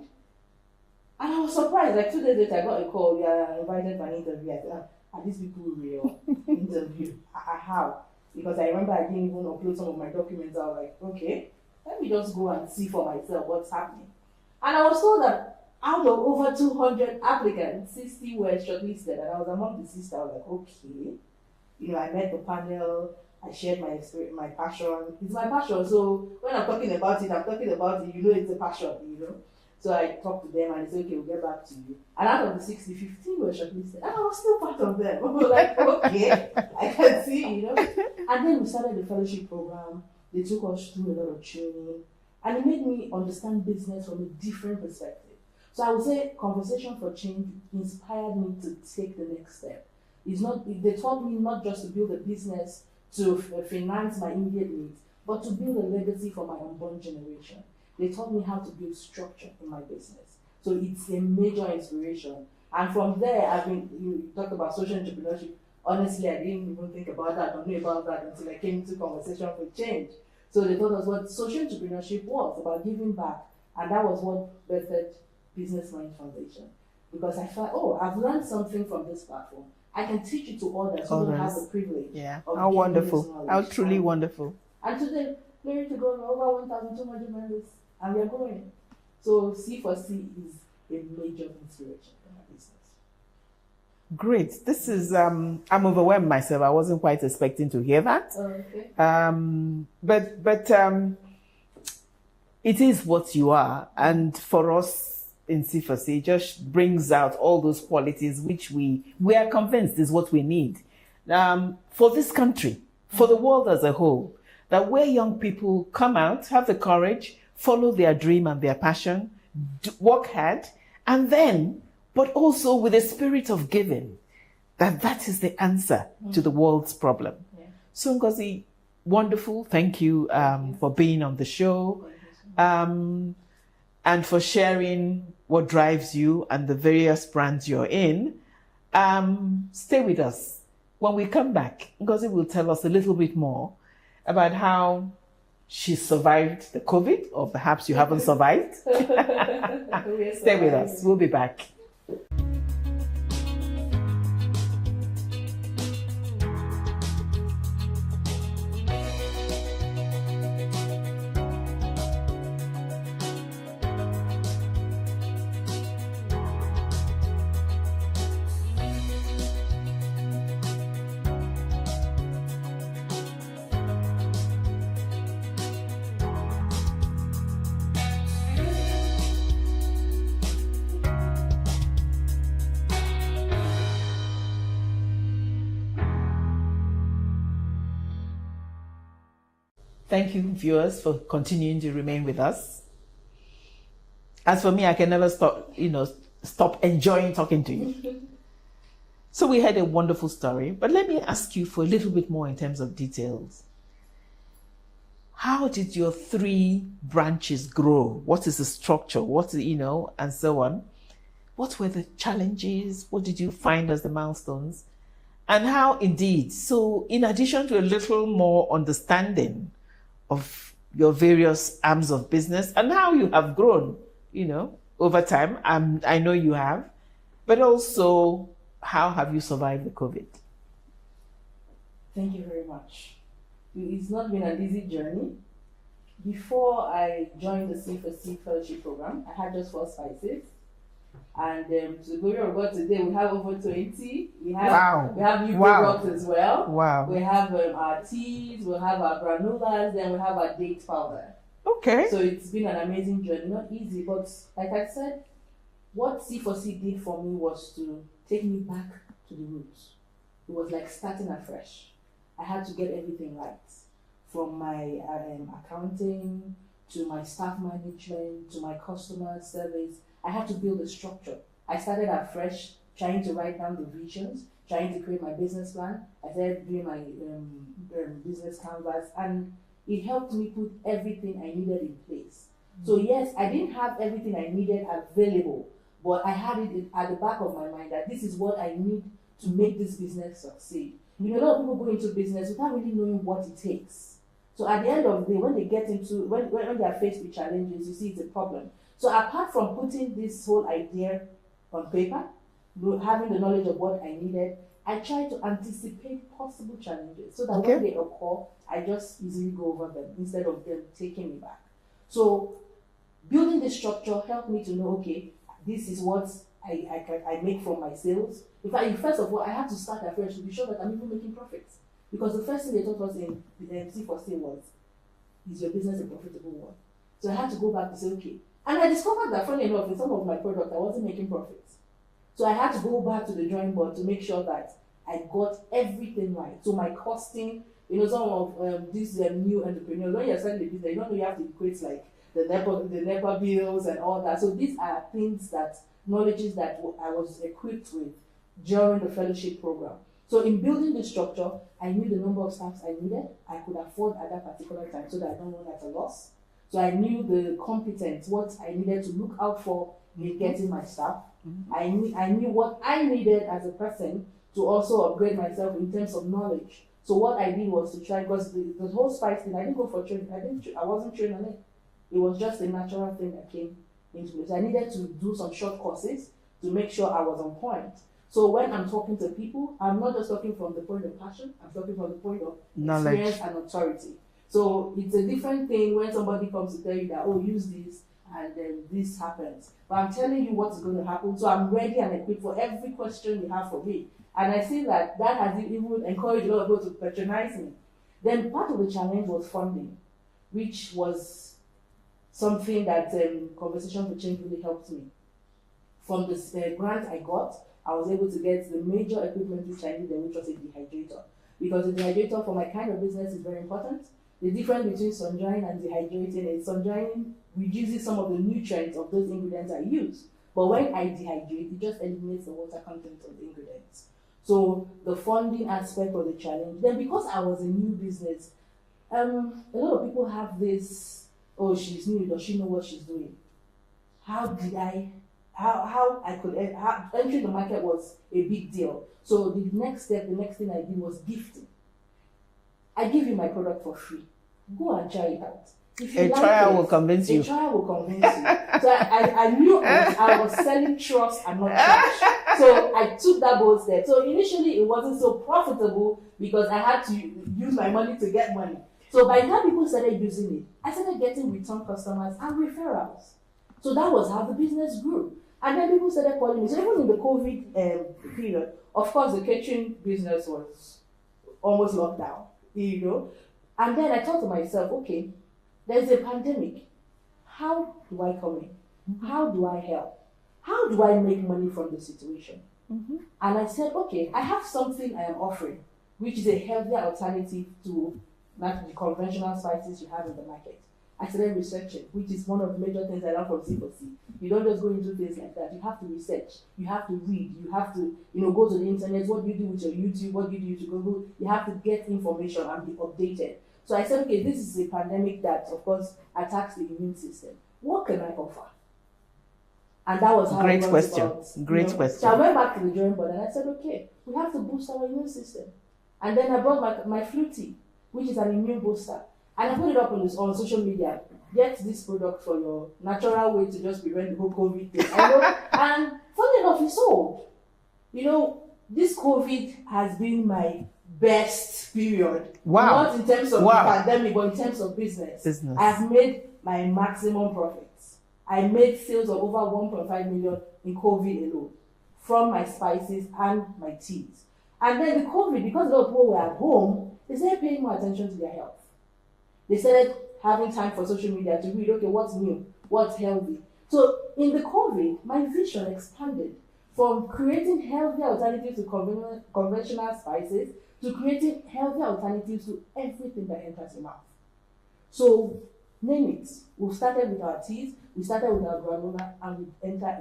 S5: And I was surprised. Like 2 days later, I got a call. We are invited for an interview. I said, are these people real? Interview? How? Because I remember I didn't even upload some of my documents. I was like, okay, let me just go and see for myself what's happening. And I was told that out of over 200 applicants, 60 were shortlisted. And I was among the 60. I was like, okay. You know, I met the panel. I shared my experience, my passion. It's my passion. So when I'm talking about it, you know, it's a passion, you know. So I talked to them and they said, okay, we'll get back to you. And out of the 60, 15 were shortlisted. And I was still part of them. I was like, okay, I can see, you know. And then we started the fellowship program. They took us through a lot of training. And it made me understand business from a different perspective. So I would say Conversation for Change inspired me to take the next step. They taught me not just to build a business to finance my immediate needs, but to build a legacy for my unborn generation. They taught me how to build structure in my business. So it's a major inspiration. And from there, you talked about social entrepreneurship. Honestly, I didn't even think about that or know about that until I came to Conversation for Change. So they taught us what social entrepreneurship was, about giving back. And that was what birthed Business Mind Foundation. because I felt, oh, I've learned something from this platform. I can teach it to others who don't have the privilege.
S2: Yeah.
S5: Of
S2: How
S5: gaining
S2: wonderful.
S5: this knowledge.
S2: How truly wonderful.
S5: And today, glory to God, we're over 1,200 members, and we are growing. So C4C is a major inspiration in our business.
S2: Great. This is, I'm overwhelmed myself. I wasn't quite expecting to hear that.
S5: Okay.
S2: But it is what you are. And for us in C4C, it just brings out all those qualities which we are convinced is what we need for this country, for the world as a whole. That where young people come out, have the courage, follow their dream and their passion, work hard, and then, but also with a spirit of giving, that is the answer to the world's problem. Yeah. So Ngozi, wonderful. Thank you for being on the show and for sharing what drives you and the various brands you're in. Stay with us. When we come back, Ngozi will tell us a little bit more about how she survived the COVID, or perhaps you haven't survived. Stay with us. We'll be back. Thank you, viewers, for continuing to remain with us. As for me, I can never stop enjoying talking to you. So we had a wonderful story, but let me ask you for a little bit more in terms of details. How did your 3 branches grow? What is the structure? And so on. What were the challenges? What did you find as the milestones? And how indeed, so in addition to a little more understanding of your various arms of business and how you have grown, over time, I know you have, but also how have you survived the COVID?
S5: Thank you very much. It's not been an easy journey. Before I joined the C4C fellowship program, I had just 4 spices. And to the glory of God, today we have over 20. We have new products as well.
S2: Wow.
S5: We have our teas, we have our granulas, then we have our date powder.
S2: Okay.
S5: So it's been an amazing journey, not easy, but like I said, what C4C did for me was to take me back to the roots. It was like starting afresh. I had to get everything right, from my accounting to my staff management to my customer service. I had to build a structure. I started afresh, trying to write down the visions, trying to create my business plan. I started doing my business canvas, and it helped me put everything I needed in place. So yes, I didn't have everything I needed available, but I had it at the back of my mind that this is what I need to make this business succeed. A lot of people go into business without really knowing what it takes. So at the end of the day, when they get into, when they are faced with challenges, you see it's a problem. So apart from putting this whole idea on paper, having the knowledge of what I needed, I tried to anticipate possible challenges so that when they occur, I just easily go over them instead of them taking me back. So building this structure helped me to know, okay, this is what I make from my sales. In fact, first of all, I had to start afresh to be sure that I'm even making profits. Because the first thing they taught us in C4C was, is your business a profitable one? So I had to go back to say, okay. And I discovered that, funny enough, in some of my products, I wasn't making profits. So I had to go back to the drawing board to make sure that I got everything right. So my costing, some of these new entrepreneurs, when you're starting a business, you don't know you have to equate like the NEPA bills and all that. So these are things knowledges that I was equipped with during the fellowship program. So in building the structure, I knew the number of staffs I needed. I could afford at that particular time so that I don't run at a loss. So I knew the competence, what I needed to look out for in getting my staff. I knew what I needed as a person to also upgrade myself in terms of knowledge. So what I did was to try, because the whole spice thing, I didn't go for training. I wasn't trained on it. It was just a natural thing that came into place. I needed to do some short courses to make sure I was on point. So when I'm talking to people, I'm not just talking from the point of passion, I'm talking from the point of
S2: Knowledge.
S5: experience and authority. So it's a different thing when somebody comes to tell you that, oh, use this, and then this happens. But I'm telling you what's going to happen, so I'm ready and equipped for every question you have for me. And I see that has even encouraged a lot of people to patronize me. Then part of the challenge was funding, which was something that Conversation for Change really helped me. From the grant I got, I was able to get the major equipment which I needed, which was a dehydrator. Because the dehydrator for my kind of business is very important. The difference between sun drying and dehydrating is sun drying reduces some of the nutrients of those ingredients I use. But when I dehydrate, it just eliminates the water content of the ingredients. So the funding aspect of the challenge. Then because I was a new business, a lot of people have this, oh, she's new, does she know what she's doing? Entering the market was a big deal. So the next thing I did was gifting. I give you my product for free. Go and try it out. If you
S2: A trial will convince you.
S5: A trial will convince you. So I knew I was selling trust and not trash. So I took that bold step. So initially it wasn't so profitable because I had to use my money to get money. So by the time people started using it, I started getting return customers and referrals. So that was how the business grew. And then people started calling me. So even in the COVID period, of course, the catering business was almost locked down, you know. And then I thought to myself, okay, there's a pandemic. How do I come in? How do I help? How do I make money from the situation? And I said, okay, I have something I am offering, which is a healthier alternative to not the conventional spices you have in the market. I started researching, which is one of the major things I learned from C4C. You don't just go into things like that. You have to research. You have to read. You have to, go to the internet. What do you do with your YouTube? What do you do to Google? You have to get information and be updated. So I said, okay, this is a pandemic that, of course, attacks the immune system. What can I offer? And that was how
S2: Great
S5: it
S2: question.
S5: About,
S2: Great question.
S5: So I went back to the drawing board and I said, okay, we have to boost our immune system. And then I brought my flu tea, which is an immune booster. And I put it up on social media. Get this product for your natural way to just prevent the whole COVID thing. And funny enough, it sold. This COVID has been my best period.
S2: Wow.
S5: Not in terms of the pandemic, but in terms of business. I've made my maximum profits. I made sales of over 1.5 million in COVID alone from my spices and my teas. And then the COVID, because a lot of people were at home, they started paying more attention to their health. They started having time for social media to read, okay, what's new, what's healthy. So in the COVID, my vision expanded from creating healthy alternatives to conventional spices to creating healthy alternatives to everything that enters your mouth. So name it. We started with our teas, we started with our granola, and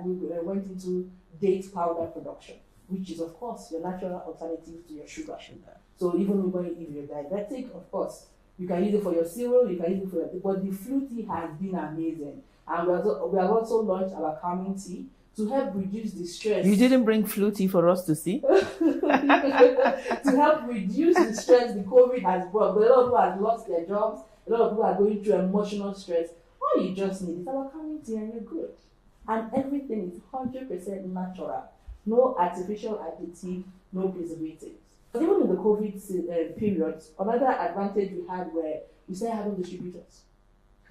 S5: we went into date powder production, which is, of course, your natural alternative to your sugar. So even if you're diabetic, of course, you can use it for your cereal, you can use it for your... But the flu tea has been amazing. And we have also launched our calming tea to help reduce the stress.
S2: You didn't bring flu tea for us to see?
S5: To help reduce the stress the COVID has brought. But a lot of people have lost their jobs. A lot of people are going through emotional stress. All you just need is our calming tea and you're good. And everything is 100% natural. No artificial additive, no preservatives. But even in the COVID period, another advantage we had were we started having distributors.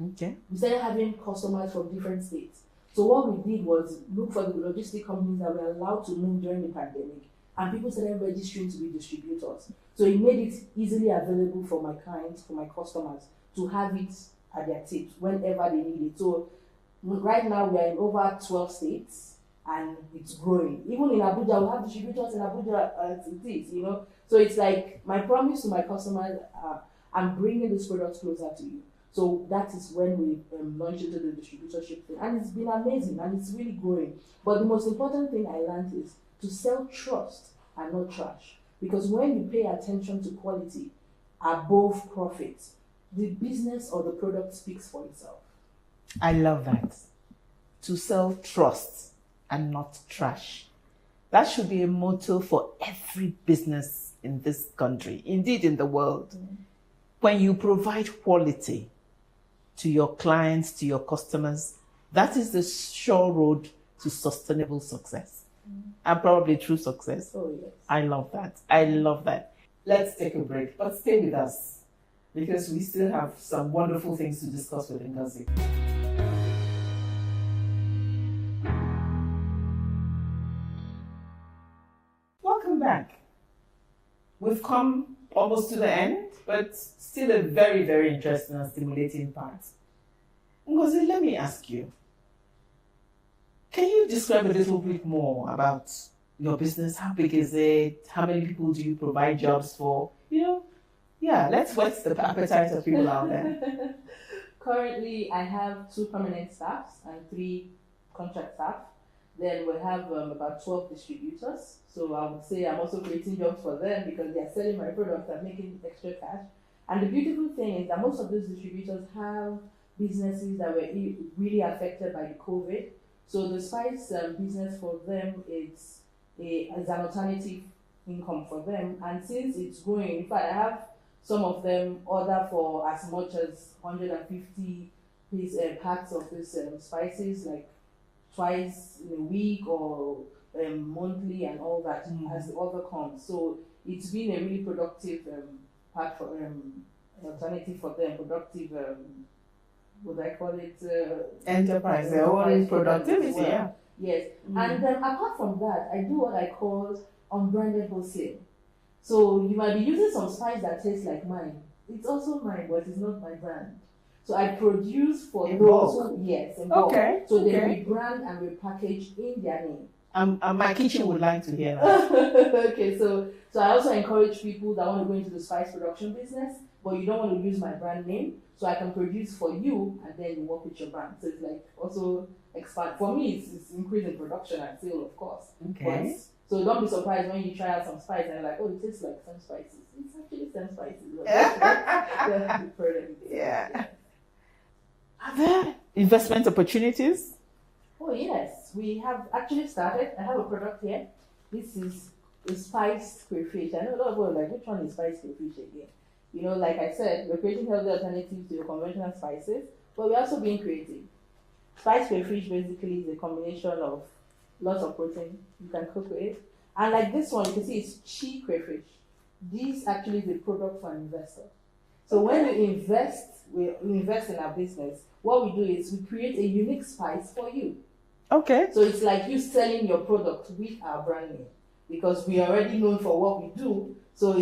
S2: Okay.
S5: We started having customers from different states. So what we did was look for the logistic companies that were allowed to move during the pandemic, and people started registering to be distributors. So it made it easily available for my clients, for my customers, to have it at their tips whenever they need it. So right now we are in over 12 states. And it's growing. Even in Abuja, we have distributors in Abuja as it is, So it's like my promise to my customers, I'm bringing this product closer to you. So that is when we launched into the distributorship thing. And it's been amazing and it's really growing. But the most important thing I learned is to sell trust and not trash. Because when you pay attention to quality above profit, the business or the product speaks for itself.
S2: I love that. To sell trust and not trash. That should be a motto for every business in this country, indeed in the world. When you provide quality to your clients, to your customers, that is the sure road to sustainable success. and probably through success.
S5: Oh, yes.
S2: I love that. I love that. Let's take a break, but stay with us because we still have some wonderful things to discuss with Ngozi. Welcome back. We've come almost to the end, but still a very, very interesting and stimulating part. Ngozi, let me ask you, can you describe a little bit more about your business? How big is it? How many people do you provide jobs for? Let's whet the appetite of people out there.
S5: Currently, I have 2 permanent staffs and 3 contract staff. Then we have about 12 distributors. So I would say I'm also creating jobs for them because they are selling my products and making extra cash. And the beautiful thing is that most of those distributors have businesses that were really affected by the COVID. So the spice business for them is an alternative income for them. And since it's growing, in fact, I have some of them order for as much as 150 packs of these spices, like twice in a week or monthly and all that as the order comes. So it's been a really productive part for alternative for them, productive what I call it
S2: enterprise. They're always productivity,
S5: well.
S2: yeah.
S5: Yes. And apart from that, I do what I call unbranded wholesale. So you might be using some spice that tastes like mine. It's also mine, but it's not my brand. So I produce for
S2: In
S5: those
S2: bulk?
S5: who, yes, in bulk.
S2: Okay,
S5: So they
S2: okay.
S5: rebrand and repackage in their name.
S2: My kitchen would like to hear that.
S5: Okay, so I also encourage people that want to go into the spice production business, but you don't want to use my brand name, so I can produce for you and then you work with your brand. So it's like also expand. For me, it's increasing production and sale, of course.
S2: Okay.
S5: But, so don't be surprised when you try out some spice and you're like, oh, it tastes like some spices. It's actually some spices.
S2: Yeah. Are there investment opportunities?
S5: Oh yes, we have actually started. I have a product here. This is a spiced crayfish. I know a lot of people are like, which one is spiced crayfish again? Like I said, we're creating healthy alternatives to your conventional spices, but we're also being creative. Spiced crayfish basically is a combination of lots of protein. You can cook with it. And like this one, you can see it's chi crayfish. This actually is a product for an investor. So when we invest in our business, what we do is we create a unique spice for you.
S2: Okay.
S5: So it's like you selling your product with our brand name because we are already known for what we do. So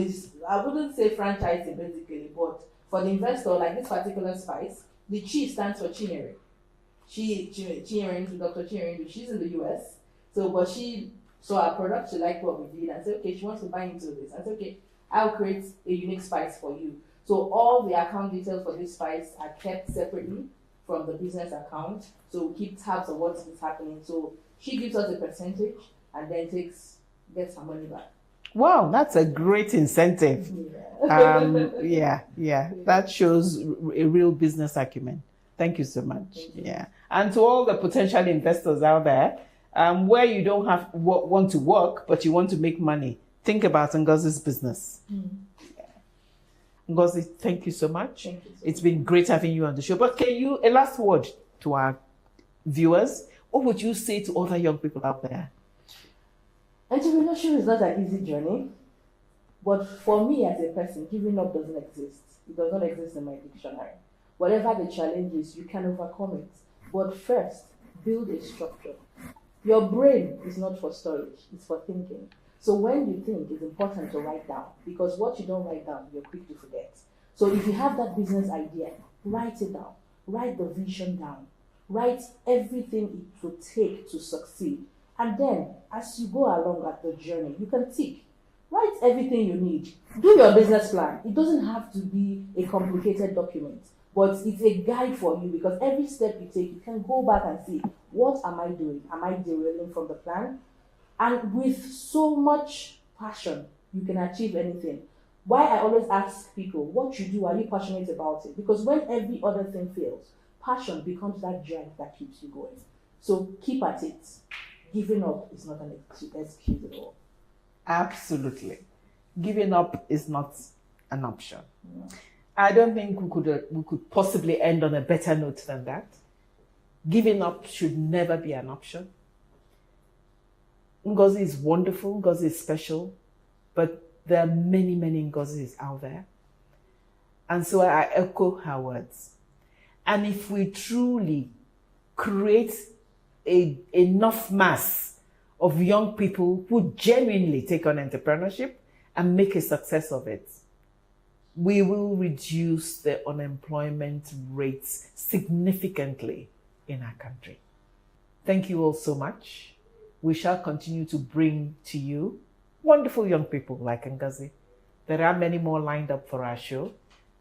S5: I wouldn't say franchising basically, but for the investor, like this particular spice, the chi stands for Chinyere. Chinyere, Dr. Chinyere, she's in the US. So, but she saw our product, she liked what we did and said, okay, she wants to buy into this. I said, okay, I'll create a unique spice for you. So all the account details for this spice are kept separately from the business account. So we keep tabs of what is happening. So she gives us a percentage and then gets her money back.
S2: Wow, that's a great incentive. Yeah. That shows a real business acumen. Thank you so much. Yeah. And to all the potential investors out there, where you don't want to work, but you want to make money, think about Ngozi's business. Ngozi, thank you so much.
S5: Thank you so
S2: It's been great having you on the show. But can you, a last word to our viewers, what would you say to other young people out there?
S5: Entrepreneurship is not an easy journey, but for me as a person, giving up doesn't exist. It does not exist in my dictionary. Whatever the challenge is, you can overcome it. But first, build a structure. Your brain is not for storage, it's for thinking. So when you think, it's important to write down, because what you don't write down, you're quick to forget. So if you have that business idea, write it down. Write the vision down. Write everything it will take to succeed. And then, as you go along at the journey, you can tick. Write everything you need. Do your business plan. It doesn't have to be a complicated document, but it's a guide for you because every step you take, you can go back and see, what am I doing? Am I derailing from the plan? And with so much passion, you can achieve anything. Why I always ask people, what you do, are you passionate about it? Because when every other thing fails, passion becomes that drive that keeps you going. So keep at it. Giving up is not an excuse at all.
S2: Absolutely. Giving up is not an option. I don't think we could possibly end on a better note than that. Giving up should never be an option. Ngozi is wonderful, Ngozi is special, but there are many, many Ngozis out there. And so I echo her words. And if we truly create enough mass of young people who genuinely take on entrepreneurship and make a success of it, we will reduce the unemployment rates significantly in our country. Thank you all so much. We shall continue to bring to you wonderful young people like Ngozi. There are many more lined up for our show.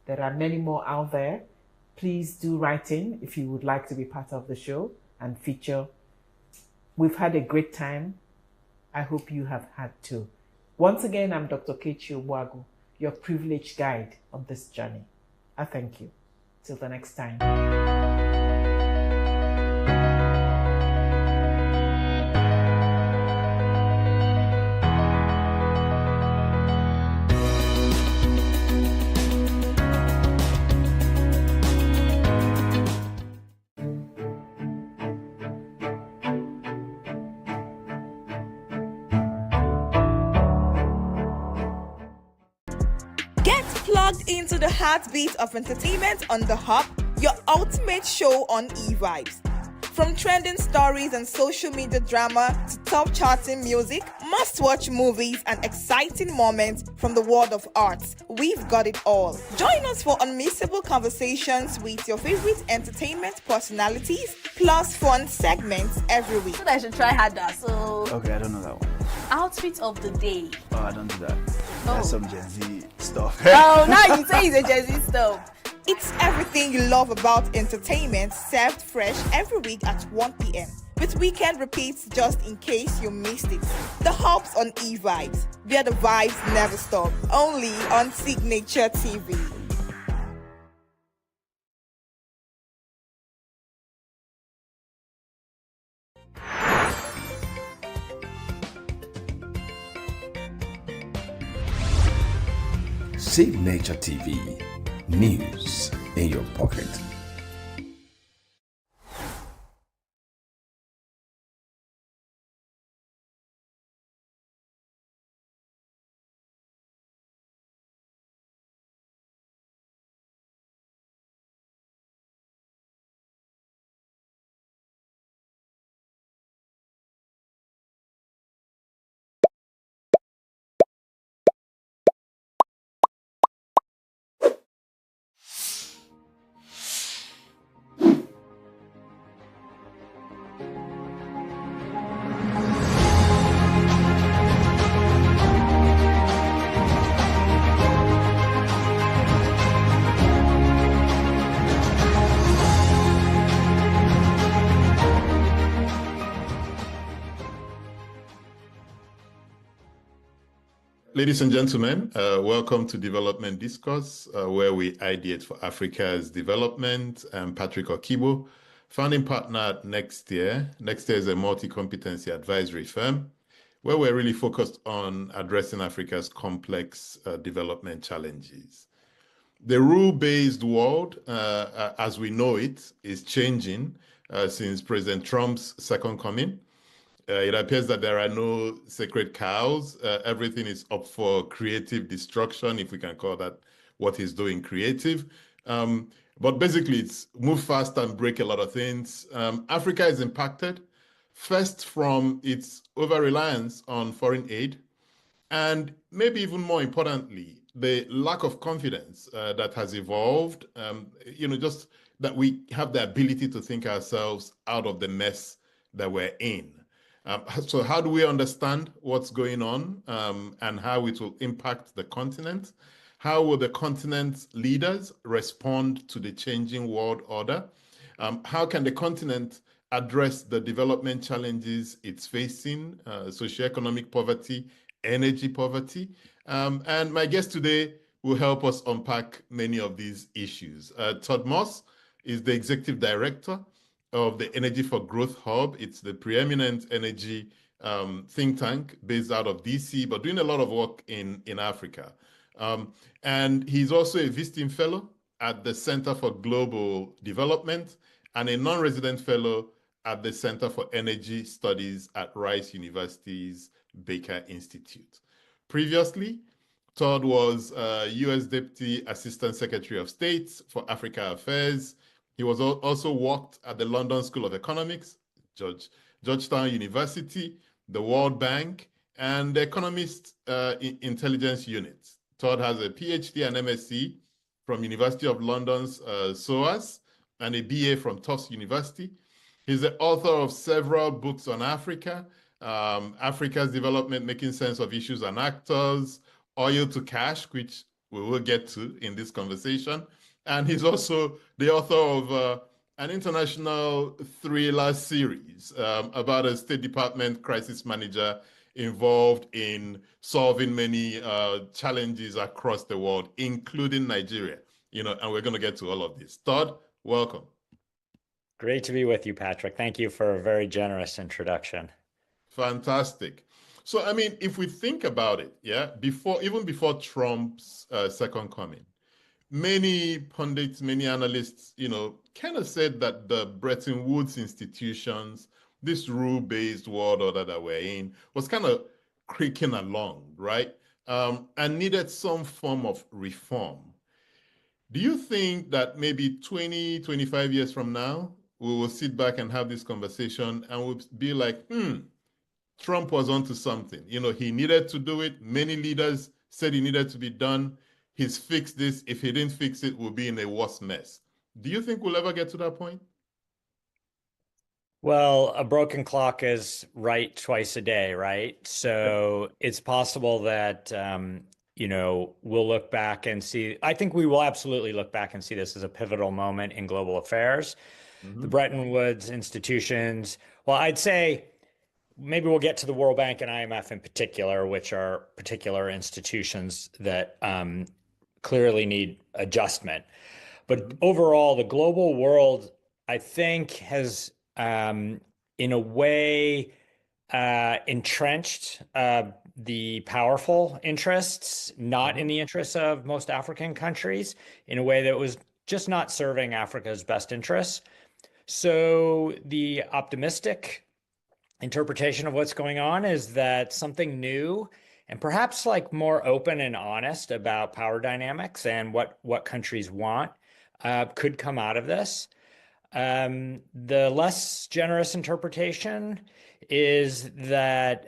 S2: There are many more out there. Please do write in if you would like to be part of the show and feature. We've had a great time. I hope you have had too. Once again, I'm Dr. Kechi Obuagu, your privileged guide on this journey. I thank you. Till the next time.
S7: Plugged into the heartbeat of entertainment on The Hub, your ultimate show on e-vibes. From trending stories and social media drama to top charting music, must-watch movies and exciting moments from the world of arts, we've got it all. Join us for unmissable conversations with your favorite entertainment personalities, plus fun segments every week.
S4: So I should try harder. So
S8: Okay, I don't know that one.
S4: outfit of the day.
S8: Oh, I don't do that. That's some Gen Z stuff.
S4: Oh, now you say it's a Gen Z stuff.
S7: It's everything you love about entertainment, served fresh every week at 1 p.m. with weekend repeats just in case you missed it. The Hub's on e-vibes, where the vibes never stop. Only on Signature TV.
S9: Signature TV, news in your pocket.
S12: Ladies and gentlemen, welcome to Development Discourse, where we ideate for Africa's development. I'm Patrick Okibo, founding partner at Next Year. Next Year is a multi-competency advisory firm where we're really focused on addressing Africa's complex development challenges. The rule-based world, as we know it, is changing since President Trump's second coming. It appears that there are no sacred cows. Everything is up for creative destruction, if we can call that what he's doing creative. But basically, it's move fast and break a lot of things. Africa is impacted, first from its over-reliance on foreign aid, and maybe even more importantly, the lack of confidence that has evolved, just that we have the ability to think ourselves out of the mess that we're in. So how do we understand what's going on and how it will impact the continent? How will the continent's leaders respond to the changing world order? How can the continent address the development challenges it's facing, socioeconomic poverty, energy poverty? And my guest today will help us unpack many of these issues. Todd Moss is the executive director of the Energy for Growth Hub. It's the preeminent energy think tank based out of DC, but doing a lot of work in Africa. And he's also a visiting fellow at the Center for Global Development and a non-resident fellow at the Center for Energy Studies at Rice University's Baker Institute. Previously, Todd was U.S. Deputy Assistant Secretary of State for Africa Affairs. He was also worked at the London School of Economics, Georgetown University, the World Bank, and the Economist Intelligence Unit. Todd has a PhD and MSc from University of London's SOAS and a BA from Tufts University. He's the author of several books on Africa, Africa's Development, Making Sense of Issues and Actors, Oil to Cash, which we will get to in this conversation. And he's also the author of an international thriller series about a State Department crisis manager involved in solving many challenges across the world, including Nigeria. And we're going to get to all of this. Todd, welcome.
S11: Great to be with you, Patrick. Thank you for a very generous introduction.
S12: Fantastic. So, I mean, if we think about it, even before Trump's second coming, many pundits, many analysts, kind of said that the Bretton Woods institutions, this rule-based world order that we're in, was kind of creaking along, right? And needed some form of reform. Do you think that maybe 20, 25 years from now, we will sit back and have this conversation and we'll be like, Trump was onto something. He needed to do it. Many leaders said it needed to be done. He's fixed this. If he didn't fix it, we'll be in a worse mess. Do you think we'll ever get to that point?
S11: Well, a broken clock is right twice a day, right? So it's possible that, we'll look back and see. I think we will absolutely look back and see this as a pivotal moment in global affairs. The Bretton Woods institutions, well, I'd say maybe we'll get to the World Bank and IMF in particular, which are particular institutions that clearly need adjustment. But overall, the global world, I think, has in a way entrenched the powerful interests, not in the interests of most African countries, in a way that was just not serving Africa's best interests. So the optimistic interpretation of what's going on is that something new and perhaps like more open and honest about power dynamics and what countries want could come out of this. The less generous interpretation is that,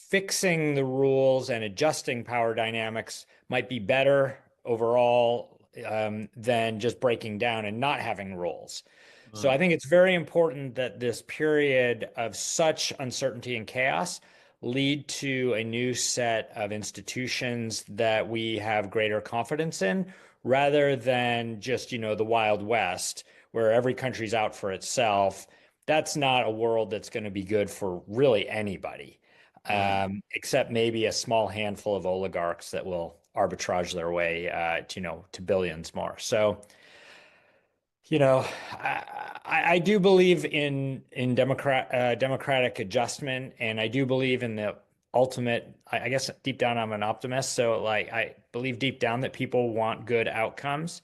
S11: fixing the rules and adjusting power dynamics might be better overall than just breaking down and not having rules. So I think it's very important that this period of such uncertainty and chaos lead to a new set of institutions that we have greater confidence in, rather than just, the Wild West, where every country's out for itself. That's not a world that's going to be good for really anybody, except maybe a small handful of oligarchs that will arbitrage their way, to billions more. So, I do believe in democratic adjustment, and I do believe in the ultimate. I guess deep down I'm an optimist, so I believe deep down that people want good outcomes.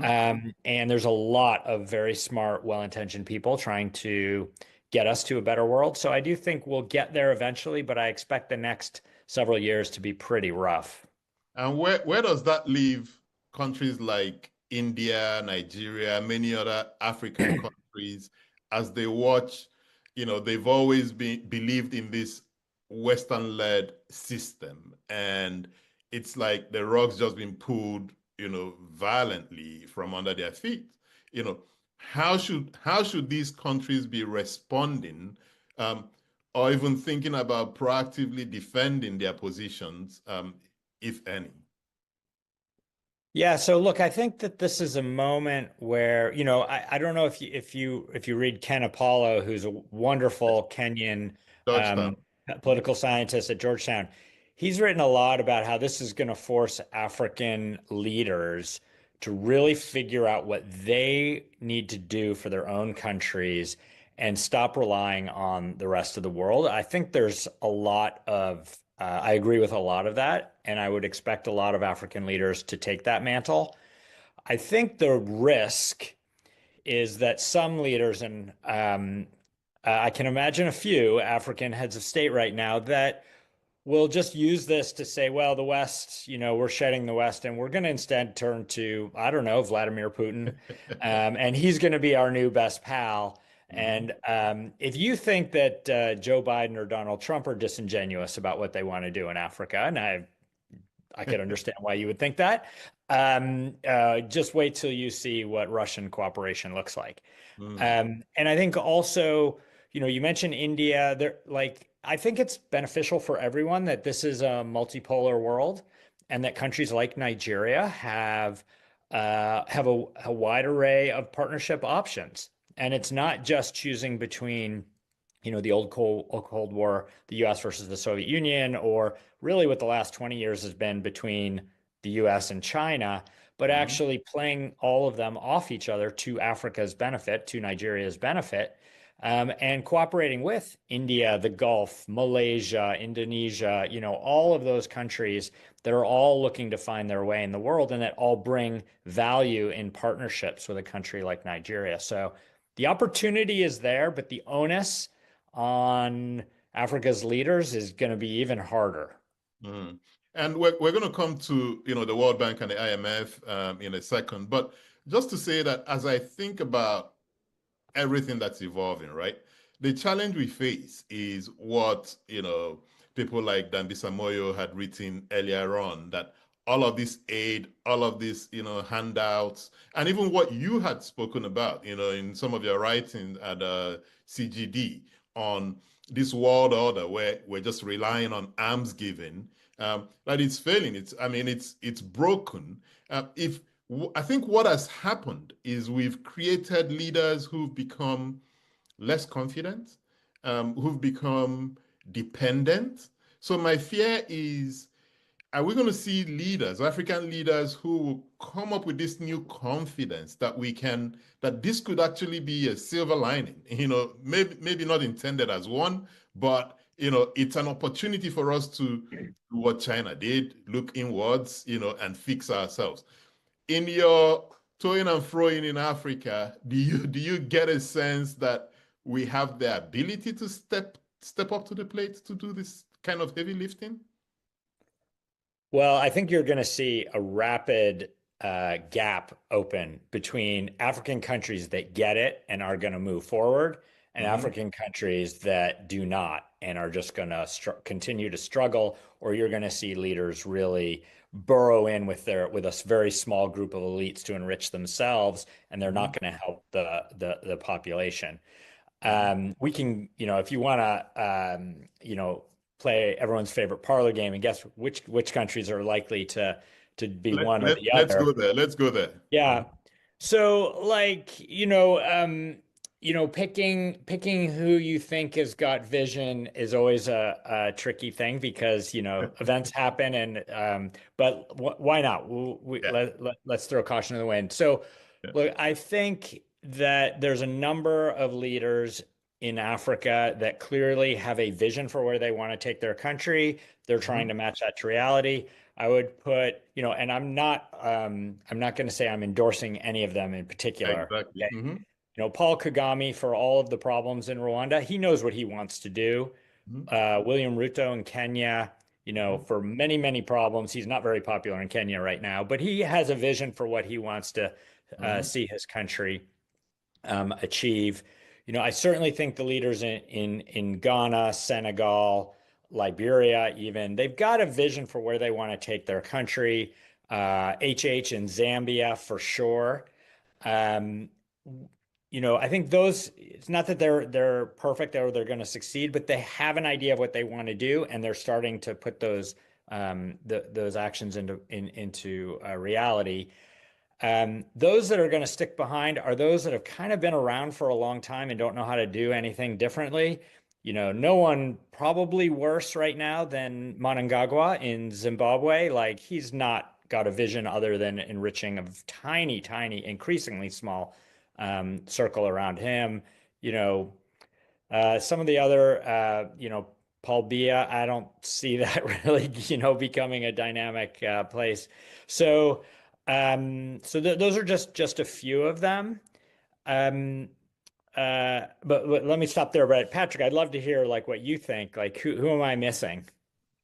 S11: And there's a lot of very smart, well-intentioned people trying to get us to a better world. So I do think we'll get there eventually, but I expect the next several years to be pretty rough.
S12: And where does that leave countries like India, Nigeria, many other African countries as they watch? They've always believed in this Western-led system, and it's like the rug's just been pulled violently from under their feet. How should these countries be responding, or even thinking about proactively defending their positions, if any?
S11: Yeah, so look, I think that this is a moment where, I don't know if you read Ken Apollo, who's a wonderful Kenyan political scientist at Georgetown. He's written a lot about how this is going to force African leaders to really figure out what they need to do for their own countries and stop relying on the rest of the world. I think there's a lot of, I agree with a lot of that, and I would expect a lot of African leaders to take that mantle. I think the risk is that some leaders, and I can imagine a few African heads of state right now that will just use this to say, well, the West, we're shedding the West and we're going to instead turn to, I don't know, Vladimir Putin, and he's going to be our new best pal. And if you think that Joe Biden or Donald Trump are disingenuous about what they want to do in Africa, and I could understand why you would think that, just wait till you see what Russian cooperation looks like. And I think also, you mentioned India. I think it's beneficial for everyone that this is a multipolar world, and that countries like Nigeria have a wide array of partnership options. And it's not just choosing between, the old Cold War, the U.S. versus the Soviet Union, or really what the last 20 years has been between the U.S. and China, but actually playing all of them off each other to Africa's benefit, to Nigeria's benefit, and cooperating with India, the Gulf, Malaysia, Indonesia, all of those countries that are all looking to find their way in the world, and that all bring value in partnerships with a country like Nigeria. So the opportunity is there, but the onus on Africa's leaders is going to be even harder.
S12: And we're going to come to the World Bank and the IMF in a second, but just to say that as I think about everything that's evolving, right, the challenge we face is what people like Dambisa Moyo had written earlier on, that all of this aid, all of this handouts, and even what you had spoken about in some of your writing at CGD on this world order where we're just relying on arms giving, that it's failing. It's broken. I think what has happened is we've created leaders who've become less confident, who've become dependent. So my fear is, are we going to see leaders, African leaders, who will come up with this new confidence that this could actually be a silver lining, maybe not intended as one, but it's an opportunity for us to do what China did, look inwards, and fix ourselves. In your toing and froing in Africa, do you get a sense that we have the ability to step up to the plate to do this kind of heavy lifting?
S11: Well, I think you're going to see a rapid gap open between African countries that get it and are going to move forward, and African countries that do not and are just going to continue to struggle, or you're going to see leaders really burrow in with a very small group of elites to enrich themselves, and they're not going to help the population. We can, if you want to, play everyone's favorite parlor game and guess which countries are likely to be one or the other.
S12: Let's go there.
S11: Yeah. So picking who you think has got vision is always a tricky thing because, events happen but why not? Let's throw caution to the wind. So look, I think that there's a number of leaders in Africa that clearly have a vision for where they want to take their country. They're trying to match that to reality. I would put, and I'm not going to say I'm endorsing any of them in particular.
S12: Exactly.
S11: Okay? Paul Kagame, for all of the problems in Rwanda, he knows what he wants to do. William Ruto in Kenya, for many, many problems, he's not very popular in Kenya right now, but he has a vision for what he wants to see his country achieve. I certainly think the leaders in Ghana, Senegal, Liberia, even, they've got a vision for where they want to take their country. HH in Zambia, for sure. I think those, it's not that they're perfect or they're going to succeed, but they have an idea of what they want to do, and they're starting to put those actions into reality. Those that are going to stick behind are those that have kind of been around for a long time and don't know how to do anything differently. No one probably worse right now than Mnangagwa in Zimbabwe. Like, he's not got a vision other than enriching a tiny, increasingly small circle around him. Some of the other, Paul Biya, I don't see that really, becoming a dynamic place. So those are just a few of them. But let me stop there. But Patrick, I'd love to hear like what you think. Like, who am I missing?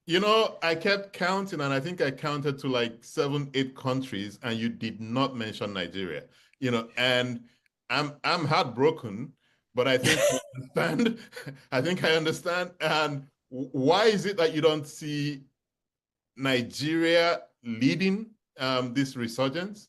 S12: You know, I kept counting, and I think I counted to like 7, 8 countries, and you did not mention Nigeria. You know, and I'm heartbroken, but I think I understand. I think I understand. And why is it that you don't see Nigeria leading this resurgence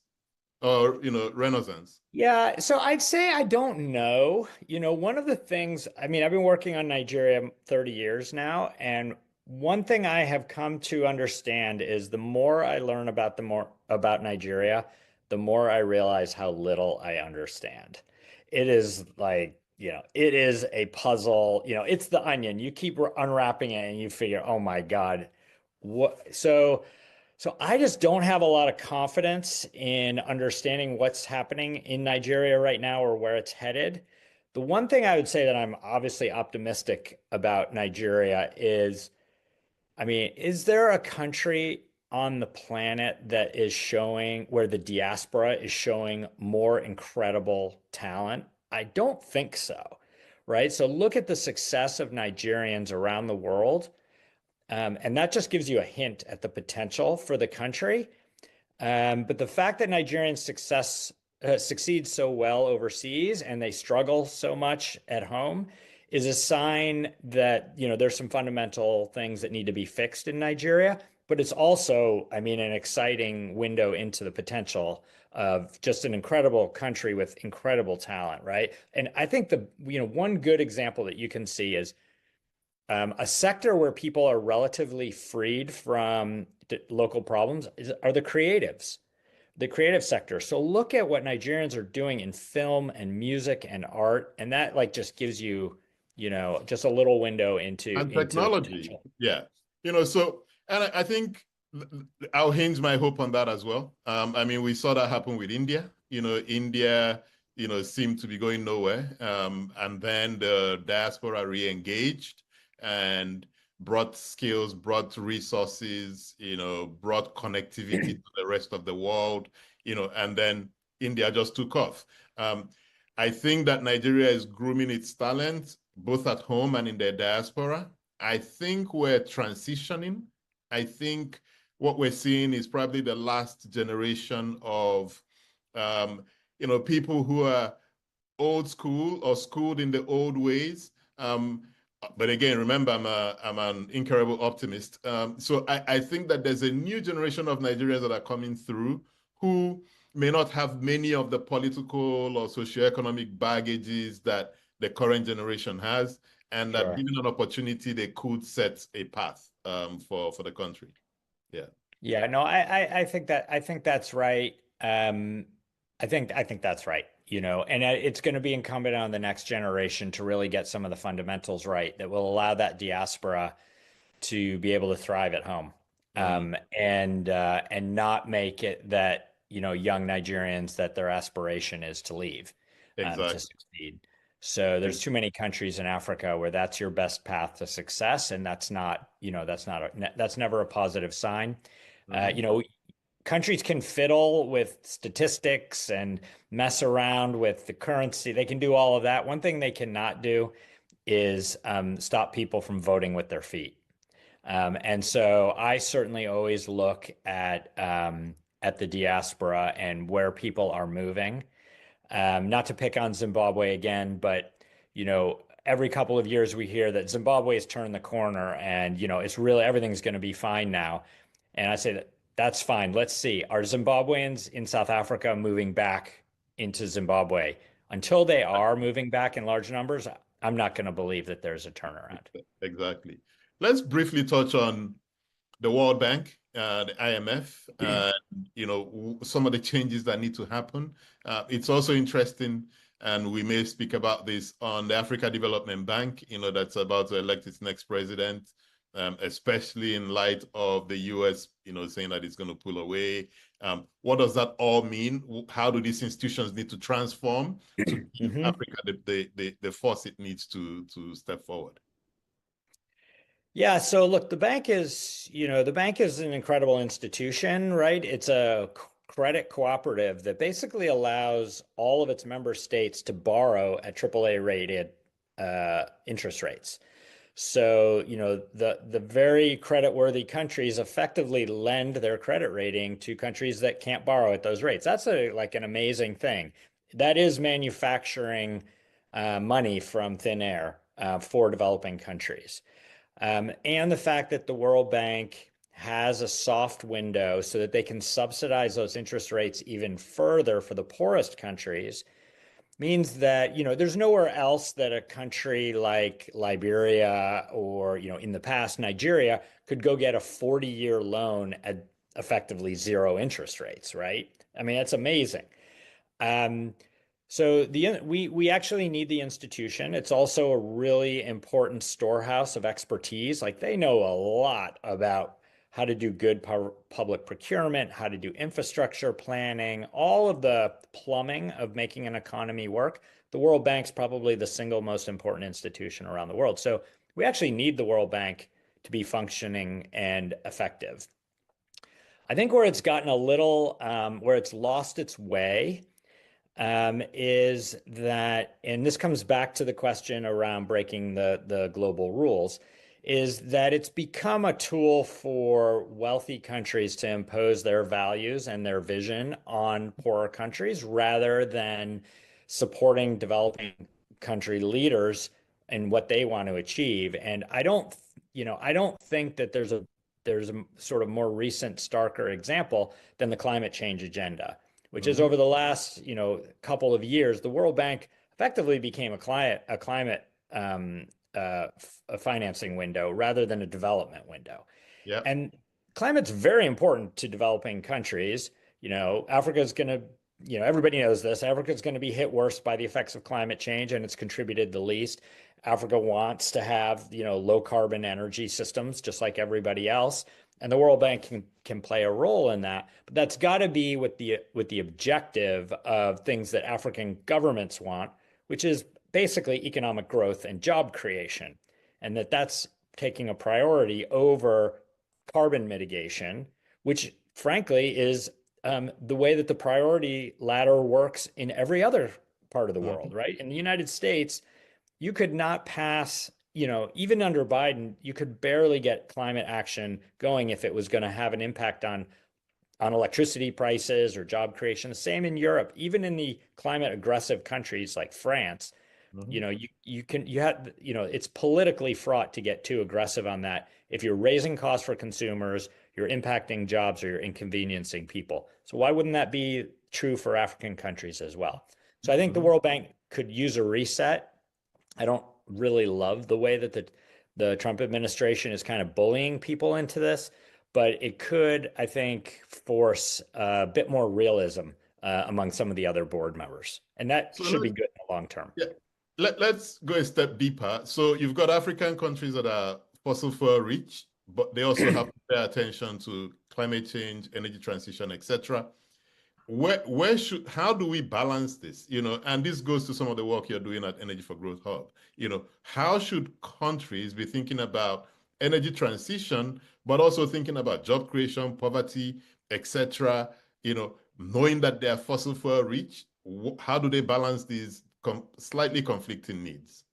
S12: or renaissance?
S11: Yeah, so I'd say I don't know. You know, one of the things, I mean, I've been working on Nigeria 30 years now, and one thing I have come to understand is the more I learn about Nigeria, the more I realize how little I understand. It is like, it is a puzzle, it's the onion. You keep unwrapping it and you figure, oh my God, what so I just don't have a lot of confidence in understanding what's happening in Nigeria right now or where it's headed. The one thing I would say that I'm obviously optimistic about Nigeria is, I mean, is there a country on the planet that is showing where the diaspora is showing more incredible talent? I don't think so, right? So look at the success of Nigerians around the world. And that just gives you a hint at the potential for the country. But the fact that Nigerians succeed so well overseas and they struggle so much at home is a sign that, there's some fundamental things that need to be fixed in Nigeria. But it's also, I mean, an exciting window into the potential of just an incredible country with incredible talent, right? And I think one good example that you can see is a sector where people are relatively freed from local problems are the creatives, the creative sector. So look at what Nigerians are doing in film and music and art, and that like just gives you, just a little window into
S12: Technology. Yeah. And I think I'll hinge my hope on that as well. I mean, we saw that happen with India. India, seemed to be going nowhere. And then the diaspora re-engaged and brought skills, brought resources, brought connectivity to the rest of the world, and then India just took off. I think that Nigeria is grooming its talent, both at home and in their diaspora. I think we're transitioning. I think what we're seeing is probably the last generation of, people who are old school or schooled in the old ways. But again, remember, I'm an incurable optimist. So I think that there's a new generation of Nigerians that are coming through who may not have many of the political or socioeconomic baggages that the current generation has, and that given an opportunity, they could set a path for the country. Yeah.
S11: Yeah, no, I think that's right. I think that's right. And it's going to be incumbent on the next generation to really get some of the fundamentals right that will allow that diaspora to be able to thrive at home, and not make it that young Nigerians that their aspiration is to leave to succeed. So there's too many countries in Africa where that's your best path to success, and that's never a positive sign. Countries can fiddle with statistics and mess around with the currency. They can do all of that. One thing they cannot do is stop people from voting with their feet. And so I certainly always look at the diaspora and where people are moving. Not to pick on Zimbabwe again, but every couple of years we hear that Zimbabwe has turned the corner and it's really everything's going to be fine now. And I say that's fine. Let's see. Are Zimbabweans in South Africa moving back into Zimbabwe? Until they are moving back in large numbers, I'm not going to believe that there's a turnaround.
S12: Exactly. Let's briefly touch on the World Bank, the IMF, some of the changes that need to happen. It's also interesting, and we may speak about this on the Africa Development Bank, that's about to elect its next president. Especially in light of the US, saying that it's going to pull away. What does that all mean? How do these institutions need to transform to give Africa the force it needs to step forward?
S11: Yeah, so look, the bank is an incredible institution, right? It's a credit cooperative that basically allows all of its member states to borrow at AAA rated interest rates. So, the very credit-worthy countries effectively lend their credit rating to countries that can't borrow at those rates. That's like an amazing thing. That is manufacturing money from thin air for developing countries. And the fact that the World Bank has a soft window so that they can subsidize those interest rates even further for the poorest countries means that, there's nowhere else that a country like Liberia or, in the past, Nigeria could go get a 40-year loan at effectively zero interest rates, right? I mean, that's amazing. So we actually need the institution. It's also a really important storehouse of expertise. Like they know a lot about how to do good public procurement, how to do infrastructure planning, all of the plumbing of making an economy work. The World Bank's probably the single most important institution around the world. So we actually need the World Bank to be functioning and effective. I think where it's gotten a little, where it's lost its way, is that, and this comes back to the question around breaking the global rules, is that it's become a tool for wealthy countries to impose their values and their vision on poorer countries rather than supporting developing country leaders and what they want to achieve. And I don't think that there's a sort of more recent, starker example than the climate change agenda, which is over the last, couple of years, the World Bank effectively became a climate a financing window rather than a development window.
S12: Yeah.
S11: And climate's very important to developing countries. Africa's going to, everybody knows this, Africa's going to be hit worst by the effects of climate change, and it's contributed the least. Africa wants to have, low carbon energy systems just like everybody else. And the World Bank can play a role in that, but that's got to be with the objective of things that African governments want, which is basically economic growth and job creation, and that's taking a priority over carbon mitigation, which frankly is the way that the priority ladder works in every other part of the world, right? In the United States, you could not pass, even under Biden, you could barely get climate action going if it was going to have an impact on electricity prices or job creation. The same in Europe, even in the climate aggressive countries like France, it's politically fraught to get too aggressive on that. If you're raising costs for consumers, you're impacting jobs or you're inconveniencing people. So why wouldn't that be true for African countries as well? So I think the World Bank could use a reset. I don't really love the way that the Trump administration is kind of bullying people into this, but it could, I think, force a bit more realism among some of the other board members. And that should be good in the long term.
S12: Yeah. Let's go a step deeper. So you've got African countries that are fossil fuel rich, but they also have to pay attention to climate change, energy transition, etc. How do we balance this? And this goes to some of the work you're doing at Energy for Growth Hub. How should countries be thinking about energy transition, but also thinking about job creation, poverty, etc., knowing that they are fossil fuel rich? How do they balance these slightly conflicting needs?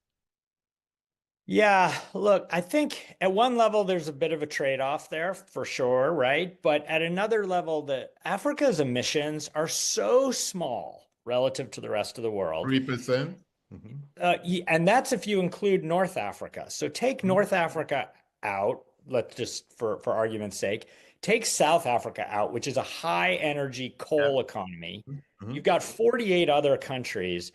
S11: Yeah, look, I think at one level there's a bit of a trade-off there for sure, right? But at another level, Africa's emissions are so small relative to the rest of the world.
S12: 3%?
S11: And that's if you include North Africa. So take North Africa out, let's just, for argument's sake, take South Africa out, which is a high energy coal economy. You've got 48 other countries,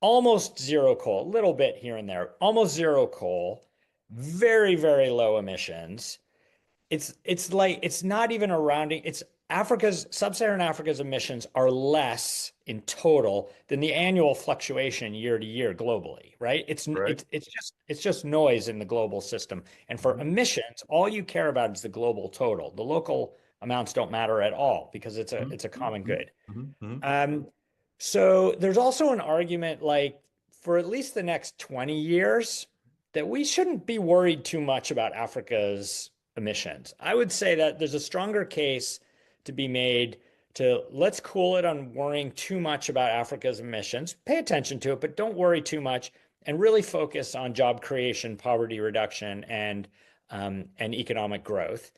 S11: almost zero coal, a little bit here and there, almost zero coal, very, very low emissions. It's like, it's not even a rounding. Sub-Saharan Africa's emissions are less in total than the annual fluctuation year to year globally, right? It's just noise in the global system. And for emissions, all you care about is the global total. The local amounts don't matter at all because it's a common good. So there's also an argument, like, for at least the next 20 years, that we shouldn't be worried too much about Africa's emissions. I would say that there's a stronger case to be made to let's cool it on worrying too much about Africa's emissions. Pay attention to it, but don't worry too much, and really focus on job creation, poverty reduction, and economic growth.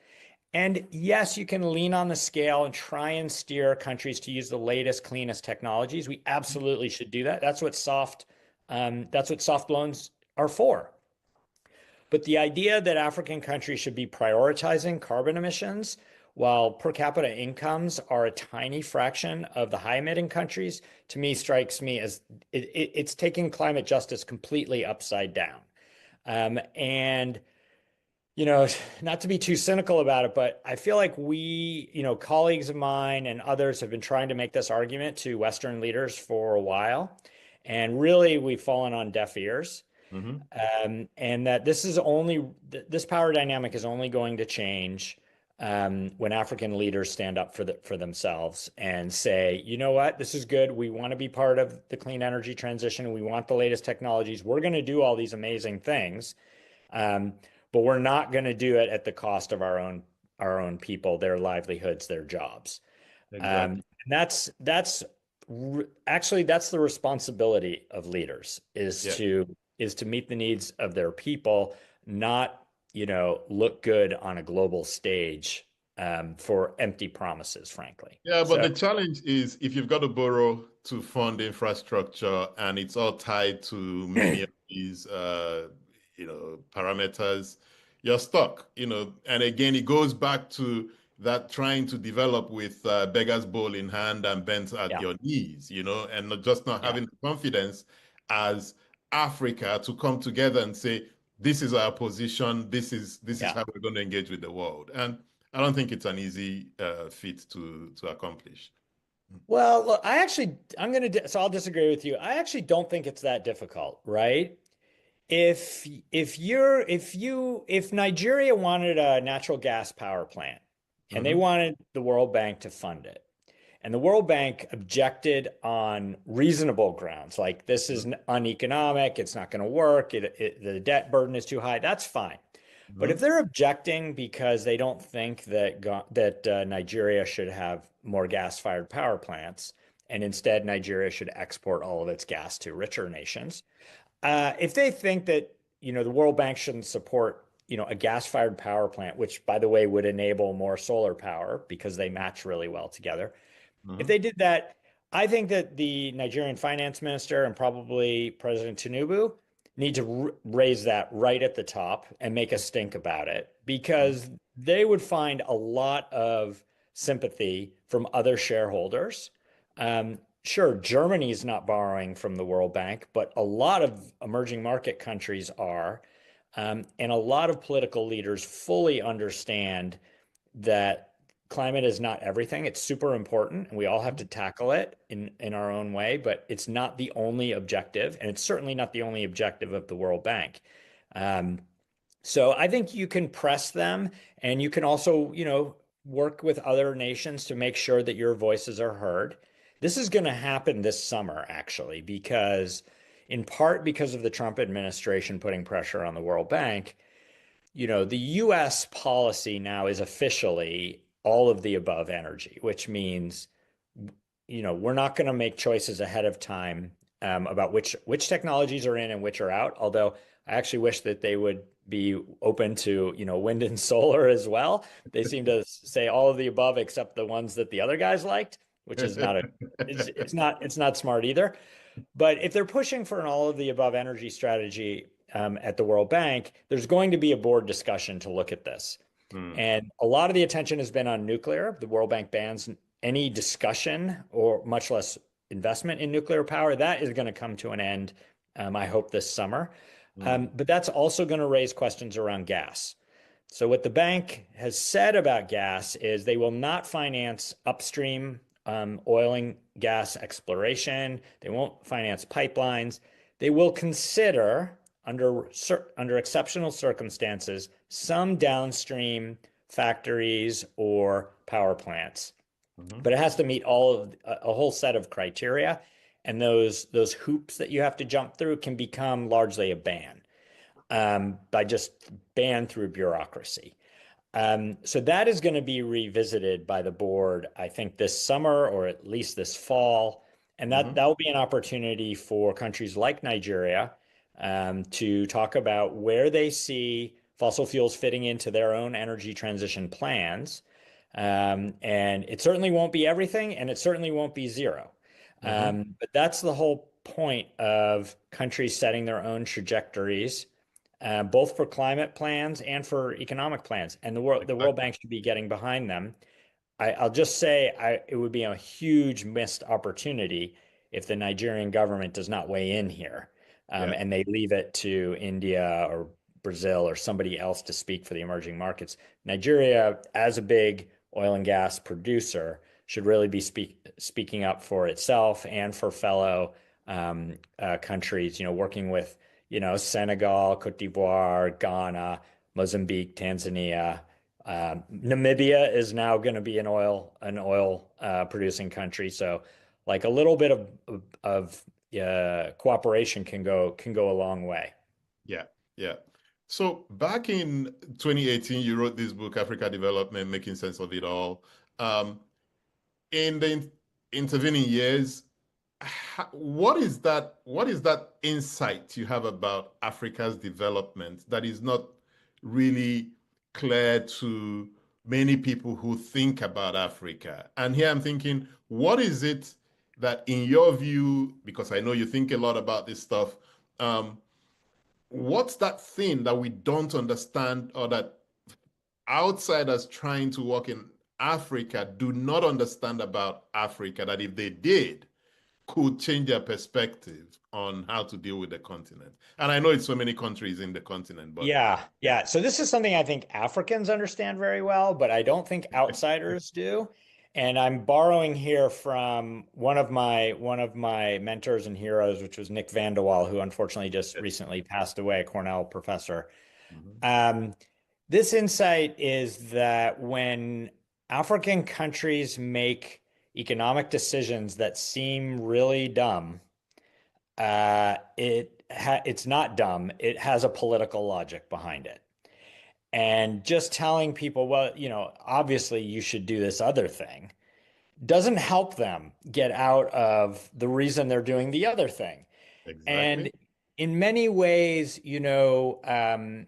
S11: And yes, you can lean on the scale and try and steer countries to use the latest, cleanest technologies. We absolutely should do that. That's what soft loans are for. But the idea that African countries should be prioritizing carbon emissions while per capita incomes are a tiny fraction of the high emitting countries, to me strikes me as it's taking climate justice completely upside down. And not to be too cynical about it, but I feel like we, colleagues of mine and others have been trying to make this argument to Western leaders for a while. And really, we've fallen on deaf ears. And that this power dynamic is only going to change when African leaders stand up for themselves and say, you know what, this is good. We want to be part of the clean energy transition. We want the latest technologies. We're going to do all these amazing things. But we're not going to do it at the cost of our own people, their livelihoods, their jobs.
S12: Exactly.
S11: And actually that's the responsibility of leaders is to meet the needs of their people, not look good on a global stage for empty promises, frankly.
S12: Yeah, but the challenge is if you've got to borrow to fund infrastructure and it's all tied to many of these parameters, you're stuck, and again, it goes back to that trying to develop with beggar's bowl in hand and bent at your knees, and not having the confidence as Africa to come together and say, this is our position, this is how we're going to engage with the world. And I don't think it's an easy feat to accomplish.
S11: Well, look, I'll disagree with you. I actually don't think it's that difficult, right? If Nigeria wanted a natural gas power plant and they wanted the World Bank to fund it, and the World Bank objected on reasonable grounds, like this is uneconomic, it's not going to work, the debt burden is too high, that's fine. But if they're objecting because they don't think that Nigeria should have more gas-fired power plants, and instead Nigeria should export all of its gas to richer nations, if they think that the World Bank shouldn't support a gas-fired power plant, which by the way would enable more solar power because they match really well together, if they did that, I think that the Nigerian finance minister and probably President Tinubu need to raise that right at the top and make a stink about it, because they would find a lot of sympathy from other shareholders. Sure, Germany's not borrowing from the World Bank, but a lot of emerging market countries are. And a lot of political leaders fully understand that climate is not everything. It's super important, and we all have to tackle it in our own way, but it's not the only objective, and it's certainly not the only objective of the World Bank. So I think you can press them, and you can also, work with other nations to make sure that your voices are heard. This is going to happen this summer, actually, in part because of the Trump administration putting pressure on the World Bank. The US policy now is officially all of the above energy, which means, we're not going to make choices ahead of time about which technologies are in and which are out. Although I actually wish that they would be open to, wind and solar as well. They seem to say all of the above except the ones that the other guys liked, which is it's not smart either. But if they're pushing for an all of the above energy strategy at the World Bank, there's going to be a board discussion to look at this. And a lot of the attention has been on nuclear. The World Bank bans any discussion or much less investment in nuclear power. That is going to come to an end, I hope, this summer. But that's also going to raise questions around gas. So what the bank has said about gas is they will not finance upstream oil and gas exploration. They won't finance pipelines. They will consider, under exceptional circumstances, some downstream factories or power plants. But it has to meet a whole set of criteria. And those hoops that you have to jump through can become largely a ban, by just ban through bureaucracy. So that is going to be revisited by the board, I think, this summer or at least this fall. And that will be an opportunity for countries like Nigeria to talk about where they see fossil fuels fitting into their own energy transition plans. And it certainly won't be everything, and it certainly won't be zero. But that's the whole point of countries setting their own trajectories, both for climate plans and for economic plans. And the World Bank should be getting behind them. I'll just say it would be a huge missed opportunity if the Nigerian government does not weigh in here, and they leave it to India or Brazil or somebody else to speak for the emerging markets. Nigeria, as a big oil and gas producer, should really be speaking up for itself and for fellow countries, working with, Senegal, Cote d'Ivoire, Ghana, Mozambique, Tanzania. Namibia is now going to be an oil producing country. So like a little bit of cooperation can go a long way.
S12: Yeah. So back in 2018, you wrote this book, Africa Development, Making Sense of It All. In the intervening years, what is that insight you have about Africa's development that is not really clear to many people who think about Africa? And here I'm thinking, what is it that in your view, because I know you think a lot about this stuff, what's that thing that we don't understand, or that outsiders trying to work in Africa do not understand about Africa, that if they did, could change their perspective on how to deal with the continent? And I know it's so many countries in the continent, but
S11: yeah. So this is something I think Africans understand very well, but I don't think outsiders do. And I'm borrowing here from one of my mentors and heroes, which was Nick Van de Waal, who unfortunately just recently passed away, a Cornell professor. This insight is that when African countries make economic decisions that seem really dumb, it's not dumb. It has a political logic behind it. And just telling people, well, obviously you should do this other thing, doesn't help them get out of the reason they're doing the other thing.
S12: Exactly.
S11: And in many ways, again,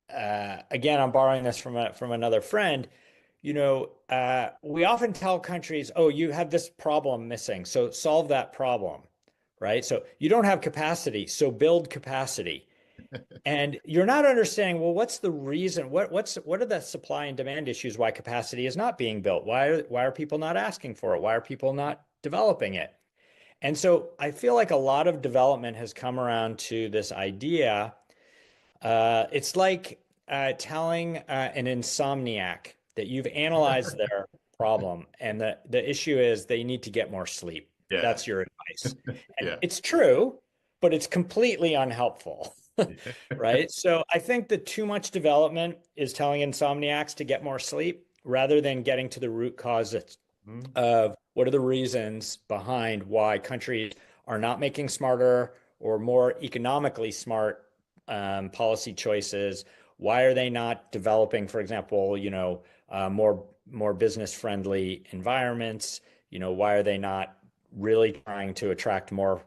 S11: I'm borrowing this from another friend. We often tell countries, oh, you have this problem missing, so solve that problem, right? So you don't have capacity, so build capacity. And you're not understanding, well, what's the reason? What are the supply and demand issues why capacity is not being built? Why are people not asking for it? Why are people not developing it? And so I feel like a lot of development has come around to this idea. It's like telling an insomniac that you've analyzed their problem, and the issue is they need to get more sleep.
S12: Yeah.
S11: That's your advice. And
S12: Yeah.
S11: it's true, but it's completely unhelpful. Right? So I think that too much development is telling insomniacs to get more sleep rather than getting to the root causes of what are the reasons behind why countries are not making smarter or more economically smart policy choices. Why are they not developing, for example, more business-friendly environments? Why are they not really trying to attract more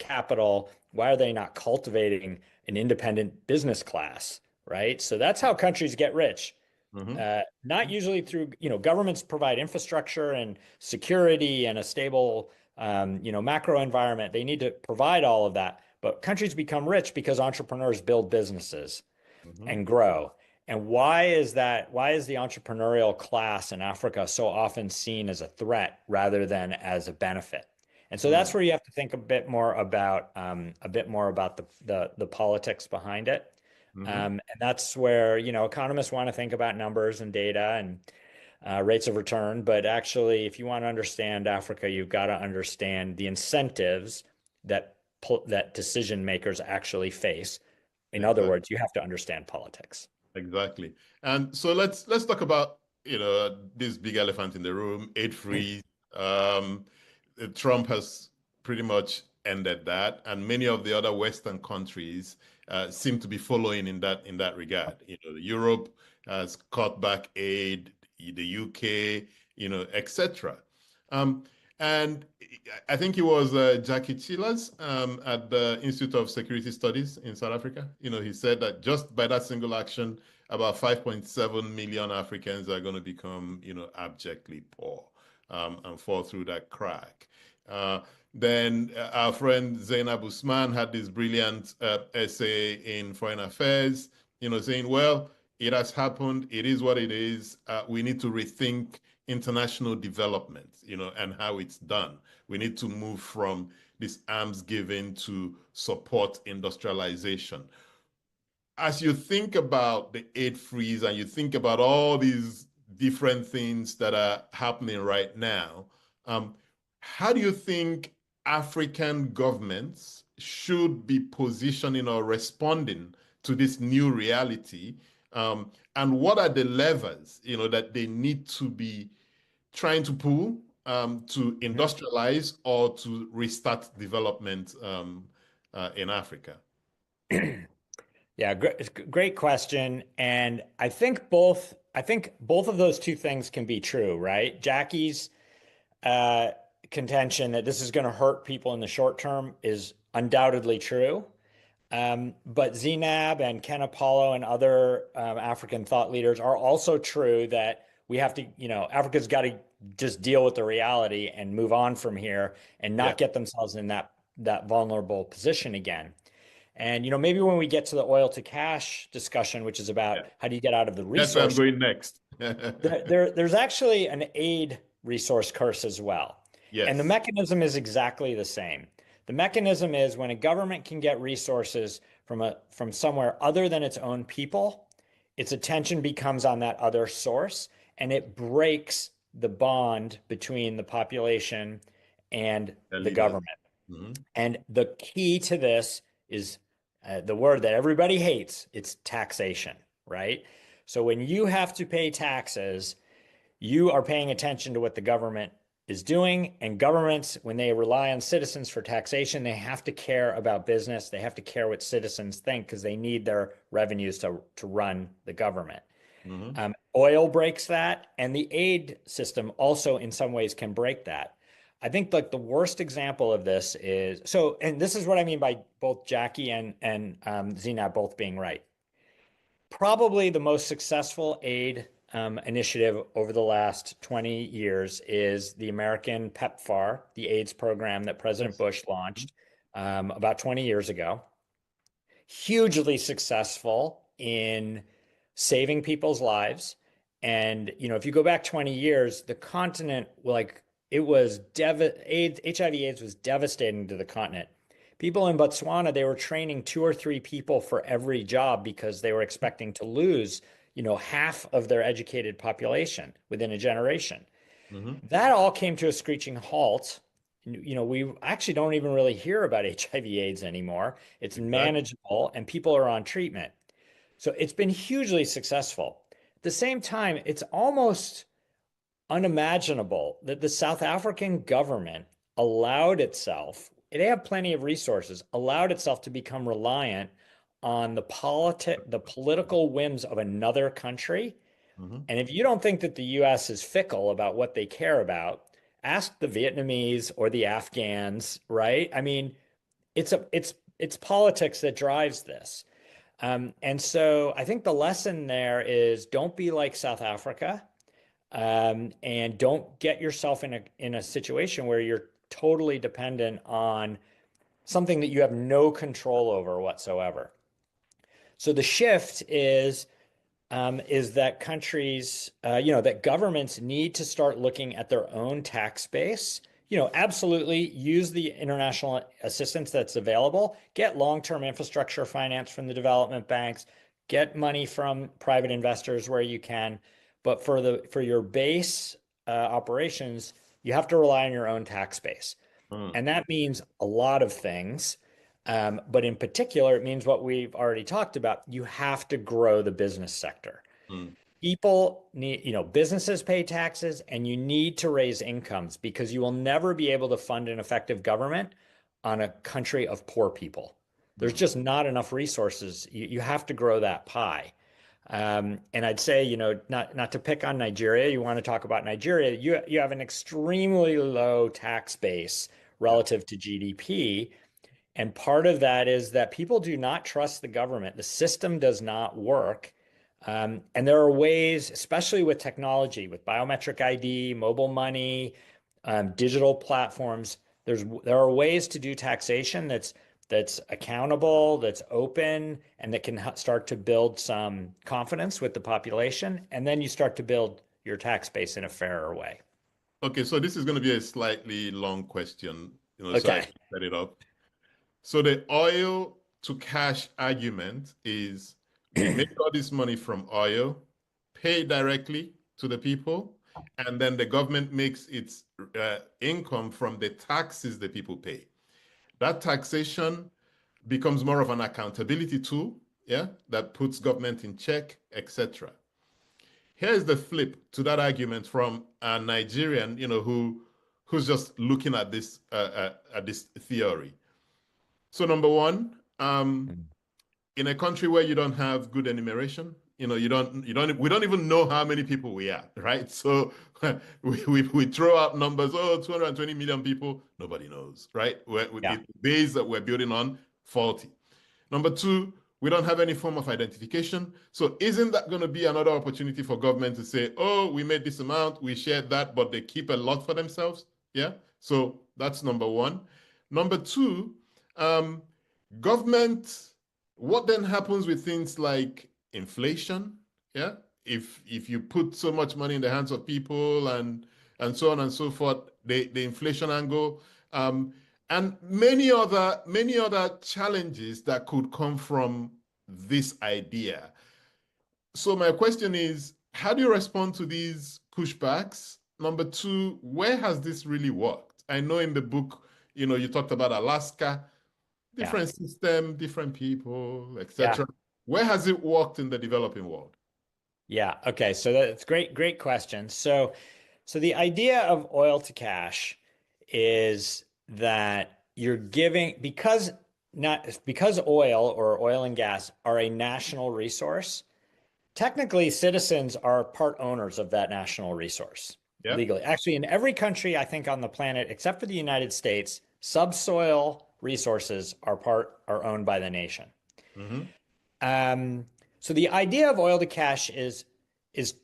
S11: capital? Why are they not cultivating an independent business class, right? So that's how countries get rich. Not usually through, governments provide infrastructure and security and a stable, macro environment. They need to provide all of that. But countries become rich because entrepreneurs build businesses and grow. And why is that? Why is the entrepreneurial class in Africa so often seen as a threat rather than as a benefit? And so that's where you have to think a bit more about the politics behind it. And that's where, economists want to think about numbers and data and rates of return. But actually, if you want to understand Africa, you've got to understand the incentives that decision makers actually face. In other words, you have to understand politics.
S12: Exactly. And so let's talk about, this big elephant in the room, aid freeze. Trump has pretty much ended that, and many of the other Western countries seem to be following in that regard. Europe has cut back aid, the UK, etc. And I think it was Jackie Chilas at the Institute of Security Studies in South Africa. He said that just by that single action, about 5.7 million Africans are going to become, abjectly poor and fall through that crack. Then our friend Zainab Usman had this brilliant essay in Foreign Affairs, saying, well, it has happened. It is what it is. We need to rethink international development, and how it's done. We need to move from this arms giving to support industrialization. As you think about the aid freeze and you think about all these different things that are happening right now, how do you think African governments should be positioning or responding to this new reality? And what are the levers, that they need to be trying to pull to industrialize or to restart development in Africa?
S11: Yeah, great question. And I think both of those two things can be true, right? Jackie's contention that this is going to hurt people in the short term is undoubtedly true. But Zainab and Ken Apollo and other African thought leaders are also true that we have to, Africa's got to just deal with the reality and move on from here and not get themselves in that vulnerable position again. And maybe when we get to the oil to cash discussion, which is about how do you get out of the resource,
S12: that's where I'm going next.
S11: there's actually an aid resource curse as well.
S12: Yes.
S11: And the mechanism is exactly the same. The mechanism is when a government can get resources from somewhere other than its own people, its attention becomes on that other source, and it breaks the bond between the population and the government.
S12: Mm-hmm.
S11: And the key to this is the word that everybody hates. It's taxation, right? So when you have to pay taxes, you are paying attention to what the government is doing. And governments, when they rely on citizens for taxation, they have to care about business. They have to care what citizens think because they need their revenues to run the government.
S12: Mm-hmm.
S11: Oil breaks that, and the aid system also in some ways can break that. I think like the worst example of this is, and this is what I mean by both Jackie and Zainab both being right. Probably the most successful aid initiative over the last 20 years is the American PEPFAR, the AIDS program that President Bush launched about 20 years ago. Hugely successful in saving people's lives. And, if you go back 20 years, the continent, HIV AIDS was devastating to the continent. People in Botswana, they were training 2 or 3 people for every job because they were expecting to lose, half of their educated population within a generation.
S12: Mm-hmm.
S11: That all came to a screeching halt. We actually don't even really hear about HIV AIDS anymore. It's manageable and people are on treatment. So it's been hugely successful. At the same time, it's almost unimaginable that the South African government allowed itself, they have plenty of resources, allowed itself to become reliant on the political whims of another country.
S12: Mm-hmm.
S11: And if you don't think that the US is fickle about what they care about, ask the Vietnamese or the Afghans, right? I mean, it's politics that drives this. And so I think the lesson there is don't be like South Africa. And don't get yourself in a situation where you're totally dependent on something that you have no control over whatsoever. So the shift is that countries, that governments need to start looking at their own tax base. Absolutely use the international assistance that's available. Get long-term infrastructure finance from the development banks. Get money from private investors where you can. But for your base operations, you have to rely on your own tax base. And that means a lot of things. But in particular, it means what we've already talked about. You have to grow the business sector. People need, businesses pay taxes, and you need to raise incomes because you will never be able to fund an effective government on a country of poor people. There's just not enough resources. You have to grow that pie. And I'd say, not to pick on Nigeria, you want to talk about Nigeria, you have an extremely low tax base relative to GDP. And part of that is that people do not trust the government. The system does not work. And there are ways, especially with technology, with biometric ID, mobile money, digital platforms, there are ways to do taxation that's accountable, that's open, and that can start to build some confidence with the population. And then you start to build your tax base in a fairer way.
S12: Okay, so this is going to be a slightly long question, so I
S11: Okay.
S12: can set it up. So the oil to cash argument is we make all this money from oil, pay directly to the people, and then the government makes its income from the taxes the people pay. That taxation becomes more of an accountability tool, yeah, that puts government in check, etc. Here's the flip to that argument from a Nigerian, who's just looking at this theory. So number one, in a country where you don't have good enumeration, we don't even know how many people we are, right? So we throw out numbers, 220 million people, nobody knows, right? The base that we're building on, faulty. Number two, we don't have any form of identification. So isn't that going to be another opportunity for government to say, oh, we made this amount, we shared that, but they keep a lot for themselves? Yeah. So that's number one. Number two, government, what then happens with things like inflation? Yeah. If you put so much money in the hands of people and so on and so forth, the inflation angle, and many other challenges that could come from this idea. So my question is, how do you respond to these pushbacks? Number two, where has this really worked? I know in the book, you talked about Alaska, different system, different people, etc. Where has it worked in the developing world?
S11: Yeah. Okay. So that's great question. So the idea of oil to cash is that you're giving, because oil or oil and gas are a national resource, technically citizens are part owners of that national resource legally. Actually, in every country, I think, on the planet, except for the United States, subsoil resources are owned by the nation. So the idea of oil to cash is it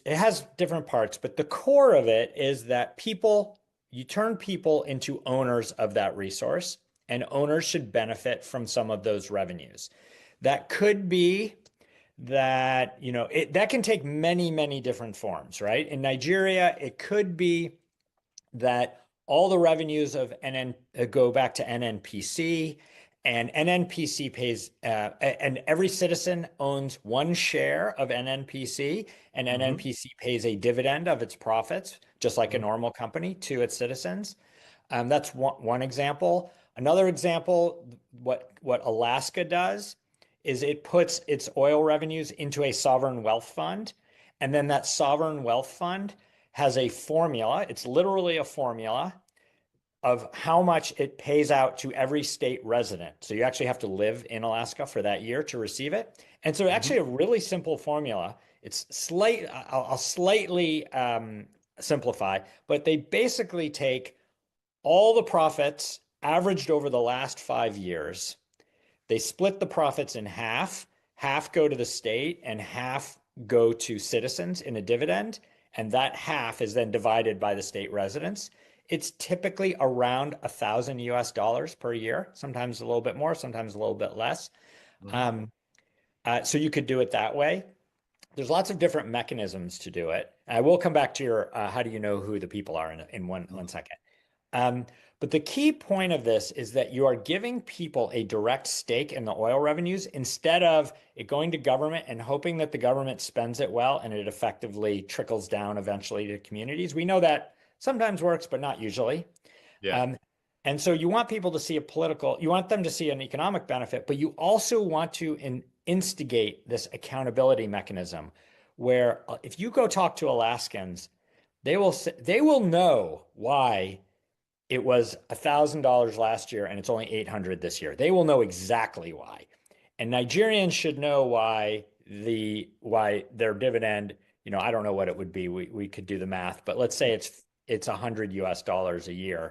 S11: has different parts, but the core of it is that you turn people into owners of that resource, and owners should benefit from some of those revenues. That could be that, that can take many, many different forms, right? In Nigeria, it could be that all the revenues of go back to NNPC, and NNPC pays, and every citizen owns one share of NNPC, and NNPC pays a dividend of its profits, just like a normal company, to its citizens. That's one example. Another example, what Alaska does is it puts its oil revenues into a sovereign wealth fund, and then that sovereign wealth fund has a formula. It's literally a formula of how much it pays out to every state resident. So you actually have to live in Alaska for that year to receive it. And so actually a really simple formula. I'll slightly simplify, but they basically take all the profits averaged over the last 5 years. They split the profits in half go to the state and half go to citizens in a dividend. And that half is then divided by the state residents. It's typically around $1,000 per year, sometimes a little bit more, sometimes a little bit less. So you could do it that way. There's lots of different mechanisms to do it. I will come back to your how do you know who the people are in one second. But the key point of this is that you are giving people a direct stake in the oil revenues instead of it going to government and hoping that the government spends it well and it effectively trickles down eventually to communities. We know that sometimes works, but not usually. And so you want people to see you want them to see an economic benefit, but you also want to instigate this accountability mechanism where if you go talk to Alaskans, they will know why it was $1,000 last year and it's only $800 this year. They will know exactly why. And Nigerians should know why why their dividend, I don't know what it would be. We could do the math, but let's say it's $100 a year.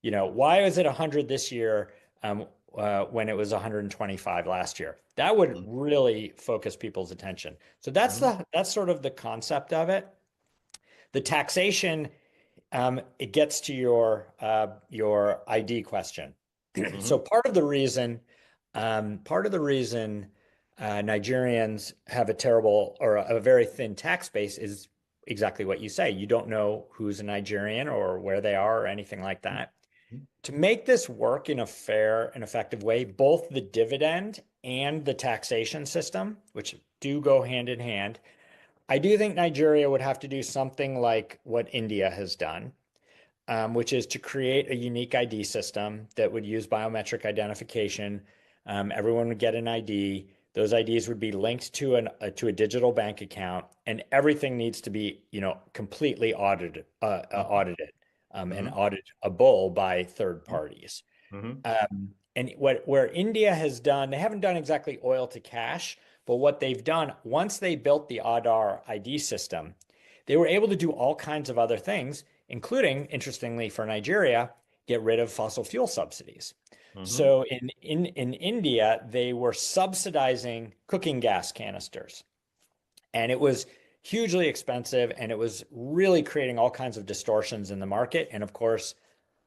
S12: Yeah.
S11: Why is it 100 this year when it was 125 last year? That would really focus people's attention. So that's sort of the concept of it. The taxation, it gets to your ID question. So part of the reason Nigerians have a terrible or a very thin tax base is exactly what you say. You don't know who's a Nigerian or where they are or anything like that. To make this work in a fair and effective way, both the dividend and the taxation system, which do go hand in hand, I do think Nigeria would have to do something like what India has done, which is to create a unique ID system that would use biometric identification. Everyone would get an ID. Those IDs would be linked to a digital bank account, and everything needs to be, completely audited and auditable by third parties. And where India has done, they haven't done exactly oil to cash, but what they've done, once they built the Aadhaar ID system, they were able to do all kinds of other things, including, interestingly for Nigeria, get rid of fossil fuel subsidies. So in India, they were subsidizing cooking gas canisters. And it was hugely expensive, and it was really creating all kinds of distortions in the market. And of course,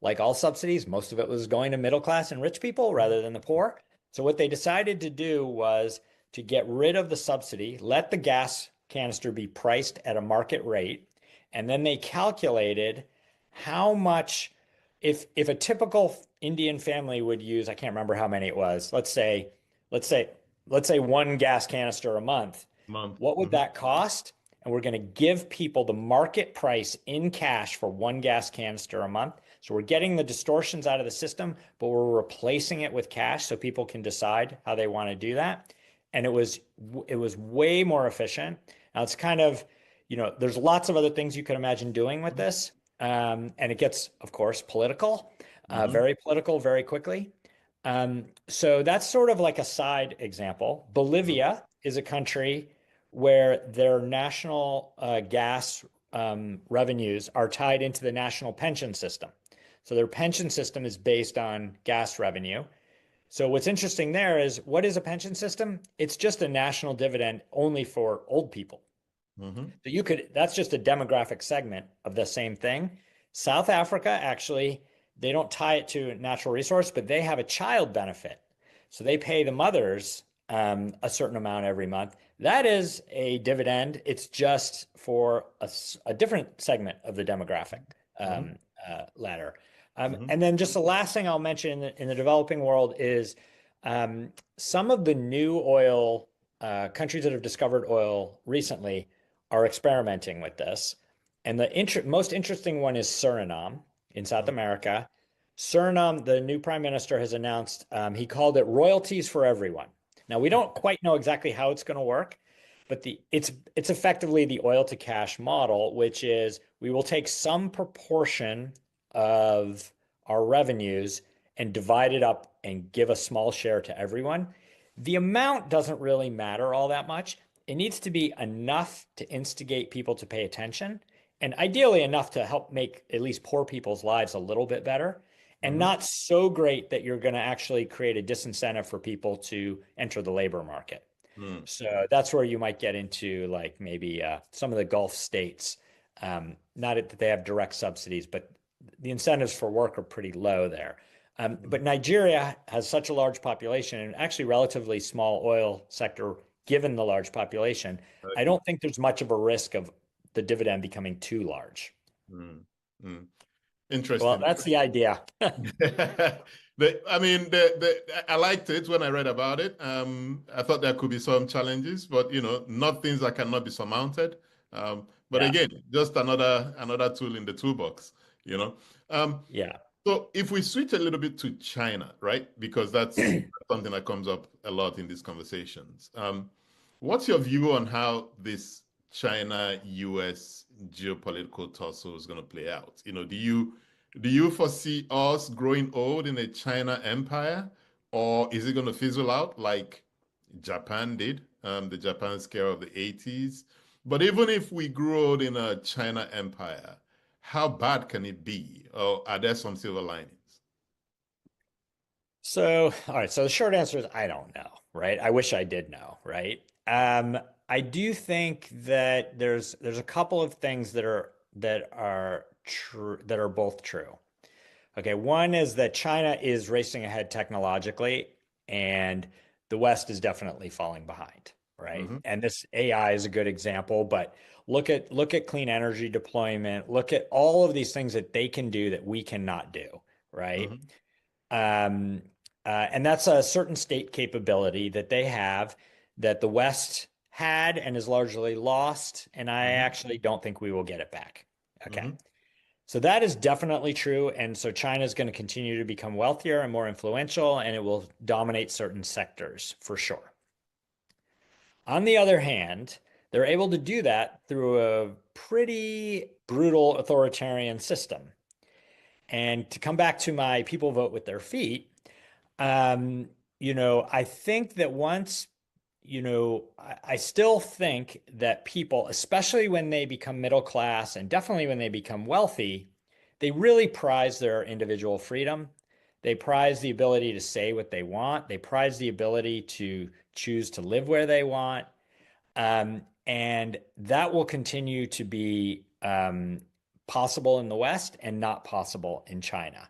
S11: like all subsidies, most of it was going to middle class and rich people rather than the poor. So what they decided to do was to get rid of the subsidy, let the gas canister be priced at a market rate, and then they calculated how much, if a typical Indian family would use, I can't remember how many it was, let's say one gas canister a month. What would that cost? And we're going to give people the market price in cash for one gas canister a month. So we're getting the distortions out of the system, but we're replacing it with cash so people can decide how they want to do that. And it was way more efficient. Now it's kind of, there's lots of other things you could imagine doing with this. And it gets, of course, political, very political, very quickly. So that's sort of like a side example. Bolivia is a country where their national gas revenues are tied into the national pension system. So their pension system is based on gas revenue. So what's interesting there is, what is a pension system? It's just a national dividend only for old people. So that's just a demographic segment of the same thing. South Africa, actually, they don't tie it to natural resource, but they have a child benefit. So they pay the mothers a certain amount every month. That is a dividend. It's just for a different segment of the demographic ladder. And then just the last thing I'll mention in the developing world is some of the new oil countries that have discovered oil recently are experimenting with this. And the most interesting one is Suriname in South America. Suriname, the new prime minister has announced, he called it royalties for everyone. Now, we don't quite know exactly how it's going to work, but it's effectively the oil to cash model, which is we will take some proportion of our revenues and divide it up and give a small share to everyone. The amount doesn't really matter all that much. It needs to be enough to instigate people to pay attention, and ideally enough to help make at least poor people's lives a little bit better, and not so great that you're going to actually create a disincentive for people to enter the labor market. So that's where you might get into like maybe some of the Gulf states, not that they have direct subsidies, but the incentives for work are pretty low there. But Nigeria has such a large population and actually relatively small oil sector, given the large population. I don't think there's much of a risk of the dividend becoming too large.
S12: Interesting.
S11: Well, that's the idea.
S12: I liked it when I read about it. I thought there could be some challenges, but not things that cannot be surmounted. But again, just another tool in the toolbox. So if we switch a little bit to China, right? Because that's something that comes up a lot in these conversations. What's your view on how this China-US geopolitical tussle is going to play out? Do you foresee us growing old in a China empire, or is it going to fizzle out like Japan did the Japan scare of the 80s. But even if we grew old in a China empire, how bad can it be? Or are there some silver linings?
S11: So, all right. So the short answer is I don't know, right? I wish I did know, right? I do think that there's a couple of things that are true that are both true. Okay, one is that China is racing ahead technologically, and the West is definitely falling behind, right?
S12: Mm-hmm.
S11: And this AI is a good example, but look at clean energy deployment, look at all of these things that they can do that we cannot do, right?
S12: Mm-hmm.
S11: Um, and that's a certain state capability that they have that the West had and is largely lost, and I
S12: Mm-hmm.
S11: actually don't think we will get it back. Okay.
S12: Mm-hmm.
S11: So that is definitely true. And so China is going to continue to become wealthier and more influential, and it will dominate certain sectors for sure. On the other hand, they're able to do that through a pretty brutal authoritarian system. And to come back to my people vote with their feet, um, I think that once, I still think that people, especially when they become middle class and definitely when they become wealthy, they really prize their individual freedom. They prize the ability to say what they want. They prize the ability to choose to live where they want. And that will continue to be possible in the West and not possible in China.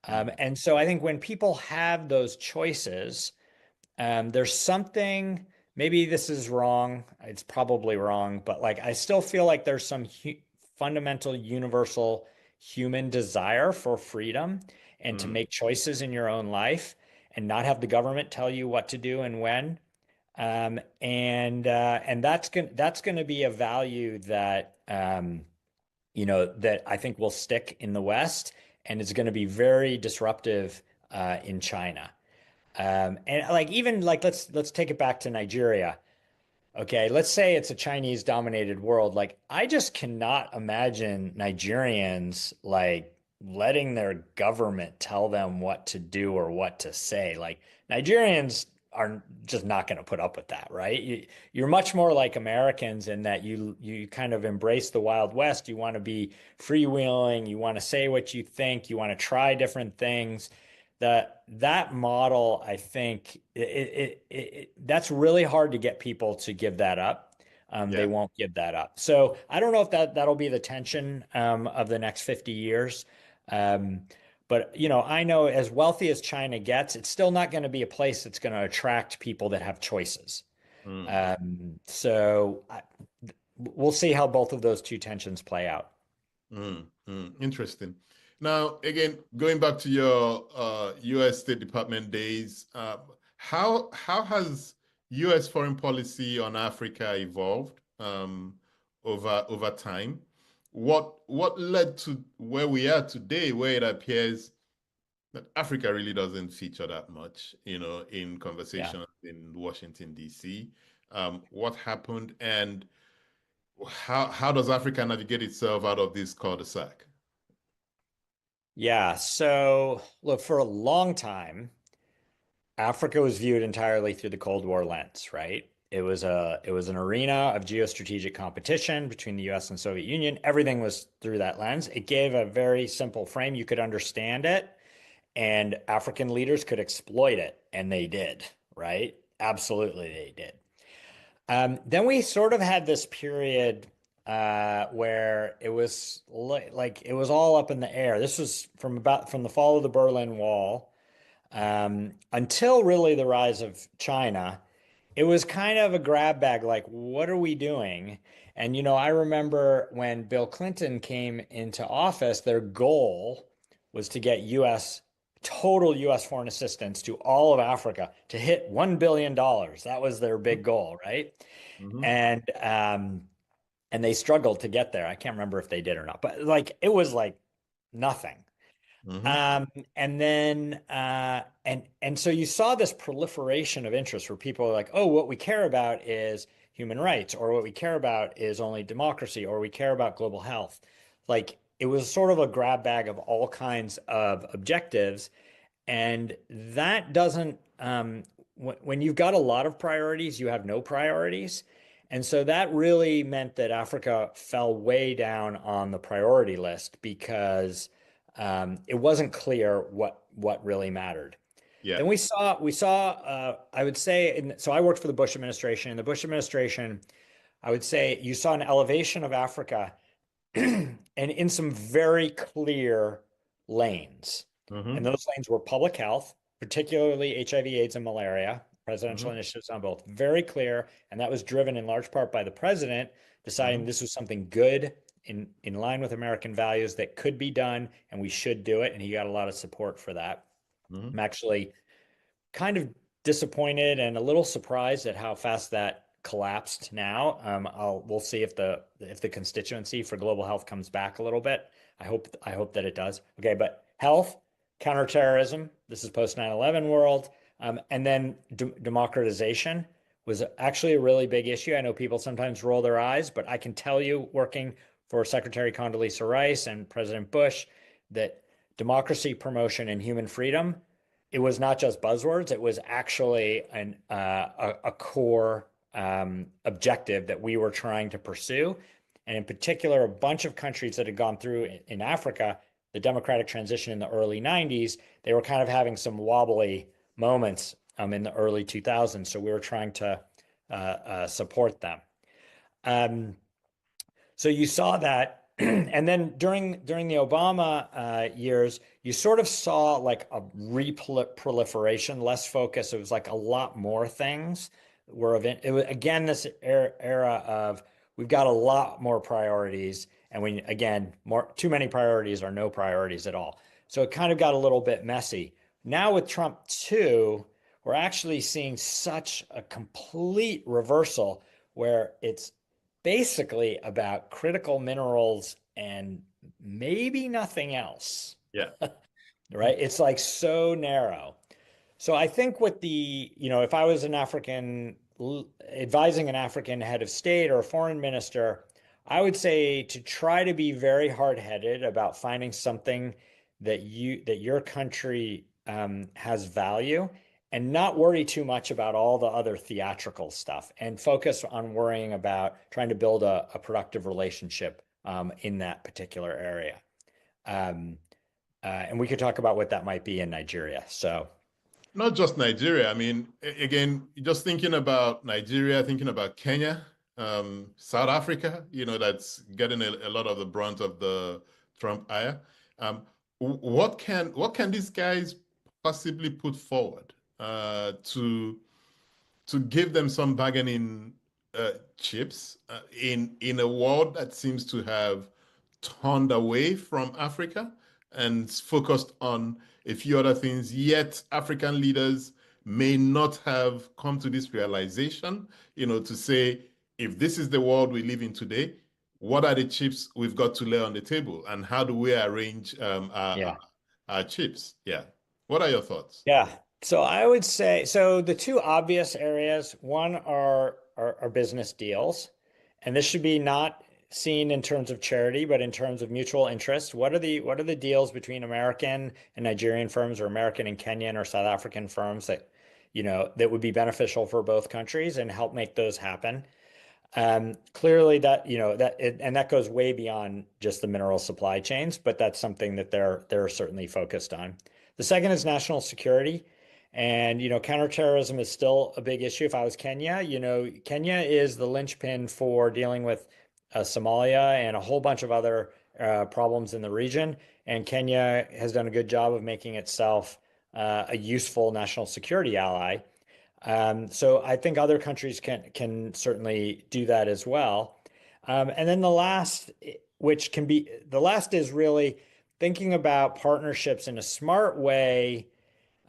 S11: And so I think when people have those choices, there's something, maybe this is wrong, it's probably wrong, but like I still feel like there's some fundamental universal human desire for freedom and to make choices in your own life and not have the government tell you what to do and when. And that's going to be a value that that I think will stick in the West and is going to be very disruptive in China. And like even like let's take it back to Nigeria. Okay, let's say it's a Chinese dominated world. Like I just cannot imagine Nigerians like letting their government tell them what to do or what to say. Like Nigerians are just not going to put up with that, right? You're much more like Americans in that you kind of embrace the Wild West. You want to be freewheeling, you want to say what you think, you want to try different things. That model, I think, that's really hard to get people to give that up. They won't give that up. So I don't know if that'll be the tension of the next 50 years. But I know as wealthy as China gets, it's still not going to be a place that's going to attract people that have choices. So we'll see how both of those two tensions play out.
S12: Interesting. Now, again, going back to your U.S. State Department days, how has U.S. foreign policy on Africa evolved over time? What led to where we are today, where it appears that Africa really doesn't feature that much, in conversations in Washington, D.C. What happened, and how does Africa navigate itself out of this cul-de-sac?
S11: Yeah, so look, for a long time, Africa was viewed entirely through the Cold War lens, right? It was an arena of geostrategic competition between the US and Soviet Union. Everything was through that lens. It gave a very simple frame. You could understand it, and African leaders could exploit it, and they did, right? Absolutely, they did. Then we sort of had this period where it was like it was all up in the air. This was from the fall of the Berlin Wall until really the rise of China. It was kind of a grab bag, like, what are we doing? And I remember when Bill Clinton came into office, their goal was to get total US foreign assistance to all of Africa to hit $1 billion. That was their big goal, right? And they struggled to get there. I can't remember if they did or not, but like it was like nothing. And then and so you saw this proliferation of interest where people are like, oh, what we care about is human rights, or what we care about is only democracy, or we care about global health. Like it was sort of a grab bag of all kinds of objectives. And that doesn't when you've got a lot of priorities, you have no priorities. And so that really meant that Africa fell way down on the priority list because it wasn't clear what really mattered.
S12: Yeah.
S11: Then we saw I would say, so I worked for the Bush administration. In the Bush administration, I would say you saw an elevation of Africa and in some very clear lanes. And those lanes were public health, particularly HIV, AIDS, and malaria, presidential initiatives on both. Very clear. And that was driven in large part by the president deciding this was something good in line with American values that could be done and we should do it. And he got a lot of support for that. I'm actually kind of disappointed and a little surprised at how fast that collapsed now. We'll see if the constituency for global health comes back a little bit. I hope that it does. Okay, but health, counterterrorism, this is post 9/11 world, and then democratization was actually a really big issue. I know people sometimes roll their eyes, but I can tell you, working for Secretary Condoleezza Rice and President Bush, that democracy promotion and human freedom, it was not just buzzwords. It was actually a core objective that we were trying to pursue. And in particular, a bunch of countries that had gone through in Africa, the democratic transition in the early 90s, they were kind of having some wobbly moments in the early 2000s. So we were trying to support them. So you saw that. And then during the Obama years, you sort of saw like a proliferation, less focus. It was like a lot more things were of it. It was again this era of we've got a lot more priorities, and too many priorities are no priorities at all. So it kind of got a little bit messy. Now with Trump 2, we're actually seeing such a complete reversal where it's basically about critical minerals and maybe nothing else.
S12: Yeah.
S11: Right? It's like so narrow. So I think if I was advising an African head of state or a foreign minister, I would say to try to be very hard-headed about finding something that your country has value, and not worry too much about all the other theatrical stuff, and focus on worrying about trying to build a productive relationship in that particular area. And we could talk about what that might be in Nigeria. So,
S12: not just Nigeria. I mean, again, just thinking about Nigeria, thinking about Kenya, South Africa, that's getting a lot of the brunt of the Trump ire. What can these guys possibly put forward to give them some bargaining chips in a world that seems to have turned away from Africa and focused on a few other things, yet African leaders may not have come to this realization, to say, if this is the world we live in today, what are the chips we've got to lay on the table, and how do we arrange our chips? Yeah. What are your thoughts?
S11: Yeah. So I would say, the two obvious areas, one are business deals, and this should be not seen in terms of charity, but in terms of mutual interest. What are the deals between American and Nigerian firms, or American and Kenyan or South African firms that would be beneficial for both countries, and help make those happen? Clearly that goes way beyond just the mineral supply chains, but that's something that they're certainly focused on. The second is national security. And, counterterrorism is still a big issue. If I was Kenya, Kenya is the linchpin for dealing with Somalia and a whole bunch of other problems in the region. And Kenya has done a good job of making itself a useful national security ally. So I think other countries can certainly do that as well. And then the last is really thinking about partnerships in a smart way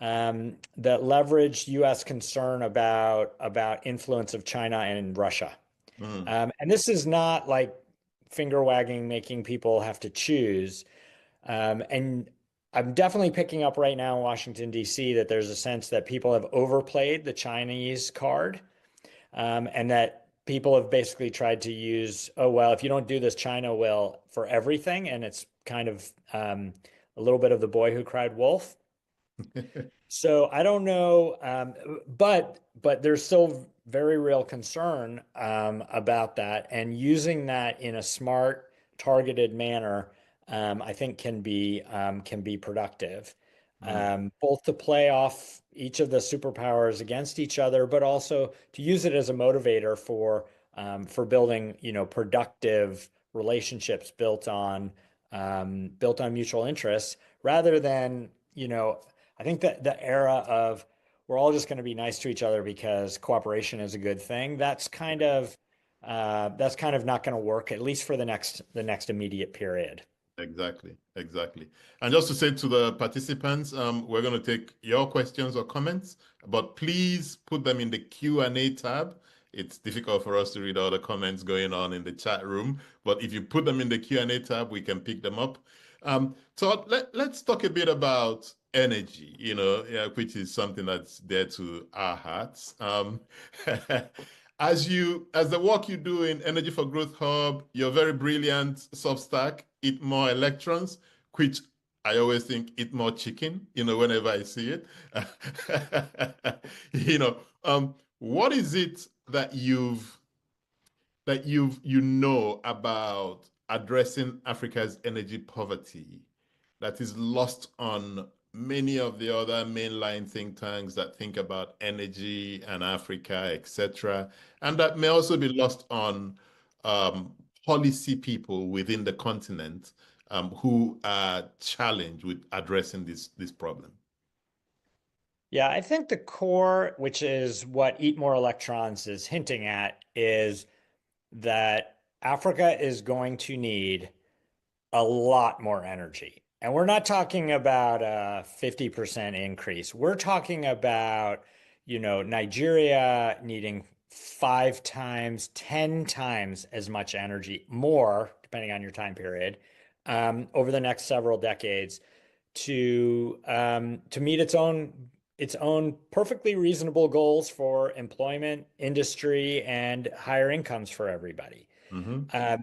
S11: that leverage U.S. concern about influence of China and Russia. And this is not like finger wagging, making people have to choose. And I'm definitely picking up right now in Washington, D.C., that there's a sense that people have overplayed the Chinese card, and that people have basically tried to use, oh, well, if you don't do this, China will, for everything. And it's kind of a little bit of the boy who cried wolf. So I don't know, but there's still very real concern about that, and using that in a smart, targeted manner, I think can be productive, both to play off each of the superpowers against each other, but also to use it as a motivator for building, productive relationships built on mutual interests, rather than, I think that the era of we're all just going to be nice to each other because cooperation is a good thing. That's kind of not going to work, at least for the next immediate period.
S12: Exactly, exactly. And just to say to the participants, we're going to take your questions or comments, but please put them in the Q&A tab. It's difficult for us to read all the comments going on in the chat room, but if you put them in the Q&A tab, we can pick them up. So let's talk a bit about energy, which is something that's dear to our hearts. As the work you do in Energy for Growth Hub, you're very brilliant Substack, Eat More Electrons, which I always think eat more chicken, whenever I see it. What is it that you know about addressing Africa's energy poverty that is lost on many of the other mainline think tanks that think about energy and Africa, etc., and that may also be lost on policy people within the continent who are challenged with addressing this problem?
S11: Yeah, I think the core, which is what Eat More Electrons is hinting at, is that Africa is going to need a lot more energy. And we're not talking about a 50% increase. We're talking about, Nigeria needing 5 times, 10 times as much energy, more, depending on your time period, over the next several decades to meet its own perfectly reasonable goals for employment, industry, and higher incomes for everybody. And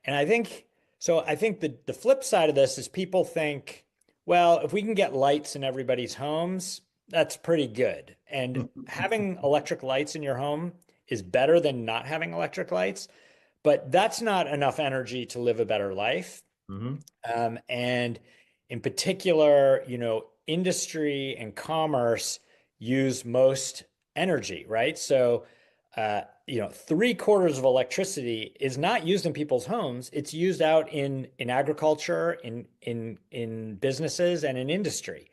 S11: I think so. I think the flip side of this is people think, well, if we can get lights in everybody's homes, that's pretty good. And having electric lights in your home is better than not having electric lights, but that's not enough energy to live a better life. And in particular, industry and commerce use most energy, right? So, 3/4 of electricity is not used in people's homes. It's used out in agriculture, in businesses, and in industry.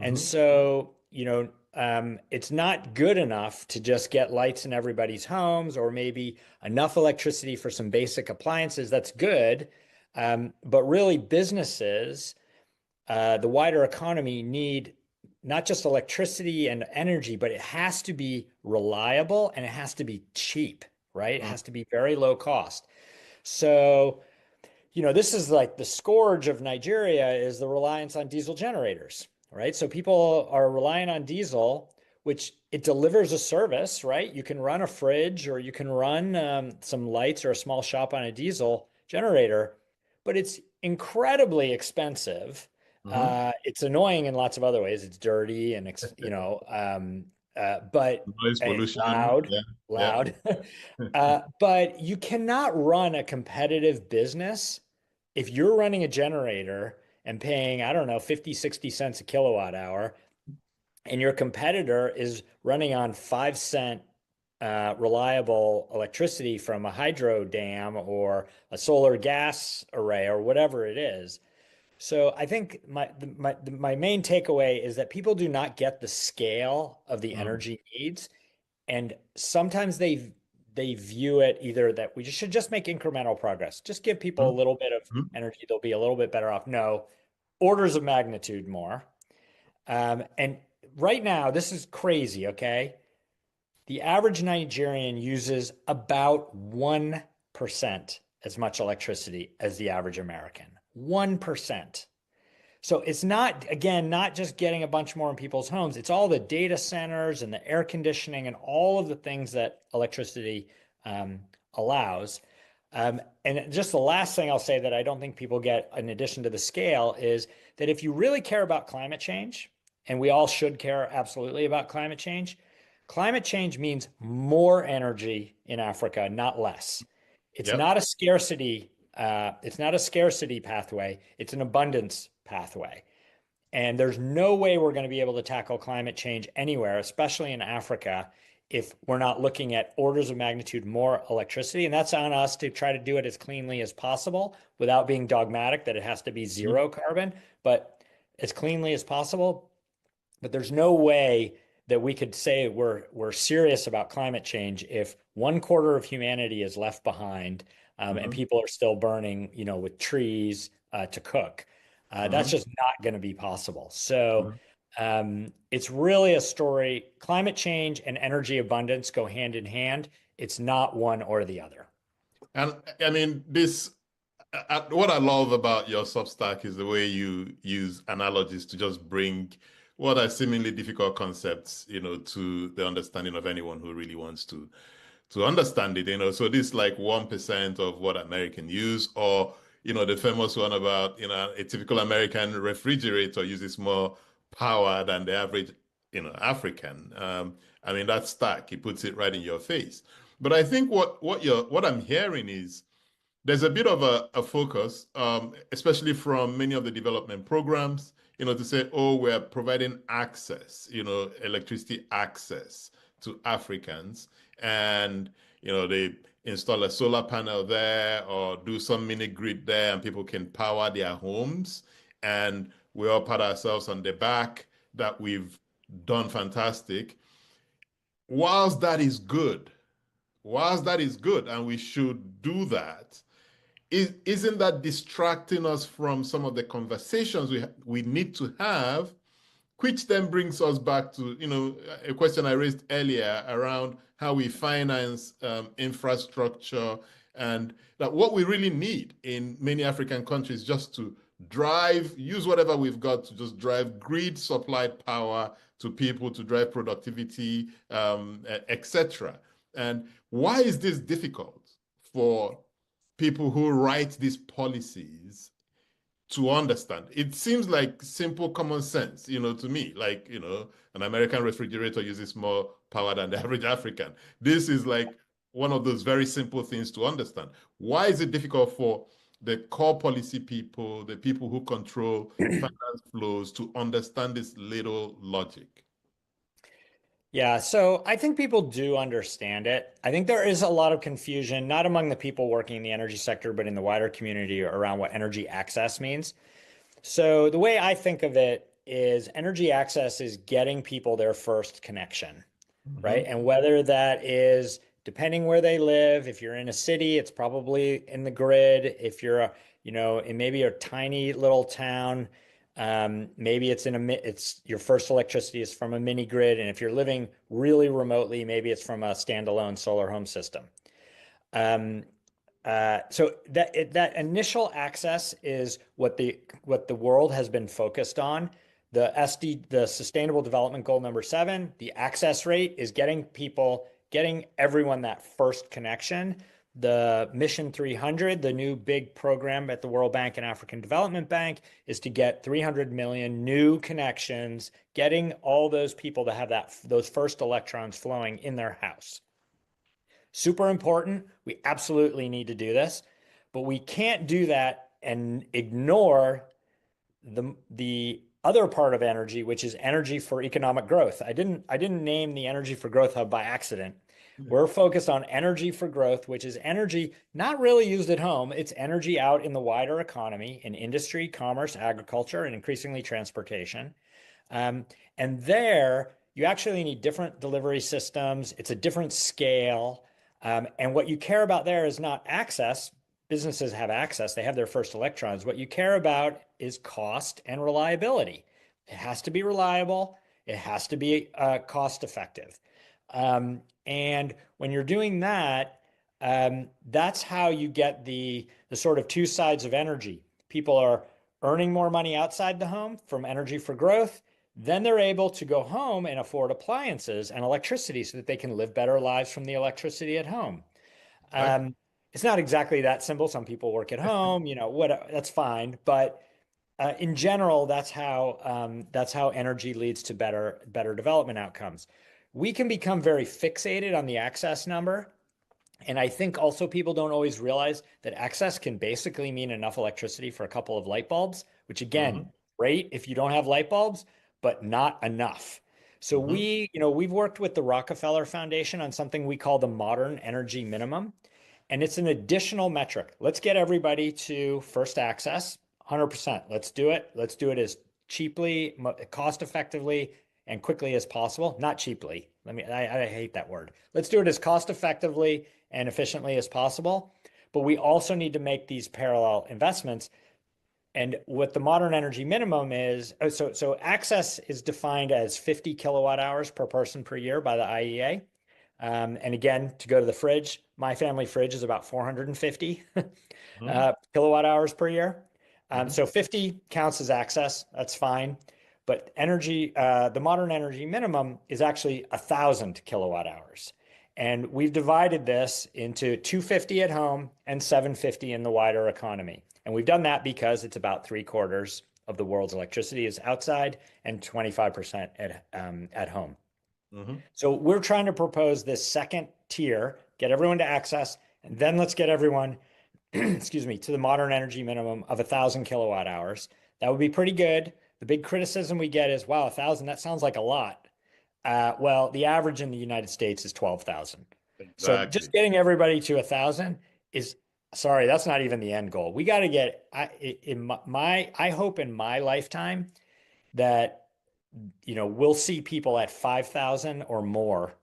S11: And so, it's not good enough to just get lights in everybody's homes, or maybe enough electricity for some basic appliances. That's good. But really, businesses, the wider economy, need not just electricity and energy, but it has to be reliable and it has to be cheap, right? It has to be very low cost. So, this is like the scourge of Nigeria, is the reliance on diesel generators, right? So people are relying on diesel, which it delivers a service, right? You can run a fridge, or you can run some lights or a small shop on a diesel generator, but it's incredibly expensive. It's annoying in lots of other ways. It's dirty and but
S12: noise pollution,
S11: loud. But you cannot run a competitive business if you're running a generator and paying, I don't know, 50, 60 cents a kilowatt hour, and your competitor is running on 5-cent reliable electricity from a hydro dam or a solar gas array or whatever it is. So I think my main takeaway is that people do not get the scale of the energy needs, and sometimes they view it either that we should just make incremental progress, just give people a little bit of energy, they'll be a little bit better off. No, orders of magnitude more. And right now, this is crazy, okay? The average Nigerian uses about 1% as much electricity as the average American. 1%. So it's not, again, not just getting a bunch more in people's homes. It's all the data centers and the air conditioning and all of the things that electricity allows. And just the last thing I'll say that I don't think people get, in addition to the scale, is that if you really care about climate change and we all should care absolutely about climate change. Climate change means more energy in Africa, not less. It's
S12: Yep.
S11: not a scarcity. It's not a scarcity pathway. It's an abundance pathway. And there's no way we're going to be able to tackle climate change anywhere, especially in Africa, if we're not looking at orders of magnitude more electricity. And that's on us to try to do it as cleanly as possible without being dogmatic that it has to be zero carbon, but as cleanly as possible. But there's no way that we could say we're serious about climate change if 1/4 of humanity is left behind, and people are still burning, with trees to cook. That's just not going to be possible. So it's really a story. Climate change and energy abundance go hand in hand. It's not one or the other.
S12: And I mean, what I love about your Substack is the way you use analogies to just bring what are seemingly difficult concepts, to the understanding of anyone who really wants to understand it. So this like 1% of what American use, or the famous one about a typical American refrigerator uses more power than the average African. I mean, that stack, he puts it right in your face. But I think what I'm hearing is there's a bit of a focus, especially from many of the development programs, to say, oh, we're providing access, electricity access to Africans, and they install a solar panel there or do some mini grid there, and people can power their homes, and we all pat ourselves on the back that we've done fantastic. Whilst that is good, and we should do that, isn't that distracting us from some of the conversations we need to have, which then brings us back to a question I raised earlier around how we finance infrastructure, and that what we really need in many African countries just to use whatever we've got to just drive grid supplied power to people, to drive productivity, etc. And why is this difficult for people who write these policies to understand? It seems like simple common sense, to me, like, an American refrigerator uses more power than the average African. This is like one of those very simple things to understand. Why is it difficult for the core policy people, the people who control finance flows, to understand this little logic?
S11: Yeah, so I think people do understand it. I think there is a lot of confusion, not among the people working in the energy sector, but in the wider community around what energy access means. So the way I think of it is energy access is getting people their first connection, right? And whether that is depending where they live, if you're in a city, it's probably in the grid. If you're, in maybe a tiny little town, maybe it's your first electricity is from a mini grid. And if you're living really remotely, maybe it's from a standalone solar home system. So that initial access is what the world has been focused on. The Sustainable Development Goal number 7, the access rate is getting everyone that first connection. The Mission 300, the new big program at the World Bank and African Development Bank, is to get 300 million new connections, getting all those people to have those first electrons flowing in their house. Super important. We absolutely need to do this, but we can't do that and ignore the other part of energy, which is energy for economic growth. I didn't name the Energy for Growth Hub by accident. We're focused on energy for growth, which is energy not really used at home. It's energy out in the wider economy, in industry, commerce, agriculture, and increasingly transportation. And there, you actually need different delivery systems. It's a different scale. And what you care about there is not access. Businesses have access. They have their first electrons. What you care about is cost and reliability. It has to be reliable. It has to be cost effective. And when you're doing that, that's how you get the sort of two sides of energy. People are earning more money outside the home from energy for growth. Then they're able to go home and afford appliances and electricity so that they can live better lives from the electricity at home. It's not exactly that simple. Some people work at home, that's fine. But In general, that's how energy leads to better development outcomes. We can become very fixated on the access number. And I think also people don't always realize that access can basically mean enough electricity for a couple of light bulbs, which again, great if you don't have light bulbs, but not enough. So we've worked with the Rockefeller Foundation on something we call the Modern Energy Minimum. And it's an additional metric. Let's get everybody to first access, 100%. Let's do it. Let's do it as cheaply, cost effectively, and quickly as possible. Not cheaply. I hate that word. Let's do it as cost effectively and efficiently as possible. But we also need to make these parallel investments. And what the modern energy minimum is, so access is defined as 50 kilowatt hours per person per year by the IEA. And again, to go to the fridge, my family fridge is about 450 kilowatt hours per year. So 50 counts as access, that's fine. But the modern energy minimum is actually 1,000 kilowatt hours. And we've divided this into 250 at home and 750 in the wider economy. And we've done that because it's about 3/4 of the world's electricity is outside and 25% at home. So we're trying to propose this second tier, get everyone to access, and then let's get everyone, excuse me, to the modern energy minimum of 1,000 kilowatt hours. That would be pretty good. The big criticism we get is, wow, 1,000, that sounds like a lot. Well, the average in the United States is 12,000. Exactly. So just getting everybody to 1,000 is, sorry, that's not even the end goal. We got to get, I hope in my lifetime that, we'll see people at 5,000 or more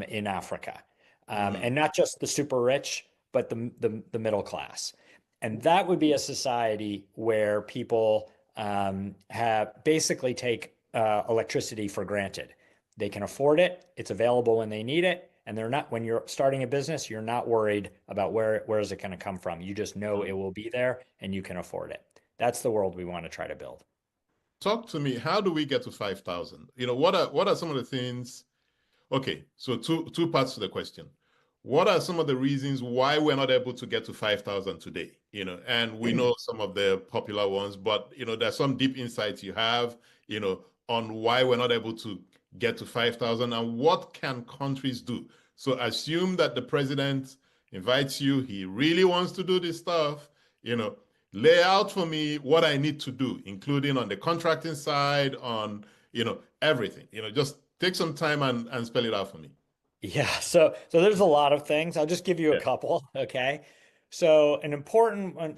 S11: in Africa. And not just the super rich, but the middle class. And that would be a society where people have basically take electricity for granted. They can afford it. It's available when they need it. And they're not, when you're starting a business, you're not worried about where is it going to come from. You just know it will be there and you can afford it. That's the world we want to try to build.
S12: Talk to me. How do we get to 5,000? What are some of the things? Okay, so two parts to the question. What are some of the reasons why we're not able to get to 5,000 today? And we know some of the popular ones, but there's some deep insights you have, on why we're not able to get to 5,000 and what can countries do. So assume that the president invites you, he really wants to do this stuff, lay out for me what I need to do, including on the contracting side, on, everything, just take some time and spell it out for me.
S11: Yeah, so there's a lot of things. I'll just give you a couple, okay? So an important one,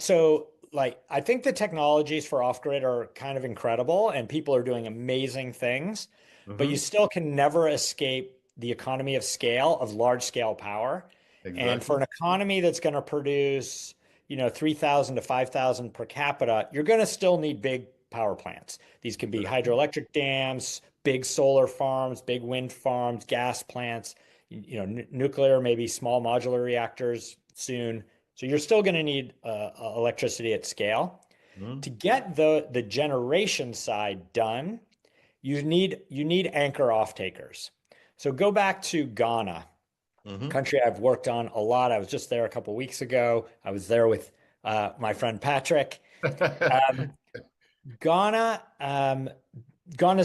S11: I think the technologies for off-grid are kind of incredible and people are doing amazing things, but you still can never escape the economy of scale of large-scale power. Exactly. And for an economy that's going to produce, 3,000 to 5,000 per capita, you're going to still need big power plants. These can be hydroelectric dams, big solar farms, big wind farms, gas plants, nuclear, maybe small modular reactors soon. So you're still going to need electricity at scale. To get the generation side done, you need anchor off-takers. So go back to Ghana, country I've worked on a lot. I was just there a couple of weeks ago. I was there with my friend Patrick. Ghana's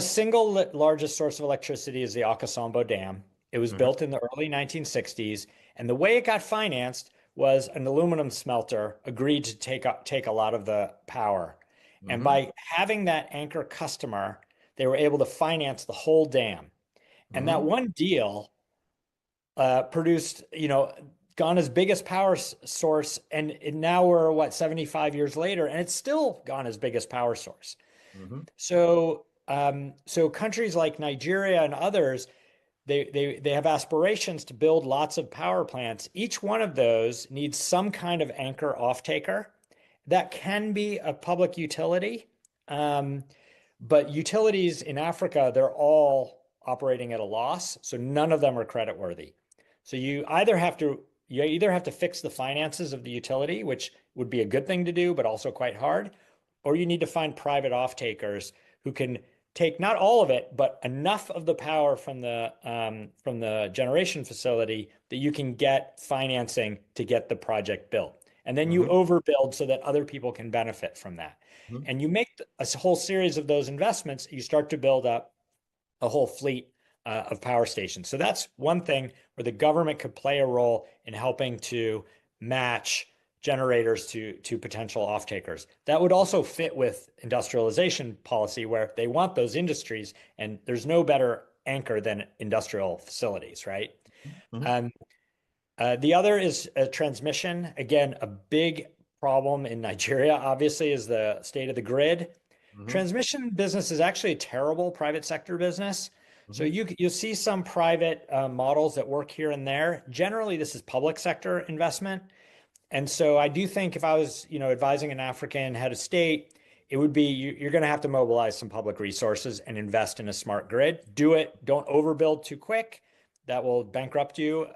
S11: single largest source of electricity is the Akosombo Dam. It was built in the early 1960s, and the way it got financed was an aluminum smelter agreed to take a lot of the power. And by having that anchor customer, they were able to finance the whole dam. And that one deal produced, Ghana's biggest power source, and now we're 75 years later, and it's still Ghana's biggest power source. So countries like Nigeria and others, they have aspirations to build lots of power plants. Each one of those needs some kind of anchor off-taker. That can be a public utility, but utilities in Africa, they're all operating at a loss, so none of them are creditworthy. So you either have to fix the finances of the utility, which would be a good thing to do, but also quite hard, or you need to find private off-takers who can take not all of it, but enough of the power from the generation facility that you can get financing to get the project built. And then you overbuild so that other people can benefit from that.
S12: Mhm.
S11: And you make a whole series of those investments, you start to build up a whole fleet of power stations. So that's one thing where the government could play a role in helping to match generators to potential off-takers. That would also fit with industrialization policy where they want those industries, and there's no better anchor than industrial facilities, right? The other is transmission. Again, a big problem in Nigeria, obviously, is the state of the grid. Transmission business is actually a terrible private sector business. So you'll see some private models that work here and there. Generally, this is public sector investment. And so I do think if I was, advising an African head of state, it would be you're going to have to mobilize some public resources and invest in a smart grid. Do it. Don't overbuild too quick. That will bankrupt you.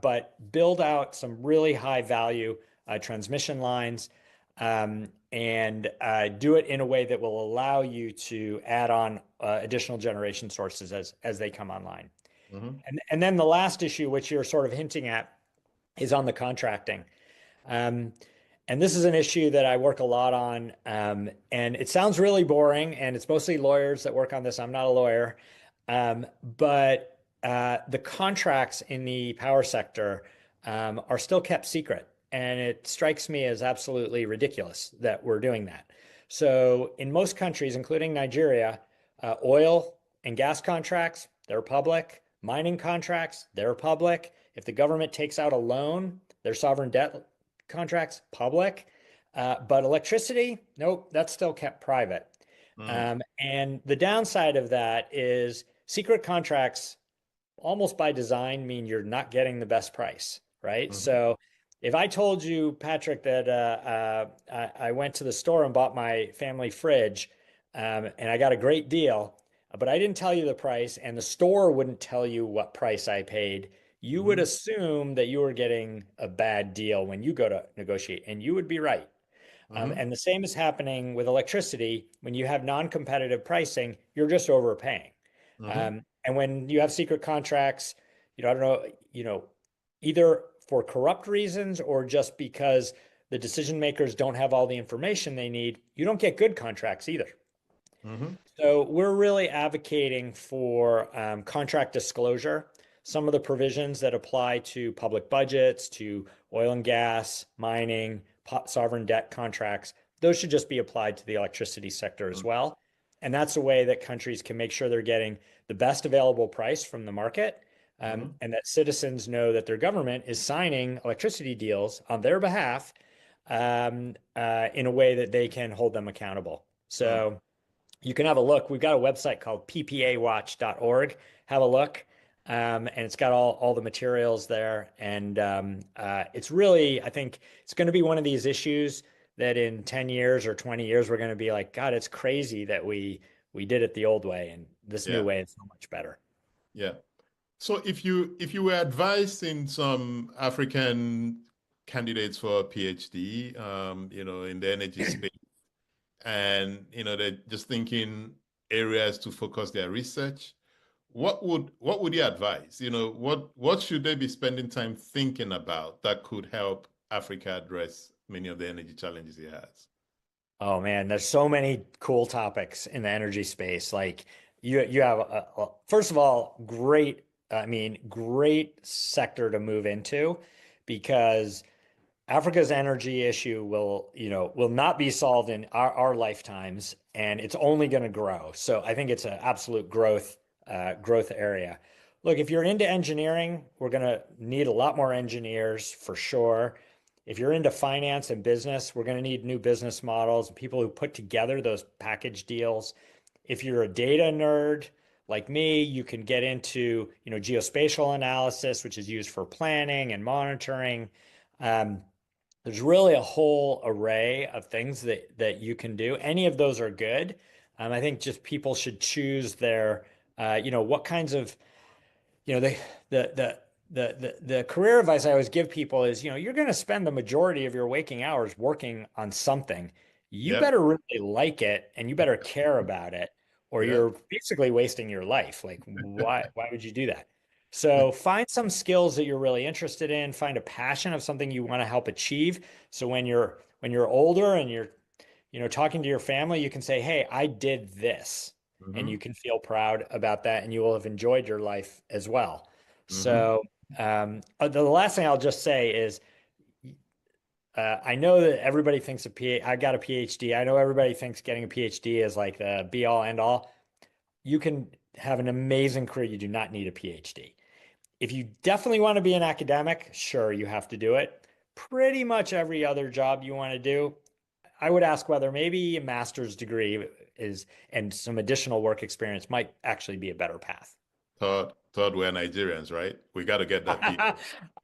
S11: But build out some really high value transmission lines and do it in a way that will allow you to add on additional generation sources as they come online. And then the last issue, which you're sort of hinting at, is on the contracting. And this is an issue that I work a lot on. And it sounds really boring, and it's mostly lawyers that work on this. I'm not a lawyer. But the contracts in the power sector are still kept secret. And it strikes me as absolutely ridiculous that we're doing that. So in most countries, including Nigeria, oil and gas contracts, they're public. Mining contracts, they're public. If the government takes out a loan, their sovereign debt contracts, public. But electricity, nope, that's still kept private. And the downside of that is secret contracts, almost by design, mean you're not getting the best price, right? So if I told you, Patrick, that I went to the store and bought my family fridge and I got a great deal, but I didn't tell you the price and the store wouldn't tell you what price I paid, you would assume that you were getting a bad deal when you go to negotiate, and you would be right. And the same is happening with electricity. When you have non-competitive pricing, you're just overpaying. And when you have secret contracts, I don't know, either for corrupt reasons or just because the decision makers don't have all the information they need, you don't get good contracts either. So we're really advocating for contract disclosure. Some of the provisions that apply to public budgets, to oil and gas, mining, sovereign debt contracts, those should just be applied to the electricity sector as well. And that's a way that countries can make sure they're getting the best available price from the market, and that citizens know that their government is signing electricity deals on their behalf in a way that they can hold them accountable. So you can have a look. We've got a website called ppawatch.org. Have a look. And it's got all the materials there. And it's really, I think it's going to be one of these issues that in 10 years or 20 years, we're going to be like, God, it's crazy that we did it the old way, and this new way is so much better.
S12: Yeah. So if you were advising some African candidates for a PhD, in the energy space, and they're just thinking areas to focus their research, what would you advise? What should they be spending time thinking about that could help Africa address many of the energy challenges it has?
S11: Oh man, there's so many cool topics in the energy space. Like you have first of all, great sector to move into, because Africa's energy issue will not be solved in our lifetimes, and it's only going to grow. So I think it's an absolute growth area. Look, if you're into engineering, we're going to need a lot more engineers for sure. If you're into finance and business, we're going to need new business models, people who put together those package deals. If you're a data nerd like me, you can get into geospatial analysis, which is used for planning and monitoring. There's really a whole array of things that you can do. Any of those are good. I think just people should choose their what kinds of the career advice I always give people is, you're going to spend the majority of your waking hours working on something. You better really like it, and you better care about it, or you're basically wasting your life. Like, why would you do that? So find some skills that you're really interested in, find a passion of something you want to help achieve. So when you're older and talking to your family, you can say, hey, I did this. And you can feel proud about that, and you will have enjoyed your life as well. So the last thing I'll just say is, I know that everybody thinks I got a PhD. I know everybody thinks getting a PhD is like the be all end all. You can have an amazing career. You do not need a PhD. If you definitely want to be an academic, sure, you have to do it. Pretty much every other job you want to do, I would ask whether maybe a master's degree and some additional work experience might actually be a better path.
S12: Thought we're Nigerians, right? We got to get that.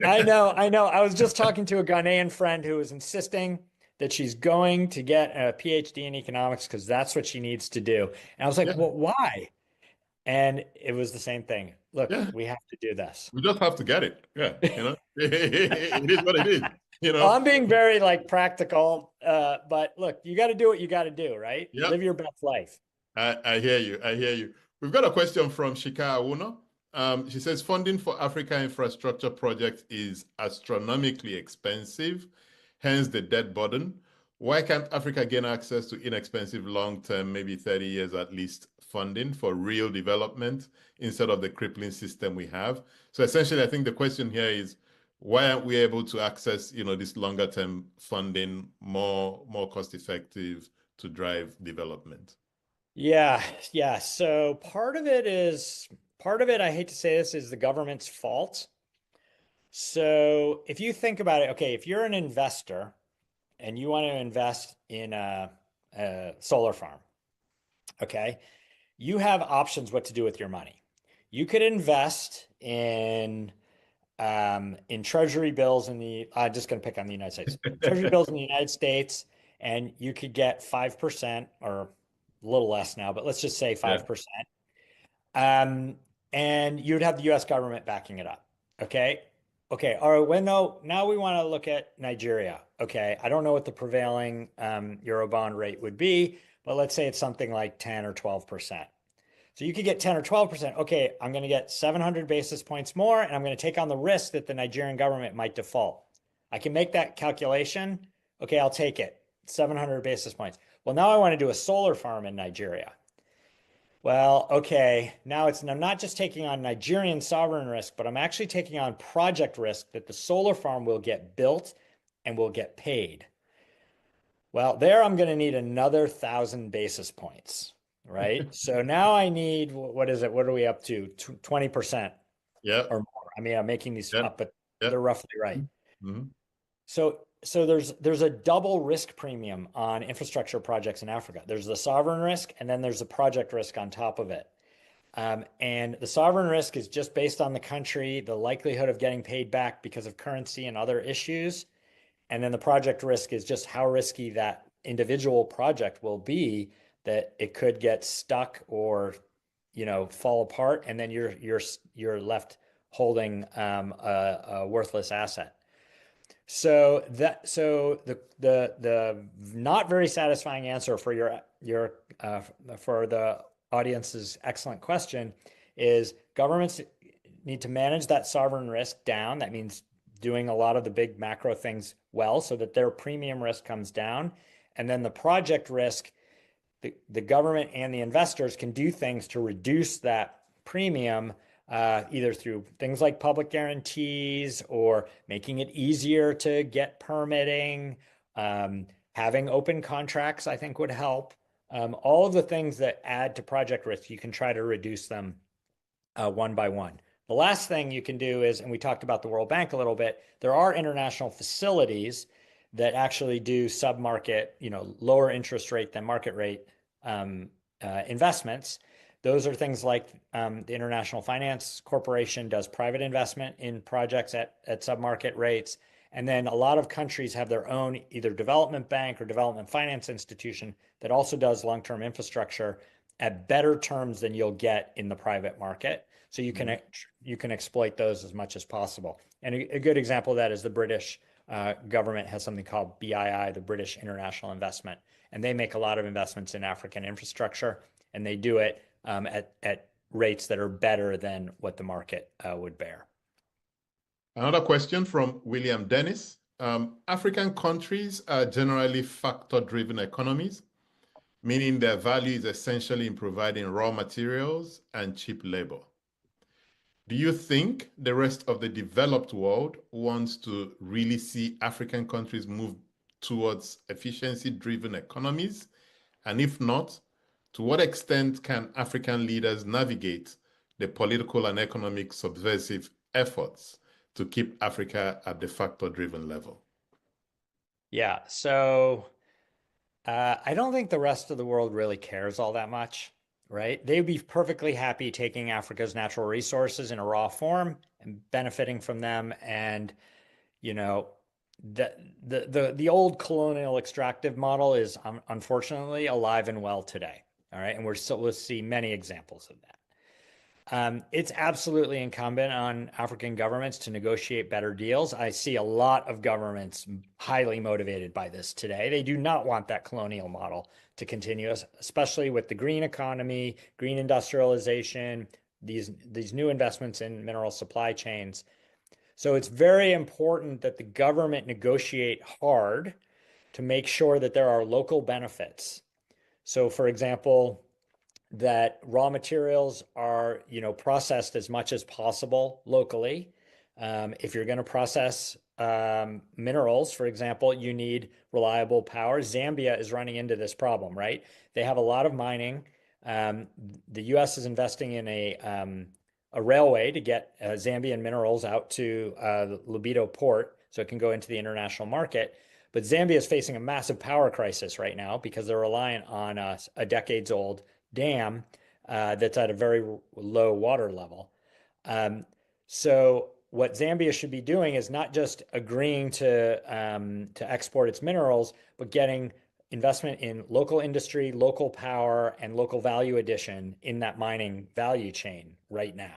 S11: I know. I was just talking to a Ghanaian friend who was insisting that she's going to get a PhD in economics because that's what she needs to do. And I was like, well, why? And it was the same thing. Look, we have to do this.
S12: We just have to get it. Yeah. It is what it is.
S11: Well, I'm being very practical, but look, you got to do what you got to do, right?
S12: Yep.
S11: Live your best life.
S12: I hear you. We've got a question from Shika Awuno. She says, funding for Africa infrastructure projects is astronomically expensive, hence the debt burden. Why can't Africa gain access to inexpensive long-term, maybe 30 years at least, funding for real development instead of the crippling system we have? So essentially, I think the question here is, why aren't we able to access, this longer-term funding more cost-effective to drive development?
S11: Yeah. So part of it, I hate to say this, is the government's fault. So if you think about it, okay, if you're an investor and you want to invest in a solar farm, okay, you have options what to do with your money. You could invest in treasury bills I'm just going to pick on the United States, treasury bills in the United States, and you could get 5% or a little less now, but let's just say 5%. And you'd have the US government backing it up. Okay. All right. Well, now we want to look at Nigeria. Okay. I don't know what the prevailing Eurobond rate would be, but let's say it's something like 10 or 12%. So you could get 10 or 12%. Okay, I'm going to get 700 basis points more, and I'm going to take on the risk that the Nigerian government might default. I can make that calculation. Okay, I'll take it. 700 basis points. Well, now I want to do a solar farm in Nigeria. Well, okay, now I'm not just taking on Nigerian sovereign risk, but I'm actually taking on project risk that the solar farm will get built and will get paid. Well, there I'm going to need another 1,000 basis points. Right. So now I need, what is it? What are we up to? 20%.
S12: Yeah.
S11: Or more. I mean, I'm making these up, but they're roughly right.
S12: Mm-hmm.
S11: So there's a double risk premium on infrastructure projects in Africa. There's the sovereign risk, and then there's the project risk on top of it. And the sovereign risk is just based on the country, the likelihood of getting paid back because of currency and other issues. And then the project risk is just how risky that individual project will be, that it could get stuck or, fall apart, and then you're left holding a worthless asset. So the not very satisfying answer for for the audience's excellent question is governments need to manage that sovereign risk down. That means doing a lot of the big macro things well, so that their premium risk comes down, and then the project risk. The government and the investors can do things to reduce that premium, either through things like public guarantees or making it easier to get permitting. Having open contracts, I think, would help. All of the things that add to project risk, you can try to reduce them one by one. The last thing you can do is, and we talked about the World Bank a little bit, there are international facilities that actually do sub-market, lower interest rate than market rate investments. Those are things like the International Finance Corporation does private investment in projects at sub-market rates. And then a lot of countries have their own either development bank or development finance institution that also does long-term infrastructure at better terms than you'll get in the private market. So you can exploit those as much as possible. And a good example of that is the British government has something called BII, the British International Investment, and they make a lot of investments in African infrastructure, and they do it at rates that are better than what the market would bear.
S12: Another question from William Dennis. African countries are generally factor-driven economies, meaning their value is essentially in providing raw materials and cheap labor. Do you think the rest of the developed world wants to really see African countries move towards efficiency-driven economies? And if not, to what extent can African leaders navigate the political and economic subversive efforts to keep Africa at the factor-driven level?
S11: Yeah, so I don't think the rest of the world really cares all that much, right? They'd be perfectly happy taking Africa's natural resources in a raw form and benefiting from them. And, you know, the old colonial extractive model is unfortunately alive and well today. All right. And we'll see many examples of that. It's absolutely incumbent on African governments to negotiate better deals. I see a lot of governments highly motivated by this today. They do not want that colonial model to continue, especially with the green economy, green industrialization, these new investments in mineral supply chains. So it's very important that the government negotiate hard to make sure that there are local benefits. So, for example, that raw materials are, processed as much as possible locally. If you're going to process minerals, for example, you need reliable power. Zambia is running into this problem, right? They have a lot of mining. The U.S. is investing in a railway to get Zambian minerals out to the Lobito port so it can go into the international market. But Zambia is facing a massive power crisis right now because they're reliant on a decades-old dam that's at a very low water level. So what Zambia should be doing is not just agreeing to export its minerals, but getting investment in local industry, local power, and local value addition in that mining value chain right now.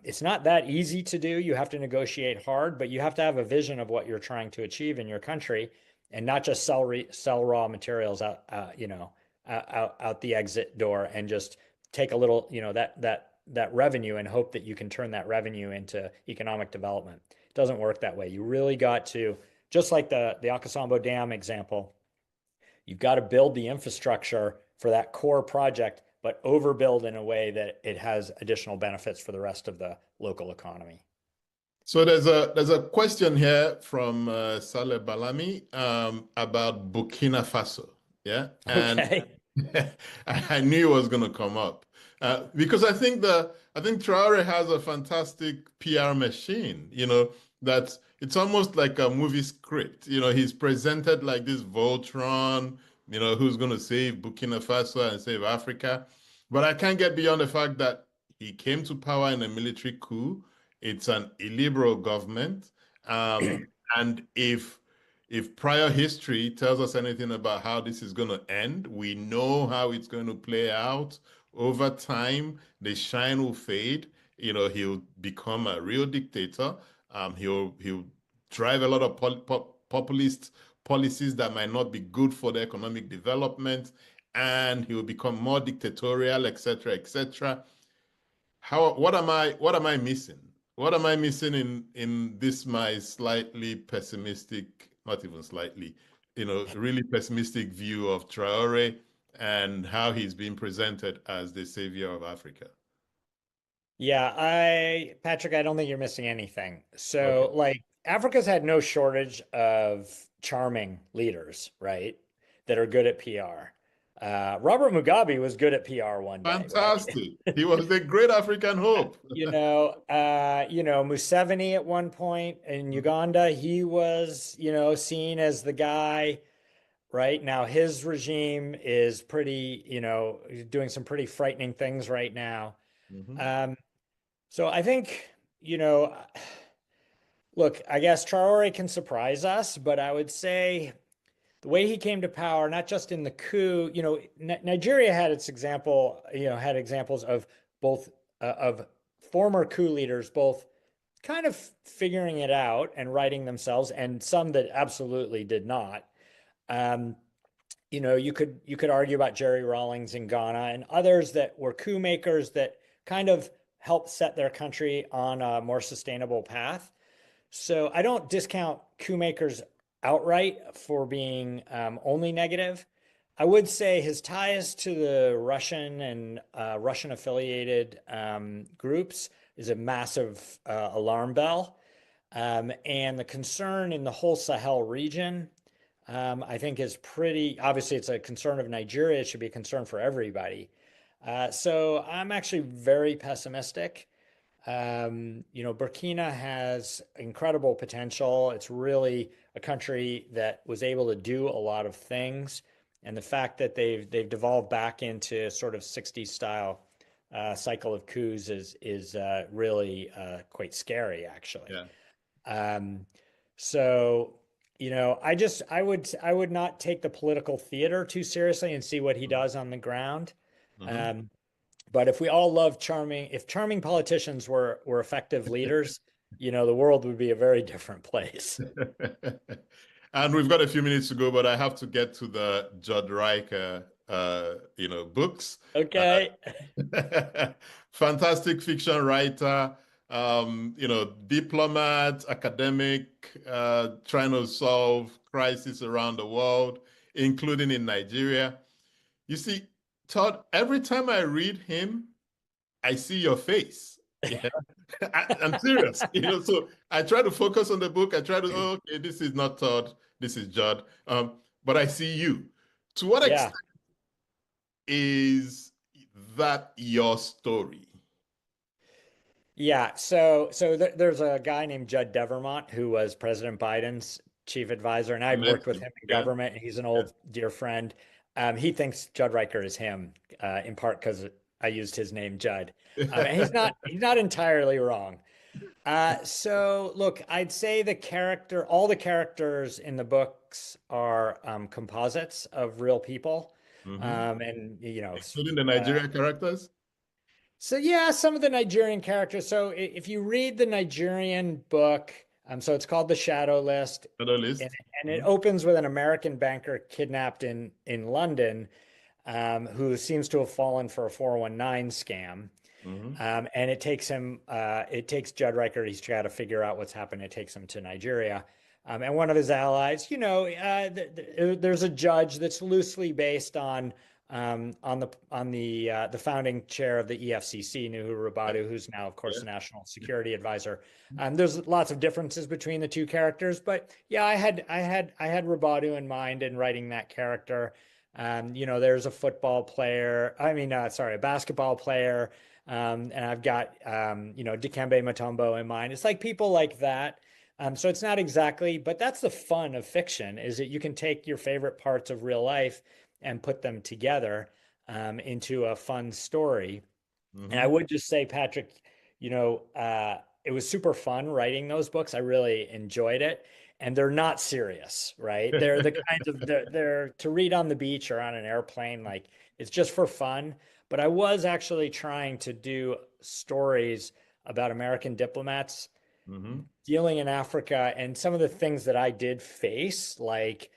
S11: It's not that easy to do. You have to negotiate hard, but you have to have a vision of what you're trying to achieve in your country, and not just sell raw materials out the exit door and just take a little, that revenue and hope that you can turn that revenue into economic development. It doesn't work that way. You really got to, just like the Akasambo Dam example, you've got to build the infrastructure for that core project, but overbuild in a way that it has additional benefits for the rest of the local economy.
S12: So there's a question here from Saleh Balami about Burkina Faso. Yeah.
S11: Okay.
S12: And I knew it was going to come up because I think Traore has a fantastic PR machine. That it's almost like a movie script. He's presented like this Voltron. Who's going to save Burkina Faso and save Africa. But I can't get beyond the fact that he came to power in a military coup. It's an illiberal government. And if prior history tells us anything about how this is going to end, we know how it's going to play out. Over time, the shine will fade. He'll become a real dictator. He'll drive a lot of populist policies that might not be good for the economic development, and he will become more dictatorial, etc., etc. What am I missing? What am I missing in this my slightly pessimistic, not even slightly, really pessimistic view of Traore and how he's being presented as the savior of Africa?
S11: Yeah, Patrick, I don't think you're missing anything. So, like, Africa's had no shortage of charming leaders, right? That are good at PR. Robert Mugabe was good at PR one day.
S12: Fantastic.
S11: Right?
S12: He was the great African hope.
S11: Museveni at one point in Uganda, he was, seen as the guy. Right now, his regime is pretty, doing some pretty frightening things right now. So I think, look, I guess Traore can surprise us, but I would say the way he came to power, not just in the coup, Nigeria had had examples of both of former coup leaders, both kind of figuring it out and righting themselves, and some that absolutely did not. You could argue about Jerry Rawlings in Ghana and others that were coup makers that kind of helped set their country on a more sustainable path. So I don't discount coup makers outright for being only negative. I would say his ties to the Russian and Russian affiliated groups is a massive alarm bell. And the concern in the whole Sahel region, I think, is pretty obviously, it's a concern of Nigeria. It should be a concern for everybody. So I'm actually very pessimistic. Burkina has incredible potential. It's really a country that was able to do a lot of things. And the fact that they've devolved back into sort of 60s style cycle of coups is really quite scary, actually.
S12: Yeah.
S11: So, I would not take the political theater too seriously and see what he does on the ground. But if we all love if charming politicians were effective leaders, the world would be a very different place.
S12: And we've got a few minutes to go, but I have to get to the Judd Riker, books.
S11: Okay.
S12: Fantastic fiction writer, diplomat, academic, trying to solve crises around the world, including in Nigeria. You see, Todd, every time I read him, I see your face. Yeah. I'm serious. So I try to focus on the book. I try to, okay, this is not Todd, this is Judd. But I see you. To what extent is that your story?
S11: Yeah, so there's a guy named Judd Devermont who was President Biden's chief advisor, and I'd worked with him in government. He's an old dear friend. He thinks Judd Riker is him, in part because I used his name, Judd. And he's not entirely wrong. So look, I'd say all the characters in the books are composites of real people.
S12: Including the Nigerian characters?
S11: So yeah, some of the Nigerian characters. So if you read the Nigerian book, so it's called The Shadow List.
S12: Shadow List.
S11: And it opens with an American banker kidnapped in London, who seems to have fallen for a 419 scam. And it takes Judd Riker, he's got to figure out what's happened. It takes him to Nigeria. And one of his allies, there's a judge that's loosely based on the founding chair of the EFCC, Nuhu Ribadu, who's now, of course, the National Security Advisor. There's lots of differences between the two characters, but yeah, I had Ribadu in mind in writing that character. There's a a basketball player, and I've got Dikembe Mutombo in mind. It's like people like that. So it's not exactly, but that's the fun of fiction, is that you can take your favorite parts of real life and put them together into a fun story. And I would just say, Patrick, it was super fun writing those books. I really enjoyed it. And they're not serious, right? They're the kinds of, they're to read on the beach or on an airplane, like it's just for fun. But I was actually trying to do stories about American diplomats dealing in Africa, and some of the things that I did face, like,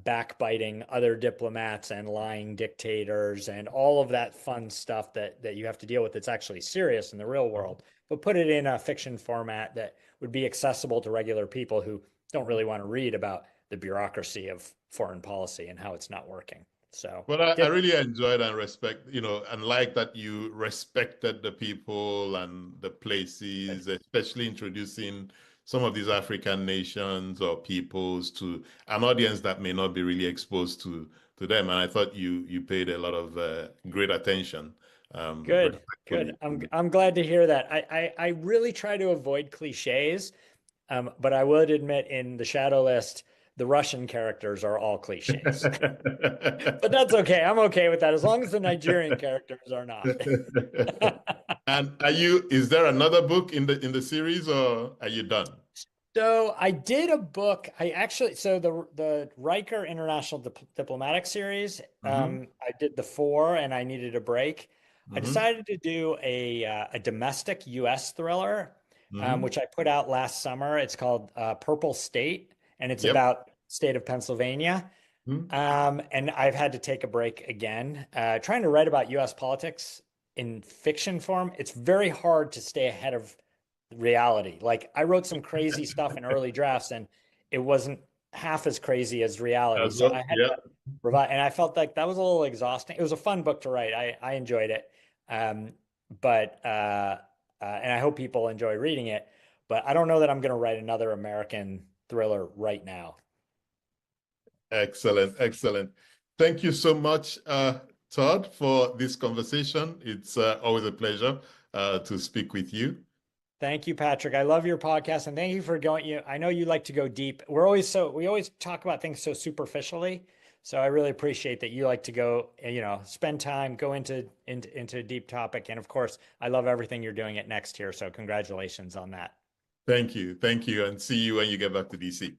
S11: backbiting other diplomats and lying dictators and all of that fun stuff that you have to deal with that's actually serious in the real world, but put it in a fiction format that would be accessible to regular people who don't really want to read about the bureaucracy of foreign policy and how it's not working. So,
S12: but I really enjoyed and respect, and like that you respected the people and the places, especially introducing some of these African nations or peoples to an audience that may not be really exposed to them. And I thought you paid a lot of great attention.
S11: Good. I'm glad to hear that. I really try to avoid cliches, but I would admit in the Shadow List, the Russian characters are all cliches. But that's okay. I'm okay with that, as long as the Nigerian characters are not.
S12: And is there another book in the series, or are you done?
S11: So I did a book. The Riker International Diplomatic series, I did the 4 and I needed a break. I decided to do a domestic US thriller, which I put out last summer. It's called Purple State, and it's about state of Pennsylvania. And I've had to take a break again. Trying to write about US politics in fiction form, it's very hard to stay ahead of reality. Like I wrote some crazy stuff in early drafts and it wasn't half as crazy as reality. So I had to revise, and I felt like that was a little exhausting. It was a fun book to write. I enjoyed it. And I hope people enjoy reading it, but I don't know that I'm going to write another American thriller right now.
S12: Excellent, excellent. Thank you so much, Todd, for this conversation. It's always a pleasure to speak with you.
S11: Thank you, Patrick. I love your podcast, and thank you for going. I know you like to go deep. We always talk about things so superficially. So I really appreciate that you like to go, spend time, go into a deep topic. And of course, I love everything you're doing at Next here. So congratulations on that.
S12: Thank you, and see you when you get back to DC.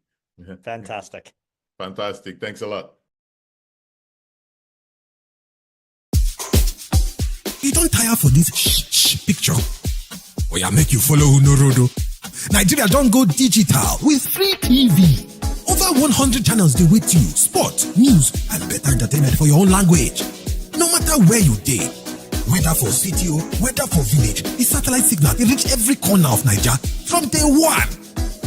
S11: Fantastic.
S12: Fantastic. Thanks a lot.
S3: You don't tire for this picture? Or yeah, make you follow Unorodo. Nigeria don't go digital with free TV. Over 100 channels they wait you. Sport, news, and better entertainment for your own language. No matter where you dey, whether for city or whether for village, the satellite signal they reach every corner of Nigeria from day one.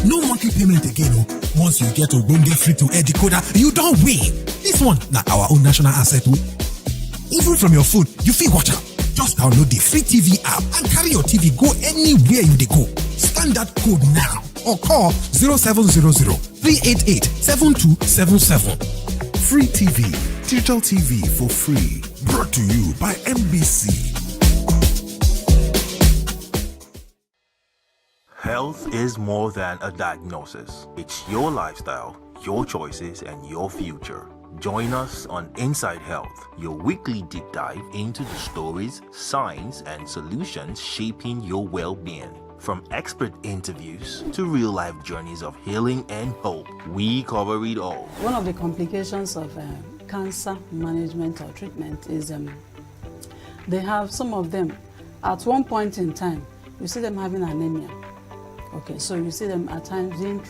S3: No monkey payment again. Once you get a Ogbonge free to air decoder, you don't win. This one, now our own national asset. Even from your phone, you feel watch out. Just download the free TV app and carry your TV go anywhere you dey go. Scan that code now or call 0700-388-7277. Free TV, digital TV for free. Brought to you by MBC.
S21: Health is more than a diagnosis. It's your lifestyle, your choices, and your future. Join us on Inside Health, your weekly deep dive into the stories, science, and solutions shaping your well-being. From expert interviews to real-life journeys of healing and hope, we cover it all.
S15: One of the complications of cancer management or treatment is they have some of them, at one point in time, you see them having anemia. Okay, so you see them at times being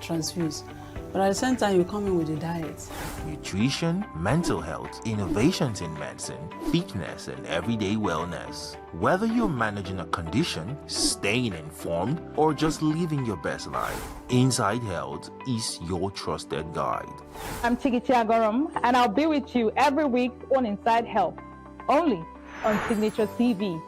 S15: transfused. But at the same time, you come in with a diet.
S21: Nutrition, mental health, innovations in medicine, fitness, and everyday wellness. Whether you're managing a condition, staying informed, or just living your best life, Inside Health is your trusted guide.
S23: I'm Chigichi Agorom, and I'll be with you every week on Inside Health, only on Signature TV.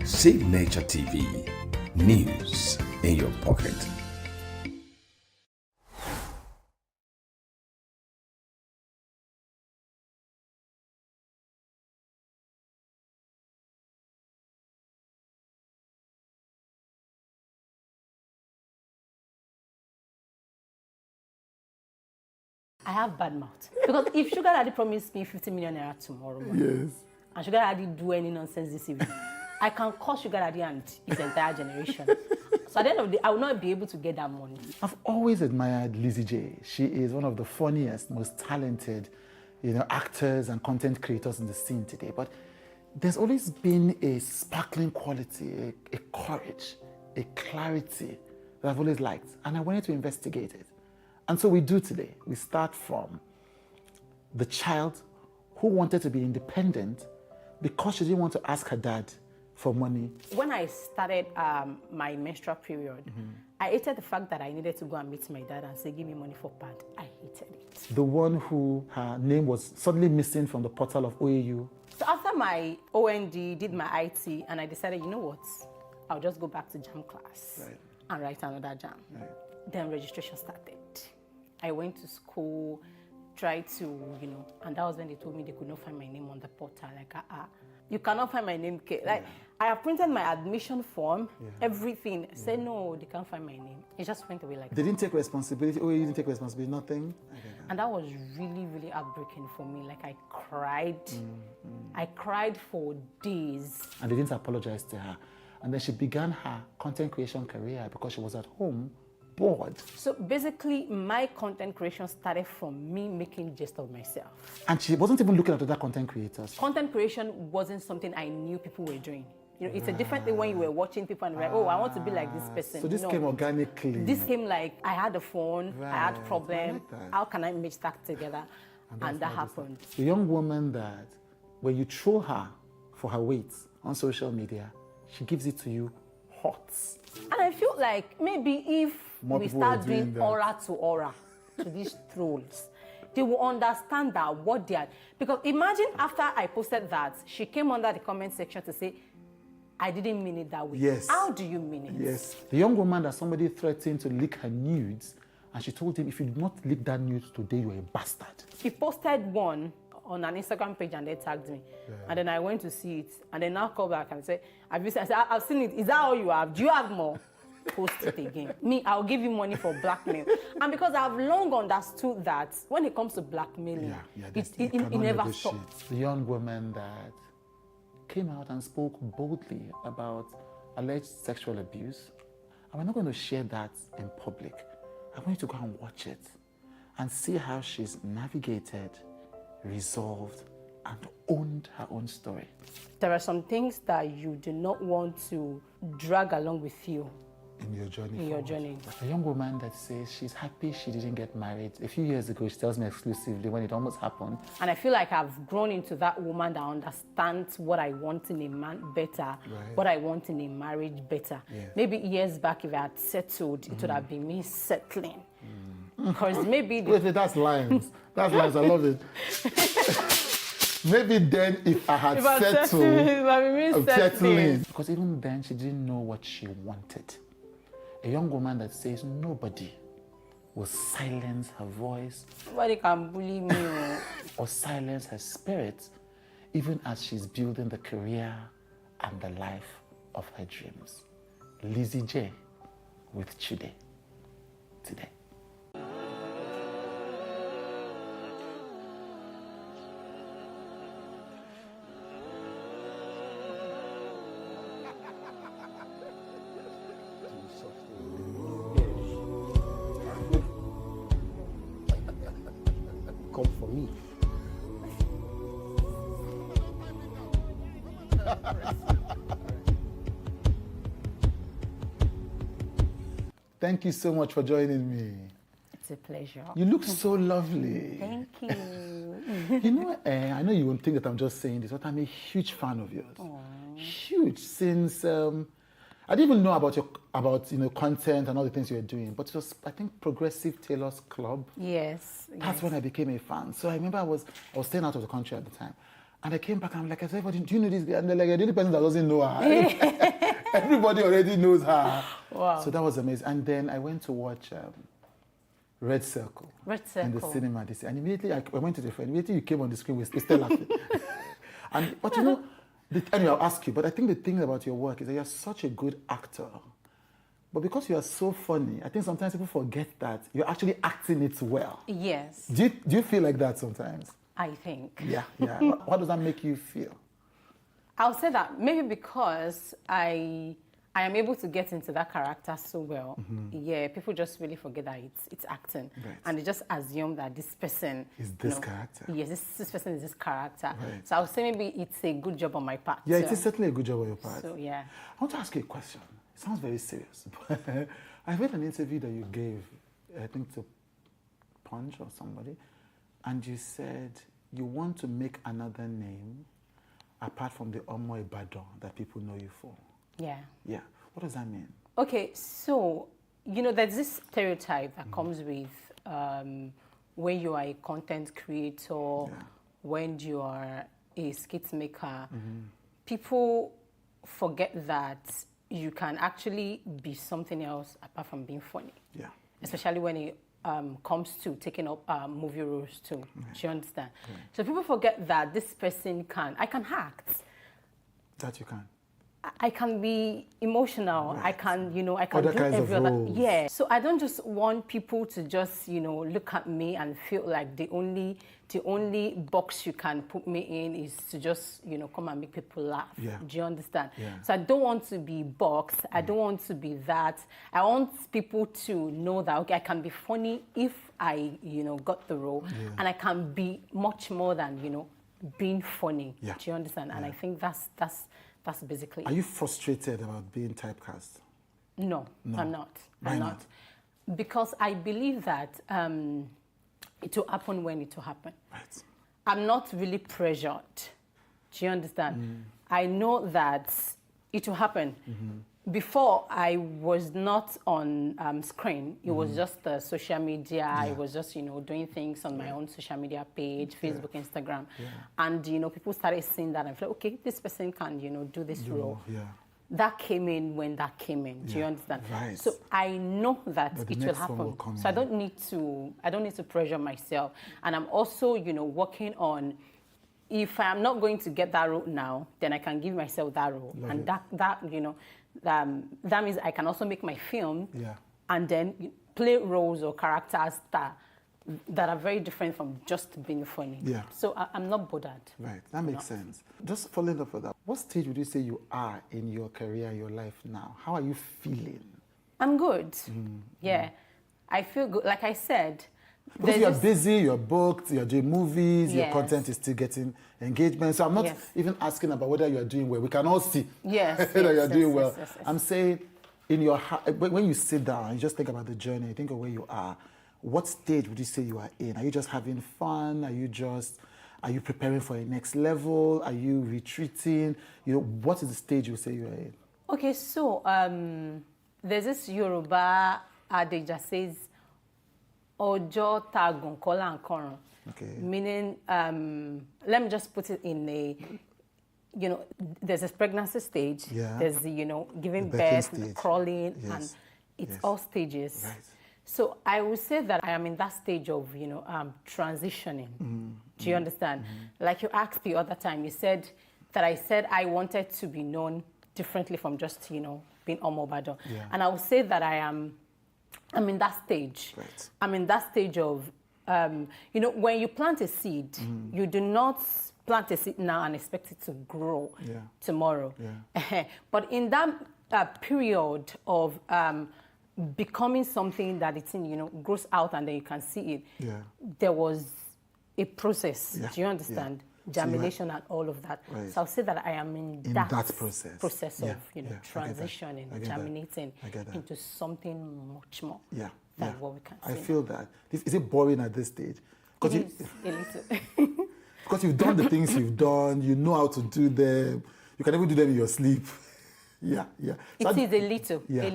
S9: Signature TV, news in your pocket.
S19: I have bad mouth. Because if Sugar Daddy promised me 50 million naira tomorrow morning,
S25: Yes.
S19: and Sugar Daddy do any nonsense this evening, I can call Sugar Daddy and his entire generation. So at the end of the day, I will not be able to get that money.
S20: I've always admired Lizzie J. She is one of the funniest, most talented, actors and content creators in the scene today. But there's always been a sparkling quality, a courage, a clarity that I've always liked. And I wanted to investigate it. And so we do today. We start from the child who wanted to be independent because she didn't want to ask her dad for money.
S19: When I started my menstrual period, I hated the fact that I needed to go and meet my dad and say, give me money for pad. I hated it.
S20: The one who her name was suddenly missing from the portal of OAU.
S19: So after my OND, did my IT, and I decided, you know what? I'll just go back to JAM class and write another JAM. Then registration started. I went to school, tried to, and that was when they told me they could not find my name on the portal. Like, you cannot find my name. Like, I have printed my admission form, everything. Said no, they can't find my name. It just went away like that.
S20: They didn't take responsibility. Oh, you didn't take responsibility, nothing.
S19: And that was really, really heartbreaking for me. Like, I cried. I cried for days.
S20: And they didn't apologize to her. And then she began her content creation career because she was at home bored.
S19: So basically, my content creation started from me making jest of myself.
S20: And she wasn't even looking at other content creators.
S19: Content creation wasn't something I knew people were doing. You know, it's a different thing when you were watching people and you're like, oh, I want to be like this person.
S20: So this
S19: No.
S20: came organically.
S19: This came like, I had a phone, I had
S20: Right.
S19: problem.
S20: I like that.
S19: How can I match that together? And that
S20: how this
S19: happened.
S20: The young woman that, when you throw her for her weight on social media, she gives it to you hot.
S19: And I feel like maybe if
S20: More
S19: we
S20: people
S19: start
S20: were doing
S19: doing
S20: that.
S19: aura to aura to these trolls, they will understand that what they are. Because imagine after I posted that, she came under the comment section to say, I didn't mean it that way.
S20: Yes.
S19: How do you mean it?
S20: Yes. The young woman that somebody threatened to leak her nudes, and she told him, if you do not leak that nudes today, you're a bastard.
S19: She posted one on an Instagram page and they tagged me.
S20: Yeah.
S19: And then I went to see it. And then now call back and say, have you seen? I said, I've seen it. Is that all you have? Do you have more? Post it again. Me, I'll give you money for blackmail. And because I've long understood that when it comes to blackmailing, it never stops.
S20: The young woman that came out and spoke boldly about alleged sexual abuse. And we're not going to share that in public. I want you to go and watch it and see how she's navigated, resolved, and owned her own story.
S19: There are some things that you do not want to drag along with you.
S20: In your journey.
S19: In your journey.
S20: A young woman that says she's happy she didn't get married. A few years ago, she tells me exclusively when it almost happened.
S19: And I feel like I've grown into that woman that understands what I want in a man better, what I want in a marriage better.
S20: Yes.
S19: Maybe years back, if I had settled, it would have been me settling. Because maybe...
S20: Wait, that's lines. That's lines. I love it. Maybe then, if I had settled, I'm settling. Because even then, she didn't know what she wanted. A young woman that says nobody will silence her voice.
S19: Nobody can bully me.
S20: Or silence her spirit, even as she's building the career and the life of her dreams. Lizzie J with Chude today.
S1: Come for me.
S20: Thank you so much for joining me.
S19: It's a pleasure.
S20: You look so lovely.
S19: Thank you.
S20: You know, I know you won't think that I'm just saying this, but I'm a huge fan of yours. Huge. Since I didn't even know about your content and all the things you were doing, but it was, I think, Progressive Tailors Club.
S19: Yes.
S20: That's when I became a fan. So I remember I was staying out of the country at the time, and I came back and I'm like, I said, everybody, do you know this girl? And they're like, you're the only person that doesn't know her. Everybody already knows her.
S19: Wow.
S20: So that was amazing. And then I went to watch Red Circle.
S19: Red Circle.
S20: In the cinema this year. And immediately I went to the friend. Immediately you came on the screen, we still laughing. But you know, anyway, I'll ask you, but I think the thing about your work is that you're such a good actor. But because you are so funny, I think sometimes people forget that you're actually acting it well.
S19: Yes.
S20: Do you feel like that sometimes?
S19: I think.
S20: Yeah. How does that make you feel?
S19: I'll say that maybe because I am able to get into that character so well. Yeah, people just really forget that it's acting.
S20: Right.
S19: And they just assume that this person
S20: is this character.
S19: Yes, this person is this character.
S20: Right.
S19: So I would say maybe it's a good job on my part.
S20: Yeah, it is certainly a good job on your part.
S19: So yeah.
S20: I want to ask you a question. It sounds very serious. I read an interview that you gave, I think to Punch or somebody, and you said you want to make another name apart from the Omo Ibadan that people know you for.
S19: Yeah.
S20: Yeah. What does that mean?
S19: Okay, so, there's this stereotype that comes with when you are a content creator, when you are a skit maker, people forget that you can actually be something else apart from being funny.
S20: Yeah.
S19: Especially when it comes to taking up movie roles too. Do you understand? So people forget that this person I can act.
S20: That you can.
S19: I can be emotional. I can, I can
S20: Other
S19: do
S20: kinds
S19: every
S20: of
S19: other.
S20: roles.
S19: Yeah. So I don't just want people to just, look at me and feel like the only box you can put me in is to just, come and make people laugh.
S20: Yeah.
S19: Do you understand?
S20: Yeah.
S19: So I don't want to be boxed. I don't want to be that. I want people to know that, okay, I can be funny if I, got the role.
S20: Yeah.
S19: And I can be much more than, being funny.
S20: Yeah.
S19: Do you understand? And I think that's That's basically
S20: Are you frustrated about being typecast?
S19: No,
S20: No.
S19: I'm not.
S20: Why
S19: I'm
S20: not?
S19: not. Because I believe that it will happen when it will happen.
S20: Right.
S19: I'm not really pressured. Do you understand? I know that it will happen. Before, I was not on screen. It was just social media. I was just, doing things on my own social media page, Facebook, Instagram. And, people started seeing that. I felt, okay, this person can, do this role.
S20: Yeah.
S19: That came in when that came in. Do you understand?
S20: Right.
S19: So I know that
S20: But the
S19: it will
S20: next one
S19: happen.
S20: will come
S19: So I
S20: in.
S19: don't need to pressure myself. And I'm also, working on, if I'm not going to get that role now, then I can give myself that role.
S20: Love
S19: and
S20: it.
S19: that means I can also make my film
S20: Yeah.
S19: and then play roles or characters that are very different from just being funny.
S20: Yeah.
S19: So I'm not bothered.
S20: Right, that makes sense. Just following up with that, what stage would you say you are in your career, your life now? How are you feeling?
S19: I'm good. Yeah. I feel good. Like I said,
S20: Because you're busy, you're booked, you're doing movies, your
S19: Yes.
S20: content is still getting engagement. So I'm not
S19: Yes.
S20: even asking about whether you're doing well. We can all see
S19: Yes,
S20: that
S19: yes,
S20: you're
S19: yes,
S20: doing
S19: yes,
S20: well.
S19: yes, yes.
S20: I'm saying, in your when you sit down, you just think about the journey, you think of where you are. What stage would you say you are in? Are you just having fun? Are you preparing for a next level? Are you retreating? What is the stage you say you are in?
S19: Okay, so there's this Yoruba adage that says, Ojo tagun kola nkoran.
S20: Okay.
S19: Meaning, let me just put it in there's this pregnancy stage,
S20: Yeah.
S19: there's the, giving
S20: The birthing
S19: birth,
S20: stage.
S19: crawling,
S20: Yes.
S19: and it's
S20: Yes.
S19: all stages.
S20: Right.
S19: So I would say that I am in that stage of, transitioning. Do you understand? Like you asked the other time, you said that I said I wanted to be known differently from just, being Omobado.
S20: Yeah.
S19: And I would say that I'm in that stage.
S20: Right.
S19: I'm in that stage of, when you plant a seed, you do not plant a seed now and expect it to grow tomorrow.
S20: Yeah.
S19: But in that period of becoming something that it's in, grows out and then you can see it,
S20: Yeah.
S19: there was a process.
S20: Yeah.
S19: Do you understand?
S20: Yeah. So
S19: Germination and all of that.
S20: Right.
S19: So I'll say that I am in
S20: that
S19: that
S20: process.
S19: of,
S20: Yeah. Yeah. I get that.
S19: transitioning,
S20: I get that.
S19: germinating
S20: I get that.
S19: into something much more
S20: Yeah.
S19: than
S20: Yeah.
S19: what we can
S20: I
S19: see.
S20: feel that. Is it boring at this stage?
S19: It is a little.
S20: Because you've done the things you've done, you know how to do them. You can even do them in your sleep. Yeah. So
S19: It is a little,
S20: Yeah.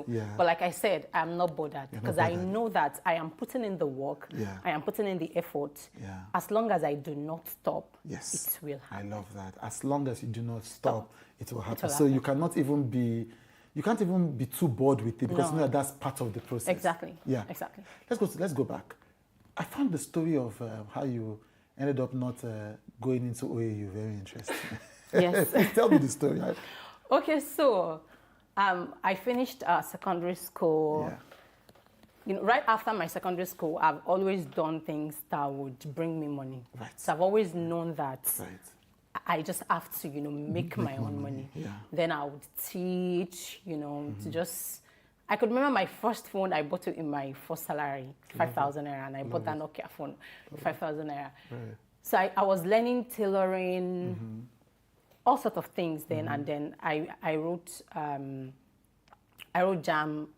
S20: Yeah.
S19: But like I said, I'm not bothered
S20: You're not
S19: because I
S20: bothered.
S19: know that I am putting in the work.
S20: Yeah.
S19: I am putting in the effort.
S20: Yeah.
S19: As long as I do not stop,
S20: Yes.
S19: it will happen.
S20: I love that. As long as you do not stop, it will happen.
S19: will
S20: So
S19: happen.
S20: you can't even be too bored with it because
S19: No.
S20: you know that's part of the process.
S19: Exactly.
S20: Yeah.
S19: Exactly.
S20: Let's go back. I found the story of how you ended up not going into OAU very interesting.
S19: Yes.
S20: Please tell me the story.
S19: Okay, so I finished secondary school.
S20: Yeah.
S19: Right after my secondary school, I've always done things that would bring me money.
S20: Right.
S19: So I've always known that
S20: Right.
S19: I just have to, make my own money.
S20: Yeah.
S19: Then I would teach, to just. I could remember my first phone. I bought it in my first salary, 5,000 naira, and I bought that Nokia phone, 5,000 naira.
S20: Right.
S19: So I was learning tailoring, all sorts of things then, and then I wrote JAM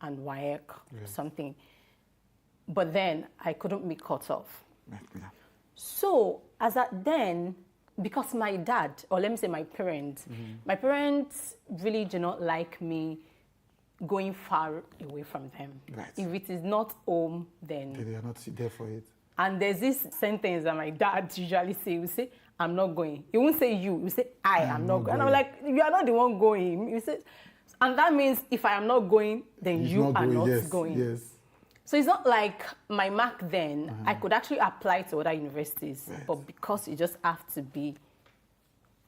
S19: and WAEC, something. But then I couldn't be cut off.
S20: Right. Yeah.
S19: So as at then, because my dad, or let me say my parents really do not like me going far away from them.
S20: Right.
S19: If it is not home, then...
S20: They are not there for it.
S19: And there's this sentence that my dad usually say, he will say, I'm not going. He won't say you, he will say, I am not going. And I'm like, you are not the one going. You say, and that means if I am not going, then
S20: He's
S19: you are not
S20: yes,
S19: going.
S20: Yes.
S19: So it's not like my mark then, I could actually apply to other universities, but because it just have to be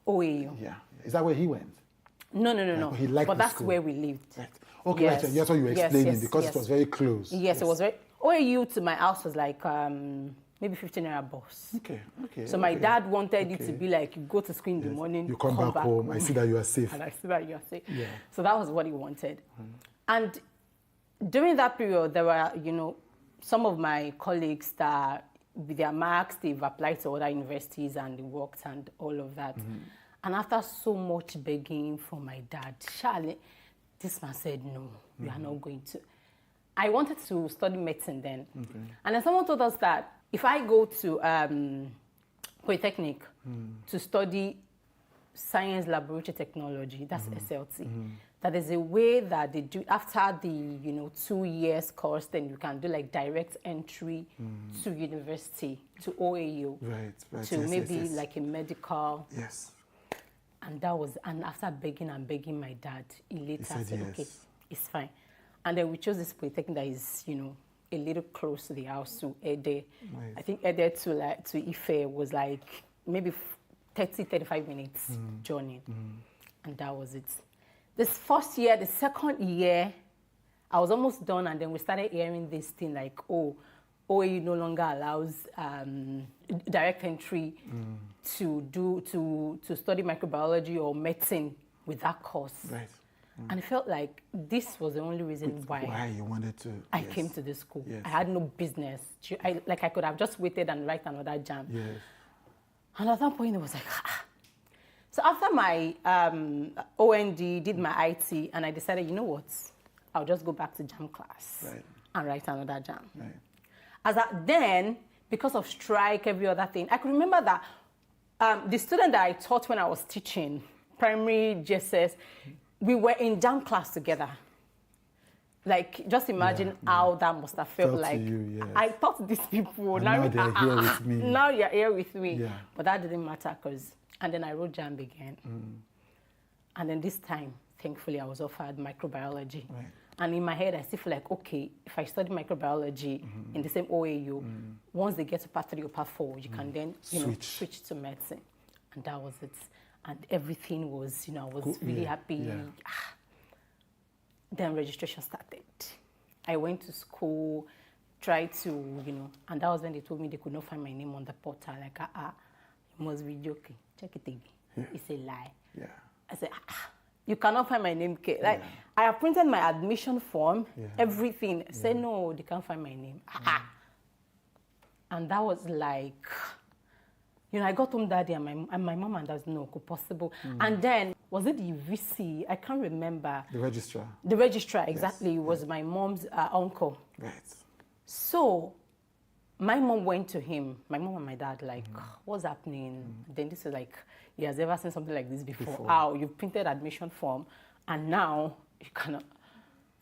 S19: OAU.
S20: Yeah. Is that where he went?
S19: No.
S20: He liked
S19: but
S20: the
S19: that's
S20: school.
S19: where we lived.
S20: Right. Okay, yes. Right. That's what you were explaining because it was very close.
S19: Yes, it was very... OAU to my house was like maybe 15 naira bus.
S20: Okay.
S19: So my dad wanted it to be like, you go to school in the morning,
S20: you come back home, I see that you are safe.
S19: And I see that you are safe.
S20: Yeah.
S19: So that was what he wanted. And during that period, there were, some of my colleagues that with their marks, they've applied to other universities and they worked and all of that. And after so much begging from my dad, Charlie, this man said, no, you are not going to. I wanted to study medicine then.
S20: Okay.
S19: And then someone told us that if I go to Polytechnic to study science laboratory technology, that's SLT, that there's a way that they do after the 2 years course, then you can do like direct entry to university, to OAU,
S20: right.
S19: to maybe like a medical.
S20: Yes.
S19: And after begging and begging my dad, he later said
S20: yes.
S19: okay, it's fine. And then we chose this polytechnic that is, a little close to the house to Ede.
S20: Right.
S19: I think Ede to Ife was like maybe 30-35 minutes journey. And that was it. This first year, the second year, I was almost done, and then we started hearing this thing like, OAU no longer allows direct entry to study microbiology or medicine with that course.
S20: Right.
S19: And I felt like this was the only reason
S20: why you wanted to.
S19: I came to this school.
S20: Yes.
S19: I had no business. I could have just waited and write another jam.
S20: Yes.
S19: And at that point, it was like, So after my OND, did my IT, and I decided, you know what? I'll just go back to jam class and write another jam.
S20: Right.
S19: As then, because of strike, every other thing, I could remember that the student that I taught when I was teaching, primary GSS, we were in jam class together. Like, just imagine how that must have felt like.
S20: You, yes.
S19: I taught these people.
S20: And now they're here with me.
S19: Now you're here with me.
S20: Yeah.
S19: But that didn't matter and then I wrote jam again. And then this time, thankfully, I was offered microbiology.
S20: Right.
S19: And in my head, I still feel like, okay, if I study microbiology in the same OAU, once they get to part 3 or part 4, you can then switch to medicine. And that was it. And everything was, I was really happy.
S20: Yeah.
S19: Then registration started. I went to school, tried to, and that was when they told me they could not find my name on the portal. Like, you must be joking. Check it again.
S20: Yeah.
S19: It's a lie.
S20: Yeah.
S19: I said, you cannot find my name. Like, I have printed my admission form, everything. I said, no, they can't find my name. And that was like, I got home that day and my mom and dad said, no, could possible. And then, was it the VC? I can't remember.
S20: The registrar.
S19: The registrar, exactly, was my mom's uncle.
S20: Right.
S19: So, my mom went to him, my mom and my dad, like, what's happening? Then this is like, he has ever seen something like this before. How you printed admission form, and now you cannot.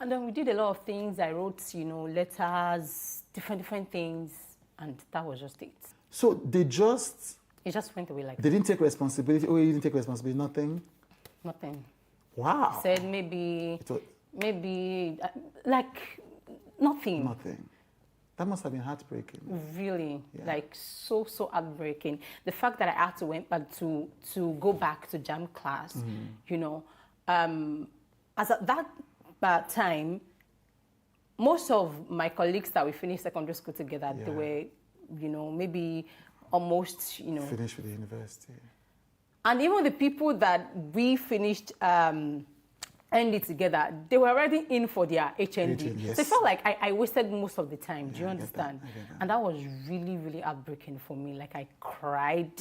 S19: And then we did a lot of things. I wrote, letters, different things, and that was just it.
S20: So
S19: it just went away like
S20: They didn't take responsibility. Oh, you didn't take responsibility. Nothing.
S19: Nothing.
S20: Wow.
S19: Said maybe, like nothing.
S20: Nothing. That must have been heartbreaking.
S19: Really, like so heartbreaking. The fact that I had to went back to go back to jam class, as at that time, most of my colleagues that we finished secondary school together, they were, maybe almost,
S20: finished with the university.
S19: And even the people that we finished ND together, they were already in for their HND.
S20: Yes.
S19: So it felt like I wasted most of the time. Do you understand?
S20: I get that.
S19: And that was really, really heartbreaking for me. Like I cried.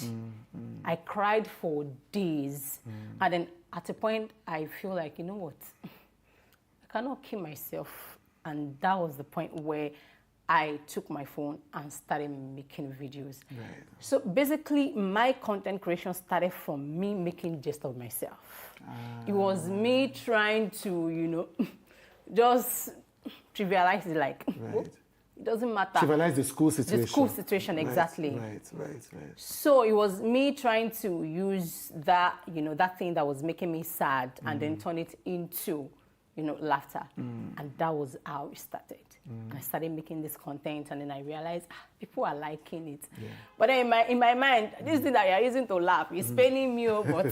S19: I cried for days. And then at a point, I feel like, you know what? I cannot kill myself. And that was the point where I took my phone and started making videos.
S20: Right.
S19: So basically, my content creation started from me making jest of myself. It was me trying to, just trivialize it, like,
S20: right.
S19: It doesn't matter.
S20: Trivialize the school situation.
S19: The school situation, exactly.
S20: Right.
S19: So it was me trying to use that, that thing that was making me sad and then turn it into, laughter. And that was how it started. And I started making this content, and then I realized people are liking it. Yeah. But then in my mind, this thing that you're using to laugh is paining me, but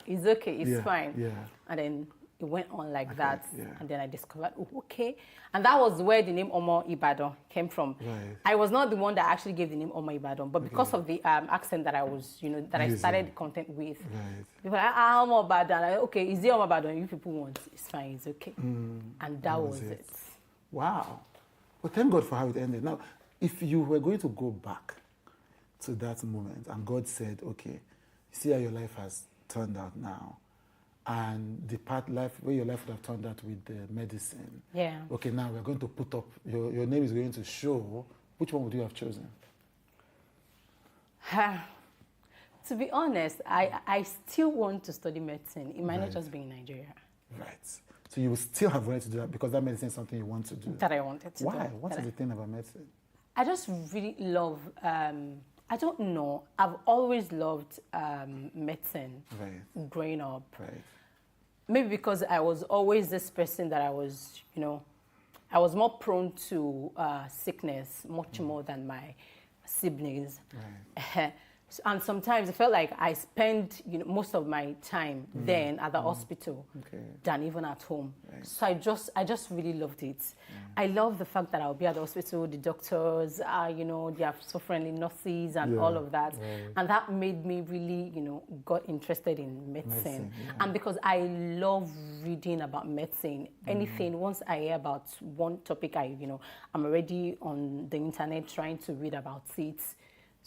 S19: it's okay, it's fine.
S20: Yeah.
S19: And then it went on like that. Yeah. And then I discovered, okay. And that was where the name Omo Ibadan came from.
S20: Right.
S19: I was not the one that actually gave the name Omo Ibadan, but because of the accent that I was, that I started content with, people were like, Omo Ibadan. Like, okay, is it Omo Ibadan? You people want, it's fine, it's okay. And that was it.
S20: Wow. Well, thank God for how it ended. Now, if you were going to go back to that moment and God said, okay, see how your life has turned out now, and the way your life would have turned out with the medicine.
S19: Yeah.
S20: Okay, now we're going to put up, your name is going to show. Which one would you have chosen?
S19: To be honest, I still want to study medicine. It might not
S20: Right.
S19: just be in Nigeria.
S20: Right. So you will still have wanted to do that because that medicine is something you want to do.
S19: That I wanted to do.
S20: Why? What
S19: That
S20: is the thing about medicine?
S19: I just really love, I don't know, I've always loved medicine
S20: Right.
S19: growing up.
S20: Right.
S19: Maybe because I was always this person that I was, I was more prone to sickness much more than my siblings.
S20: Right.
S19: And sometimes I felt like I spent most of my time then at the hospital than even at home.
S20: Right.
S19: So I just really loved it. I love the fact that I'll be at the hospital, the doctors, they are so friendly, nurses and all of that.
S20: Right.
S19: And that made me really, got interested in medicine. And because I love reading about medicine, anything, once I hear about one topic, I'm already on the internet trying to read about it.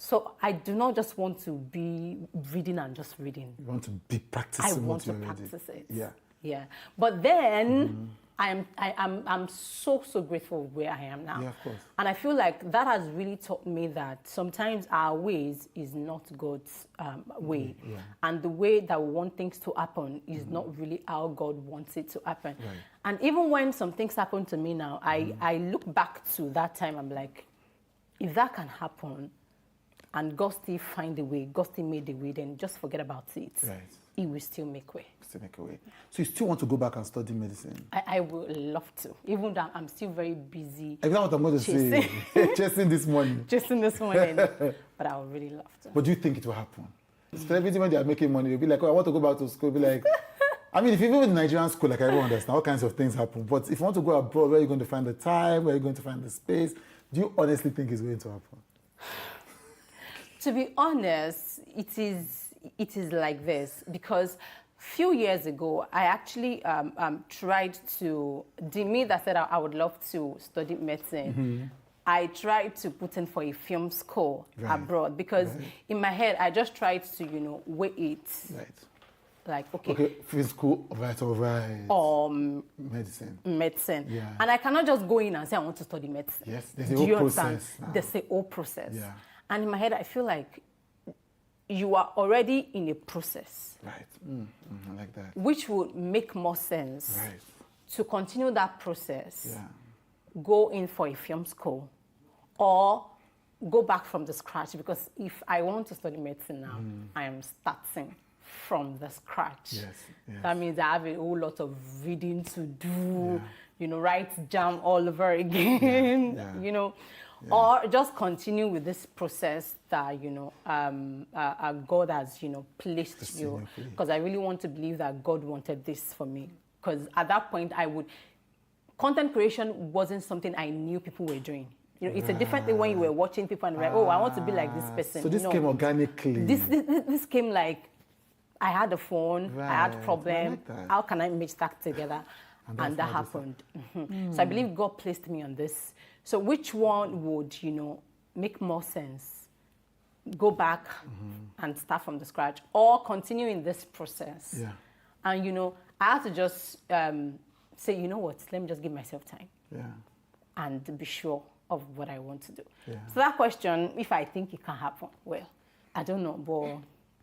S19: So I do not just want to be reading and just reading.
S20: You want to be practicing.
S19: I want to
S20: what you're
S19: practice it.
S20: Yeah.
S19: Yeah. But then I'm so grateful where I am now.
S20: Yeah, of course.
S19: And I feel like that has really taught me that sometimes our ways is not God's way.
S20: Yeah.
S19: And the way that we want things to happen is not really how God wants it to happen.
S20: Right.
S19: And even when some things happen to me now, I look back to that time, I'm like, if that can happen, and God still find a way, God still made a way, then just forget about it.
S20: Right.
S19: He will still make way.
S20: Still make a way. So you still want to go back and study medicine?
S19: I would love to, even though I'm still very busy.
S20: Exactly what I'm going to say. Chasing this money.
S19: Chasing this money. But I would really love to.
S20: But do you think it will happen? Celebrity, when they are making money, they'll be like, oh, I want to go back to school. Be like, I mean, if you go in Nigerian school, like everyone understands, all kinds of things happen. But if you want to go abroad, where are you going to find the time? Where are you going to find the space? Do you honestly think it's going to happen?
S19: To be honest, it is like this, because few years ago, I actually tried to, the me that said I would love to study medicine, I tried to put in for a film school abroad, because in my head, I just tried to, weigh it.
S20: Right.
S19: Like, okay.
S20: Okay, physical, right. Medicine.
S19: Medicine.
S20: Yeah.
S19: And I cannot just go in and say, I want to study medicine.
S20: Yes, there's a whole process.
S19: There's a whole process.
S20: Yeah.
S19: And in my head, I feel like you are already in a process.
S20: Right. I like that.
S19: Which would make more sense to continue that process, go in for a film school, or go back from the scratch. Because if I want to study medicine now, I am starting from the scratch.
S20: Yes.
S19: That means I have a whole lot of reading to do, write jam all over again, or just continue with this process that, God has, placed you. Because I really want to believe that God wanted this for me. Because at that point, content creation wasn't something I knew people were doing. It's a different thing when you were watching people and like, oh, I want to be like this person.
S20: So this came organically.
S19: This came like, I had a phone, I had problem.
S20: Like
S19: how can I match that together? And that happened. So I believe God placed me on this. So which one would, make more sense? Go back and start from the scratch, or continue in this process?
S20: Yeah.
S19: And, I had to just say, you know what, let me just give myself time.
S20: Yeah.
S19: And be sure of what I want to do.
S20: Yeah.
S19: So that question, if I think it can happen, well, I don't know, but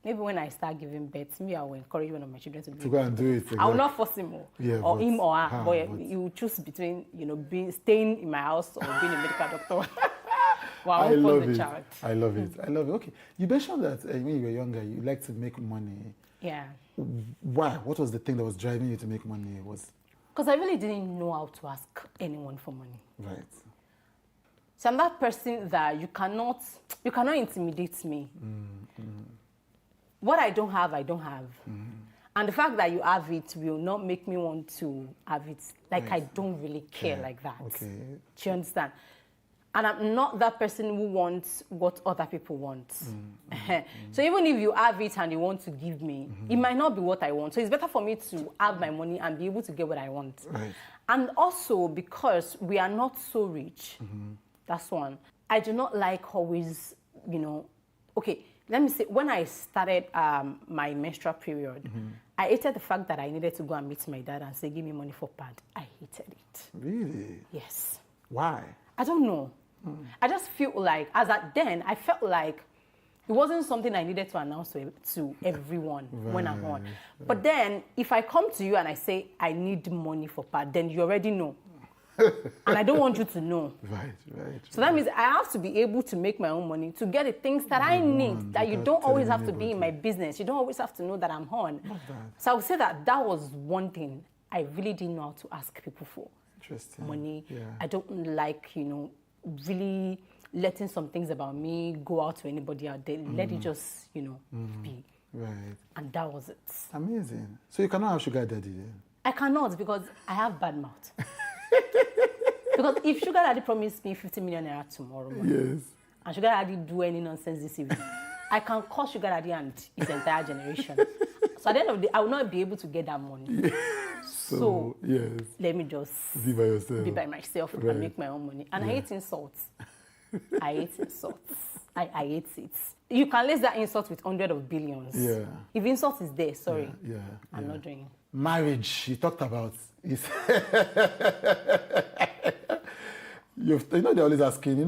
S19: maybe when I start giving birth, maybe I will encourage one of my children to
S20: go and do it.
S19: I will not force him or him or her, but
S20: you
S19: will choose between, staying in my house or being a medical doctor. Well,
S20: I love it.
S19: Child.
S20: I love it. I love it. Okay. You mentioned that when you were younger, you liked to make money.
S19: Yeah.
S20: Why? What was the thing that was driving you to make money?
S19: Because I really didn't know how to ask anyone for money.
S20: Right.
S19: So I'm that person that you cannot intimidate me. What I don't have, I don't have. And the fact that you have it will not make me want to have it. Like, I don't really care like that.
S20: Okay.
S19: Do you understand? And I'm not that person who wants what other people want. So even if you have it and you want to give me, it might not be what I want. So it's better for me to have my money and be able to get what I want.
S20: Right.
S19: And also because we are not so rich, that's one. I do not like always, okay, let me say, when I started my menstrual period, I hated the fact that I needed to go and meet my dad and say, give me money for pad. I hated it.
S20: Really?
S19: Yes.
S20: Why?
S19: I don't know. I just feel like, as at then, I felt like it wasn't something I needed to announce to everyone when I'm on. But then, if I come to you and I say, I need money for pad, then you already know. And I don't want you to know.
S20: Right.
S19: So that means I have to be able to make my own money to get the things that I need, that you don't always have to be in my business. You don't always have to know that I'm on. So I would say that was one thing I really didn't know how to ask people for.
S20: Interesting.
S19: Money.
S20: Yeah.
S19: I don't like, really letting some things about me go out to anybody out there. Let it just, be.
S20: Right.
S19: And that was it.
S20: Amazing. So you cannot have sugar daddy then?
S19: I cannot because I have bad mouth. Because if sugar daddy promised me 50 million naira tomorrow morning, and sugar daddy do any nonsense this evening, I can call sugar daddy and his entire generation. So at the end of the day, I will not be able to get that money. So let me just be by myself and make my own money. And I hate insults. I hate insults. I hate it. You can list that insult with hundreds of billions. Yeah. If insult is there, sorry, I'm not doing it.
S20: Marriage, you talked about. They're always asking,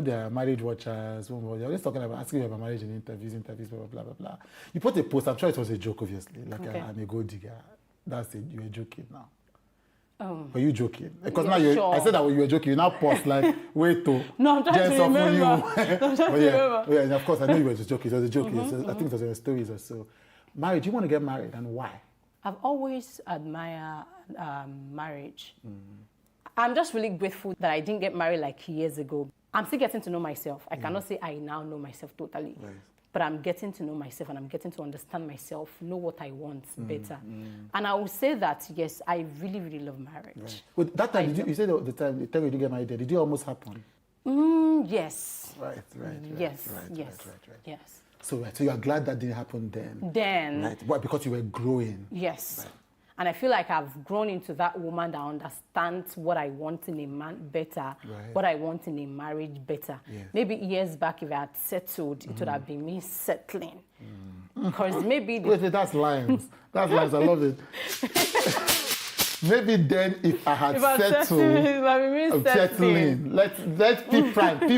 S20: there are marriage watchers, they're always talking about asking you about marriage in interviews, blah, blah, blah. You put a post, I'm sure it was a joke, obviously, like I'm a gold digger. That's it, you were joking now. Were you joking? Because now I said that you were joking, you now post like, wait to.
S19: No, I'm trying to remember. I'm trying to remember.
S20: Yeah, and of course, I know you were just joking. It was a joke. I think it was in the stories or so. Marriage, you want to get married, and why?
S19: I've always admired marriage. I'm just really grateful that I didn't get married like years ago. I'm still getting to know myself. I cannot say I now know myself totally. Right. But I'm getting to know myself and I'm getting to understand myself, know what I want better. And I will say that, yes, I really, really love marriage.
S20: Right. Well, that time, you said the time you didn't get married, did it almost happen?
S19: Yes.
S20: Right.
S19: Yes.
S20: So you are glad that didn't happen then? Right. Why? Because you were growing.
S19: Yes.
S20: Right.
S19: And I feel like I've grown into that woman that understands what I want in a man better, what I want in a marriage better. Yes. Maybe years back, if I had settled, it would have been me settling. Because maybe...
S20: Wait, that's lines. That's lines. I love it. Maybe then, if I had settled, settling. Let's P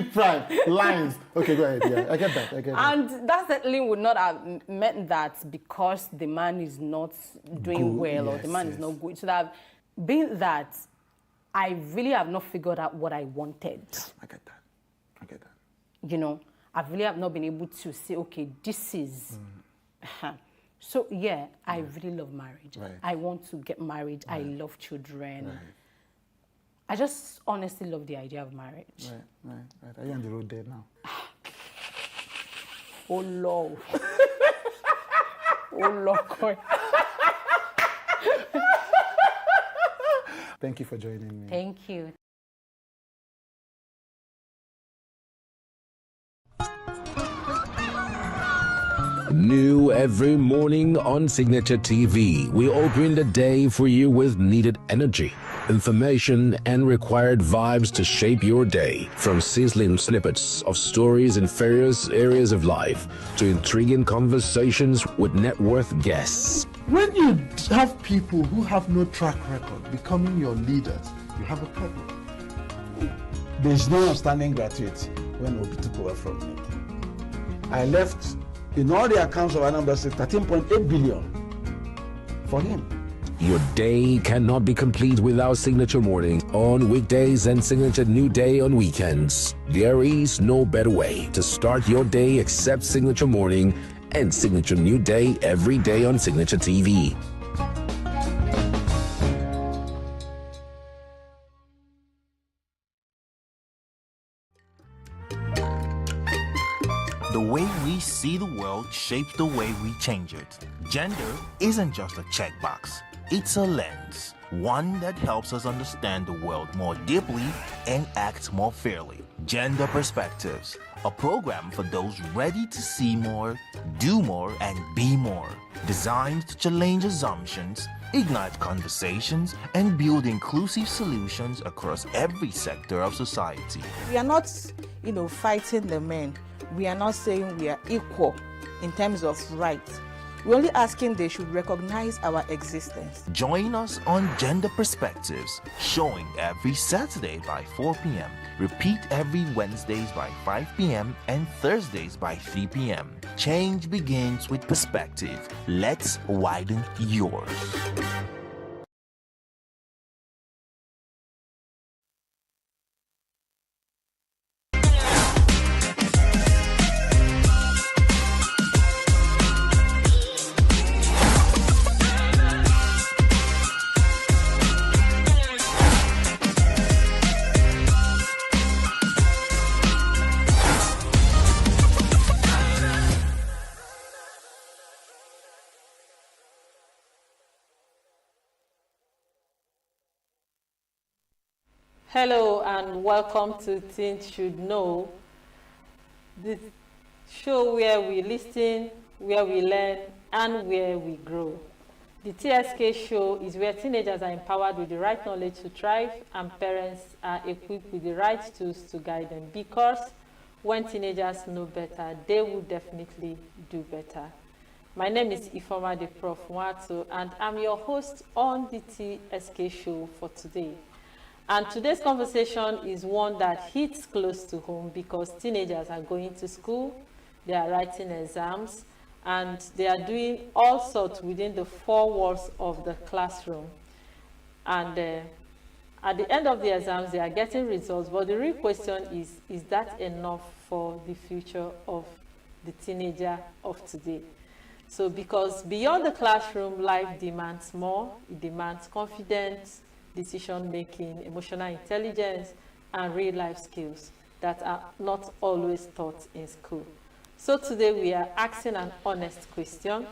S20: prime, lines. Okay, go ahead. Yeah, I get that.
S19: And that settling would not have meant that because the man is not doing well or the man is not good. It should have been that I really have not figured out what I wanted.
S20: I get that.
S19: I really have not been able to say, okay, this is... So, yeah, I really love marriage. Right. I want to get married. Right. I love children. Right. I just honestly love the idea of marriage.
S20: Right. Are you on the road there now?
S19: Oh, Lord. Oh, Lord.
S20: Thank you for joining me.
S19: Thank you.
S13: New every morning on Signature TV, we open the day for you with needed energy, information, and required vibes to shape your day. From sizzling snippets of stories in various areas of life to intriguing conversations with net worth guests.
S1: When you have people who have no track record becoming your leaders, you have a problem.
S8: There's no outstanding gratuity when Obi took over from me. I left in all the accounts of Anambra State 13.8 billion for him.
S13: Your day cannot be complete without Signature Morning on weekdays and Signature New Day on weekends. There is no better way to start your day except Signature Morning and Signature New Day every day on Signature TV.
S21: The way we see the world shapes the way we change it. Gender isn't just a checkbox, it's a lens. One that helps us understand the world more deeply and act more fairly. Gender Perspectives, a program for those ready to see more, do more, and be more. Designed to challenge assumptions, ignite conversations, and build inclusive solutions across every sector of society.
S14: We are not, fighting the men.
S7: we are not saying we are equal in terms of rights. We're only asking they should recognize our existence.
S21: Join us on Gender Perspectives, showing every Saturday by 4 p.m. Repeat every Wednesdays by 5 p.m. and Thursdays by 3 p.m. Change begins with perspective. Let's widen yours.
S14: Hello and welcome to Teens Should Know, the show where we listen, where we learn, and where we grow. The TSK show is where teenagers are empowered with the right knowledge to thrive and parents are equipped with the right tools to guide them, because when teenagers know better, they will definitely do better. My name is Ifoma the Prof. Mwato, and I'm your host on the TSK show for today. And today's conversation is one that hits close to home because teenagers are going to school, they are writing exams, and they are doing all sorts within the four walls of the classroom. And at the end of the exams, they are getting results, but the real question is that enough for the future of the teenager of today? So because beyond the classroom, life demands more. It demands confidence, decision-making, emotional intelligence, and real-life skills that are not always taught in school. So today we are asking an honest question.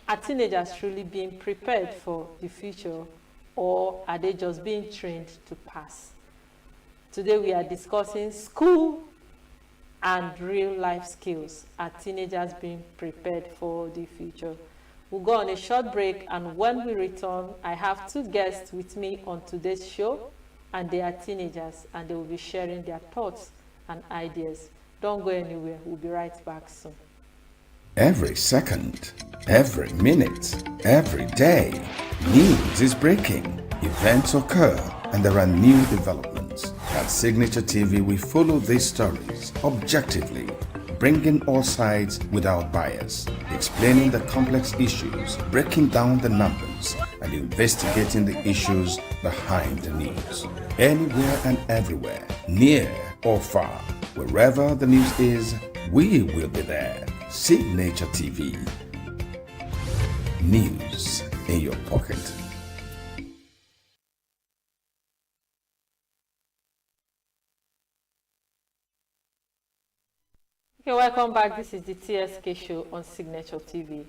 S14: Are teenagers truly being prepared for the future, or are they just being trained to pass? Today we are discussing school and real-life skills. Are teenagers being prepared for the future? We'll go on a short break, and when we return, I have two guests with me on today's show, and they are teenagers, and they will be sharing their thoughts and ideas. Don't go anywhere. We'll be right back soon.
S9: Every second, every minute, every day, news is breaking, events occur, and there are new developments. At Signature TV, we follow these stories objectively, bringing all sides without bias, explaining the complex issues, breaking down the numbers, and investigating the issues behind the news. Anywhere and everywhere, near or far, wherever the news is, we will be there. Signature TV. News in your pocket.
S14: Okay, welcome back. This is the TSK show on Signature TV,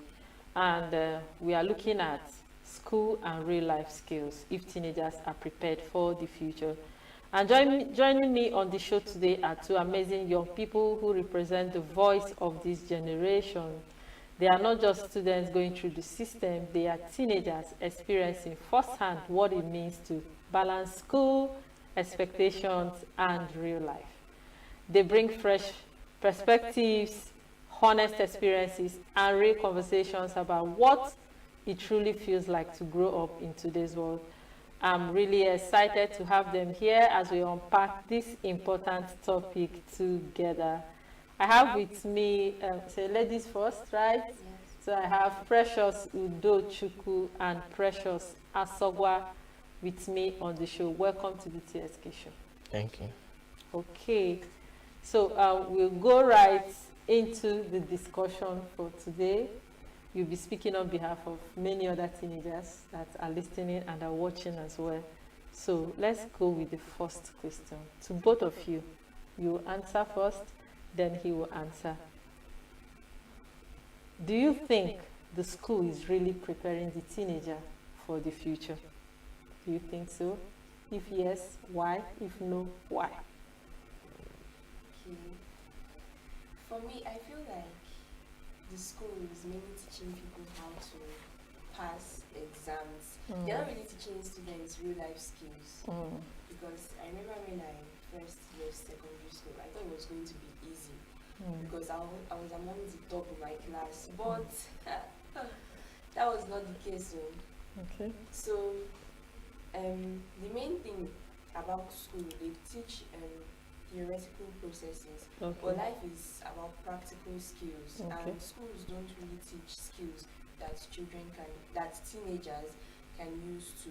S14: and we are looking at school and real-life skills if teenagers are prepared for the future. And joining me on the show today are two amazing young people who represent the voice of this generation. They are not just students going through the system, they are teenagers experiencing firsthand what it means to balance school, expectations, and real life. They bring fresh perspectives, honest experiences, and real conversations about what it truly feels like to grow up in today's world. I'm really excited to have them here as we unpack this important topic together. I have with me, say ladies first, right? Yes. So I have Precious Udochukwu and Precious Asogwa with me on the show. Welcome to the TSK show.
S16: Thank you.
S14: Okay. So we'll go right into the discussion for today. You'll be speaking on behalf of many other teenagers that are listening and are watching as well. So let's go with the first question. To both of you, you answer first, then he will answer. Do you think the school is really preparing the teenager for the future? Do you think so? If yes, why? If no, why?
S18: Okay. For me, I feel like the school is mainly teaching people how to pass exams. They're not really teaching students real life skills. Because I remember when I first left secondary school, I thought it was going to be easy. because I was among the top of my class. But that was not the case.
S14: Okay.
S18: So the main thing about school, they teach theoretical processes,
S14: Okay.
S18: but life is about practical skills,
S14: Okay.
S18: and schools don't really teach skills that teenagers can use to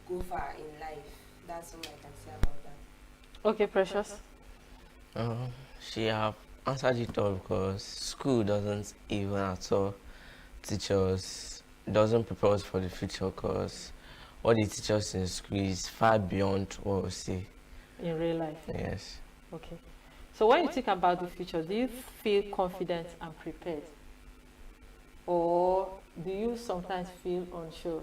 S18: go far in life. That's all I can say about that.
S14: Okay, Precious.
S6: She have answered it all because school doesn't even at all teach us, doesn't prepare us for the future, because what they teach us in school is far beyond what we see.
S14: In real life?
S6: Yes.
S14: Okay. So when you think about the future, do you feel confident and prepared? Or do you sometimes feel unsure?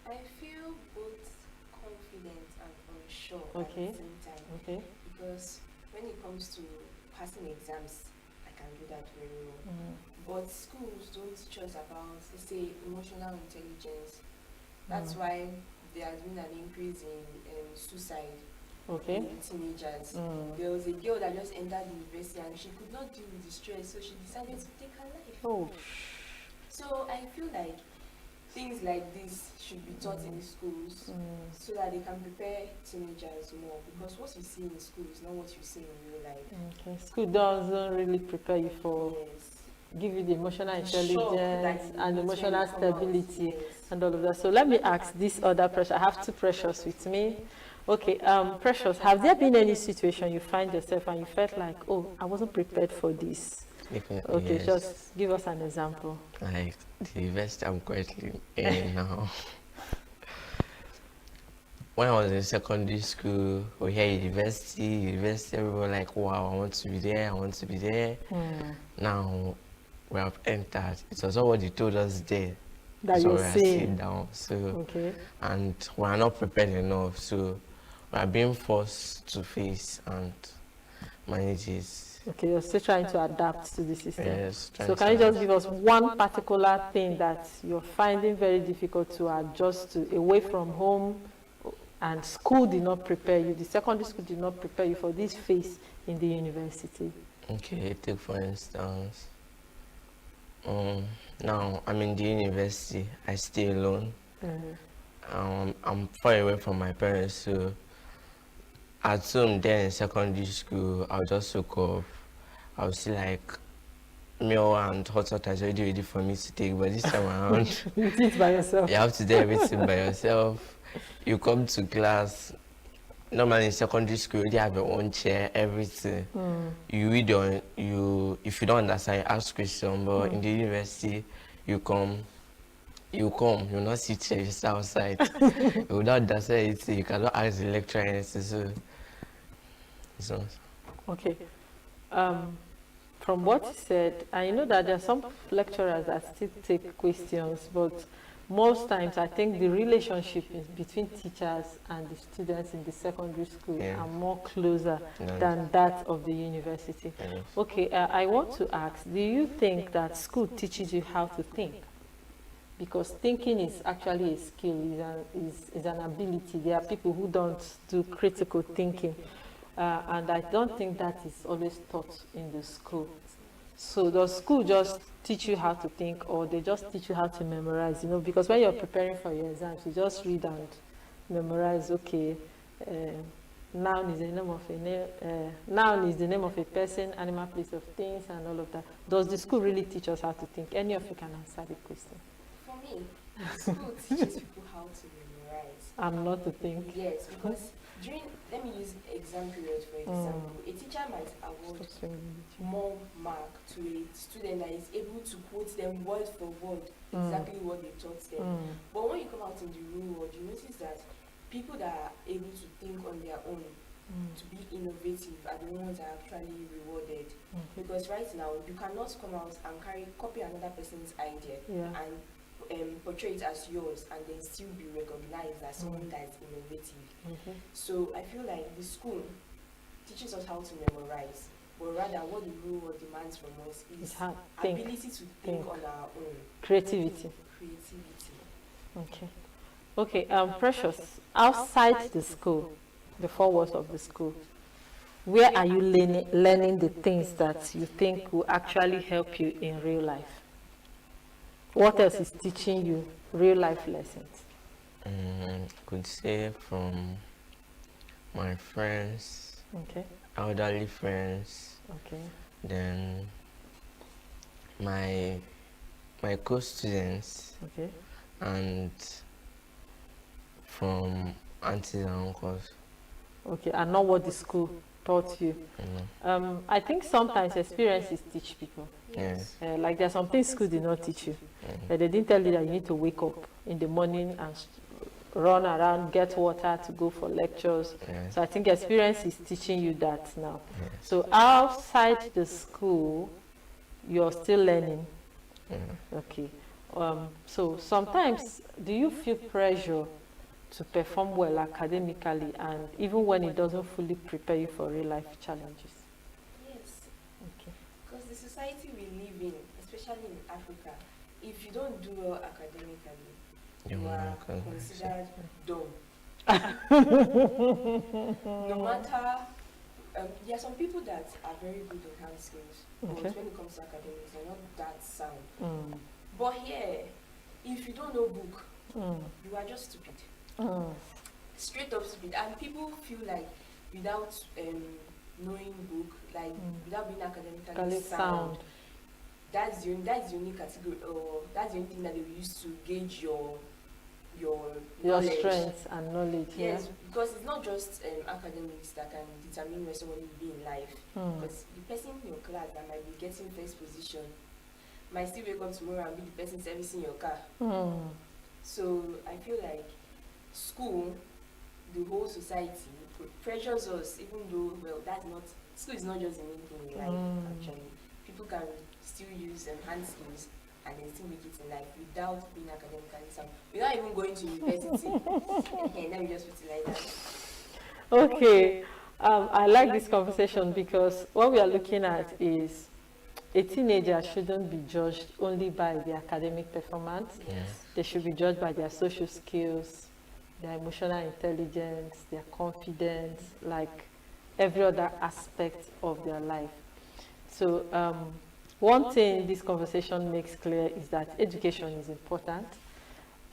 S18: I feel both confident and unsure
S14: Okay.
S18: at the same time.
S14: Okay.
S18: Because when it comes to passing exams, I can do that very well.
S14: Mm.
S18: But schools don't teach us about, let's say, emotional intelligence. That's
S14: Mm.
S18: why there has been an increase in suicide
S14: Okay.
S18: in teenagers.
S14: Mm.
S18: There was a girl that just entered university and she could not deal with the stress, so she decided to take her life.
S14: Oh.
S18: So I feel like things like this should be taught in schools so that they can prepare teenagers more, because what you see in school is not what you see in real life.
S14: Okay. School doesn't really prepare you for, give you the emotional intelligence and emotional stability and all of that. So let me ask this other Precious. I have two Precious with me. Okay, Precious, have there been any situation you find yourself and you felt like, oh, I wasn't prepared for this? Okay,
S6: Yes.
S14: just give us an example.
S6: Like the university I'm currently in now. When I was in secondary school, we here university, everyone like, wow, I want to be there, I want to be there. Now we have entered. It was all what they told us there.
S14: That
S6: so
S14: you're
S6: we are
S14: seeing.
S6: sitting down. So
S14: Okay.
S6: and we are not prepared enough. So we are being forced to face and manage it.
S14: Okay, you're still trying to adapt to the system.
S6: Yes, trying
S14: So
S6: to
S14: can you just
S6: adapt.
S14: give us one particular thing that you're finding very difficult to adjust to away from home, and school did not prepare you, the secondary school did not prepare you for this phase in the university?
S6: Okay, take for instance, now I'm in the university, I stay alone. I'm far away from my parents, so at home then in secondary school, I'll just wake up, I'll see like meal and hot water is already ready for me to take, but this time around,
S14: You do it by yourself.
S6: you have to do everything by yourself. You come to class, normally in secondary school, you have your own chair, everything. You read if you don't understand, you ask questions, but in the university, you not sit here, just outside. You will not understand anything, you cannot ask the lecturer anything, so it's not.
S14: Okay. From what you said, I know that there are some lecturers that still take questions, but most times I think the relationship between teachers and the students in the secondary school are more closer than that of the university. Okay, I want to ask, do you think that school teaches you how to think? Because thinking is actually a skill, is an ability. There are people who don't do critical thinking. And I don't think that is always taught in the school. So does school just teach you how to think, or they just teach you how to memorize? You know, because when you're preparing for your exams, you just read and memorize. Okay, noun is the name of noun is the name of a person, animal, place of things, and all of that. Does the school really teach us how to think? Any of you can answer the question.
S18: For me, school teaches people how to memorize.
S14: I'm not to think.
S18: Yes, because let me use exam period for example. A teacher might award more mark to a student that is able to quote them word for word exactly what they taught them. But when you come out in the real world, you notice that people that are able to think on their own, to be innovative, are the ones that are actually rewarded. Because right now, you cannot come out and copy another person's idea and portray it as yours and then still be recognized as someone that is innovative. So I feel like the school teaches us how to memorize, but rather what the real world demands from us is ability to think on our own.
S14: Creativity. Okay. Precious, outside the school, the four walls of the school, where are you learning the things that you think will actually help you in real life? What else is teaching you real life lessons?
S6: Could say from my friends,
S14: Okay.
S6: elderly friends,
S14: Okay.
S6: then my co-students,
S14: okay,
S6: and from aunties and uncles.
S14: Okay, and not what the school taught you. I think sometimes experiences teach people.
S6: Yes.
S14: Like there are some things school did not teach you. That they didn't tell you that you need to wake up in the morning and run around, get water to go for lectures.
S6: Yes.
S14: So I think experience is teaching you that now.
S6: Yes.
S14: So outside the school, you're still learning. Okay. So sometimes, do you feel pressure to perform well academically, and even when it doesn't fully prepare you for real life challenges?
S18: Yes.
S14: Okay.
S18: Because the society we live in, especially in Africa, if you don't do well academically, you are considered dumb. No matter, there are some people that are very good in hand skills, but
S14: Okay.
S18: when it comes to academics, they're not that sound. But here, if you don't know book, you are just stupid. Straight up stupid. And people feel like without knowing book, like without being academically sound, that's the only category, or that's the only thing that they will use to gauge your knowledge.
S14: Strength and knowledge.
S18: Yes,
S14: Yeah?
S18: because it's not just academics that can determine where someone will be in life. Because the person in your class that might be getting first position might still wake up tomorrow and be the person servicing your car. So I feel like school, the whole society pressures us, even though, well, that's not, school is not just the main thing in life, actually. People can still use hand skills and then still make it in life without being academically sound, without even going to university. And let me just put it like that.
S14: Okay. I like this conversation because what we are looking at is a teenager shouldn't be judged only by their academic performance.
S6: Yes.
S14: They should be judged by their social skills, their emotional intelligence, their confidence, like every other aspect of their life. So one thing this conversation makes clear is that education is important,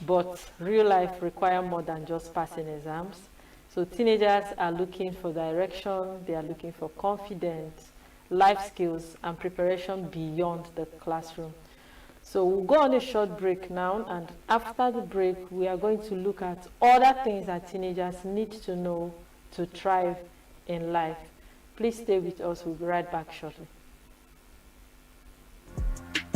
S14: but real life requires more than just passing exams. So teenagers are looking for direction, they are looking for confidence, life skills, and preparation beyond the classroom. So we'll go on a short break now, and after the break, we are going to look at other things that teenagers need to know to thrive in life. Please stay with us, we'll be right back shortly.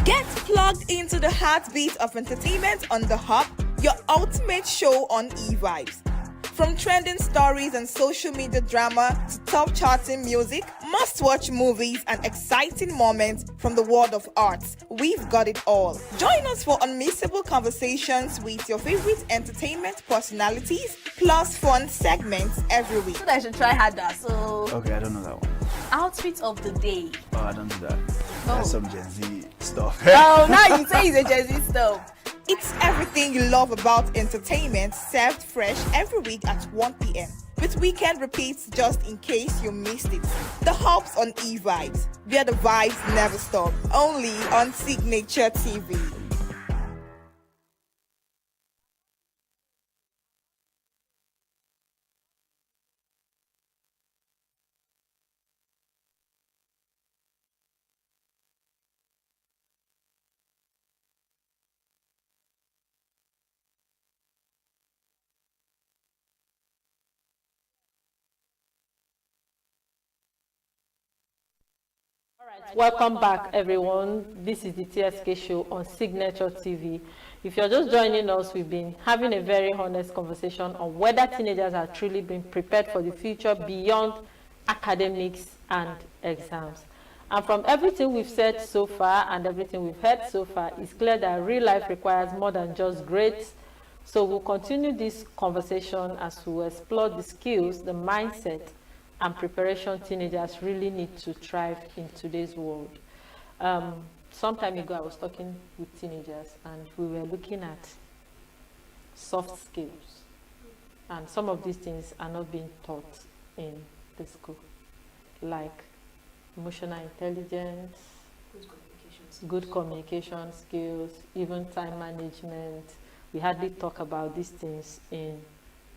S7: Get plugged into the heartbeat of entertainment on The Hub, your ultimate show on e-vibes. From trending stories and social media drama to top charting music, must-watch movies and exciting moments from the world of arts, we've got it all. Join us for unmissable conversations with your favorite entertainment personalities, plus fun segments every week.
S5: I should try harder, so...
S10: Okay, I don't know that one.
S5: Outfit of the day.
S10: Oh, I don't do that. That's some Gen Z stuff.
S5: Oh, now you say it's a Gen Z stuff.
S7: It's everything you love about entertainment, served fresh every week at 1 p.m. with weekend repeats just in case you missed it. The Hub's on e-vibes, where the vibes never stop. Only on Signature TV.
S14: Welcome back, everyone. This is the TSK show on Signature TV. If you're just joining us, we've been having a very honest conversation on whether teenagers are truly being prepared for the future beyond academics and exams. And from everything we've said so far and everything we've heard so far, it's clear that real life requires more than just grades. So we'll continue this conversation as we explore the skills, the mindset, and preparation teenagers really need to thrive in today's world. Some time ago, I was talking with teenagers, and we were looking at soft skills. And some of these things are not being taught in the school. like emotional intelligence, good communication skills, even time management. We hardly talk about these things in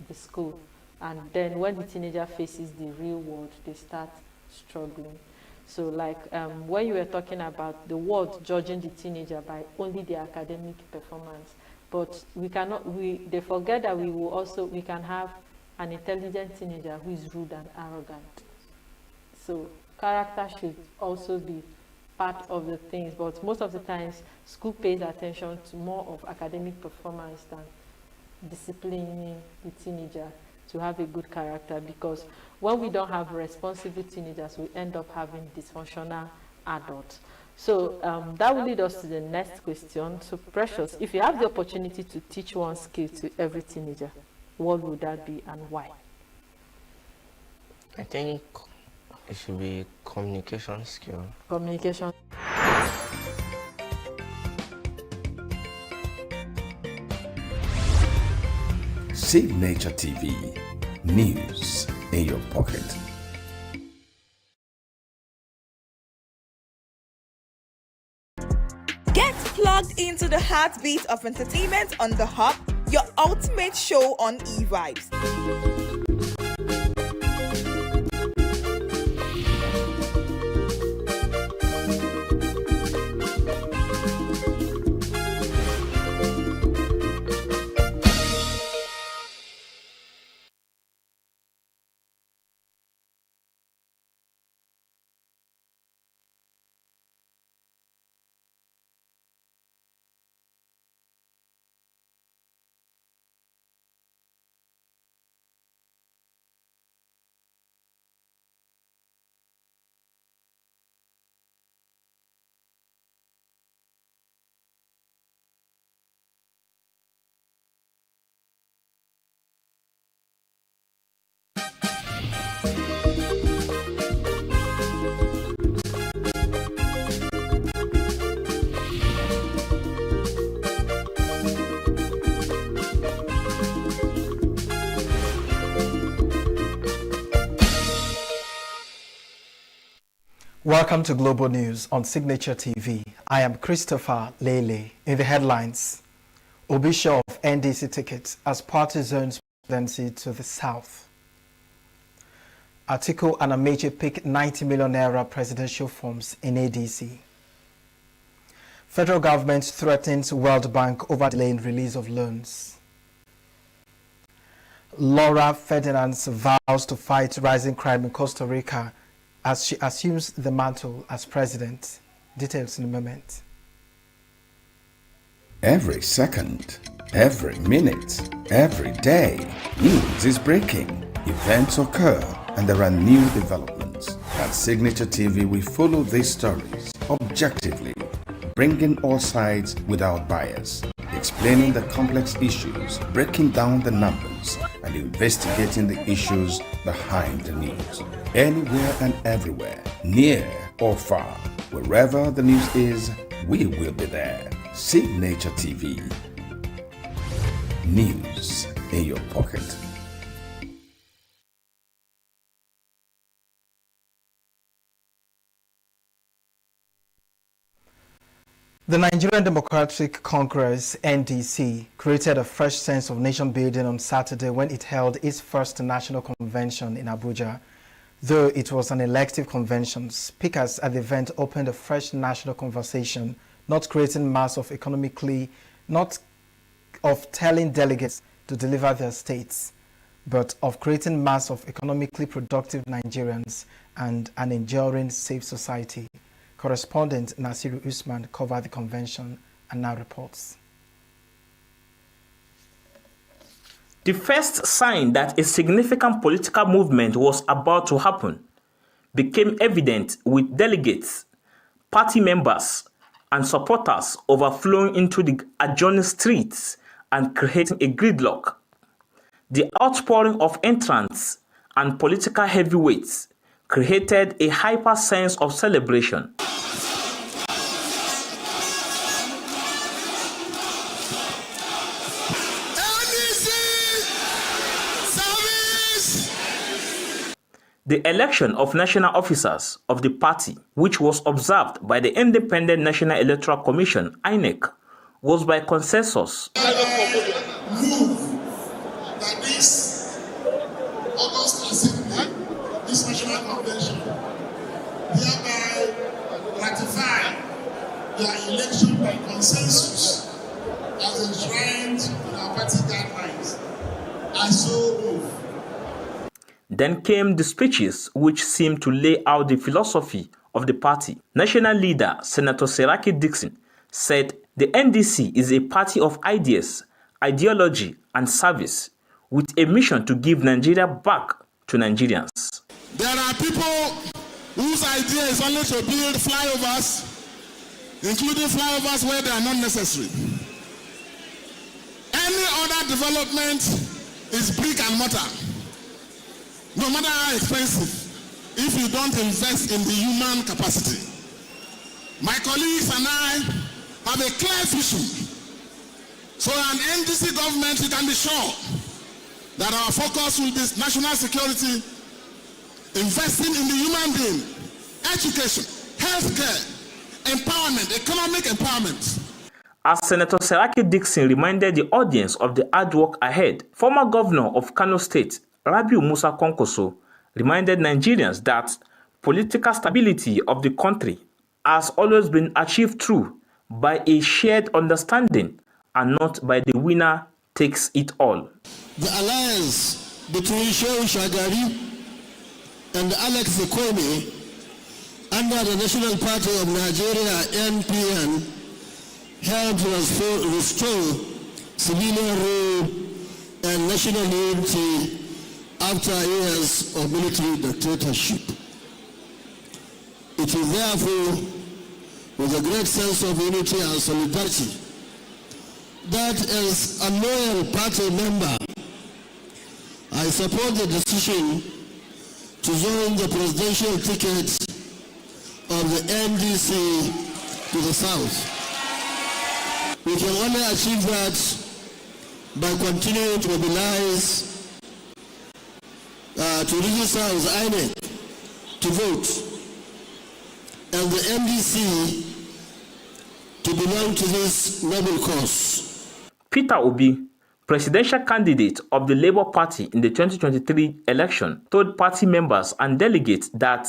S14: the school. And then when the teenager faces the real world, they start struggling. So like when you were talking about the world judging the teenager by only their academic performance, but they forget that we can have an intelligent teenager who is rude and arrogant. So character should also be part of the things, but most of the times school pays attention to more of academic performance than disciplining the teenager to have a good character, because when we don't have responsible teenagers, we end up having dysfunctional adults. So that will lead us to the next question. So Precious, if you have the opportunity to teach one skill to every teenager, what would that be and why?
S6: I think it should be communication skill.
S14: Communication.
S9: Signature TV, news in your pocket.
S7: Get plugged into the heartbeat of entertainment on The Hub, your ultimate show on eVibes.
S2: Welcome to Global News on Signature TV. I am Christopher Lele. In the headlines, Obi Shaw of NDC ticket as party zones presidency to the south. Atiku and Amaechi pick 90 million naira presidential forms in ADC. Federal government threatens World Bank over delaying release of loans. Laura Ferdinand vows to fight rising crime in Costa Rica as she assumes the mantle as president. Details in a moment.
S9: Every second, every minute, every day, news is breaking. Events occur and there are new developments. At Signature TV, we follow these stories objectively, bringing all sides without bias, explaining the complex issues, breaking down the numbers, and investigating the issues behind the news. Anywhere and everywhere, near or far, wherever the news is, we will be there. Signature TV. News in your pocket.
S2: The Nigerian Democratic Congress, NDC, created a fresh sense of nation building on Saturday when it held its first national convention in Abuja. Though it was an elective convention, speakers at the event opened a fresh national conversation, not creating mass of not of telling delegates to deliver their states, but of creating mass of economically productive Nigerians and an enduring safe society. Correspondent Nasiru Usman covered the convention and now reports.
S16: The first sign that a significant political movement was about to happen became evident with delegates, party members, and supporters overflowing into the adjoining streets and creating a gridlock. The outpouring of entrants and political heavyweights created a hyper sense of celebration. The election of national officers of the party, which was observed by the Independent National Electoral Commission, INEC, was by consensus.
S4: Move that this August Assembly, this national convention, hereby ratify their election by consensus as enshrined in our party guidelines. I so move.
S16: Then came the speeches which seemed to lay out the philosophy of the party. National leader Senator Seraki Dixon said the NDC is a party of ideas, ideology, and service with a mission to give Nigeria back to Nigerians.
S4: There are people whose idea is only to build flyovers, including flyovers where they are not necessary. Any other development is brick and mortar. No matter how expensive, if you don't invest in the human capacity. My colleagues and I have a clear vision. So an NDC government, you can be sure that our focus will be national security, investing in the human being, education, healthcare, empowerment, economic empowerment.
S16: As Senator Seraki Dixon reminded the audience of the hard work ahead, former governor of Kano State, Rabiu Musa Kwankwaso, reminded Nigerians that political stability of the country has always been achieved through by a shared understanding and not by the winner takes it all.
S4: The alliance between Shehu Shagari and Alex Zekwemi under the National Party of Nigeria, NPN, helped restore civilian rule and national unity after years of military dictatorship. It is therefore with a great sense of unity and solidarity that as a loyal party member, I support the decision to join the presidential ticket of the NDC to the south. We can only achieve that by continuing to mobilize to register as INEC to vote, and the MDC to belong to this noble cause.
S16: Peter Obi, presidential candidate of the Labour Party in the 2023 election, told party members and delegates that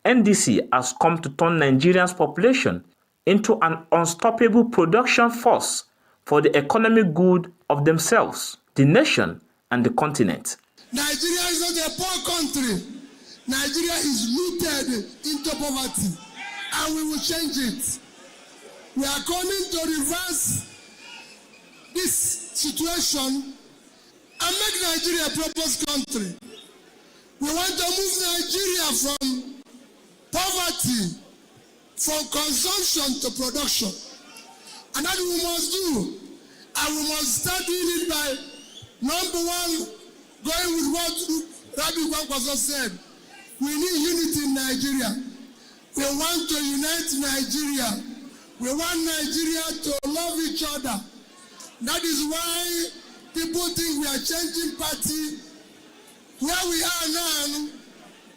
S16: NDC has come to turn Nigeria's population into an unstoppable production force for the economic good of themselves, the nation, and the continent.
S4: Nigeria is not a poor country. Nigeria is rooted into poverty, and we will change it. We are coming to reverse this situation and make Nigeria a prosperous country. We want to move Nigeria from poverty, from consumption to production. And that we must do. And we must start doing it by, number one, going with what Rabiu Kwankwaso said. We need unity in Nigeria. We want to unite Nigeria. We want Nigeria to love each other. That is why people think we are changing party. Where we are now,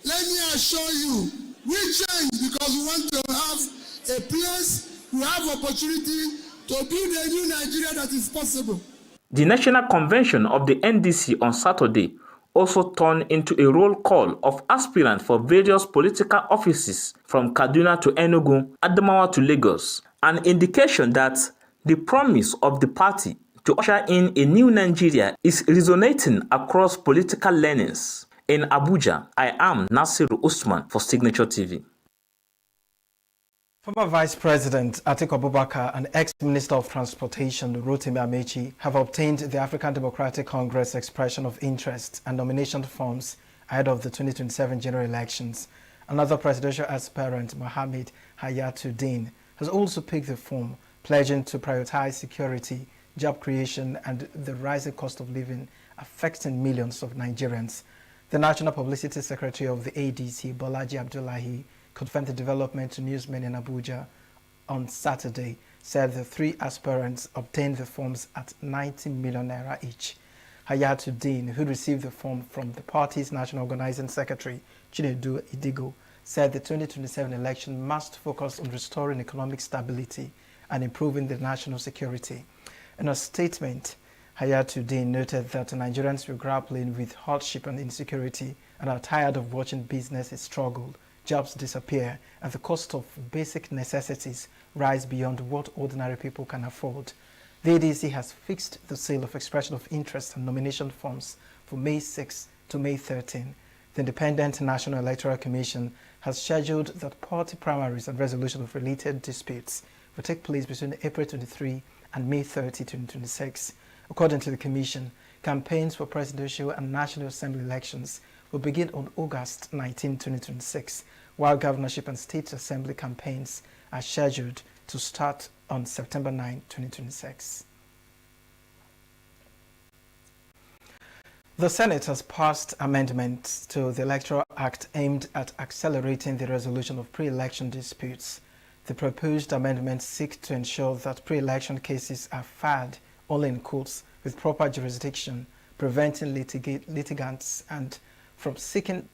S4: let me assure you, we change because we want to have a place, we have opportunity to build a new Nigeria that is possible.
S16: The National Convention of the NDC on Saturday also turned into a roll call of aspirants for various political offices from Kaduna to Enugu, Adamawa to Lagos, an indication that the promise of the party to usher in a new Nigeria is resonating across political leanings. In Abuja, I am Nasiru Usman for Signature TV.
S2: Former Vice President Atiku Abubakar and ex-Minister of Transportation Rotimi Amechi have obtained the African Democratic Congress expression of interest and nomination forms ahead of the 2027 general elections. Another presidential aspirant, Mohammed Hayatuddin, has also picked the form, pledging to prioritize security, job creation, and the rising cost of living affecting millions of Nigerians. The National Publicity Secretary of the ADC, Bolaji Abdullahi, confirmed the development to newsmen in Abuja on Saturday, said the three aspirants obtained the forms at 90 million naira each. Hayatuddin, who received the form from the party's National Organizing Secretary, Chinedu Idigo, said the 2027 election must focus on restoring economic stability and improving the national security. In a statement, Hayatuddin noted that Nigerians were grappling with hardship and insecurity and are tired of watching businesses struggle, jobs disappear, and the cost of basic necessities rise beyond what ordinary people can afford. The ADC has fixed the sale of expression of interest and nomination forms for May 6 to May 13. The Independent National Electoral Commission has scheduled that party primaries and resolution of related disputes will take place between April 23 and May 30, 2026. According to the Commission, campaigns for presidential and National Assembly elections will begin on August 19, 2026, while governorship and state assembly campaigns are scheduled to start on September 9, 2026. The Senate has passed amendments to the Electoral Act aimed at accelerating the resolution of pre-election disputes. The proposed amendments seek to ensure that pre-election cases are filed only in courts with proper jurisdiction, preventing litigants and from seeking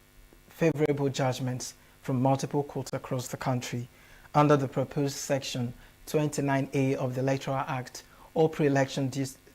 S2: favorable judgments from multiple courts across the country. Under the proposed Section 29A of the Electoral Act, all pre-election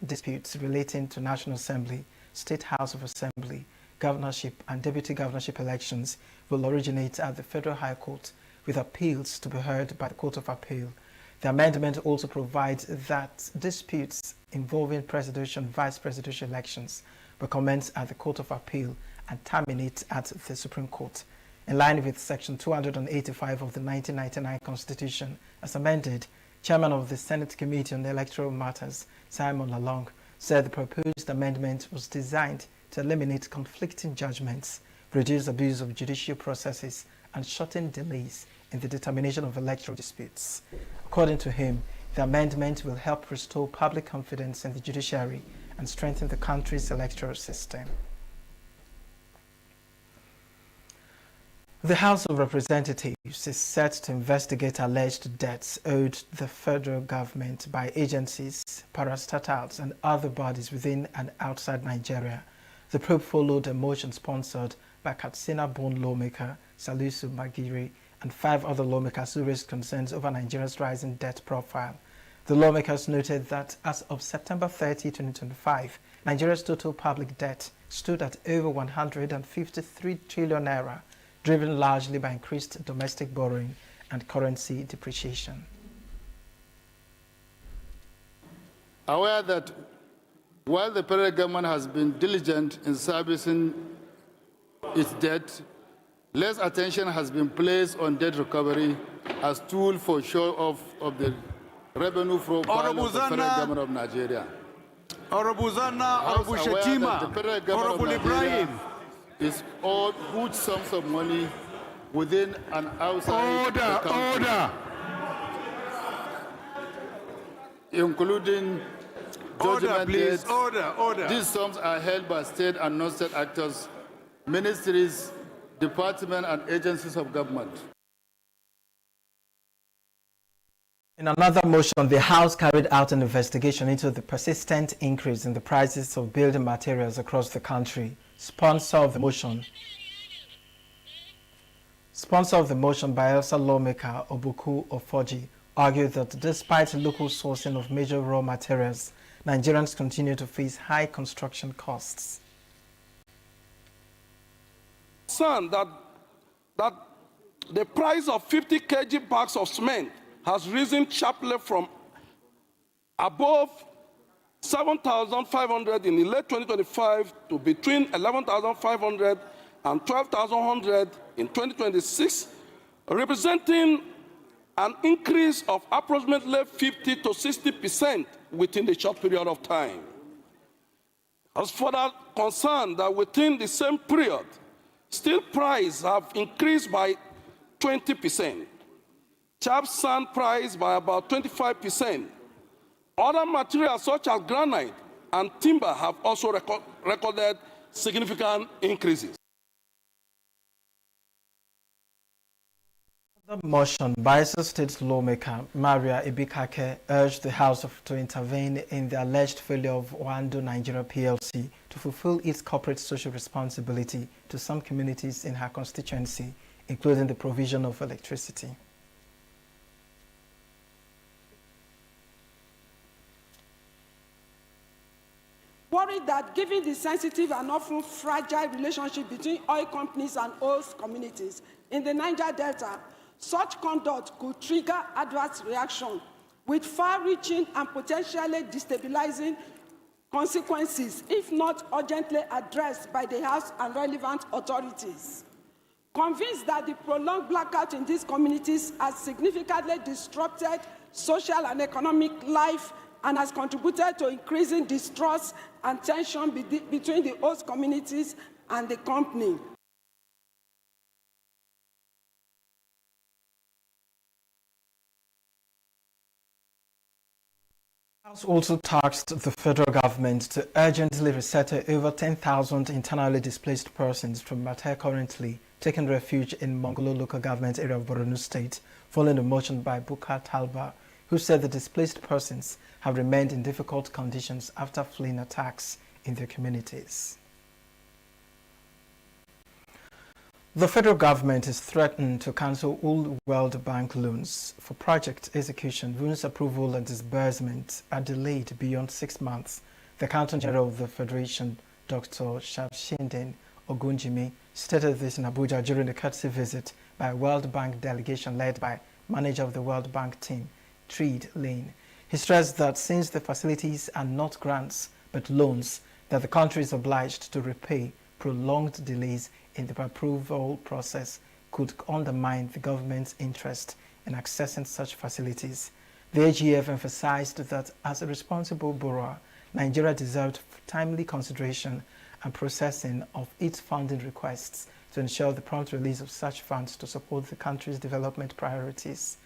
S2: disputes relating to National Assembly, State House of Assembly, governorship and deputy governorship elections will originate at the Federal High Court, with appeals to be heard by the Court of Appeal. The amendment also provides that disputes involving presidential and vice presidential elections will commence at the Court of Appeal and terminate at the Supreme Court. In line with Section 285 of the 1999 Constitution, as amended, Chairman of the Senate Committee on Electoral Matters, Simon Lalong, said the proposed amendment was designed to eliminate conflicting judgments, reduce abuse of judicial processes, and shorten delays in the determination of electoral disputes. According to him, the amendment will help restore public confidence in the judiciary and strengthen the country's electoral system. The House of Representatives is set to investigate alleged debts owed the federal government by agencies, parastatals, and other bodies within and outside Nigeria. The probe followed a motion sponsored by Katsina-born lawmaker Salisu Magiri and 5 other lawmakers who raised concerns over Nigeria's rising debt profile. The lawmakers noted that as of September 30, 2025, Nigeria's total public debt stood at over 153 trillion naira, driven largely by increased domestic borrowing and currency depreciation.
S11: Aware that while the federal government has been diligent in servicing its debt, less attention has been placed on debt recovery as tool for show-off of the revenue profile of the federal government of Nigeria.
S12: Honorable Zanna, Honorable Shetima, Honorable Ibrahim,
S11: is owed huge sums of money within and outside the country, including judgment debts.
S12: Order.
S11: These sums are held by state and non-state actors, ministries, departments, and agencies of government.
S2: In another motion, the House carried out an investigation into the persistent increase in the prices of building materials across the country. Sponsor of the motion, Bayelsa lawmaker Obuku Ofoji, argued that despite local sourcing of major raw materials, Nigerians continue to face high construction costs.
S17: Concerned that the price of 50 kg bags of cement has risen sharply from above 7,500 in the late 2025 to between 11,500 and 12,100 in 2026, representing an increase of approximately 50 to 60% within a short period of time. As further concerned that within the same period, steel prices have increased by 20%, chap sand price by about 25%. Other materials such as granite and timber have also recorded significant increases.
S2: The motion by state lawmaker Maria Ibikake urged the House to intervene in the alleged failure of Wando Nigeria PLC to fulfill its corporate social responsibility to some communities in her constituency, including the provision of electricity.
S3: Worried that given the sensitive and often fragile relationship between oil companies and host communities in the Niger Delta, such conduct could trigger adverse reaction with far-reaching and potentially destabilizing consequences if not urgently addressed by the House and relevant authorities. Convinced that the prolonged blackout in these communities has significantly disrupted social and economic life and has contributed to increasing distrust and tension between the host communities and the company.
S2: The House also tasked the federal government to urgently resettle over 10,000 internally displaced persons from Mate currently taking refuge in Mongolo local government area of Borno State, following a motion by Bukar Talba, who said the displaced persons have remained in difficult conditions after fleeing attacks in their communities. The federal government is threatened to cancel all World Bank loans for project execution. Loans approval and disbursement are delayed beyond 6 months. The Accountant General of the Federation, Dr. Shabshinden Ogunjimi, stated this in Abuja during a courtesy visit by a World Bank delegation led by manager of the World Bank team, Treed Lane. He stressed that since the facilities are not grants but loans, that the country is obliged to repay, prolonged delays in the approval process could undermine the government's interest in accessing such facilities. The AGF emphasized that as a responsible borrower, Nigeria deserved timely consideration and processing of its funding requests to ensure the prompt release of such funds to support the country's development priorities.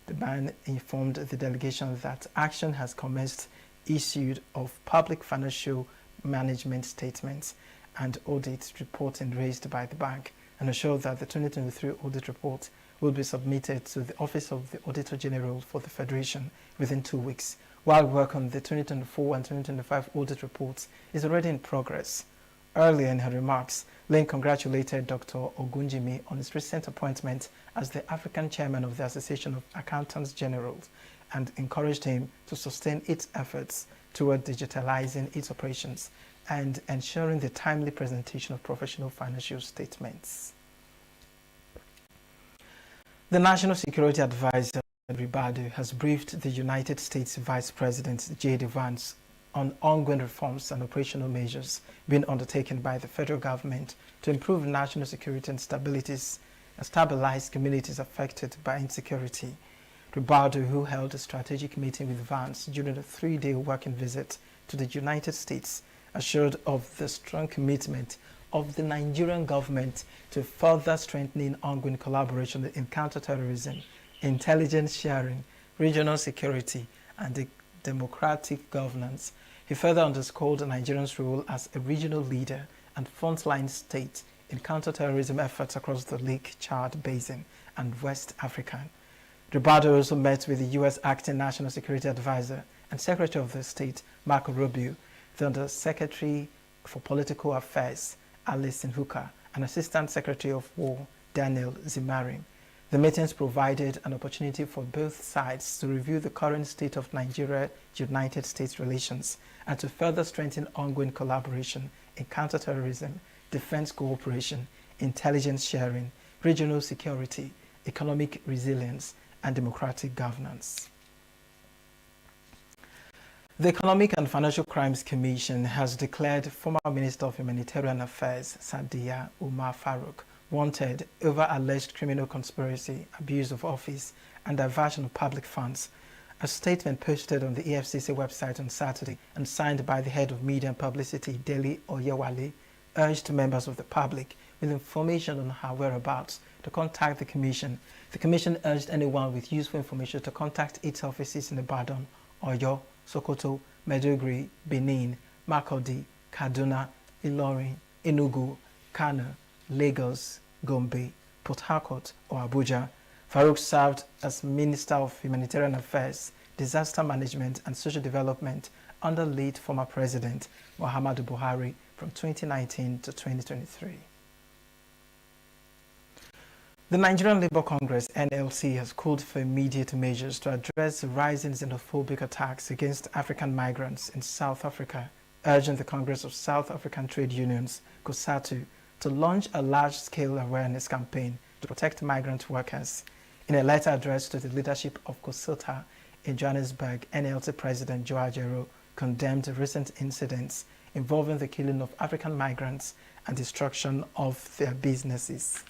S2: The man informed the delegation that action has commenced issued of public financial management statements and audit reporting raised by the bank, and assured that the 2023 audit report will be submitted to the Office of the Auditor General for the Federation within 2 weeks, while work on the 2024 and 2025 audit reports is already in progress. Earlier in her remarks, Lane congratulated Dr. Ogunjimi on his recent appointment as the African chairman of the Association of Accountants General and encouraged him to sustain its efforts toward digitalizing its operations and ensuring the timely presentation of professional financial statements. The National Security Advisor, Ribadu, has briefed the United States Vice President J.D. Vance on ongoing reforms and operational measures being undertaken by the federal government to improve national security and stabilize communities affected by insecurity. Ribadu, who held a strategic meeting with Vance during a 3-day working visit to the United States, assured of the strong commitment of the Nigerian government to further strengthening ongoing collaboration in counterterrorism, intelligence sharing, regional security, and democratic governance. He further underscored Nigeria's role as a regional leader and frontline state in counterterrorism efforts across the Lake Chad Basin and West Africa. Ribadu also met with the U.S. Acting National Security Advisor and Secretary of the State, Marco Rubio, the Under Secretary for Political Affairs, Alison Hooker, and Assistant Secretary of War, Daniel Zimarin. The meetings provided an opportunity for both sides to review the current state of Nigeria-United States relations and to further strengthen ongoing collaboration in counterterrorism, defense cooperation, intelligence sharing, regional security, economic resilience, and democratic governance. The Economic and Financial Crimes Commission has declared former Minister of Humanitarian Affairs, Sadiya Umar Farouk, wanted over alleged criminal conspiracy, abuse of office, and diversion of public funds. A statement posted on the EFCC website on Saturday and signed by the head of media and publicity, Dele Oyewale, urged members of the public with information on her whereabouts to contact the Commission. The Commission urged anyone with useful information to contact its offices in Ibadan, Oyo, Sokoto, Maiduguri, Benin, Makurdi, Kaduna, Ilorin, Enugu, Kano, Lagos, Gombe, Port Harcourt, or Abuja. Farouk served as Minister of Humanitarian Affairs, Disaster Management and Social Development under late former President Muhammadu Buhari from 2019 to 2023. The Nigerian Labour Congress, NLC, has called for immediate measures to address the rising xenophobic attacks against African migrants in South Africa, urging the Congress of South African Trade Unions, COSATU, to launch a large-scale awareness campaign to protect migrant workers. In a letter addressed to the leadership of COSATU in Johannesburg, NLC President Joe Ajaero condemned recent incidents involving the killing of African migrants and destruction of their businesses.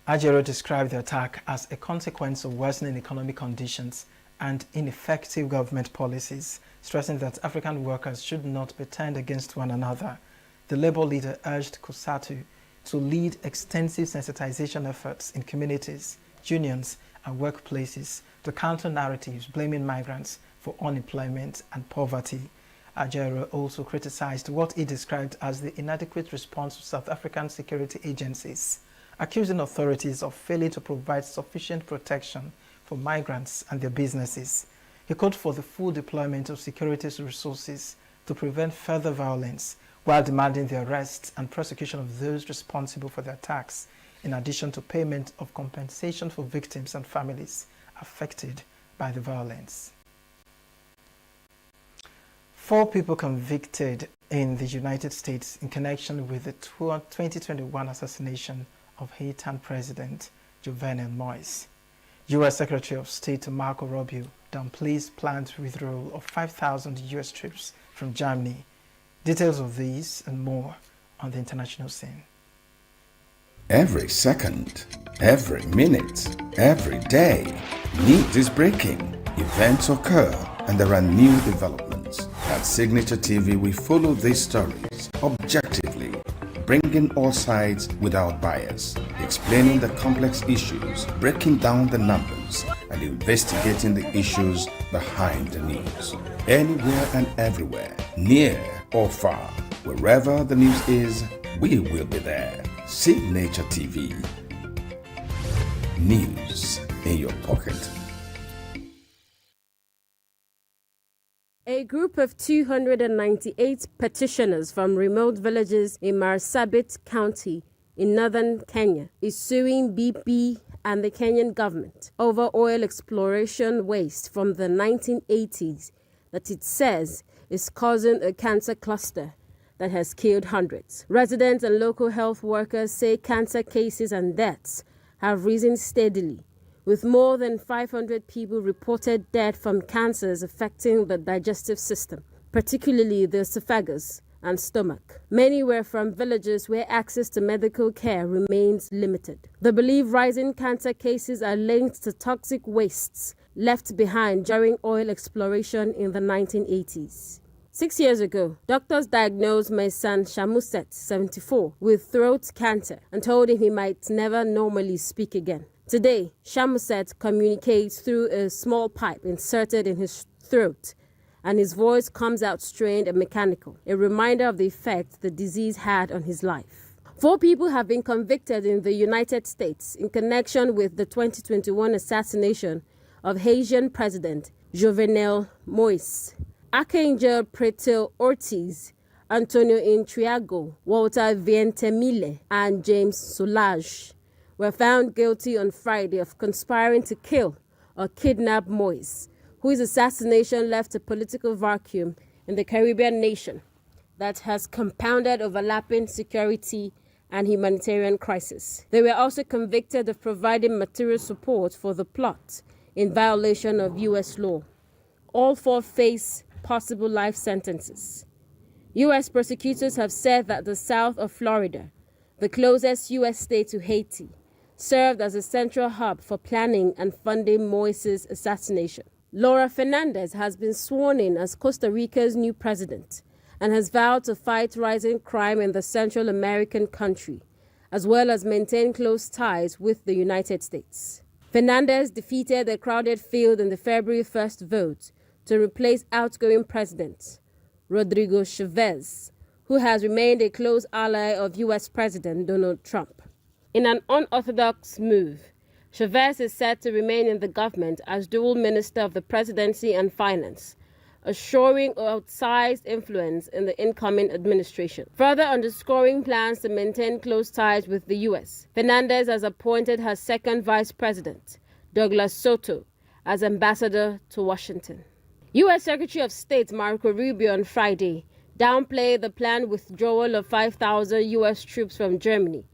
S2: Ajaero described the attack as a consequence of worsening economic conditions and ineffective government policies, stressing that African workers should not be turned against one another. The Labour leader urged COSATU to lead extensive sensitization efforts in communities, unions, and workplaces to counter narratives blaming migrants for unemployment and poverty. Ajaero also criticized what he described as the inadequate response of South African security agencies, accusing authorities of failing to provide sufficient protection for migrants and their businesses. He called for the full deployment of security resources to prevent further violence, while demanding the arrest and prosecution of those responsible for the attacks, in addition to payment of compensation for victims and families affected by the violence. 4 people convicted in the United States in connection with the 2021 assassination of Haitian President Jovenel Moïse. U.S. Secretary of State Marco Rubio downplays planned withdrawal of 5,000 U.S. troops from Germany. Details of these and more on the international scene.
S9: Every second, every minute, every day, news is breaking, events occur, and there are new developments. At Signature TV, we follow these stories objectively, bringing all sides without bias, explaining the complex issues, breaking down the numbers, and investigating the issues behind the news. Anywhere and everywhere, near or far, wherever the news is, we will be there. Signature TV. News in your pocket.
S15: A group of 298 petitioners from remote villages in Marsabit County in northern Kenya is suing BP and the Kenyan government over oil exploration waste from the 1980s that it says is causing a cancer cluster that has killed hundreds. Residents and local health workers say cancer cases and deaths have risen steadily, with more than 500 people reported dead from cancers affecting the digestive system, particularly the esophagus and stomach. Many were from villages where access to medical care remains limited. They believe rising cancer cases are linked to toxic wastes left behind during oil exploration in the 1980s. 6 years ago, doctors diagnosed my son Shamuset, 74, with throat cancer and told him he might never normally speak again. Today, Shamuset communicates through a small pipe inserted in his throat, and his voice comes out strained and mechanical, a reminder of the effect the disease had on his life. 4 people have been convicted in the United States in connection with the 2021 assassination of Haitian President Jovenel Moïse. Archangel Pretil Ortiz, Antonio Intriago, Walter Vientemile, and James Solage were found guilty on Friday of conspiring to kill or kidnap Moïse, whose assassination left a political vacuum in the Caribbean nation that has compounded overlapping security and humanitarian crisis. They were also convicted of providing material support for the plot in violation of U.S. law. All 4 face possible life sentences. U.S. prosecutors have said that the south of Florida, the closest U.S. state to Haiti, served as a central hub for planning and funding Moïse's assassination. Laura Fernandez has been sworn in as Costa Rica's new president and has vowed to fight rising crime in the Central American country, as well as maintain close ties with the United States. Fernandez defeated a crowded field in the February 1st vote to replace outgoing President Rodrigo Chavez, who has remained a close ally of U.S. President Donald Trump. In an unorthodox move, Chavez is said to remain in the government as dual minister of the presidency and finance, assuring outsized influence in the incoming administration. Further underscoring plans to maintain close ties with the U.S., Fernandez has appointed her second vice president, Douglas Soto, as ambassador to Washington. U.S. Secretary of State Marco Rubio on Friday downplayed the planned withdrawal of 5,000 U.S. troops from Germany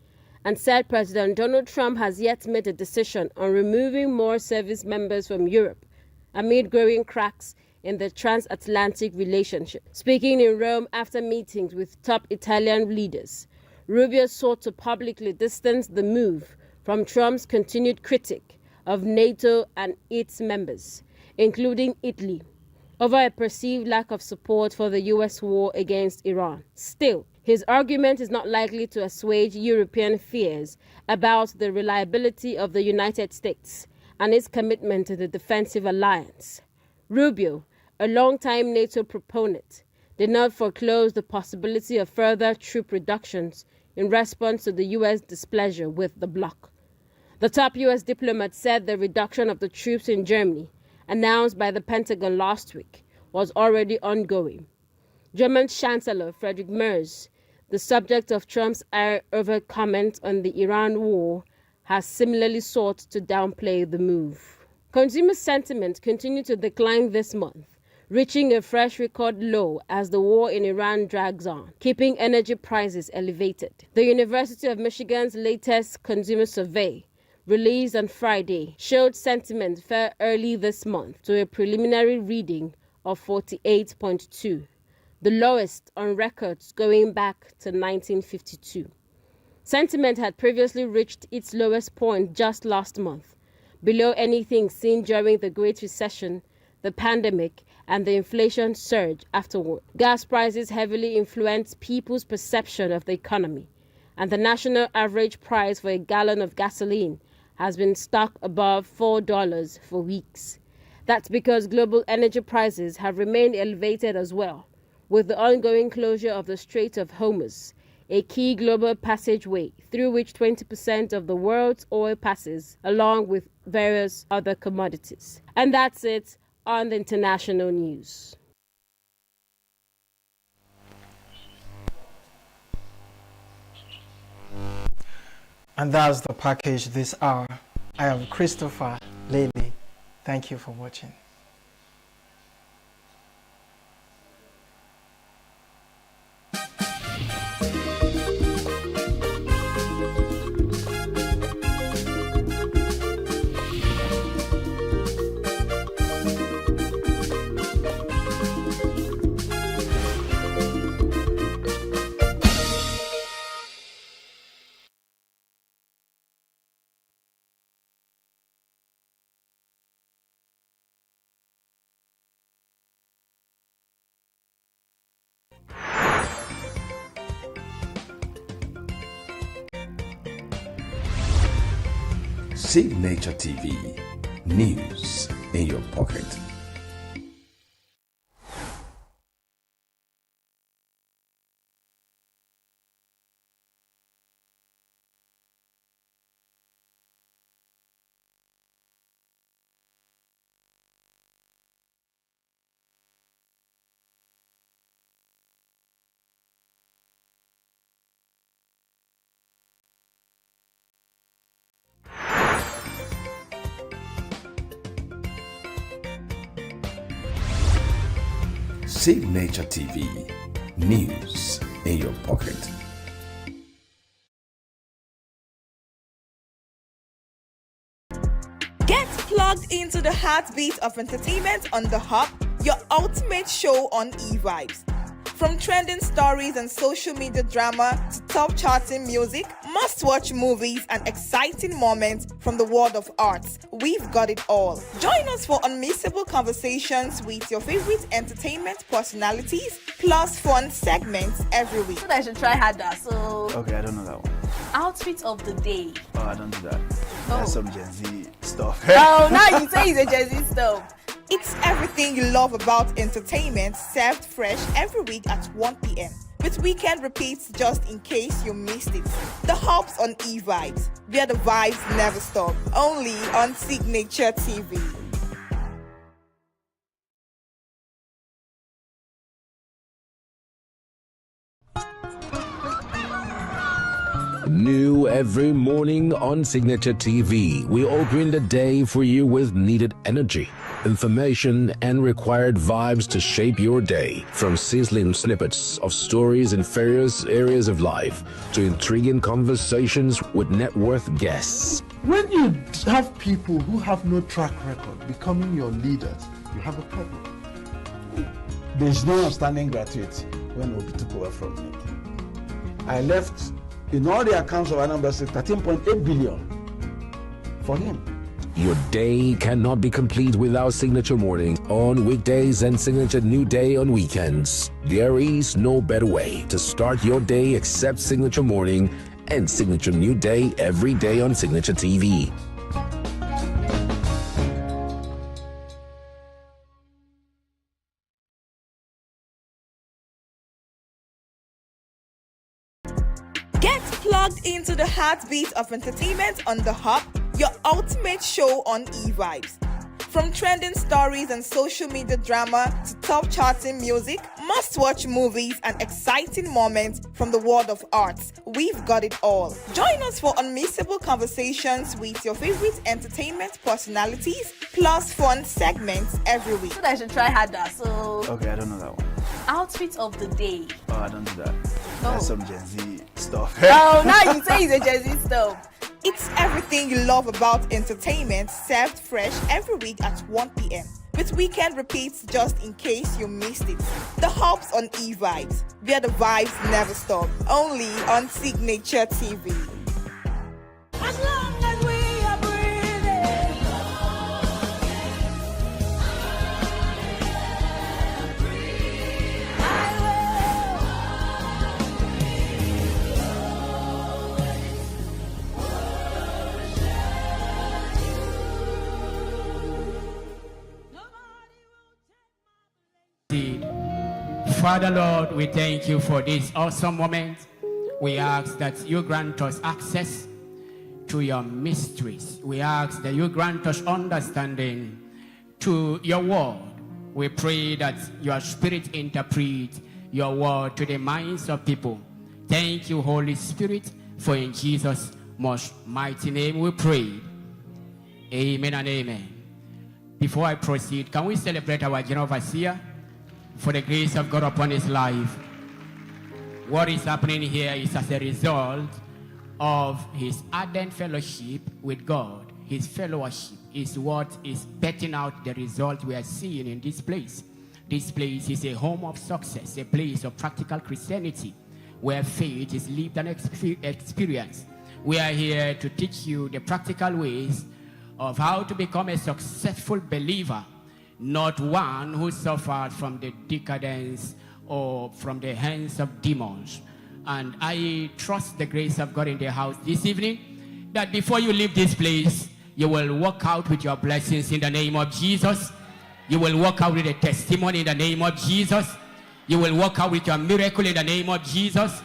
S15: and said President Donald Trump has yet made a decision on removing more service members from Europe amid growing cracks in the transatlantic relationship. Speaking in Rome after meetings with top Italian leaders, Rubio sought to publicly distance the move from Trump's continued critique of NATO and its members, including Italy, over a perceived lack of support for the U.S. war against Iran. Still, his argument is not likely to assuage European fears about the reliability of the United States and its commitment to the defensive alliance. Rubio, a longtime NATO proponent, did not foreclose the possibility of further troop reductions in response to the U.S. displeasure with the bloc. The top U.S. diplomat said the reduction of the troops in Germany, announced by the Pentagon last week, was already ongoing. German Chancellor Friedrich Merz, the subject of Trump's over comment on the Iran war, has similarly sought to downplay the move. Consumer sentiment continued to decline this month, reaching a fresh record low as the war in Iran drags on, keeping energy prices elevated. The University of Michigan's latest consumer survey, released on Friday, showed sentiment fell early this month to a preliminary reading of 48.2, the lowest on records going back to 1952. Sentiment had previously reached its lowest point just last month, below anything seen during the Great Recession, the pandemic, and the inflation surge afterward. Gas prices heavily influence people's perception of the economy, and the national average price for a gallon of gasoline has been stuck above $4 for weeks. That's because global energy prices have remained elevated as well, with the ongoing closure of the Strait of Hormuz, a key global passageway through which 20% of the world's oil passes, along with various other commodities. And that's it on the international news.
S2: And that's the package this hour. I am Christopher Lely. Thank you for watching.
S9: Signature TV, news in your pocket. Signature TV, news in your pocket.
S7: Get plugged into the heartbeat of entertainment on The Hub, your ultimate show on e-vibes. From trending stories and social media drama to top charting music, must-watch movies and exciting moments from the world of arts, we've got it all. Join us for unmissable conversations with your favorite entertainment personalities, plus fun segments every week.
S19: I should try harder, so...
S10: Okay, I don't know that one.
S19: Outfit of the day.
S10: Oh, I don't do that. That's some Gen Z stuff.
S19: Oh, now you say it's a Gen Z stuff.
S7: It's everything you love about entertainment, served fresh every week at 1 p.m. with weekend repeats just in case you missed it. The Hubs on E-Vibes, where the vibes never stop, only on Signature TV.
S13: New every morning on Signature TV, we open the day for you with needed energy, information, and required vibes to shape your day. From sizzling snippets of stories in various areas of life to intriguing conversations with net worth guests.
S1: When you have people who have no track record becoming your leaders, you have a problem.
S8: There's no outstanding gratuity when Obi took over from me. I left, in all the accounts of Anambra State, 13.8 billion for him.
S13: Your day cannot be complete without Signature Morning on weekdays and Signature New Day on weekends. There is no better way to start your day except Signature Morning and Signature New Day every day on Signature TV.
S7: Get plugged into the heartbeat of entertainment on The Hub, your ultimate show on E-Vibes. From trending stories and social media drama to top charting music, must-watch movies and exciting moments from the world of arts, we've got it all. Join us for unmissable conversations with your favorite entertainment personalities, plus fun segments every week.
S19: So I should try harder, so...
S10: Okay, I don't know that one.
S19: Outfit of the day.
S10: Oh, I don't do that. That's some Gen Z stuff.
S19: Oh, now you say it's a Gen Z stuff.
S7: It's everything you love about entertainment, served fresh every week at 1 p.m. with weekend repeats just in case you missed it. The Hubs on E-Vibes, where the vibes never stop, only on Signature TV.
S20: As long as we are breathing,
S22: Father Lord, we thank you for this awesome moment. We ask that you grant us access to your mysteries. We ask that you grant us understanding to your word. We pray that your spirit interpret your word to the minds of people. Thank you, Holy Spirit, for in Jesus' most mighty name we pray. Amen and amen. Before I proceed, can we celebrate our General Overseer for the grace of God upon his life? What is happening here is as a result of his ardent fellowship with God. His fellowship is what is betting out the result we are seeing in this place. This place is a home of success, a place of practical Christianity, where faith is lived and experienced. We are here to teach you the practical ways of how to become a successful believer, not one who suffered from the decadence or from the hands of demons. And I trust the grace of God in the house this evening, that before you leave this place, you will walk out with your blessings in the name of Jesus. You will walk out with a testimony in the name of Jesus. You will walk out with your miracle in the name of Jesus.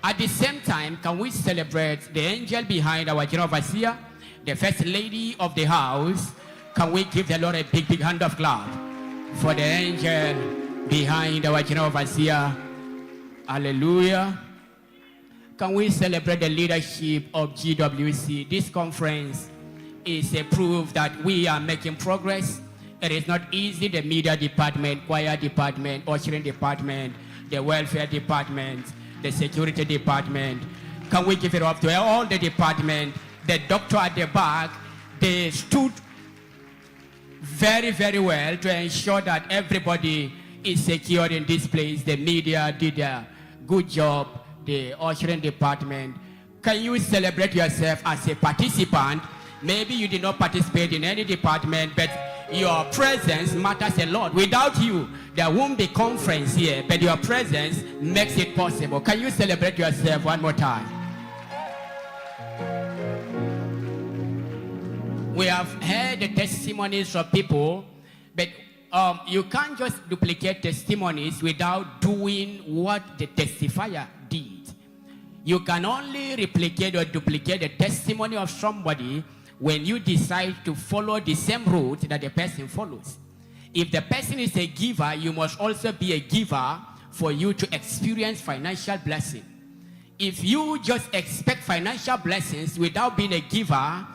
S22: At the same time, can we celebrate the angel behind our General Overseer, the first lady of the house? Can we give the Lord a big, big hand of clap for the angel behind our General Overseer? Hallelujah. Can we celebrate the leadership of GWC? This conference is a proof that we are making progress. It is not easy. The media department, choir department, ushering department, the welfare department, the security department. Can we give it up to all the department? The doctor at the back, they stood very, very well to ensure that everybody is secured in this place. The media did a good job. The ushering department. Can you celebrate yourself as a participant? Maybe you did not participate in any department, but your presence matters a lot. Without you, there won't be conference here, but your presence makes it possible. Can you celebrate yourself one more time? We have heard the testimonies of people, but you can't just duplicate testimonies without doing what the testifier did. You can only replicate or duplicate the testimony of somebody when you decide to follow the same route that the person follows. If the person is a giver, you must also be a giver for you to experience financial blessing. If you just expect financial blessings without being a giver,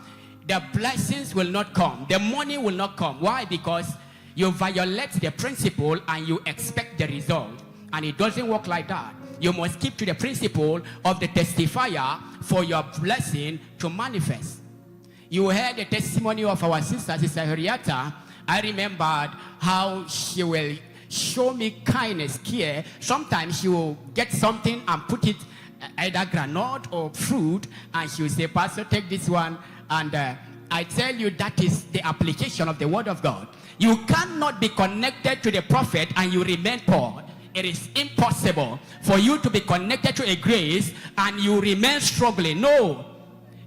S22: the blessings will not come. The money will not come. Why? Because you violate the principle and you expect the result. And it doesn't work like that. You must keep to the principle of the testifier for your blessing to manifest. You heard the testimony of our sister Henrietta. I remembered how she will show me kindness, care. Sometimes she will get something and put it either granite or fruit, and she will say, Pastor, take this one. And I tell you, that is the application of the word of God. You cannot be connected to the prophet and you remain poor. It is impossible for you to be connected to a grace and you remain struggling. No.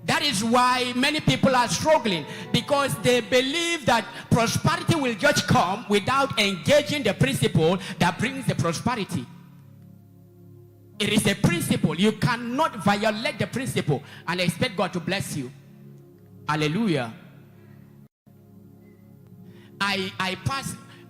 S22: That is why many people are struggling, because they believe that prosperity will just come without engaging the principle that brings the prosperity. It is a principle. You cannot violate the principle and expect God to bless you. Hallelujah.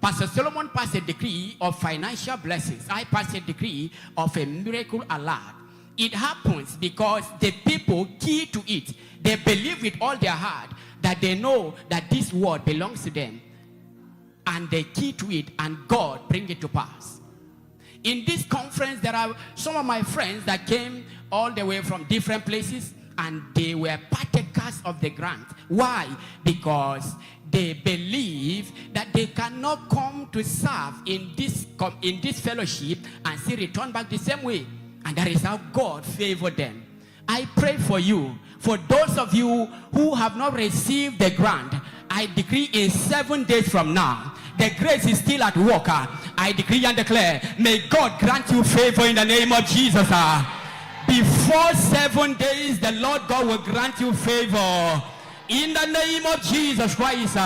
S22: Pastor Solomon passed a decree of financial blessings. I passed a decree of a miracle alert. It happens because the people key to it. They believe with all their heart that they know that this word belongs to them. And they key to it, and God bring it to pass. In this conference, there are some of my friends that came all the way from different places, and they were partakers of the grant. Why? Because they believe that they cannot come to serve in this fellowship and see return back the same way. And that is how God favored them. I pray for you. For those of you who have not received the grant, I decree in 7 days from now, the grace is still at work. I decree and declare, may God grant you favor in the name of Jesus. Before 7 days, the Lord God will grant you favor in the name of Jesus Christ.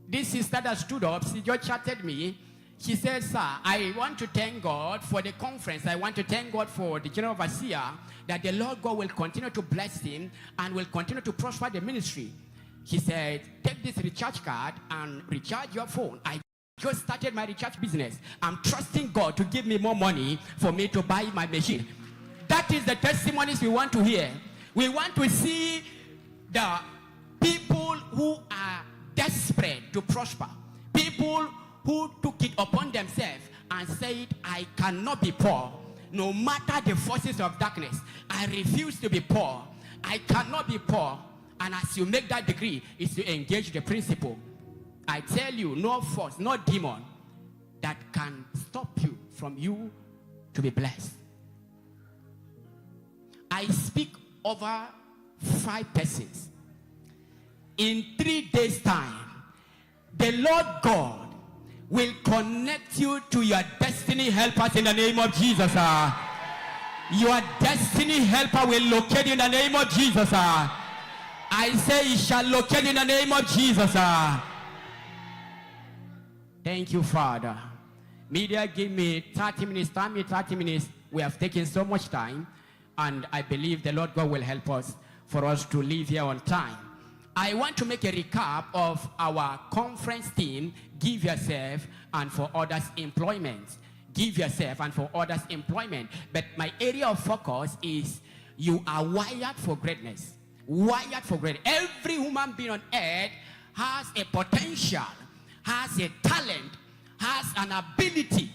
S22: This sister that stood up, she just chatted me. She said, sir, I want to thank God for the conference. I want to thank God for the general overseer, that the Lord God will continue to bless him and will continue to prosper the ministry. He said, take this recharge card and recharge your phone. I just started my recharge business. I'm trusting God to give me more money for me to buy my machine. That is the testimonies we want to hear. We want to see the people who are desperate to prosper. People who took it upon themselves and said, I cannot be poor. No matter the forces of darkness, I refuse to be poor. I cannot be poor. And as you make that decree, is to engage the principle. I tell you, no force, no demon that can stop you from you to be blessed. I speak over 5 persons. In 3 days' time, the Lord God will connect you to your destiny helpers in the name of Jesus. Your destiny helper will locate you in the name of Jesus. I say it shall locate you in the name of Jesus. Thank you, Father. Media, give me 30 minutes. Time me 30 minutes. We have taken so much time, and I believe the Lord God will help us for us to leave here on time. I want to make a recap of our conference theme, Give Yourself and for Others Employment. Give yourself and for others employment. But my area of focus is you are wired for greatness. Wired for greatness. Every human being on earth has a potential, has a talent, has an ability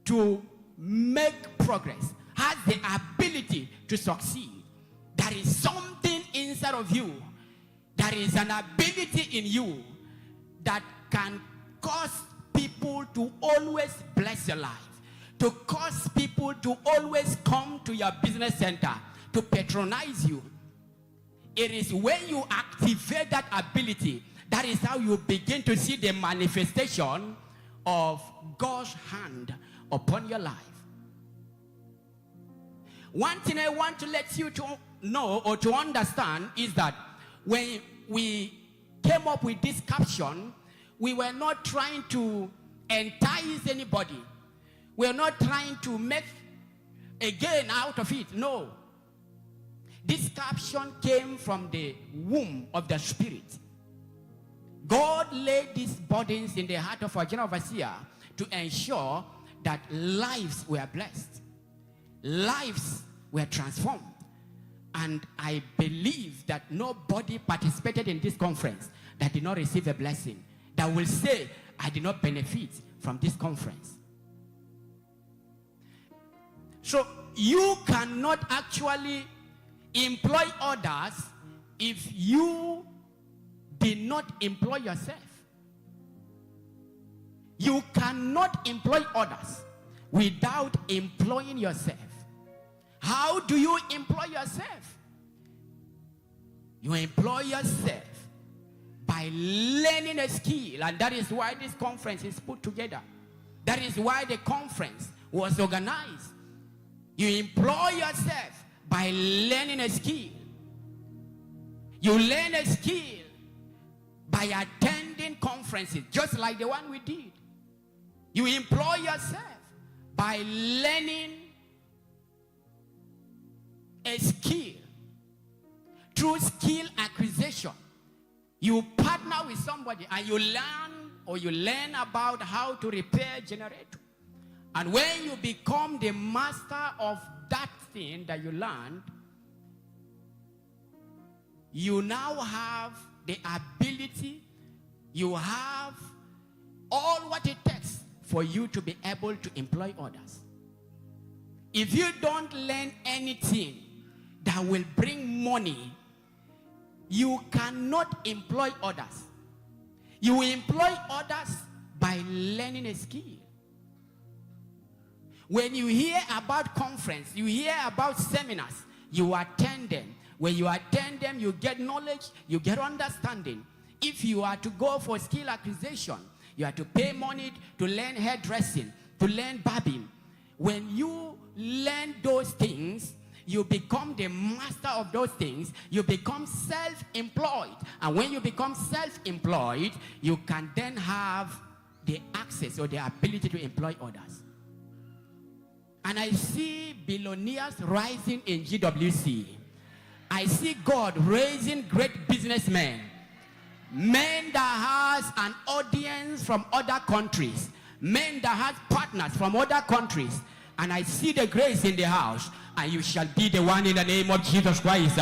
S22: to make progress, has the ability to succeed. There is something inside of you. There is an ability in you that can cause people to always bless your life, to cause people to always come to your business center, to patronize you. It is when you activate that ability, that is how you begin to see the manifestation of God's hand upon your life. One thing I want to let you to know or to understand is that when we came up with this caption, We were not trying to entice anybody. We were not trying to make a gain out of it. No. This caption came from the womb of the Spirit. God laid these burdens in the heart of our general overseer to ensure that lives were blessed, lives were transformed. And I believe that nobody participated in this conference that did not receive a blessing, that will say, I did not benefit from this conference. So you cannot actually employ others if you did not employ yourself. You cannot employ others without employing yourself. How do you employ yourself? You employ yourself by learning a skill, and that is why this conference is put together. That is why the conference was organized. You employ yourself by learning a skill. You learn a skill by attending conferences, just like the one we did. You employ yourself by learning a skill. Through skill acquisition, you partner with somebody and you learn about how to repair generator. And when you become the master of that thing that you learned, you now have the ability, you have all what it takes for you to be able to employ others. If you don't learn anything that will bring money, you cannot employ others. You employ others by learning a skill. When you hear about conference, you hear about seminars, you attend them. When you attend them, you get knowledge, you get understanding. If you are to go for skill acquisition, you have to pay money to learn hairdressing, to learn barbing. When you learn those things, you become the master of those things. You become self-employed. And when you become self-employed, you can then have the access or the ability to employ others. And I see billionaires rising in GWC. I see God raising great businessmen. Men that has an audience from other countries. Men that has partners from other countries. And I see the grace in the house. And you shall be the one in the name of Jesus Christ.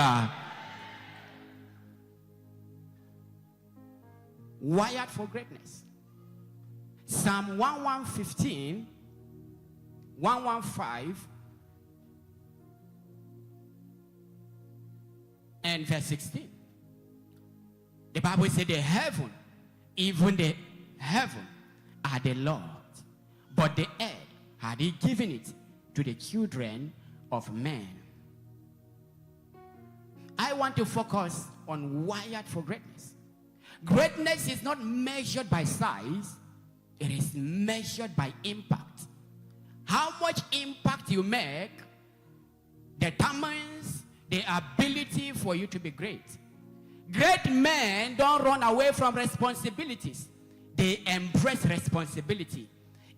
S22: Wired for greatness. Psalm 115, 115, and verse 16. The Bible said the heaven, even the heaven, are the Lord, but the earth had he given it to the children of men. I want to focus on wired for greatness. Greatness is not measured by size, it is measured by impact. How much impact you make determines the ability for you to be great. Great men don't run away from responsibilities. They embrace responsibility.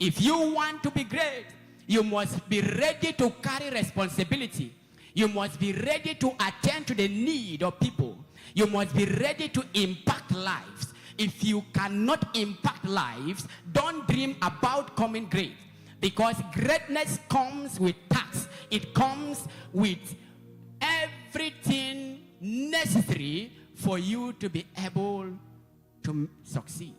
S22: If you want to be great, you must be ready to carry responsibility. You must be ready to attend to the need of people. You must be ready to impact lives. If you cannot impact lives, don't dream about coming great. Because greatness comes with tasks. It comes with everything necessary for you to be able to succeed.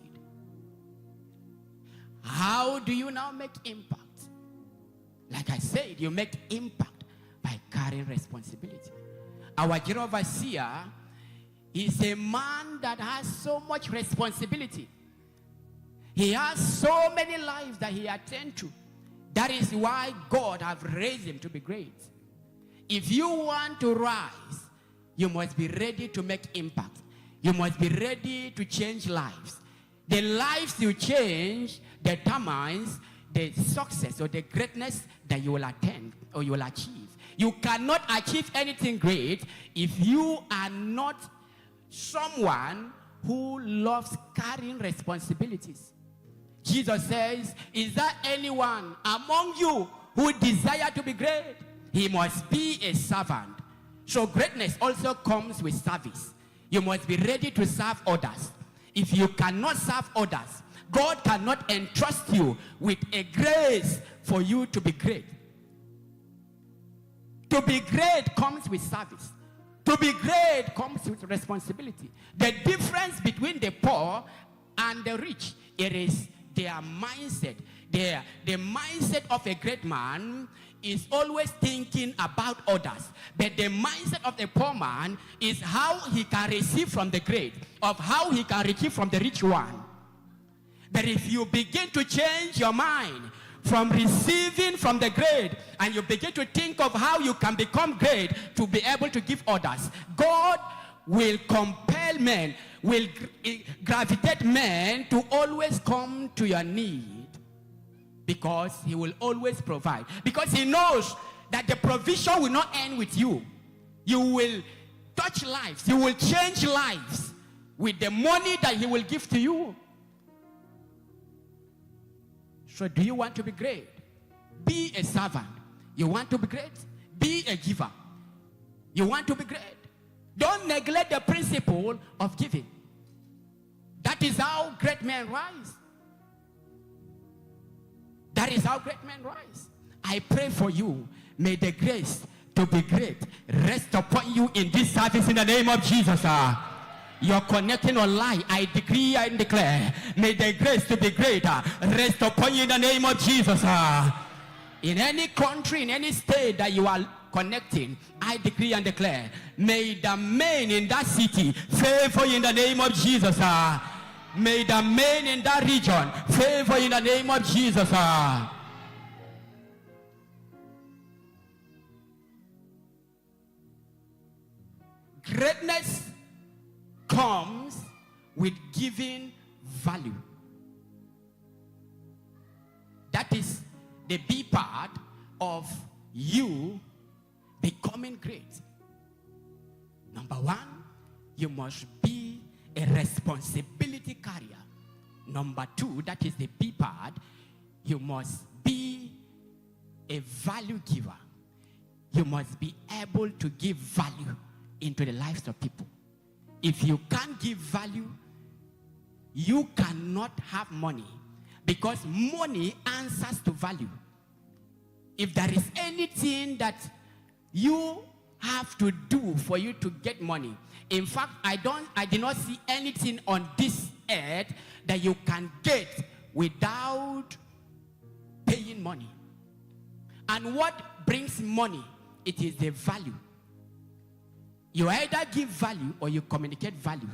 S22: How do you now make impact? Like I said, you make impact by carrying responsibility. Our general overseer is a man that has so much responsibility. He has so many lives that he attends to. That is why God has raised him to be great. If you want to rise, you must be ready to make impact. You must be ready to change lives. The lives you change determines the success or the greatness that you will attain or you will achieve. You cannot achieve anything great if you are not someone who loves carrying responsibilities. Jesus says, is there anyone among you who desire to be great? He must be a servant. So greatness also comes with service. You must be ready to serve others. If you cannot serve others, God cannot entrust you with a grace for you to be great. To be great comes with service. To be great comes with responsibility. The difference between the poor and the rich, it is their mindset. The mindset of a great man is always thinking about others. But the mindset of the poor man is how he can receive from the great, of how he can receive from the rich one. But if you begin to change your mind from receiving from the great, and you begin to think of how you can become great to be able to give others, God will compel men, will gravitate men to always come to your need, because he will always provide. Because he knows that the provision will not end with you. You will touch lives, you will change lives with the money that he will give to you. So do you want to be great? Be a servant. You want to be great? Be a giver. You want to be great? Don't neglect the principle of giving. That is how great men rise. That is how great men rise. I pray for you. May the grace to be great rest upon you in this service in the name of Jesus. You're connecting online. I decree and declare, may the grace to be greater rest upon you in the name of Jesus. In any country, in any state that you are connecting, I decree and declare, may the men in that city favor you in the name of Jesus. May the men in that region favor you in the name of Jesus. Greatness comes with giving value. That is the B part of you becoming great. Number one, you must be a responsibility carrier. Number two, that is the B part, you must be a value giver. You must be able to give value into the lives of people. If you can't give value, you cannot have money, because money answers to value. If there is anything that you have to do for you to get money, in fact, I did not see anything on this earth that you can get without paying money. And what brings money? It is the value. You either give value or you communicate value.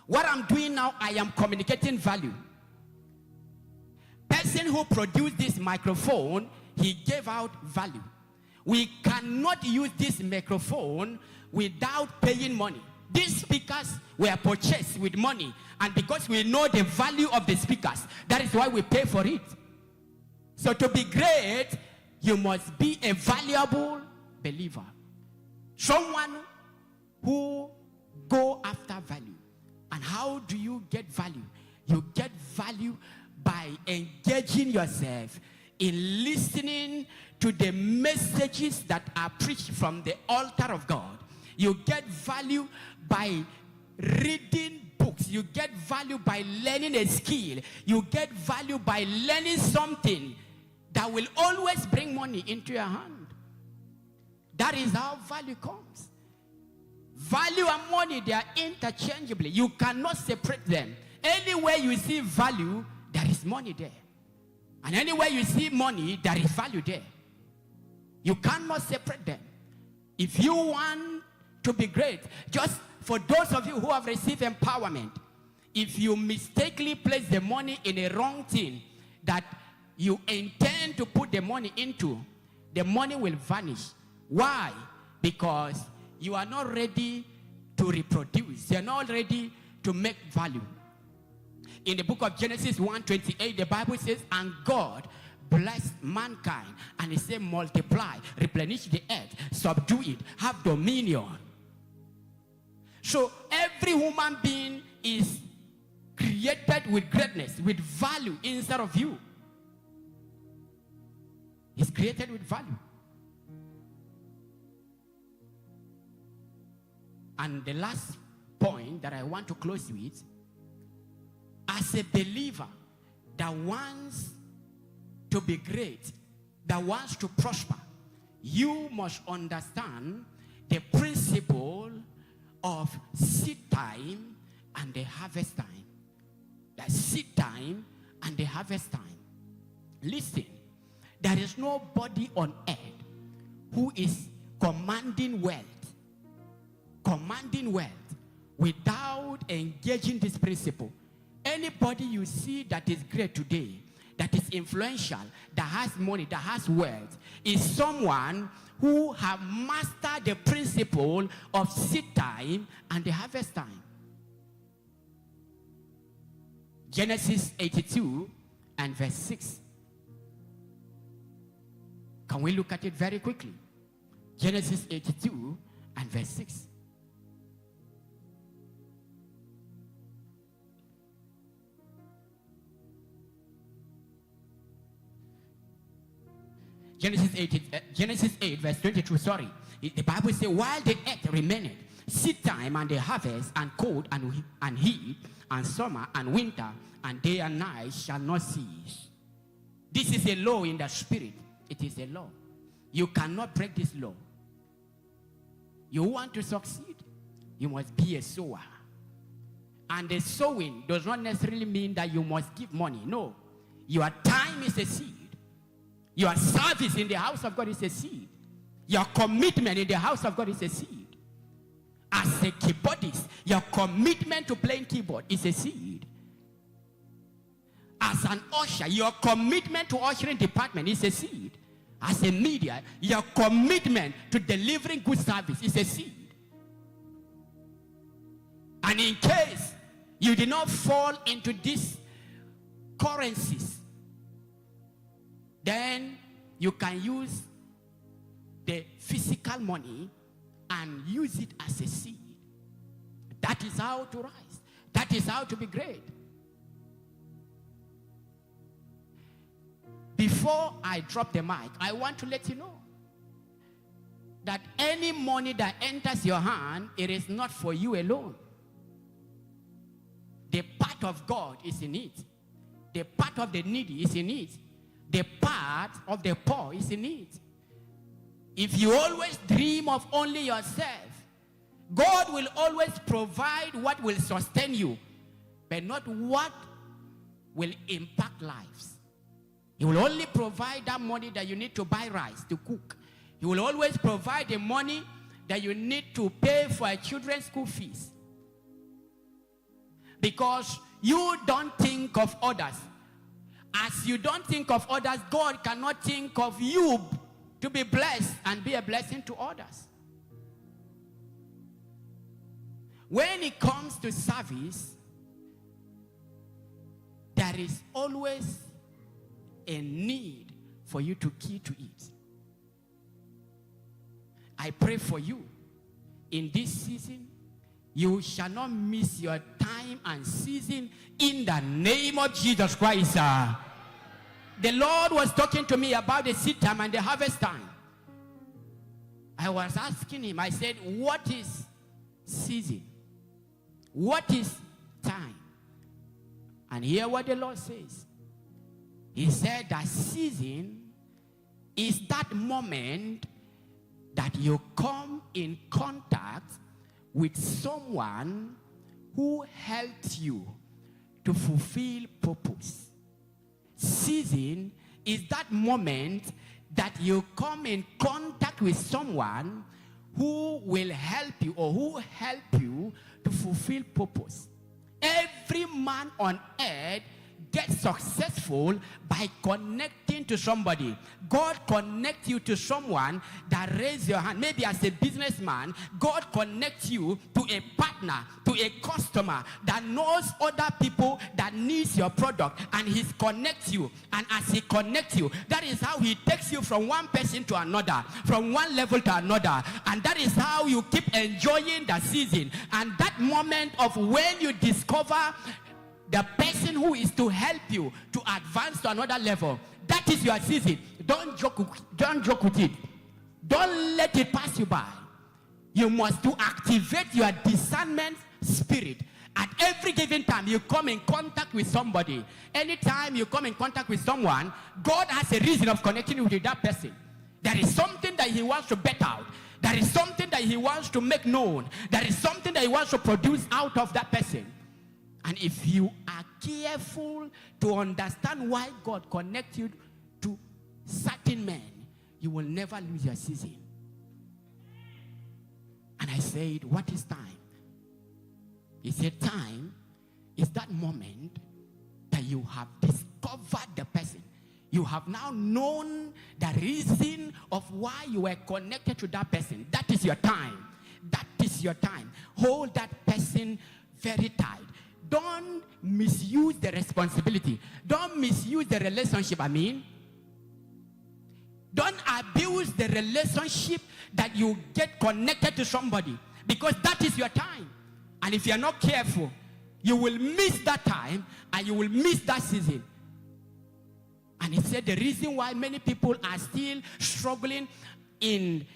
S22: What I'm doing now, I am communicating value. Person who produced this microphone, he gave out value. We cannot use this microphone without paying money. These speakers were purchased with money, and because we know the value of the speakers, that is why we pay for it. So to be great, you must be a valuable believer. Someone who go after value. And how do you get value? You get value by engaging yourself in listening to the messages that are preached from the altar of God. You get value by reading books. You get value by learning a skill. You get value by learning something that will always bring money into your hand. That is how value comes. Value and money, they are interchangeably. You cannot separate them. Anywhere you see value, there is money there. And anywhere you see money, there is value there. You cannot separate them. If you want to be great, just for those of you who have received empowerment, if you mistakenly place the money in a wrong thing that you intend to put the money into, the money will vanish. Why? Because you are not ready to reproduce. You are not ready to make value. In the book of Genesis 1:28, the Bible says, and God blessed mankind, and he said, multiply, replenish the earth, subdue it, have dominion. So every human being is created with greatness, with value inside of you. It's created with value. And the last point that I want to close with, as a believer that wants to be great, that wants to prosper, you must understand the principle of seed time and the harvest time. The seed time and the harvest time. Listen, there is nobody on earth who is commanding wealth without engaging this principle. Anybody you see that is great today, that is influential, that has money, that has wealth, is someone who have mastered the principle of seed time and the harvest time. Genesis 82 and verse 6. Can we look at it very quickly? Genesis 82 and verse 6. Genesis 8 verse 22, sorry. The Bible says, while the earth remained, seed time and the harvest, and cold and heat, and summer and winter, and day and night shall not cease. This is a law in the spirit. It is a law. You cannot break this law. You want to succeed, you must be a sower. And the sowing does not necessarily mean that you must give money. No. Your time is a seed. Your service in the house of God is a seed. Your commitment in the house of God is a seed. As a keyboardist, your commitment to playing keyboard is a seed. As an usher, your commitment to ushering department is a seed. As a media, your commitment to delivering good service is a seed. And in case you did not fall into these currencies, then you can use the physical money and use it as a seed. That is how to rise. That is how to be great. Before I drop the mic, I want to let you know that any money that enters your hand, it is not for you alone. The part of God is in it. The part of the needy is in it. The part of the poor is in it. If you always dream of only yourself, God will always provide what will sustain you, but not what will impact lives. He will only provide that money that you need to buy rice to cook. He will always provide the money that you need to pay for your children's school fees. Because you don't think of others. As you don't think of others, God cannot think of you to be blessed and be a blessing to others. When it comes to service, there is always a need for you to key to it. I pray for you in this season, you shall not miss your time and season in the name of Jesus Christ. The Lord was talking to me about the seed time and the harvest time. I was asking him, I said, what is season? What is time? And hear what the Lord says. He said that season is that moment that you come in contact with someone who helped you to fulfill purpose. Season is that moment that you come in contact with someone who will help you or who help you to fulfill purpose. Every man on earth get successful by connecting to somebody. God connects you to someone that raises your hand. Maybe as a businessman, God connects you to a partner, to a customer that knows other people that needs your product, and he connects you. And as he connects you, that is how he takes you from one person to another, from one level to another. And that is how you keep enjoying the season. And that moment of when you discover the person who is to help you to advance to another level, that is your season. Don't joke with it. Don't let it pass you by. You must to activate your discernment spirit. At every given time you come in contact with somebody, anytime you come in contact with someone, God has a reason of connecting you with that person. There is something that he wants to bet out. There is something that he wants to make known. There is something that he wants to produce out of that person. And if you are careful to understand why God connects you to certain men, you will never lose your season. And I said, what is time? He said, time is that moment that you have discovered the person. You have now known the reason of why you were connected to that person. That is your time. That is your time. Hold that person very tight. Don't misuse the responsibility. Don't misuse the relationship, Don't abuse the relationship that you get connected to somebody, because that is your time. And if you are not careful, you will miss that time and you will miss that season. And he said the reason why many people are still struggling in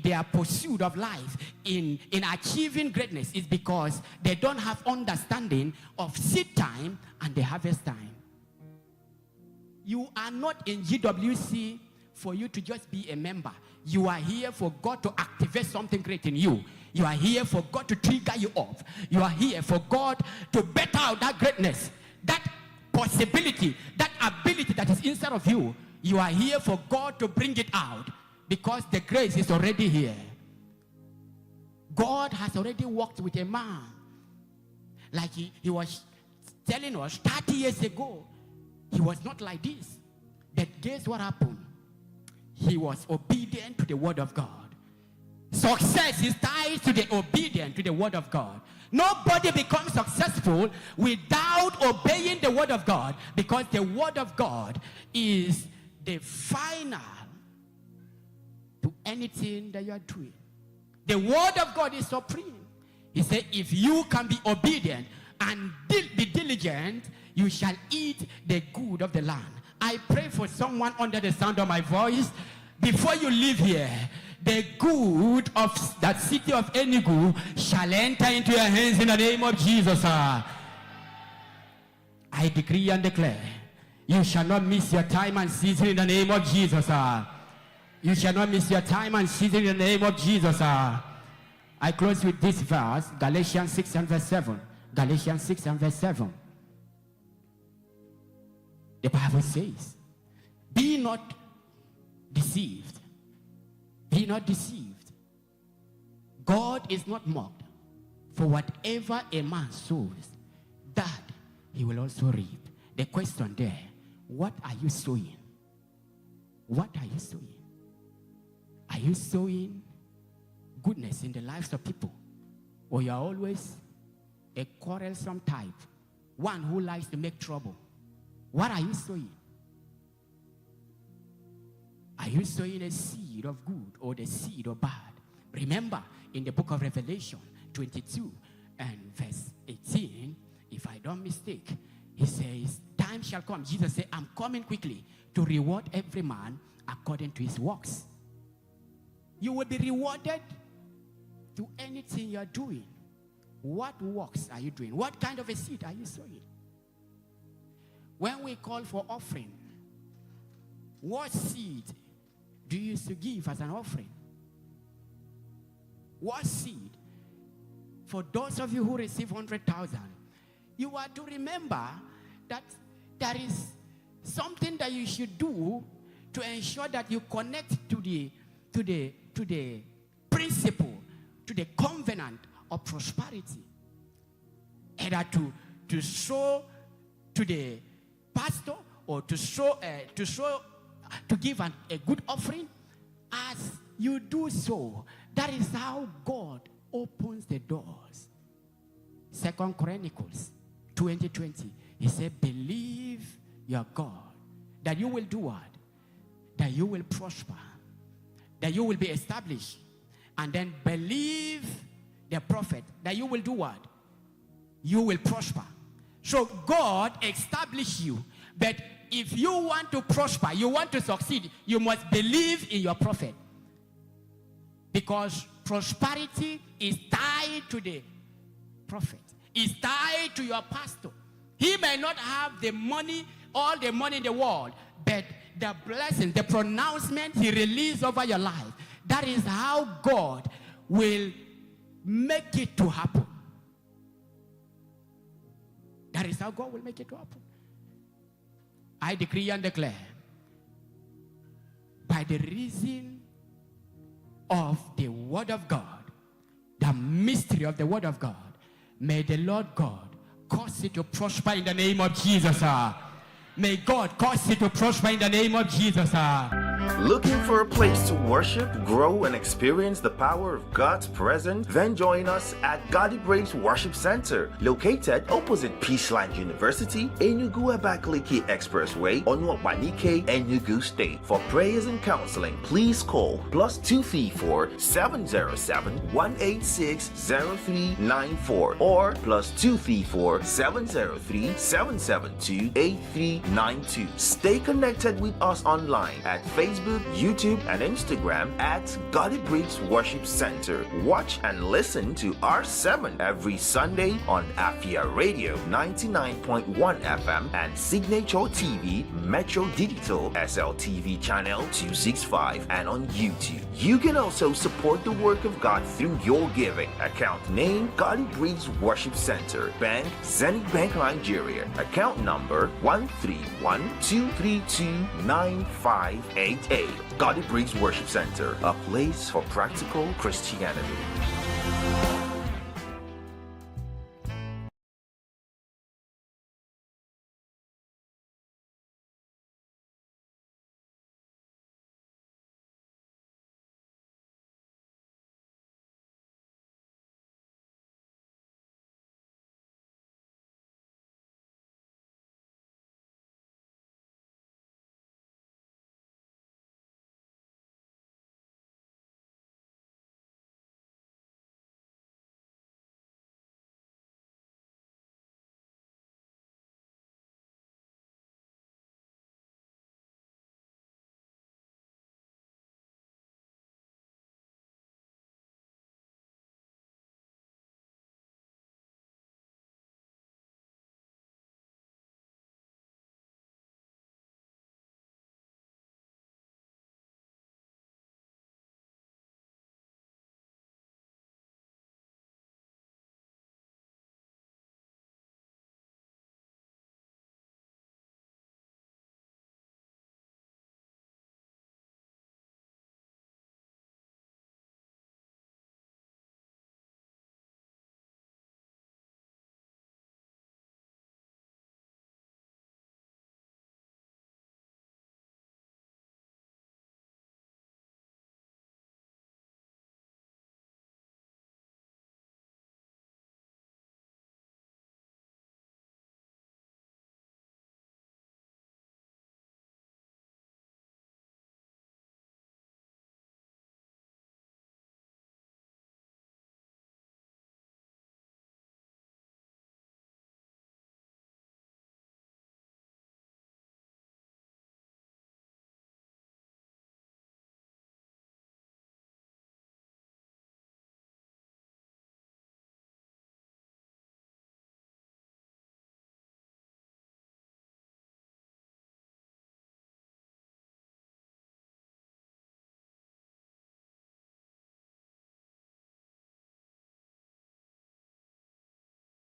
S22: their pursuit of life, in achieving greatness, is because they don't have understanding of seed time and the harvest time. You are not in GWC for you to just be a member. You are here for God to activate something great in you. You are here for God to trigger you off. You are here for God to better out that greatness, that possibility, that ability that is inside of you. You are here for God to bring it out, because the grace is already here. God has already worked with a man. Like he was telling us 30 years ago, he was not like this. But guess what happened? He was obedient to the word of God. Success is tied to the obedience to the word of God. Nobody becomes successful without obeying the word of God, because the word of God is the final to anything that you are doing. The word of God is supreme. He said, if you can be obedient and be diligent, you shall eat the good of the land. I pray for someone under the sound of my voice, before you leave here, the good of that city of ENUGU shall enter into your hands in the name of Jesus. I decree and declare, you shall not miss your time and season in the name of Jesus. You shall not miss your time and season in the name of Jesus. I close with this verse, Galatians 6 and verse 7. Galatians 6 and verse 7. The Bible says, be not deceived. Be not deceived. God is not mocked. For whatever a man sows, that he will also reap. The question there, what are you sowing? What are you sowing? Are you sowing goodness in the lives of people? Or you are always a quarrelsome type, one who likes to make trouble? What are you sowing? Are you sowing a seed of good or the seed of bad? Remember, in the book of Revelation 22 and verse 18, if I don't mistake, he says, time shall come. Jesus said, I'm coming quickly to reward every man according to his works. You will be rewarded to anything you're doing. What works are you doing? What kind of a seed are you sowing? When we call for offering, what seed do you used to give as an offering? What seed? For those of you who receive 100,000, you are to remember that there is something that you should do to ensure that you connect to the principle, to the covenant of prosperity. Either to sow to the pastor or to give a good offering, as you do so, that is how God opens the doors. 2 Chronicles 20:20. He said, believe your God, that you will do what? That you will prosper, that you will be established. And then believe the prophet, that you will do what? You will prosper. So God established you. But if you want to prosper, you want to succeed, you must believe in your prophet. Because prosperity is tied to the prophet. It's tied to your pastor. He may not have the money, all the money in the world, but the blessing, the pronouncement he released over your life, that is how God will make it to happen. That is how God will make it to happen. I decree and declare, by the reason of the word of God, the mystery of the word of God, may the Lord God cause it to prosper in the name of Jesus. May God cause it to prosper in the name of Jesus.
S18: Looking for a place to worship, grow, and experience the power of God's presence? Then join us at God Breaks Worship Center, located opposite Peaceland University, ENUGU Abakaliki Expressway, Onwabanike, ENUGU State. For prayers and counseling, please call +234 707 186 0394 or +234 703 772 8392. Stay connected with us online at Facebook, YouTube, and Instagram at God Breaks Worship Center. Watch and listen to R7 every Sunday on Afia Radio 99.1 FM and Signature TV Metro Digital SLTV channel 265 and on YouTube. You can also support the work of God through your giving. Account name God Breaks Worship Center. Bank Zenith Bank Nigeria. Account number 131232958. God Breaks Worship Center, a place for practical Christianity.